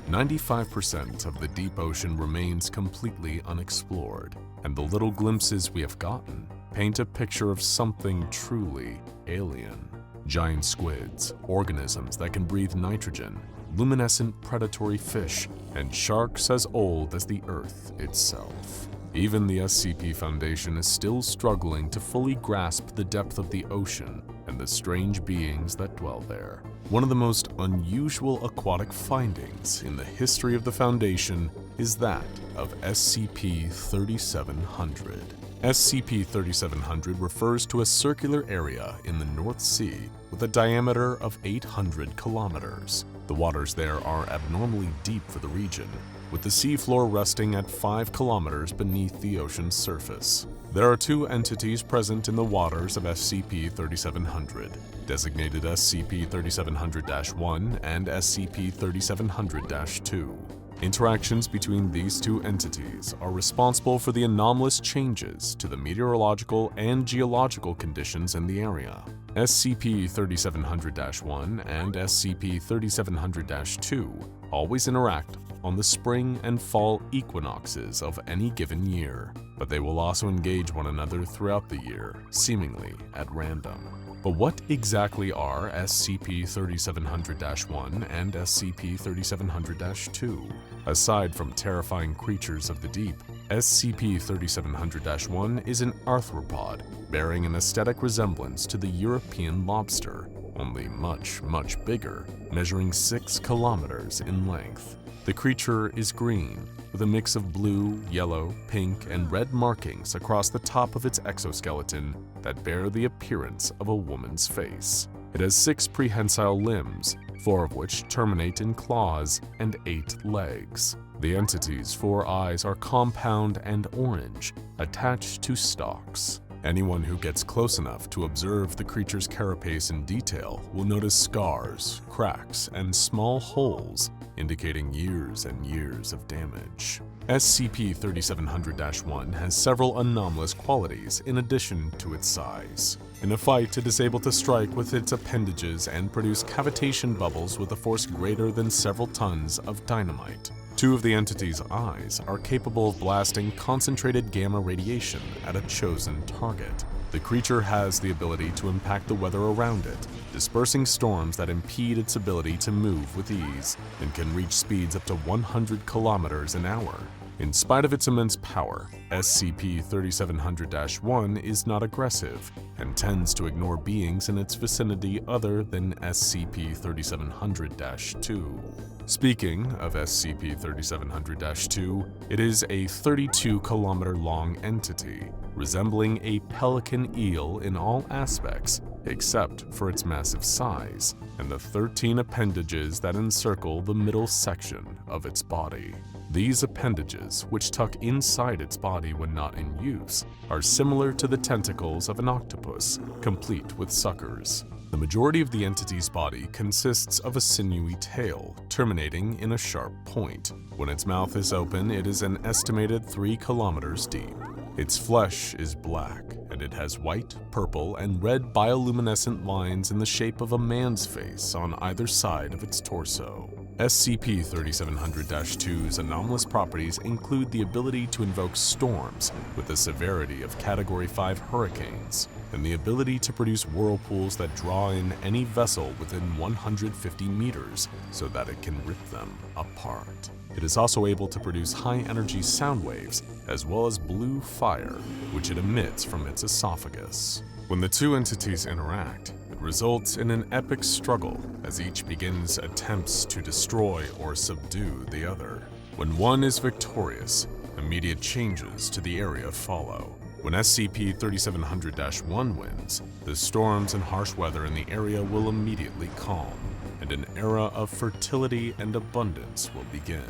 95% of the deep ocean remains completely unexplored, and the little glimpses we have gotten paint a picture of something truly alien. Giant squids, organisms that can breathe nitrogen, luminescent predatory fish, and sharks as old as the Earth itself. Even the SCP Foundation is still struggling to fully grasp the depth of the ocean and the strange beings that dwell there. One of the most unusual aquatic findings in the history of the Foundation is that of SCP-3700. SCP-3700 refers to a circular area in the North Sea with a diameter of 800 kilometers. The waters there are abnormally deep for the region, with the seafloor resting at 5 kilometers beneath the ocean's surface. There are 2 entities present in the waters of SCP-3700, designated SCP-3700-1 and SCP-3700-2. Interactions between these 2 entities are responsible for the anomalous changes to the meteorological and geological conditions in the area. SCP-3700-1 and SCP-3700-2 always interact on the spring and fall equinoxes of any given year, but they will also engage one another throughout the year, seemingly at random. But what exactly are SCP-3700-1 and SCP-3700-2? Aside from terrifying creatures of the deep, SCP-3700-1 is an arthropod bearing an aesthetic resemblance to the European lobster, only much, much bigger, measuring 6 kilometers in length. The creature is green, with a mix of blue, yellow, pink, and red markings across the top of its exoskeleton that bear the appearance of a woman's face. It has 6 prehensile limbs, 4 of which terminate in claws, and 8 legs. The entity's 4 eyes are compound and orange, attached to stalks. Anyone who gets close enough to observe the creature's carapace in detail will notice scars, cracks, and small holes, indicating years and years of damage. SCP-3700-1 has several anomalous qualities in addition to its size. In a fight, it is able to strike with its appendages and produce cavitation bubbles with a force greater than several tons of dynamite. 2 of the entity's eyes are capable of blasting concentrated gamma radiation at a chosen target. The creature has the ability to impact the weather around it, dispersing storms that impede its ability to move with ease, and can reach speeds up to 100 kilometers an hour. In spite of its immense power, SCP-3700-1 is not aggressive and tends to ignore beings in its vicinity other than SCP-3700-2. Speaking of SCP-3700-2, it is a 32-kilometer-long entity, resembling a pelican eel in all aspects except for its massive size and the 13 appendages that encircle the middle section of its body. These appendages, which tuck inside its body when not in use, are similar to the tentacles of an octopus, complete with suckers. The majority of the entity's body consists of a sinewy tail, terminating in a sharp point. When its mouth is open, it is an estimated 3 kilometers deep. Its flesh is black, and it has white, purple, and red bioluminescent lines in the shape of a man's face on either side of its torso. SCP-3700-2's anomalous properties include the ability to invoke storms with the severity of Category 5 hurricanes, and the ability to produce whirlpools that draw in any vessel within 150 meters so that it can rip them apart. It is also able to produce high-energy sound waves, as well as blue fire, which it emits from its esophagus. When the 2 entities interact, it results in an epic struggle as each begins attempts to destroy or subdue the other. When one is victorious, immediate changes to the area follow. When SCP-3700-1 wins, the storms and harsh weather in the area will immediately calm, and an era of fertility and abundance will begin.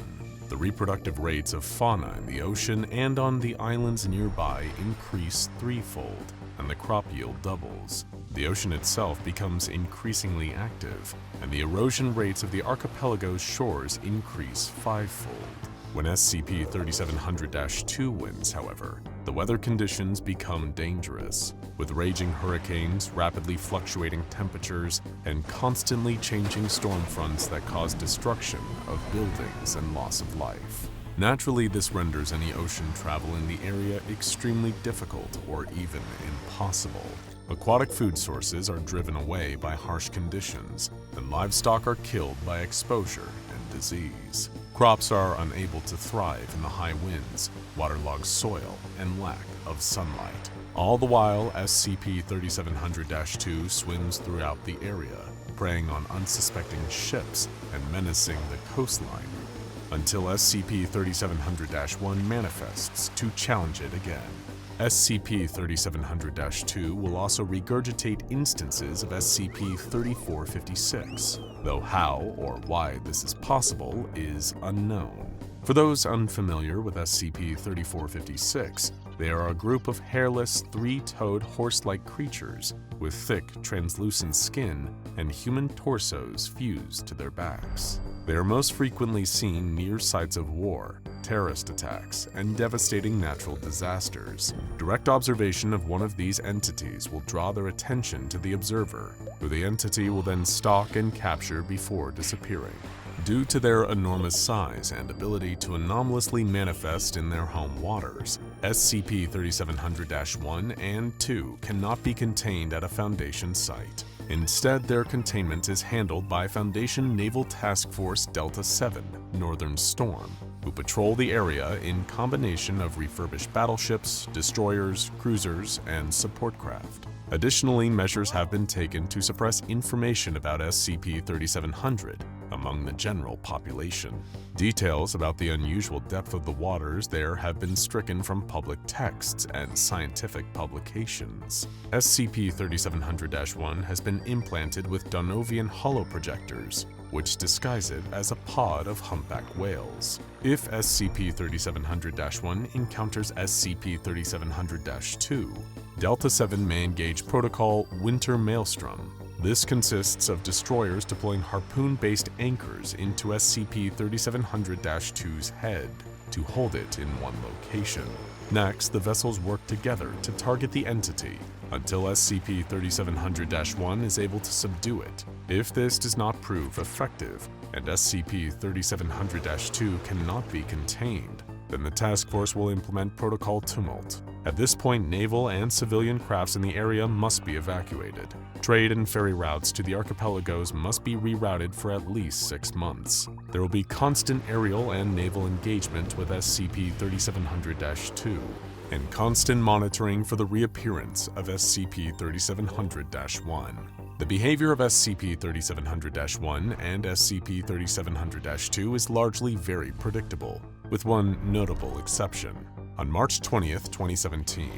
The reproductive rates of fauna in the ocean and on the islands nearby increase threefold, and the crop yield doubles. The ocean itself becomes increasingly active, and the erosion rates of the archipelago's shores increase fivefold. When SCP-3700-2 wins, however, the weather conditions become dangerous, with raging hurricanes, rapidly fluctuating temperatures, and constantly changing storm fronts that cause destruction of buildings and loss of life. Naturally, this renders any ocean travel in the area extremely difficult or even impossible. Aquatic food sources are driven away by harsh conditions, and livestock are killed by exposure and disease. Crops are unable to thrive in the high winds, waterlogged soil, and lack of sunlight. All the while, SCP-3700-2 swims throughout the area, preying on unsuspecting ships and menacing the coastline, until SCP-3700-1 manifests to challenge it again. SCP-3700-2 will also regurgitate instances of SCP-3456, though how or why this is possible is unknown. For those unfamiliar with SCP-3456, they are a group of hairless, three-toed horse-like creatures with thick, translucent skin and human torsos fused to their backs. They are most frequently seen near sites of war, terrorist attacks, and devastating natural disasters. Direct observation of one of these entities will draw their attention to the observer, who the entity will then stalk and capture before disappearing. Due to their enormous size and ability to anomalously manifest in their home waters, SCP-3700-1 and 2 cannot be contained at a Foundation site. Instead, their containment is handled by Foundation Naval Task Force Delta 7, Northern Storm, who patrol the area in combination of refurbished battleships, destroyers, cruisers, and support craft. Additionally, measures have been taken to suppress information about SCP-3700 among the general population. Details about the unusual depth of the waters there have been stricken from public texts and scientific publications. SCP-3700-1 has been implanted with Donovian holoprojectors, which disguise it as a pod of humpback whales. If SCP-3700-1 encounters SCP-3700-2, Delta 7 may engage Protocol Winter Maelstrom. This consists of destroyers deploying harpoon-based anchors into SCP-3700-2's head to hold it in one location. Next, the vessels work together to target the entity until SCP-3700-1 is able to subdue it. If this does not prove effective, and SCP-3700-2 cannot be contained, then the task force will implement Protocol Tumult. At this point, naval and civilian crafts in the area must be evacuated. Trade and ferry routes to the archipelagos must be rerouted for at least 6 months. There will be constant aerial and naval engagement with SCP-3700-2, and constant monitoring for the reappearance of SCP-3700-1. The behavior of SCP-3700-1 and SCP-3700-2 is largely very predictable, with one notable exception. On March 20th, 2017,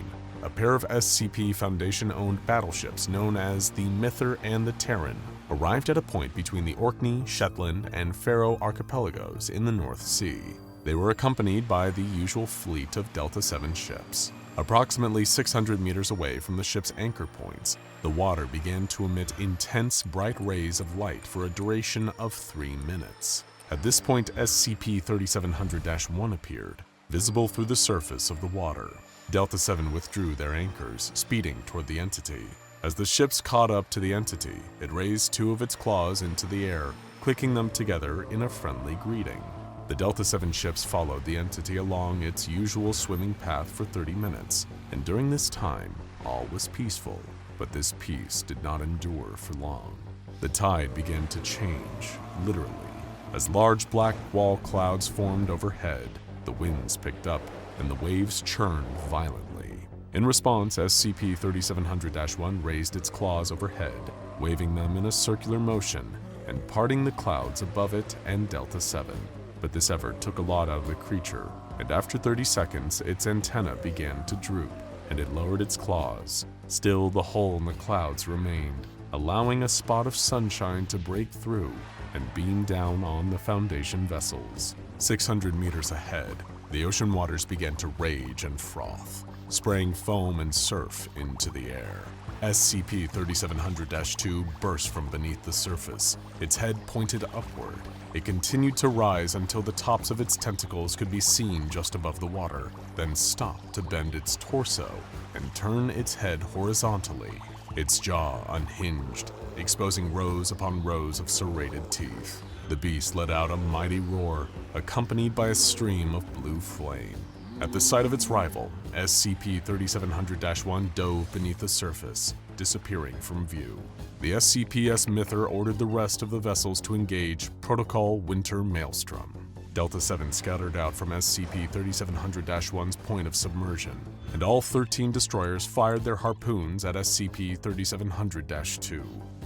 a pair of SCP Foundation-owned battleships known as the Mither and the Terran arrived at a point between the Orkney, Shetland, and Faroe archipelagos in the North Sea. They were accompanied by the usual fleet of Delta 7 ships. Approximately 600 meters away from the ship's anchor points, the water began to emit intense, bright rays of light for a duration of 3 minutes. At this point, SCP-3700-1 appeared, visible through the surface of the water. Delta 7 withdrew their anchors, speeding toward the entity. As the ships caught up to the entity, it raised 2 of its claws into the air, clicking them together in a friendly greeting. The Delta 7 ships followed the entity along its usual swimming path for 30 minutes, and during this time, all was peaceful. But this peace did not endure for long. The tide began to change, literally. As large black wall clouds formed overhead, the winds picked up, and the waves churned violently. In response, SCP-3700-1 raised its claws overhead, waving them in a circular motion and parting the clouds above it and Delta 7. But this effort took a lot out of the creature, and after 30 seconds, its antenna began to droop, and it lowered its claws. Still, the hole in the clouds remained, allowing a spot of sunshine to break through and beam down on the Foundation vessels. 600 meters ahead, the ocean waters began to rage and froth, spraying foam and surf into the air. SCP-3700-2 burst from beneath the surface, its head pointed upward. It continued to rise until the tops of its tentacles could be seen just above the water, then stopped to bend its torso and turn its head horizontally. Its jaw unhinged, exposing rows upon rows of serrated teeth. The beast let out a mighty roar, accompanied by a stream of blue flame. At the sight of its rival, SCP-3700-1 dove beneath the surface, disappearing from view. The SCPs Myther ordered the rest of the vessels to engage Protocol Winter Maelstrom. Delta-7 scattered out from SCP-3700-1's point of submersion, and all 13 destroyers fired their harpoons at SCP-3700-2,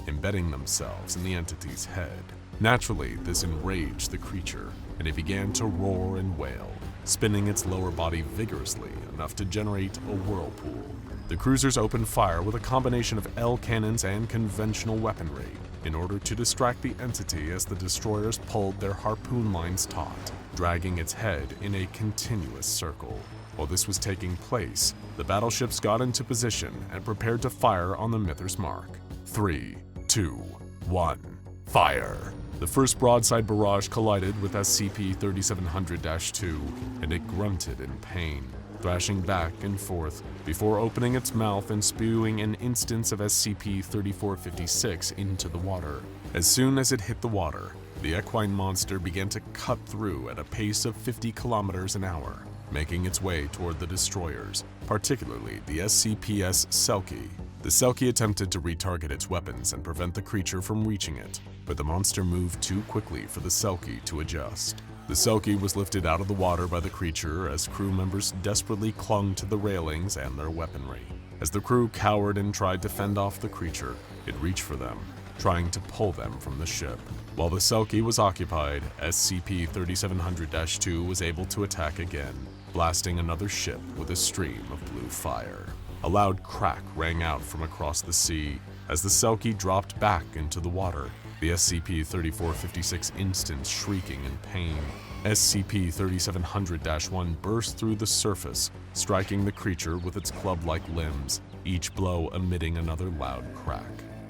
embedding themselves in the entity's head. Naturally, this enraged the creature, and it began to roar and wail, spinning its lower body vigorously enough to generate a whirlpool. The cruisers opened fire with a combination of L cannons and conventional weaponry in order to distract the entity as the destroyers pulled their harpoon lines taut, dragging its head in a continuous circle. While this was taking place, the battleships got into position and prepared to fire on the Myther's mark. 3, 2, 1, fire! The first broadside barrage collided with SCP-3700-2, and it grunted in pain, thrashing back and forth before opening its mouth and spewing an instance of SCP-3456 into the water. As soon as it hit the water, the equine monster began to cut through at a pace of 50 kilometers an hour, making its way toward the destroyers, particularly the SCPs Selkie. The Selkie attempted to retarget its weapons and prevent the creature from reaching it, but the monster moved too quickly for the Selkie to adjust. The Selkie was lifted out of the water by the creature as crew members desperately clung to the railings and their weaponry. As the crew cowered and tried to fend off the creature, it reached for them, trying to pull them from the ship. While the Selkie was occupied, SCP-3700-2 was able to attack again, blasting another ship with a stream of blue fire. A loud crack rang out from across the sea as the Selkie dropped back into the water, the SCP-3456 instance shrieking in pain. SCP-3700-1 burst through the surface, striking the creature with its club-like limbs, each blow emitting another loud crack.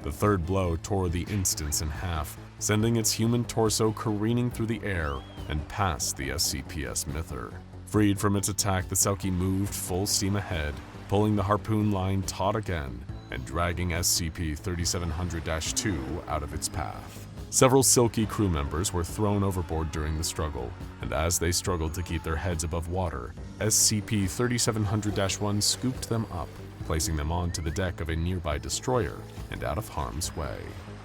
The third blow tore the instance in half, sending its human torso careening through the air and past the SCPs Myther. Freed from its attack, the Selkie moved full steam ahead, pulling the harpoon line taut again and dragging SCP-3700-2 out of its path. Several Selkie crew members were thrown overboard during the struggle, and as they struggled to keep their heads above water, SCP-3700-1 scooped them up, placing them onto the deck of a nearby destroyer and out of harm's way.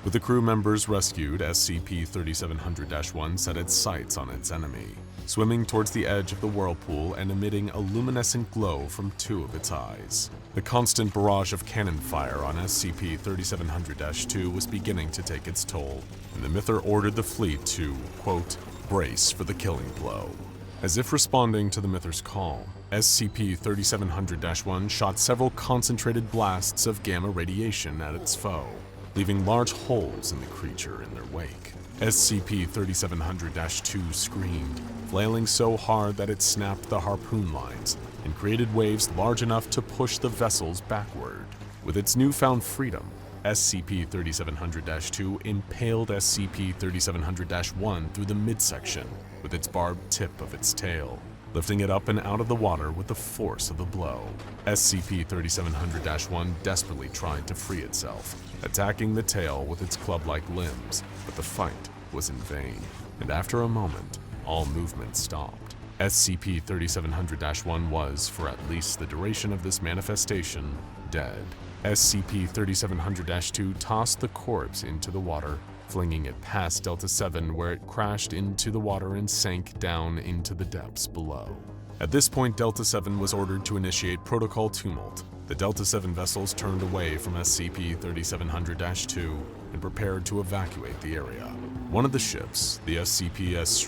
With the crew members rescued, SCP-3700-1 set its sights on its enemy, swimming towards the edge of the whirlpool and emitting a luminescent glow from two of its eyes. The constant barrage of cannon fire on SCP-3700-2 was beginning to take its toll, and the Myther ordered the fleet to, quote, brace for the killing blow. As if responding to the Myther's call, SCP-3700-1 shot several concentrated blasts of gamma radiation at its foe, leaving large holes in the creature in their wake. SCP-3700-2 screamed, flailing so hard that it snapped the harpoon lines and created waves large enough to push the vessels backward. With its newfound freedom, SCP-3700-2 impaled SCP-3700-1 through the midsection with its barbed tip of its tail, lifting it up and out of the water with the force of the blow. SCP-3700-1 desperately tried to free itself, attacking the tail with its club-like limbs, but the fight was in vain, and after a moment, all movement stopped. SCP-3700-1 was, for at least the duration of this manifestation, dead. SCP-3700-2 tossed the corpse into the water, flinging it past Delta-7 where it crashed into the water and sank down into the depths below. At this point, Delta-7 was ordered to initiate Protocol Tumult. The Delta-7 vessels turned away from SCP-3700-2 and prepared to evacuate the area. One of the ships, the SCP-S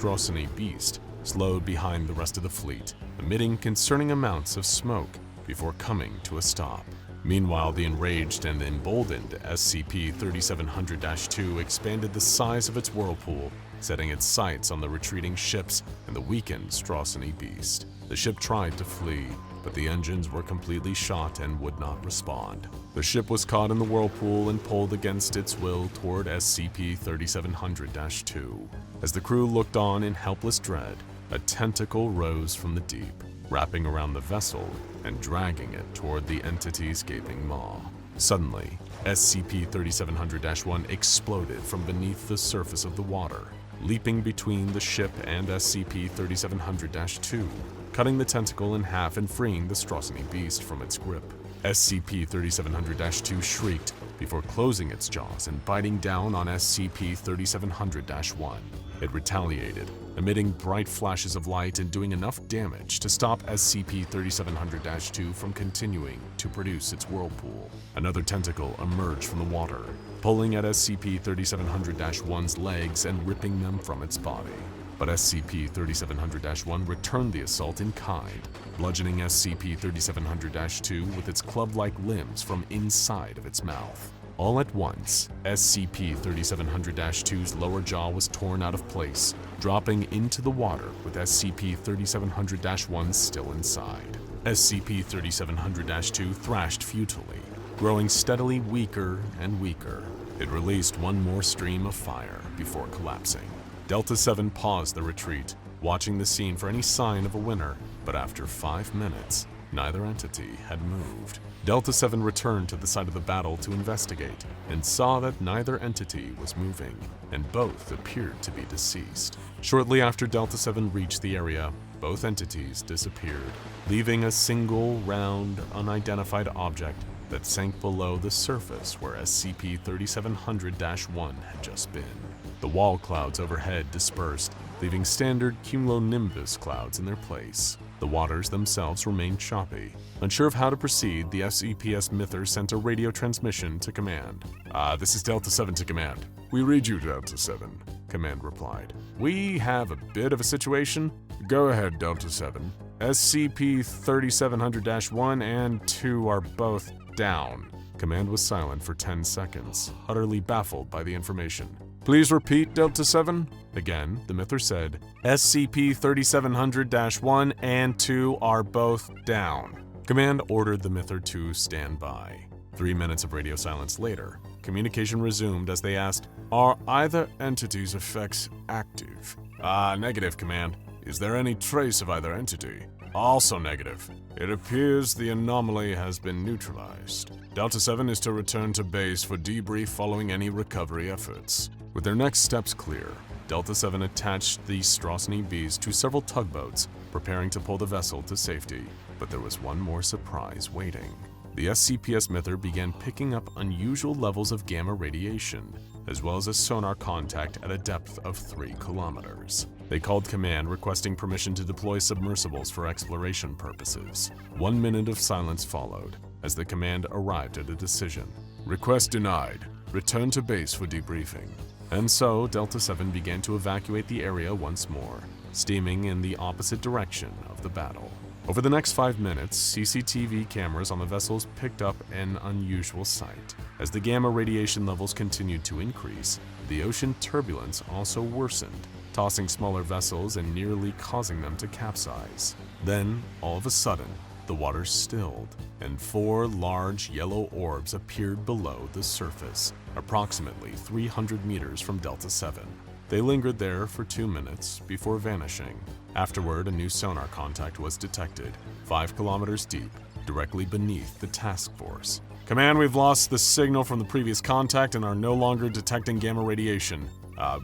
Beast, slowed behind the rest of the fleet, emitting concerning amounts of smoke before coming to a stop. Meanwhile, the enraged and emboldened SCP-3700-2 expanded the size of its whirlpool, setting its sights on the retreating ships and the weakened Straussany Beast. The ship tried to flee, but the engines were completely shot and would not respond. The ship was caught in the whirlpool and pulled against its will toward SCP-3700-2. As the crew looked on in helpless dread, a tentacle rose from the deep, wrapping around the vessel and dragging it toward the entity's gaping maw. Suddenly, SCP-3700-1 exploded from beneath the surface of the water, leaping between the ship and SCP-3700-2, cutting the tentacle in half and freeing the Strosny beast from its grip. SCP-3700-2 shrieked before closing its jaws and biting down on SCP-3700-1. It retaliated, emitting bright flashes of light and doing enough damage to stop SCP-3700-2 from continuing to produce its whirlpool. Another tentacle emerged from the water, pulling at SCP-3700-1's legs and ripping them from its body. But SCP-3700-1 returned the assault in kind, bludgeoning SCP-3700-2 with its club-like limbs from inside of its mouth. All at once, SCP-3700-2's lower jaw was torn out of place, dropping into the water with SCP-3700-1 still inside. SCP-3700-2 thrashed futilely, growing steadily weaker and weaker. It released one more stream of fire before collapsing. Delta-7 paused the retreat, watching the scene for any sign of a winner, but after 5 minutes, neither entity had moved. Delta-7 returned to the site of the battle to investigate and saw that neither entity was moving, and both appeared to be deceased. Shortly after Delta-7 reached the area, both entities disappeared, leaving a single, round, unidentified object that sank below the surface where SCP-3700-1 had just been. The wall clouds overhead dispersed, leaving standard cumulonimbus clouds in their place. The waters themselves remained choppy. Unsure of how to proceed, the SCPS Myther sent a radio transmission to Command. This is Delta-7 to Command. We read you, Delta-7, Command replied. We have a bit of a situation. Go ahead, Delta-7. SCP-3700-1 and 2 are both down. Command was silent for 10 seconds, utterly baffled by the information. Please repeat, Delta-7. Again, the Myther said, SCP-3700-1 and 2 are both down. Command ordered the Myther to stand by. 3 minutes of radio silence later, communication resumed as they asked, Are either entity's effects active? Negative, Command. Is there any trace of either entity? Also negative. It appears the anomaly has been neutralized. Delta-7 is to return to base for debrief following any recovery efforts. With their next steps clear, Delta-7 attached the Strosny bees to several tugboats, preparing to pull the vessel to safety. But there was one more surprise waiting. The SCPS Myther began picking up unusual levels of gamma radiation, as well as a sonar contact at a depth of 3 kilometers. They called Command, requesting permission to deploy submersibles for exploration purposes. 1 minute of silence followed, as the Command arrived at a decision. Request denied. Return to base for debriefing. And so, Delta-7 began to evacuate the area once more, steaming in the opposite direction of the battle. Over the next 5 minutes, CCTV cameras on the vessels picked up an unusual sight. As the gamma radiation levels continued to increase, the ocean turbulence also worsened, tossing smaller vessels and nearly causing them to capsize. Then, all of a sudden, the water stilled, and 4 large yellow orbs appeared below the surface, approximately 300 meters from Delta-7. They lingered there for 2 minutes before vanishing. Afterward, a new sonar contact was detected, 5 kilometers deep, directly beneath the task force. Command, we've lost the signal from the previous contact and are no longer detecting gamma radiation.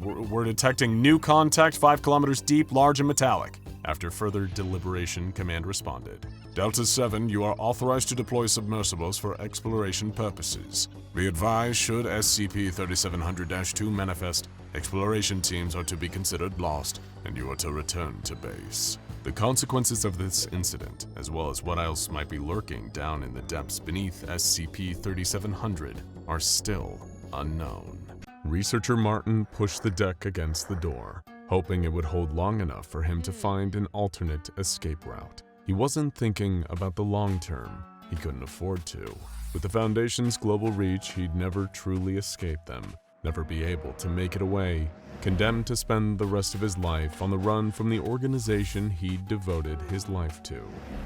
We're detecting new contact 5 kilometers deep, large and metallic. After further deliberation, Command responded. Delta-7, you are authorized to deploy submersibles for exploration purposes. Be advised, should SCP-3700-2 manifest, exploration teams are to be considered lost, and you are to return to base. The consequences of this incident, as well as what else might be lurking down in the depths beneath SCP-3700, are still unknown. Researcher Martin pushed the deck against the door, hoping it would hold long enough for him to find an alternate escape route. He wasn't thinking about the long term. He couldn't afford to. With the Foundation's global reach, he'd never truly escape them, never be able to make it away, condemned to spend the rest of his life on the run from the organization he'd devoted his life to.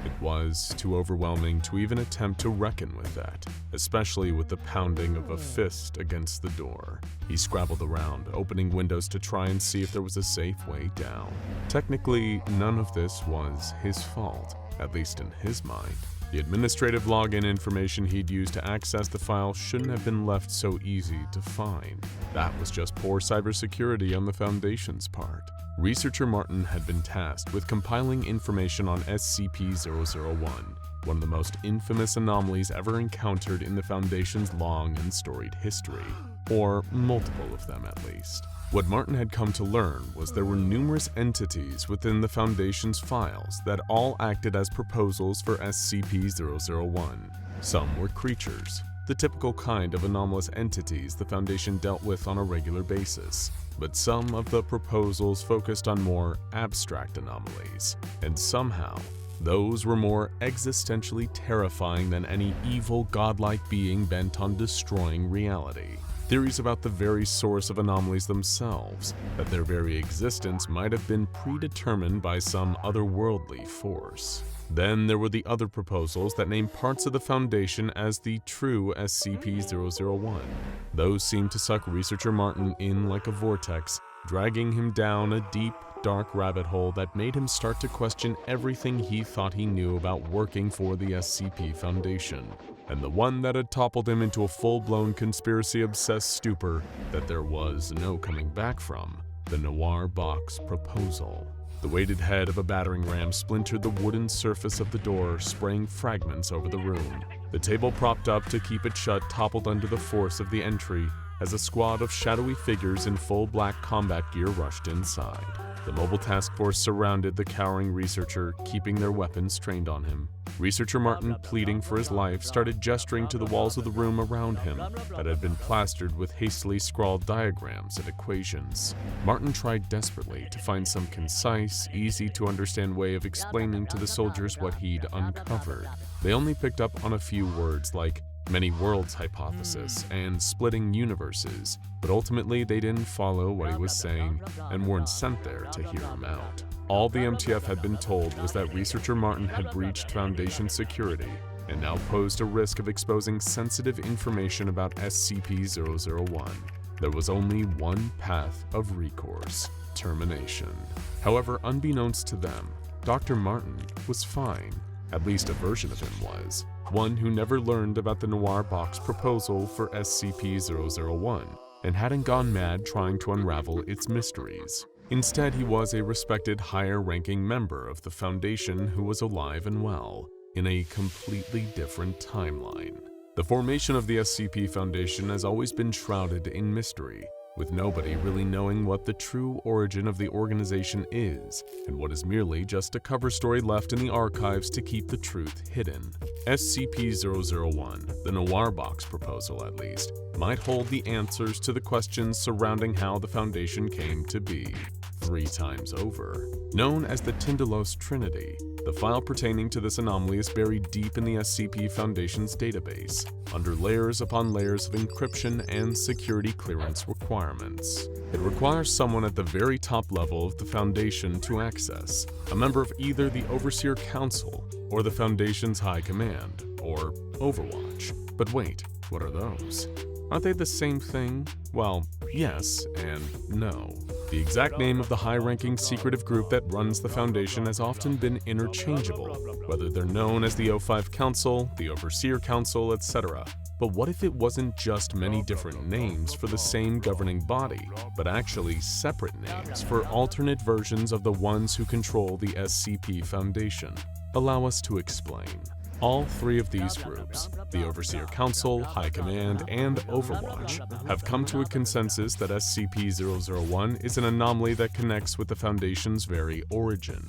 It was too overwhelming to even attempt to reckon with that, especially with the pounding of a fist against the door. He scrabbled around, opening windows to try and see if there was a safe way down. Technically, none of this was his fault, at least in his mind. The administrative login information he'd used to access the file shouldn't have been left so easy to find. That was just poor cybersecurity security on the Foundation's part. Researcher Martin had been tasked with compiling information on SCP-001, one of the most infamous anomalies ever encountered in the Foundation's long and storied history, or multiple of them at least. What Martin had come to learn was there were numerous entities within the Foundation's files that all acted as proposals for SCP-001. Some were creatures, the typical kind of anomalous entities the Foundation dealt with on a regular basis, but some of the proposals focused on more abstract anomalies, and somehow, those were more existentially terrifying than any evil godlike being bent on destroying reality. Theories about the very source of anomalies themselves, that their very existence might have been predetermined by some otherworldly force. Then there were the other proposals that named parts of the Foundation as the true SCP-001. Those seemed to suck Researcher Martin in like a vortex, dragging him down a deep, dark rabbit hole that made him start to question everything he thought he knew about working for the SCP Foundation, and the one that had toppled him into a full-blown conspiracy-obsessed stupor that there was no coming back from, the Noir Box proposal. The weighted head of a battering ram splintered the wooden surface of the door, spraying fragments over the room. The table propped up to keep it shut toppled under the force of the entry as a squad of shadowy figures in full black combat gear rushed inside. The mobile task force surrounded the cowering researcher, keeping their weapons trained on him. Researcher Martin, pleading for his life, started gesturing to the walls of the room around him that had been plastered with hastily scrawled diagrams and equations. Martin tried desperately to find some concise, easy-to-understand way of explaining to the soldiers what he'd uncovered. They only picked up on a few words like many worlds hypothesis and splitting universes, but ultimately they didn't follow what he was saying and weren't sent there to hear him out. All the MTF had been told was that Researcher Martin had breached Foundation security and now posed a risk of exposing sensitive information about SCP-001. There was only one path of recourse: termination. However, unbeknownst to them, Dr. Martin was fine. At least a version of him was. One who never learned about the Noir Box proposal for SCP-001 and hadn't gone mad trying to unravel its mysteries. Instead, he was a respected higher-ranking member of the Foundation who was alive and well, in a completely different timeline. The formation of the SCP Foundation has always been shrouded in mystery, with nobody really knowing what the true origin of the organization is, and what is merely just a cover story left in the archives to keep the truth hidden. SCP-001, the Noir Box proposal at least, might hold the answers to the questions surrounding how the Foundation came to be. 3 times over. Known as the Tindalo's Trinity, the file pertaining to this anomaly is buried deep in the SCP Foundation's database, under layers upon layers of encryption and security clearance requirements. It requires someone at the very top level of the Foundation to access, a member of either the Overseer Council or the Foundation's High Command, or Overwatch. But wait, what are those? Aren't they the same thing? Well, yes and no. The exact name of the high-ranking secretive group that runs the Foundation has often been interchangeable, whether they're known as the O5 Council, the Overseer Council, etc. But what if it wasn't just many different names for the same governing body, but actually separate names for alternate versions of the ones who control the SCP Foundation? Allow us to explain. All 3 of these groups, the Overseer Council, High Command, and Overwatch, have come to a consensus that SCP-001 is an anomaly that connects with the Foundation's very origin.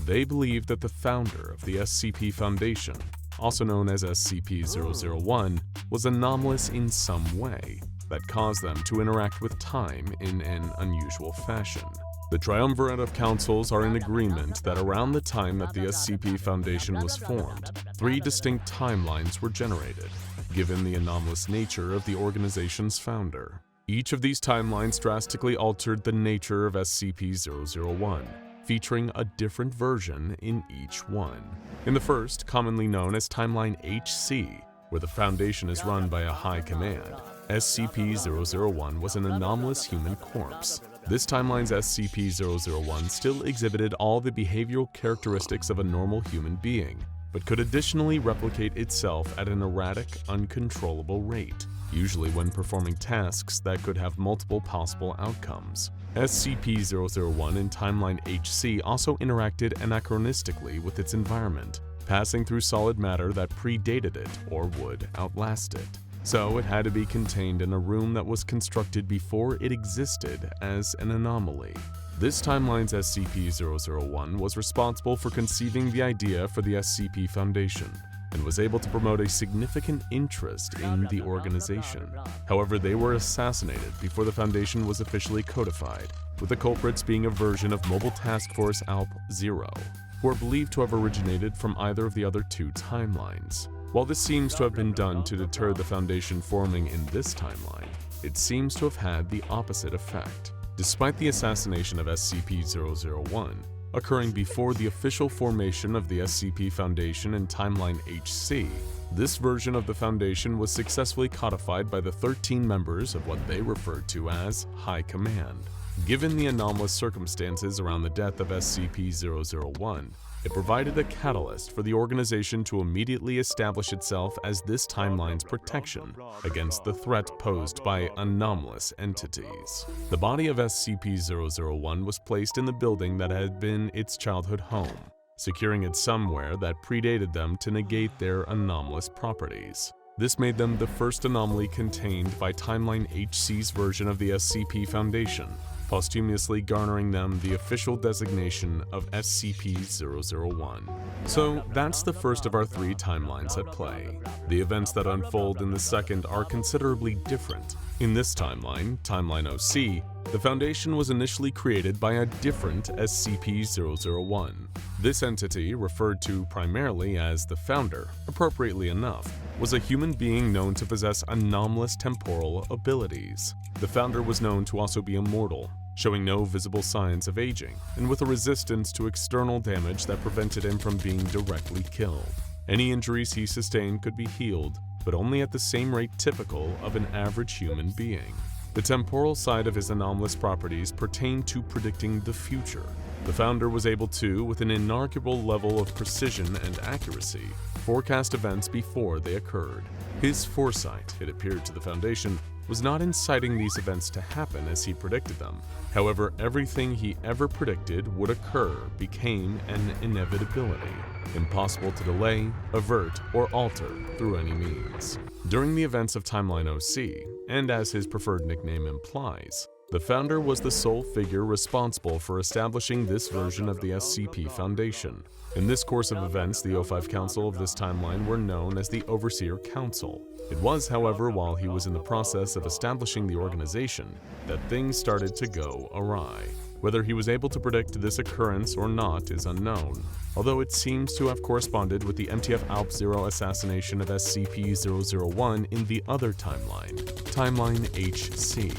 They believe that the founder of the SCP Foundation, also known as SCP-001, was anomalous in some way that caused them to interact with time in an unusual fashion. The triumvirate of councils are in agreement that around the time that the SCP Foundation was formed, 3 distinct timelines were generated, given the anomalous nature of the organization's founder. Each of these timelines drastically altered the nature of SCP-001, featuring a different version in each one. In the first, commonly known as Timeline HC, where the Foundation is run by a High Command, SCP-001 was an anomalous human corpse. This timeline's SCP-001 still exhibited all the behavioral characteristics of a normal human being, but could additionally replicate itself at an erratic, uncontrollable rate, usually when performing tasks that could have multiple possible outcomes. SCP-001 in Timeline HC also interacted anachronistically with its environment, passing through solid matter that predated it or would outlast it. So it had to be contained in a room that was constructed before it existed as an anomaly. This timeline's SCP-001 was responsible for conceiving the idea for the SCP Foundation, and was able to promote a significant interest in the organization. However, they were assassinated before the Foundation was officially codified, with the culprits being a version of Mobile Task Force ALP-0, who are believed to have originated from either of the other two timelines. While this seems to have been done to deter the Foundation forming in this timeline, it seems to have had the opposite effect. Despite the assassination of SCP-001, occurring before the official formation of the SCP Foundation in Timeline HC, this version of the Foundation was successfully codified by the 13 members of what they referred to as High Command. Given the anomalous circumstances around the death of SCP-001, it provided a catalyst for the organization to immediately establish itself as this timeline's protection against the threat posed by anomalous entities. The body of SCP-001 was placed in the building that had been its childhood home, securing it somewhere that predated them to negate their anomalous properties. This made them the first anomaly contained by Timeline HC's version of the SCP Foundation, posthumously garnering them the official designation of SCP-001. So that's the first of our three timelines at play. The events that unfold in the second are considerably different. In this timeline, Timeline OC, the Foundation was initially created by a different SCP-001. This entity, referred to primarily as the Founder, appropriately enough, was a human being known to possess anomalous temporal abilities. The Founder was known to also be immortal, showing no visible signs of aging, and with a resistance to external damage that prevented him from being directly killed. Any injuries he sustained could be healed, but only at the same rate typical of an average human being. The temporal side of his anomalous properties pertained to predicting the future. The Founder was able to, with an inarguable level of precision and accuracy, forecast events before they occurred. His foresight, it appeared to the Foundation, was not inciting these events to happen as he predicted them. However, everything he ever predicted would occur became an inevitability, impossible to delay, avert, or alter through any means. During the events of Timeline OC, and as his preferred nickname implies, the Founder was the sole figure responsible for establishing this version of the SCP Foundation. In this course of events, the O5 Council of this timeline were known as the Overseer Council. It was, however, while he was in the process of establishing the organization that things started to go awry. Whether he was able to predict this occurrence or not is unknown, although it seems to have corresponded with the MTF-ALP-0 assassination of SCP-001 in the other timeline, Timeline HC.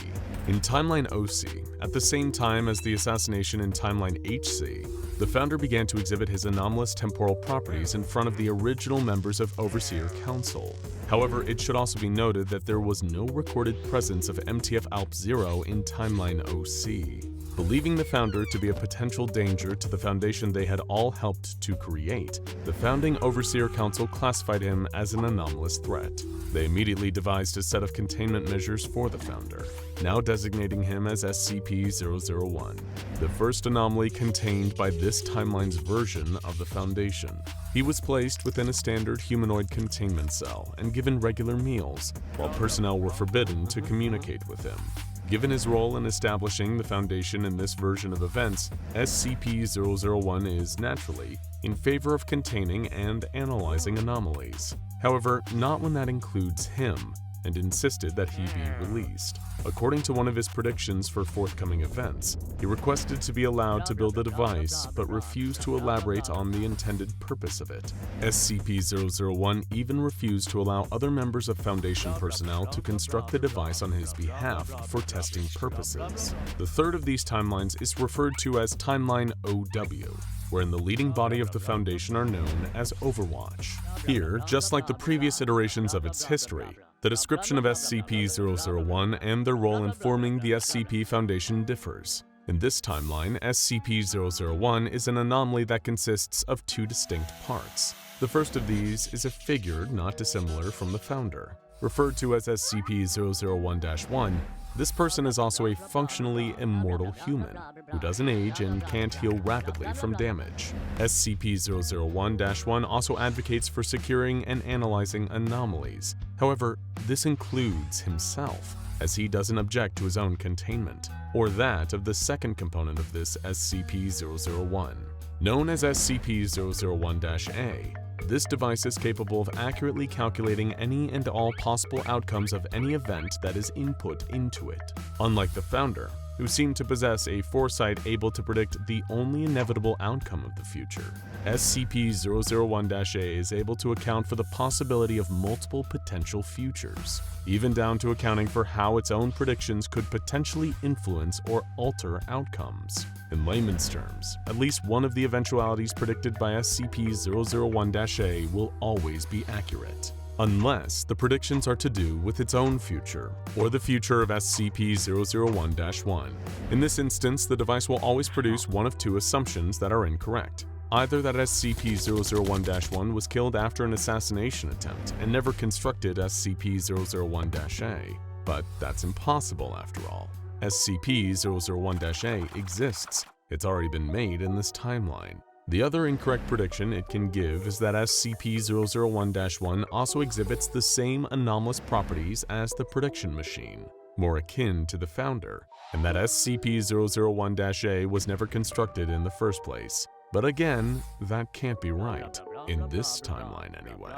In Timeline OC, at the same time as the assassination in Timeline HC, the Founder began to exhibit his anomalous temporal properties in front of the original members of Overseer Council. However, it should also be noted that there was no recorded presence of MTF-ALP-0 in Timeline OC. Believing the Founder to be a potential danger to the Foundation they had all helped to create, the founding Overseer Council classified him as an anomalous threat. They immediately devised a set of containment measures for the Founder, now designating him as SCP-001, the first anomaly contained by this timeline's version of the Foundation. He was placed within a standard humanoid containment cell and given regular meals, while personnel were forbidden to communicate with him. Given his role in establishing the Foundation in this version of events, SCP-001 is, naturally, in favor of containing and analyzing anomalies. However, not when that includes him, and insisted that he be released. According to one of his predictions for forthcoming events, he requested to be allowed to build a device, but refused to elaborate on the intended purpose of it. SCP-001 even refused to allow other members of Foundation personnel to construct the device on his behalf for testing purposes. The third of these timelines is referred to as Timeline OW, wherein the leading body of the Foundation are known as Overwatch. Here, just like the previous iterations of its history, the description of SCP-001 and their role in forming the SCP Foundation differs. In this timeline, SCP-001 is an anomaly that consists of two distinct parts. The first of these is a figure not dissimilar from the Founder. Referred to as SCP-001-1, This person is also a functionally immortal human, who doesn't age and can't heal rapidly from damage. SCP-001-1 also advocates for securing and analyzing anomalies. However, this includes himself, as he doesn't object to his own containment, or that of the second component of this SCP-001. Known as SCP-001-A, this device is capable of accurately calculating any and all possible outcomes of any event that is input into it. Unlike the founder, who seemed to possess a foresight able to predict the only inevitable outcome of the future, SCP-001-A is able to account for the possibility of multiple potential futures, even down to accounting for how its own predictions could potentially influence or alter outcomes. In layman's terms, at least one of the eventualities predicted by SCP-001-A will always be accurate, unless the predictions are to do with its own future, or the future of SCP-001-1. In this instance, the device will always produce one of two assumptions that are incorrect. Either that SCP-001-1 was killed after an assassination attempt and never constructed SCP-001-A, but that's impossible after all. SCP-001-A exists. It's already been made in this timeline. The other incorrect prediction it can give is that SCP-001-1 also exhibits the same anomalous properties as the prediction machine, more akin to the founder, and that SCP-001-A was never constructed in the first place. But again, that can't be right, in this timeline anyway.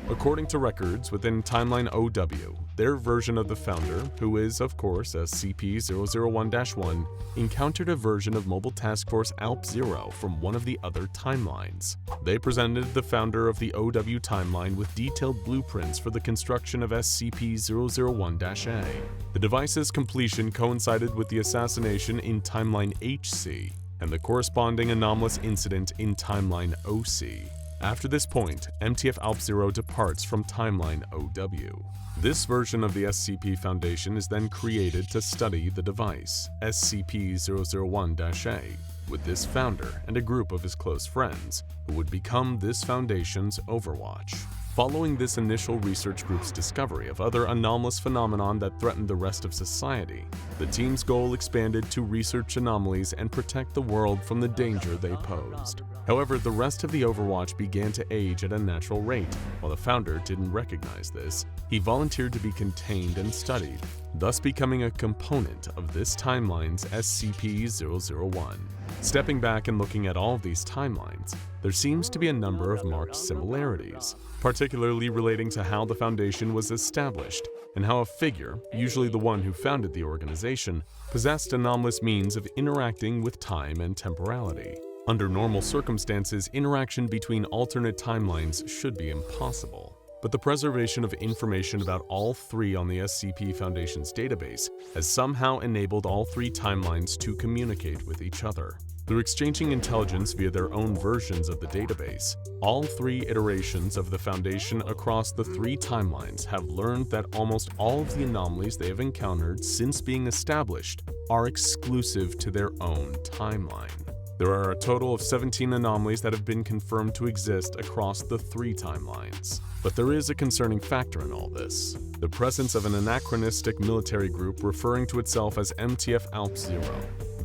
According to records within Timeline OW, their version of the Founder, who is of course SCP-001-1, encountered a version of Mobile Task Force ALP-0 from one of the other timelines. They presented the Founder of the OW timeline with detailed blueprints for the construction of SCP-001-A. The device's completion coincided with the assassination in Timeline HC, and the corresponding anomalous incident in Timeline OC. After this point, MTF-ALP-0 departs from Timeline OW. This version of the SCP Foundation is then created to study the device, SCP-001-A, with this founder and a group of his close friends, who would become this Foundation's Overwatch. Following this initial research group's discovery of other anomalous phenomenon that threatened the rest of society, the team's goal expanded to research anomalies and protect the world from the danger they posed. However, the rest of the Overwatch began to age at a natural rate. While the founder didn't recognize this, he volunteered to be contained and studied, thus becoming a component of this timeline's SCP-001. Stepping back and looking at all of these timelines, there seems to be a number of marked similarities, particularly relating to how the Foundation was established and how a figure, usually the one who founded the organization, possessed anomalous means of interacting with time and temporality. Under normal circumstances, interaction between alternate timelines should be impossible. But the preservation of information about all three on the SCP Foundation's database has somehow enabled all three timelines to communicate with each other. Through exchanging intelligence via their own versions of the database, all three iterations of the Foundation across the three timelines have learned that almost all of the anomalies they have encountered since being established are exclusive to their own timeline. There are a total of 17 anomalies that have been confirmed to exist across the three timelines. But there is a concerning factor in all this: the presence of an anachronistic military group referring to itself as MTF-ALP-0.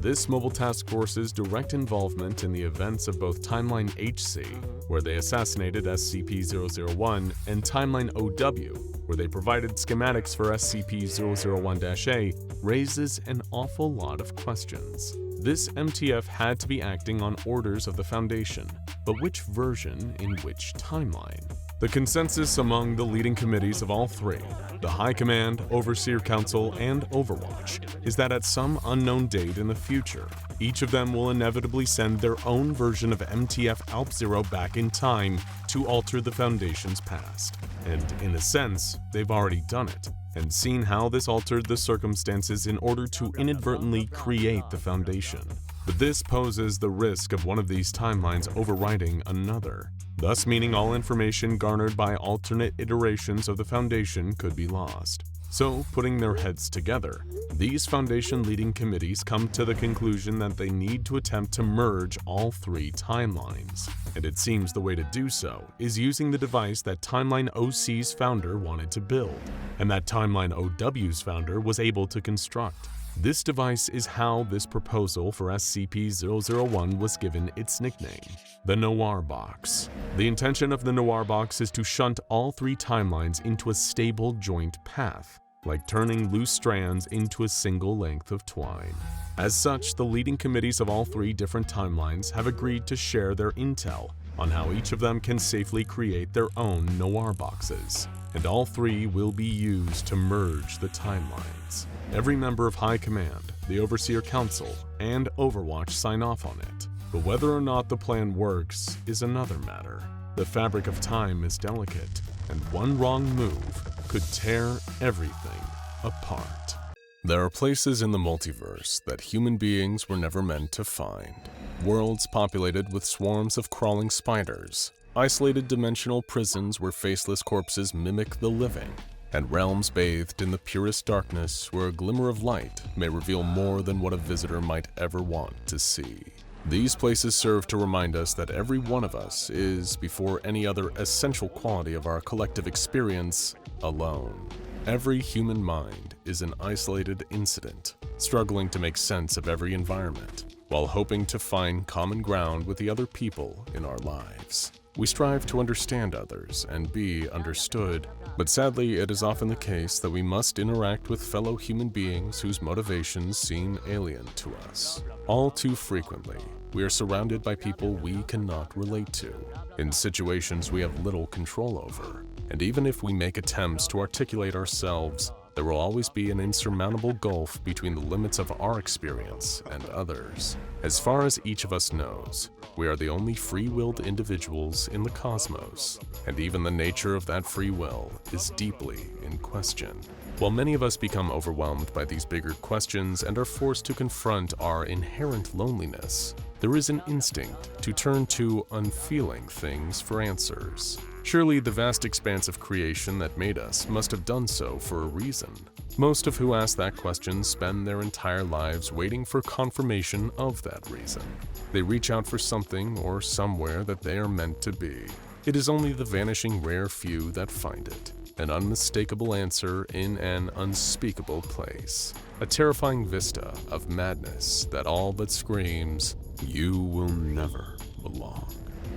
This Mobile Task Force's direct involvement in the events of both Timeline HC, where they assassinated SCP-001, and Timeline OW, where they provided schematics for SCP-001-A, raises an awful lot of questions. This MTF had to be acting on orders of the Foundation, but which version in which timeline? The consensus among the leading committees of all three, the High Command, Overseer Council, and Overwatch, is that at some unknown date in the future, each of them will inevitably send their own version of MTF-ALP-0 back in time to alter the Foundation's past. And in a sense, they've already done it, and seen how this altered the circumstances in order to inadvertently create the Foundation. But this poses the risk of one of these timelines overriding another, thus meaning all information garnered by alternate iterations of the Foundation could be lost. So, putting their heads together, these Foundation leading committees come to the conclusion that they need to attempt to merge all three timelines. And it seems the way to do so is using the device that Timeline OC's founder wanted to build, and that Timeline OW's founder was able to construct. This device is how this proposal for SCP-001 was given its nickname, the Noir Box. The intention of the Noir Box is to shunt all three timelines into a stable joint path, like turning loose strands into a single length of twine. As such, the leading committees of all three different timelines have agreed to share their intel on how each of them can safely create their own Noir Boxes, and all three will be used to merge the timelines. Every member of High Command, the Overseer Council, and Overwatch sign off on it. But whether or not the plan works is another matter. The fabric of time is delicate, and one wrong move could tear everything apart. There are places in the multiverse that human beings were never meant to find. Worlds populated with swarms of crawling spiders, isolated dimensional prisons where faceless corpses mimic the living, and realms bathed in the purest darkness where a glimmer of light may reveal more than what a visitor might ever want to see. These places serve to remind us that every one of us is, before any other essential quality of our collective experience, alone. Every human mind is an isolated incident, struggling to make sense of every environment, while hoping to find common ground with the other people in our lives. We strive to understand others and be understood, but sadly it is often the case that we must interact with fellow human beings whose motivations seem alien to us. All too frequently, we are surrounded by people we cannot relate to, in situations we have little control over, and even if we make attempts to articulate ourselves, there will always be an insurmountable gulf between the limits of our experience and others. As far as each of us knows, we are the only free-willed individuals in the cosmos, and even the nature of that free will is deeply in question. While many of us become overwhelmed by these bigger questions and are forced to confront our inherent loneliness, there is an instinct to turn to unfeeling things for answers. Surely the vast expanse of creation that made us must have done so for a reason. Most of who ask that question spend their entire lives waiting for confirmation of that reason. They reach out for something or somewhere that they are meant to be. It is only the vanishing rare few that find it, an unmistakable answer in an unspeakable place, a terrifying vista of madness that all but screams, "You will never belong."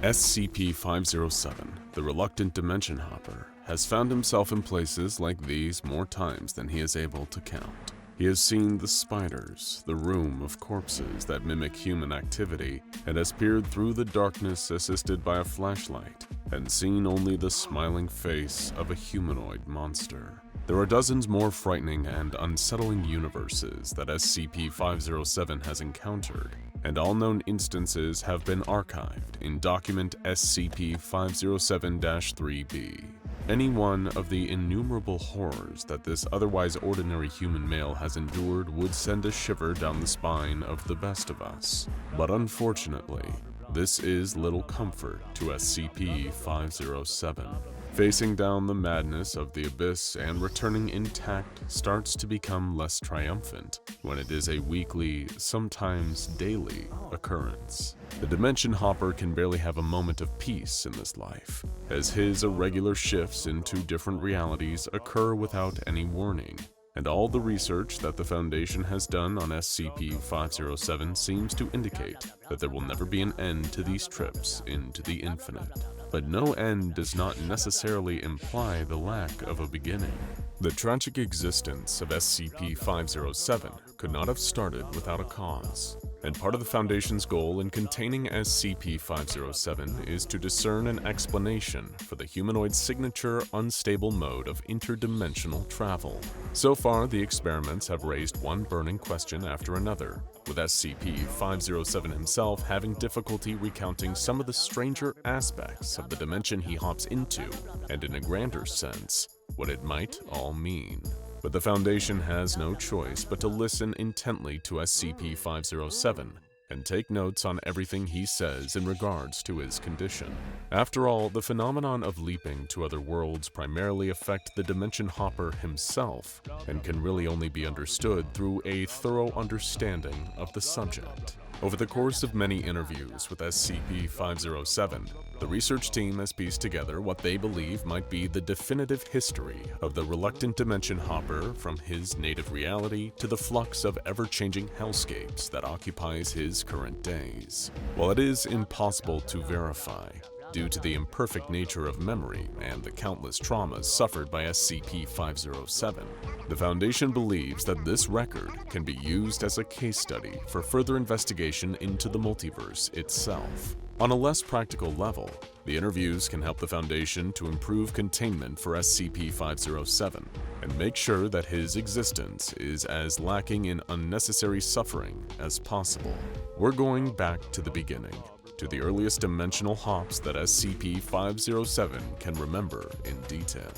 SCP-507, the reluctant dimension hopper, has found himself in places like these more times than he is able to count. He has seen the spiders, the room of corpses that mimic human activity, and has peered through the darkness assisted by a flashlight, and seen only the smiling face of a humanoid monster. There are dozens more frightening and unsettling universes that SCP-507 has encountered, and all known instances have been archived in document SCP-507-3B. Any one of the innumerable horrors that this otherwise ordinary human male has endured would send a shiver down the spine of the best of us. But unfortunately, this is little comfort to SCP-507. Facing down the madness of the abyss and returning intact starts to become less triumphant when it is a weekly, sometimes daily, occurrence. The Dimension Hopper can barely have a moment of peace in this life, as his irregular shifts into different realities occur without any warning. And all the research that the Foundation has done on SCP-507 seems to indicate that there will never be an end to these trips into the infinite. But no end does not necessarily imply the lack of a beginning. The tragic existence of SCP-507 could not have started without a cause, and part of the Foundation's goal in containing SCP-507 is to discern an explanation for the humanoid's signature unstable mode of interdimensional travel. So far, the experiments have raised one burning question after another, with SCP-507 himself having difficulty recounting some of the stranger aspects of the dimension he hops into, and in a grander sense, what it might all mean. But the Foundation has no choice but to listen intently to SCP-507 and take notes on everything he says in regards to his condition. After all, the phenomenon of leaping to other worlds primarily affect the Dimension Hopper himself, and can really only be understood through a thorough understanding of the subject. Over the course of many interviews with SCP-507, the research team has pieced together what they believe might be the definitive history of the reluctant Dimension Hopper from his native reality to the flux of ever-changing hellscapes that occupies his current days. While it is impossible to verify, due to the imperfect nature of memory and the countless traumas suffered by SCP-507, the Foundation believes that this record can be used as a case study for further investigation into the multiverse itself. On a less practical level, the interviews can help the Foundation to improve containment for SCP-507 and make sure that his existence is as lacking in unnecessary suffering as possible. We're going back to the beginning, to the earliest dimensional hops that SCP-507 can remember in detail.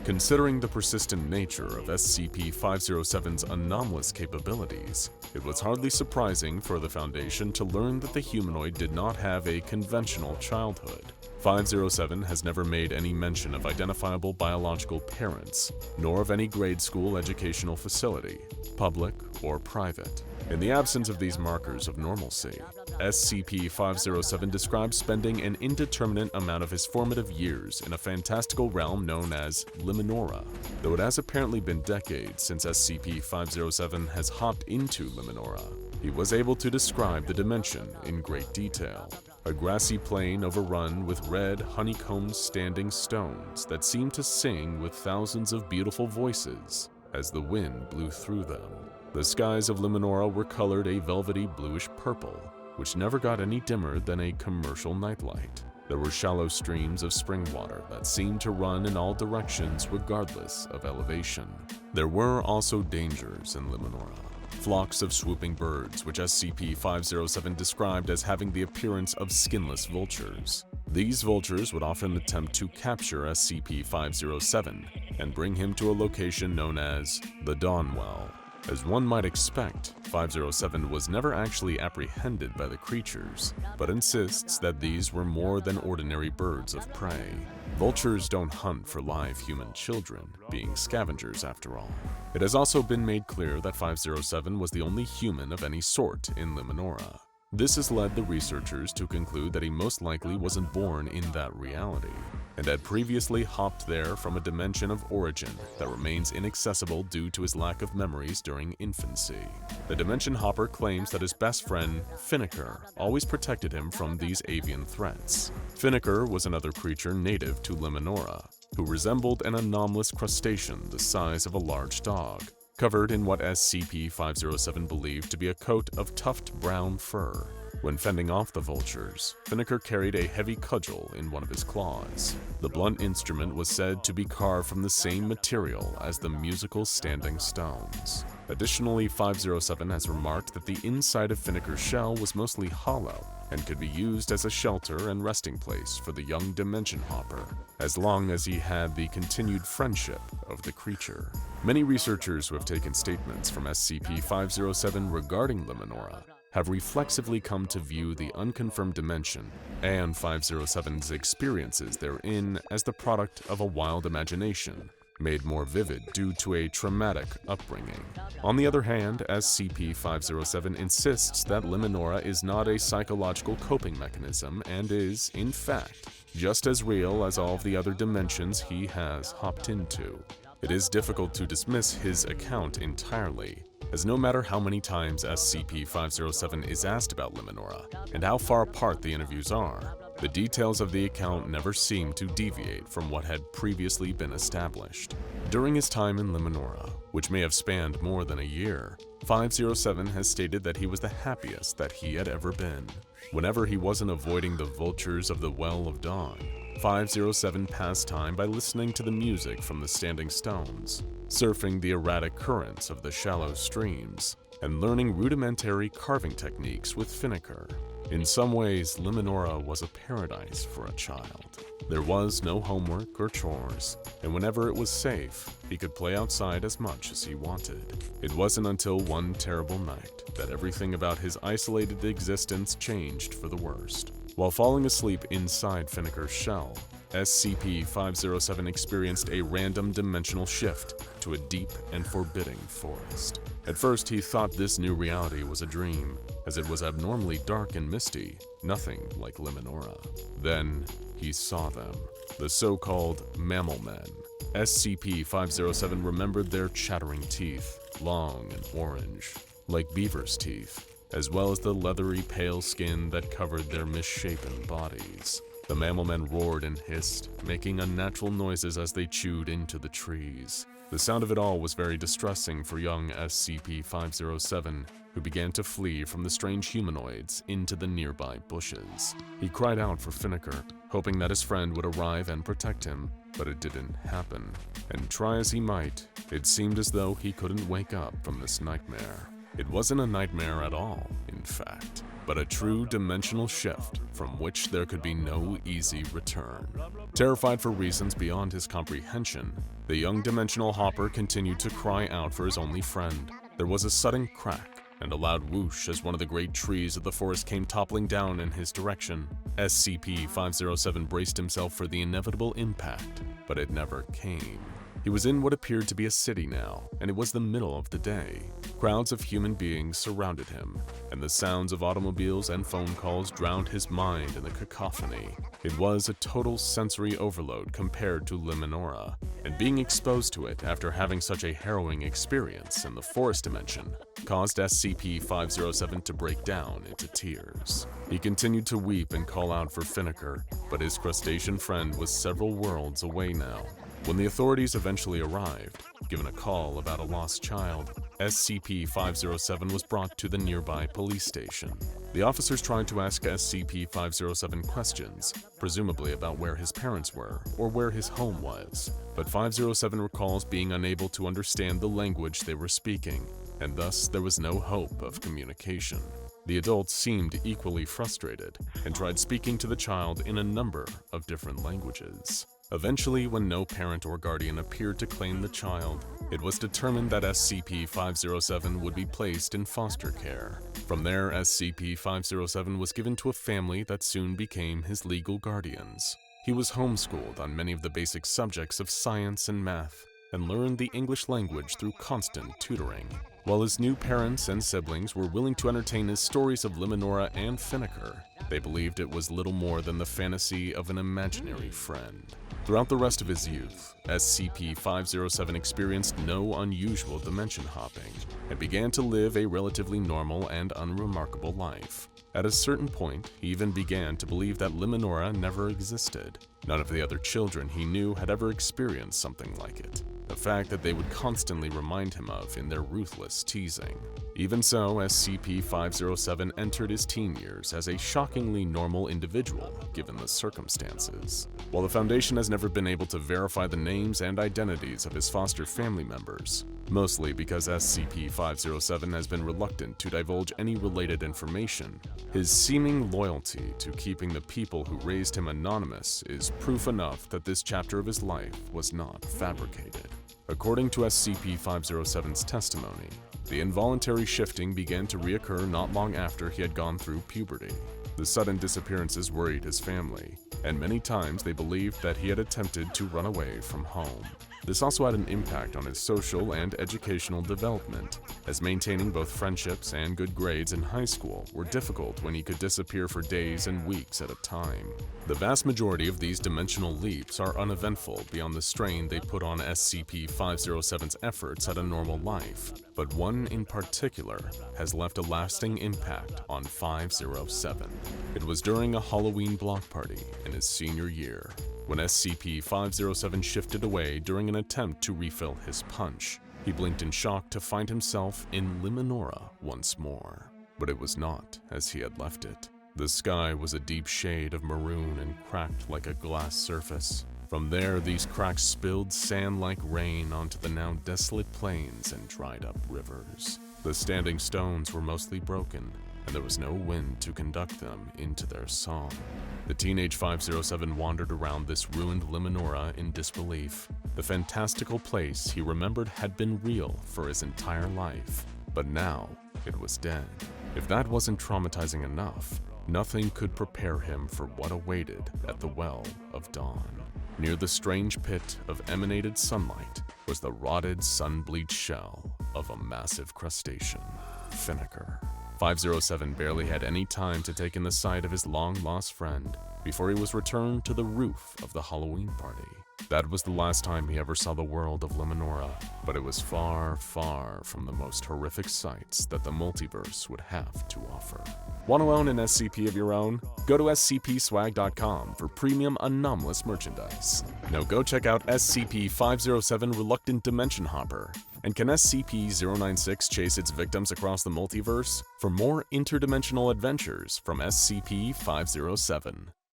Considering the persistent nature of SCP-507's anomalous capabilities, it was hardly surprising for the Foundation to learn that the humanoid did not have a conventional childhood. 507 has never made any mention of identifiable biological parents, nor of any grade school educational facility, public or private. In the absence of these markers of normalcy, SCP-507 describes spending an indeterminate amount of his formative years in a fantastical realm known as Liminora. Though it has apparently been decades since SCP-507 has hopped into Liminora, he was able to describe the dimension in great detail. A grassy plain overrun with red, honeycombed standing stones that seemed to sing with thousands of beautiful voices as the wind blew through them. The skies of Liminora were colored a velvety bluish purple, which never got any dimmer than a commercial nightlight. There were shallow streams of spring water that seemed to run in all directions regardless of elevation. There were also dangers in Liminora. Flocks of swooping birds, which SCP-507 described as having the appearance of skinless vultures. These vultures would often attempt to capture SCP-507 and bring him to a location known as the Dawnwell. As one might expect, 507 was never actually apprehended by the creatures, but insists that these were more than ordinary birds of prey. Vultures don't hunt for live human children, being scavengers after all. It has also been made clear that 507 was the only human of any sort in Liminora. This has led the researchers to conclude that he most likely wasn't born in that reality, and had previously hopped there from a dimension of origin that remains inaccessible due to his lack of memories during infancy. The Dimension Hopper claims that his best friend, Finneker, always protected him from these avian threats. Finneker was another creature native to Liminora, who resembled an anomalous crustacean the size of a large dog, covered in what SCP-507 believed to be a coat of tufted brown fur. When fending off the vultures, Finneker carried a heavy cudgel in one of his claws. The blunt instrument was said to be carved from the same material as the musical standing stones. Additionally, 507 has remarked that the inside of Finneker's shell was mostly hollow and could be used as a shelter and resting place for the young Dimension Hopper, as long as he had the continued friendship of the creature. Many researchers who have taken statements from SCP-507 regarding Liminora have reflexively come to view the unconfirmed dimension and 507's experiences therein as the product of a wild imagination, made more vivid due to a traumatic upbringing. On the other hand, SCP-507 insists that Liminora is not a psychological coping mechanism and is, in fact, just as real as all of the other dimensions he has hopped into. It is difficult to dismiss his account entirely, as no matter how many times SCP-507 is asked about Liminora and how far apart the interviews are, the details of the account never seem to deviate from what had previously been established. During his time in Liminora, which may have spanned more than a year, 507 has stated that he was the happiest that he had ever been. Whenever he wasn't avoiding the vultures of the Well of Dawn, 507 passed time by listening to the music from the standing stones, surfing the erratic currents of the shallow streams, and learning rudimentary carving techniques with Finneker. In some ways, Liminora was a paradise for a child. There was no homework or chores, and whenever it was safe, he could play outside as much as he wanted. It wasn't until one terrible night that everything about his isolated existence changed for the worst. While falling asleep inside Finneker's shell, SCP-507 experienced a random dimensional shift to a deep and forbidding forest. At first, he thought this new reality was a dream, as it was abnormally dark and misty, nothing like Liminora. Then, he saw them, the so-called Mammal Men. SCP-507 remembered their chattering teeth, long and orange, like beaver's teeth, as well as the leathery pale skin that covered their misshapen bodies. The mammal men roared and hissed, making unnatural noises as they chewed into the trees. The sound of it all was very distressing for young SCP-507, who began to flee from the strange humanoids into the nearby bushes. He cried out for Finneker, hoping that his friend would arrive and protect him, but it didn't happen. And try as he might, it seemed as though he couldn't wake up from this nightmare. It wasn't a nightmare at all, in fact, but a true dimensional shift from which there could be no easy return. Terrified for reasons beyond his comprehension, the young dimensional hopper continued to cry out for his only friend. There was a sudden crack and a loud whoosh as one of the great trees of the forest came toppling down in his direction. SCP-507 braced himself for the inevitable impact, but it never came. He was in what appeared to be a city now, and it was the middle of the day. Crowds of human beings surrounded him, and the sounds of automobiles and phone calls drowned his mind in the cacophony. It was a total sensory overload compared to Liminora, and being exposed to it after having such a harrowing experience in the forest dimension caused SCP-507 to break down into tears. He continued to weep and call out for Finneker, but his crustacean friend was several worlds away now. When the authorities eventually arrived, given a call about a lost child, SCP-507 was brought to the nearby police station. The officers tried to ask SCP-507 questions, presumably about where his parents were or where his home was, but 507 recalls being unable to understand the language they were speaking, and thus there was no hope of communication. The adults seemed equally frustrated and tried speaking to the child in a number of different languages. Eventually, when no parent or guardian appeared to claim the child, it was determined that SCP-507 would be placed in foster care. From there, SCP-507 was given to a family that soon became his legal guardians. He was homeschooled on many of the basic subjects of science and math, and learned the English language through constant tutoring. While his new parents and siblings were willing to entertain his stories of Liminora and Finneker, they believed it was little more than the fantasy of an imaginary friend. Throughout the rest of his youth, SCP-507 experienced no unusual dimension hopping and began to live a relatively normal and unremarkable life. At a certain point, he even began to believe that Liminora never existed. None of the other children he knew had ever experienced something like it, a fact that they would constantly remind him of in their ruthless teasing. Even so, SCP-507 entered his teen years as a shockingly normal individual, given the circumstances. While the Foundation has never been able to verify the names and identities of his foster family members, mostly because SCP-507 has been reluctant to divulge any related information, his seeming loyalty to keeping the people who raised him anonymous is proof enough that this chapter of his life was not fabricated. According to SCP-507's testimony, the involuntary shifting began to reoccur not long after he had gone through puberty. The sudden disappearances worried his family, and many times they believed that he had attempted to run away from home. This also had an impact on his social and educational development, as maintaining both friendships and good grades in high school were difficult when he could disappear for days and weeks at a time. The vast majority of these dimensional leaps are uneventful beyond the strain they put on SCP-507's efforts at a normal life, but one in particular has left a lasting impact on 507. It was during a Halloween block party in his senior year, when SCP-507 shifted away during an attempt to refill his punch. He blinked in shock to find himself in Liminora once more. But it was not as he had left it. The sky was a deep shade of maroon and cracked like a glass surface. From there, these cracks spilled sand like rain onto the now desolate plains and dried up rivers. The standing stones were mostly broken, and there was no wind to conduct them into their song. The teenage 507 wandered around this ruined Liminora in disbelief. The fantastical place he remembered had been real for his entire life, but now it was dead. If that wasn't traumatizing enough, nothing could prepare him for what awaited at the Well of Dawn. Near the strange pit of emanated sunlight was the rotted, sun-bleached shell of a massive crustacean, Finnecker. 507 barely had any time to take in the sight of his long-lost friend before he was returned to the roof of the Halloween party. That was the last time he ever saw the world of Liminora, but it was far, far from the most horrific sights that the multiverse would have to offer. Want to own an SCP of your own? Go to scpswag.com for premium anomalous merchandise. Now go check out SCP-507 Reluctant Dimension Hopper. And can SCP-096 chase its victims across the multiverse? For more interdimensional adventures from SCP-507.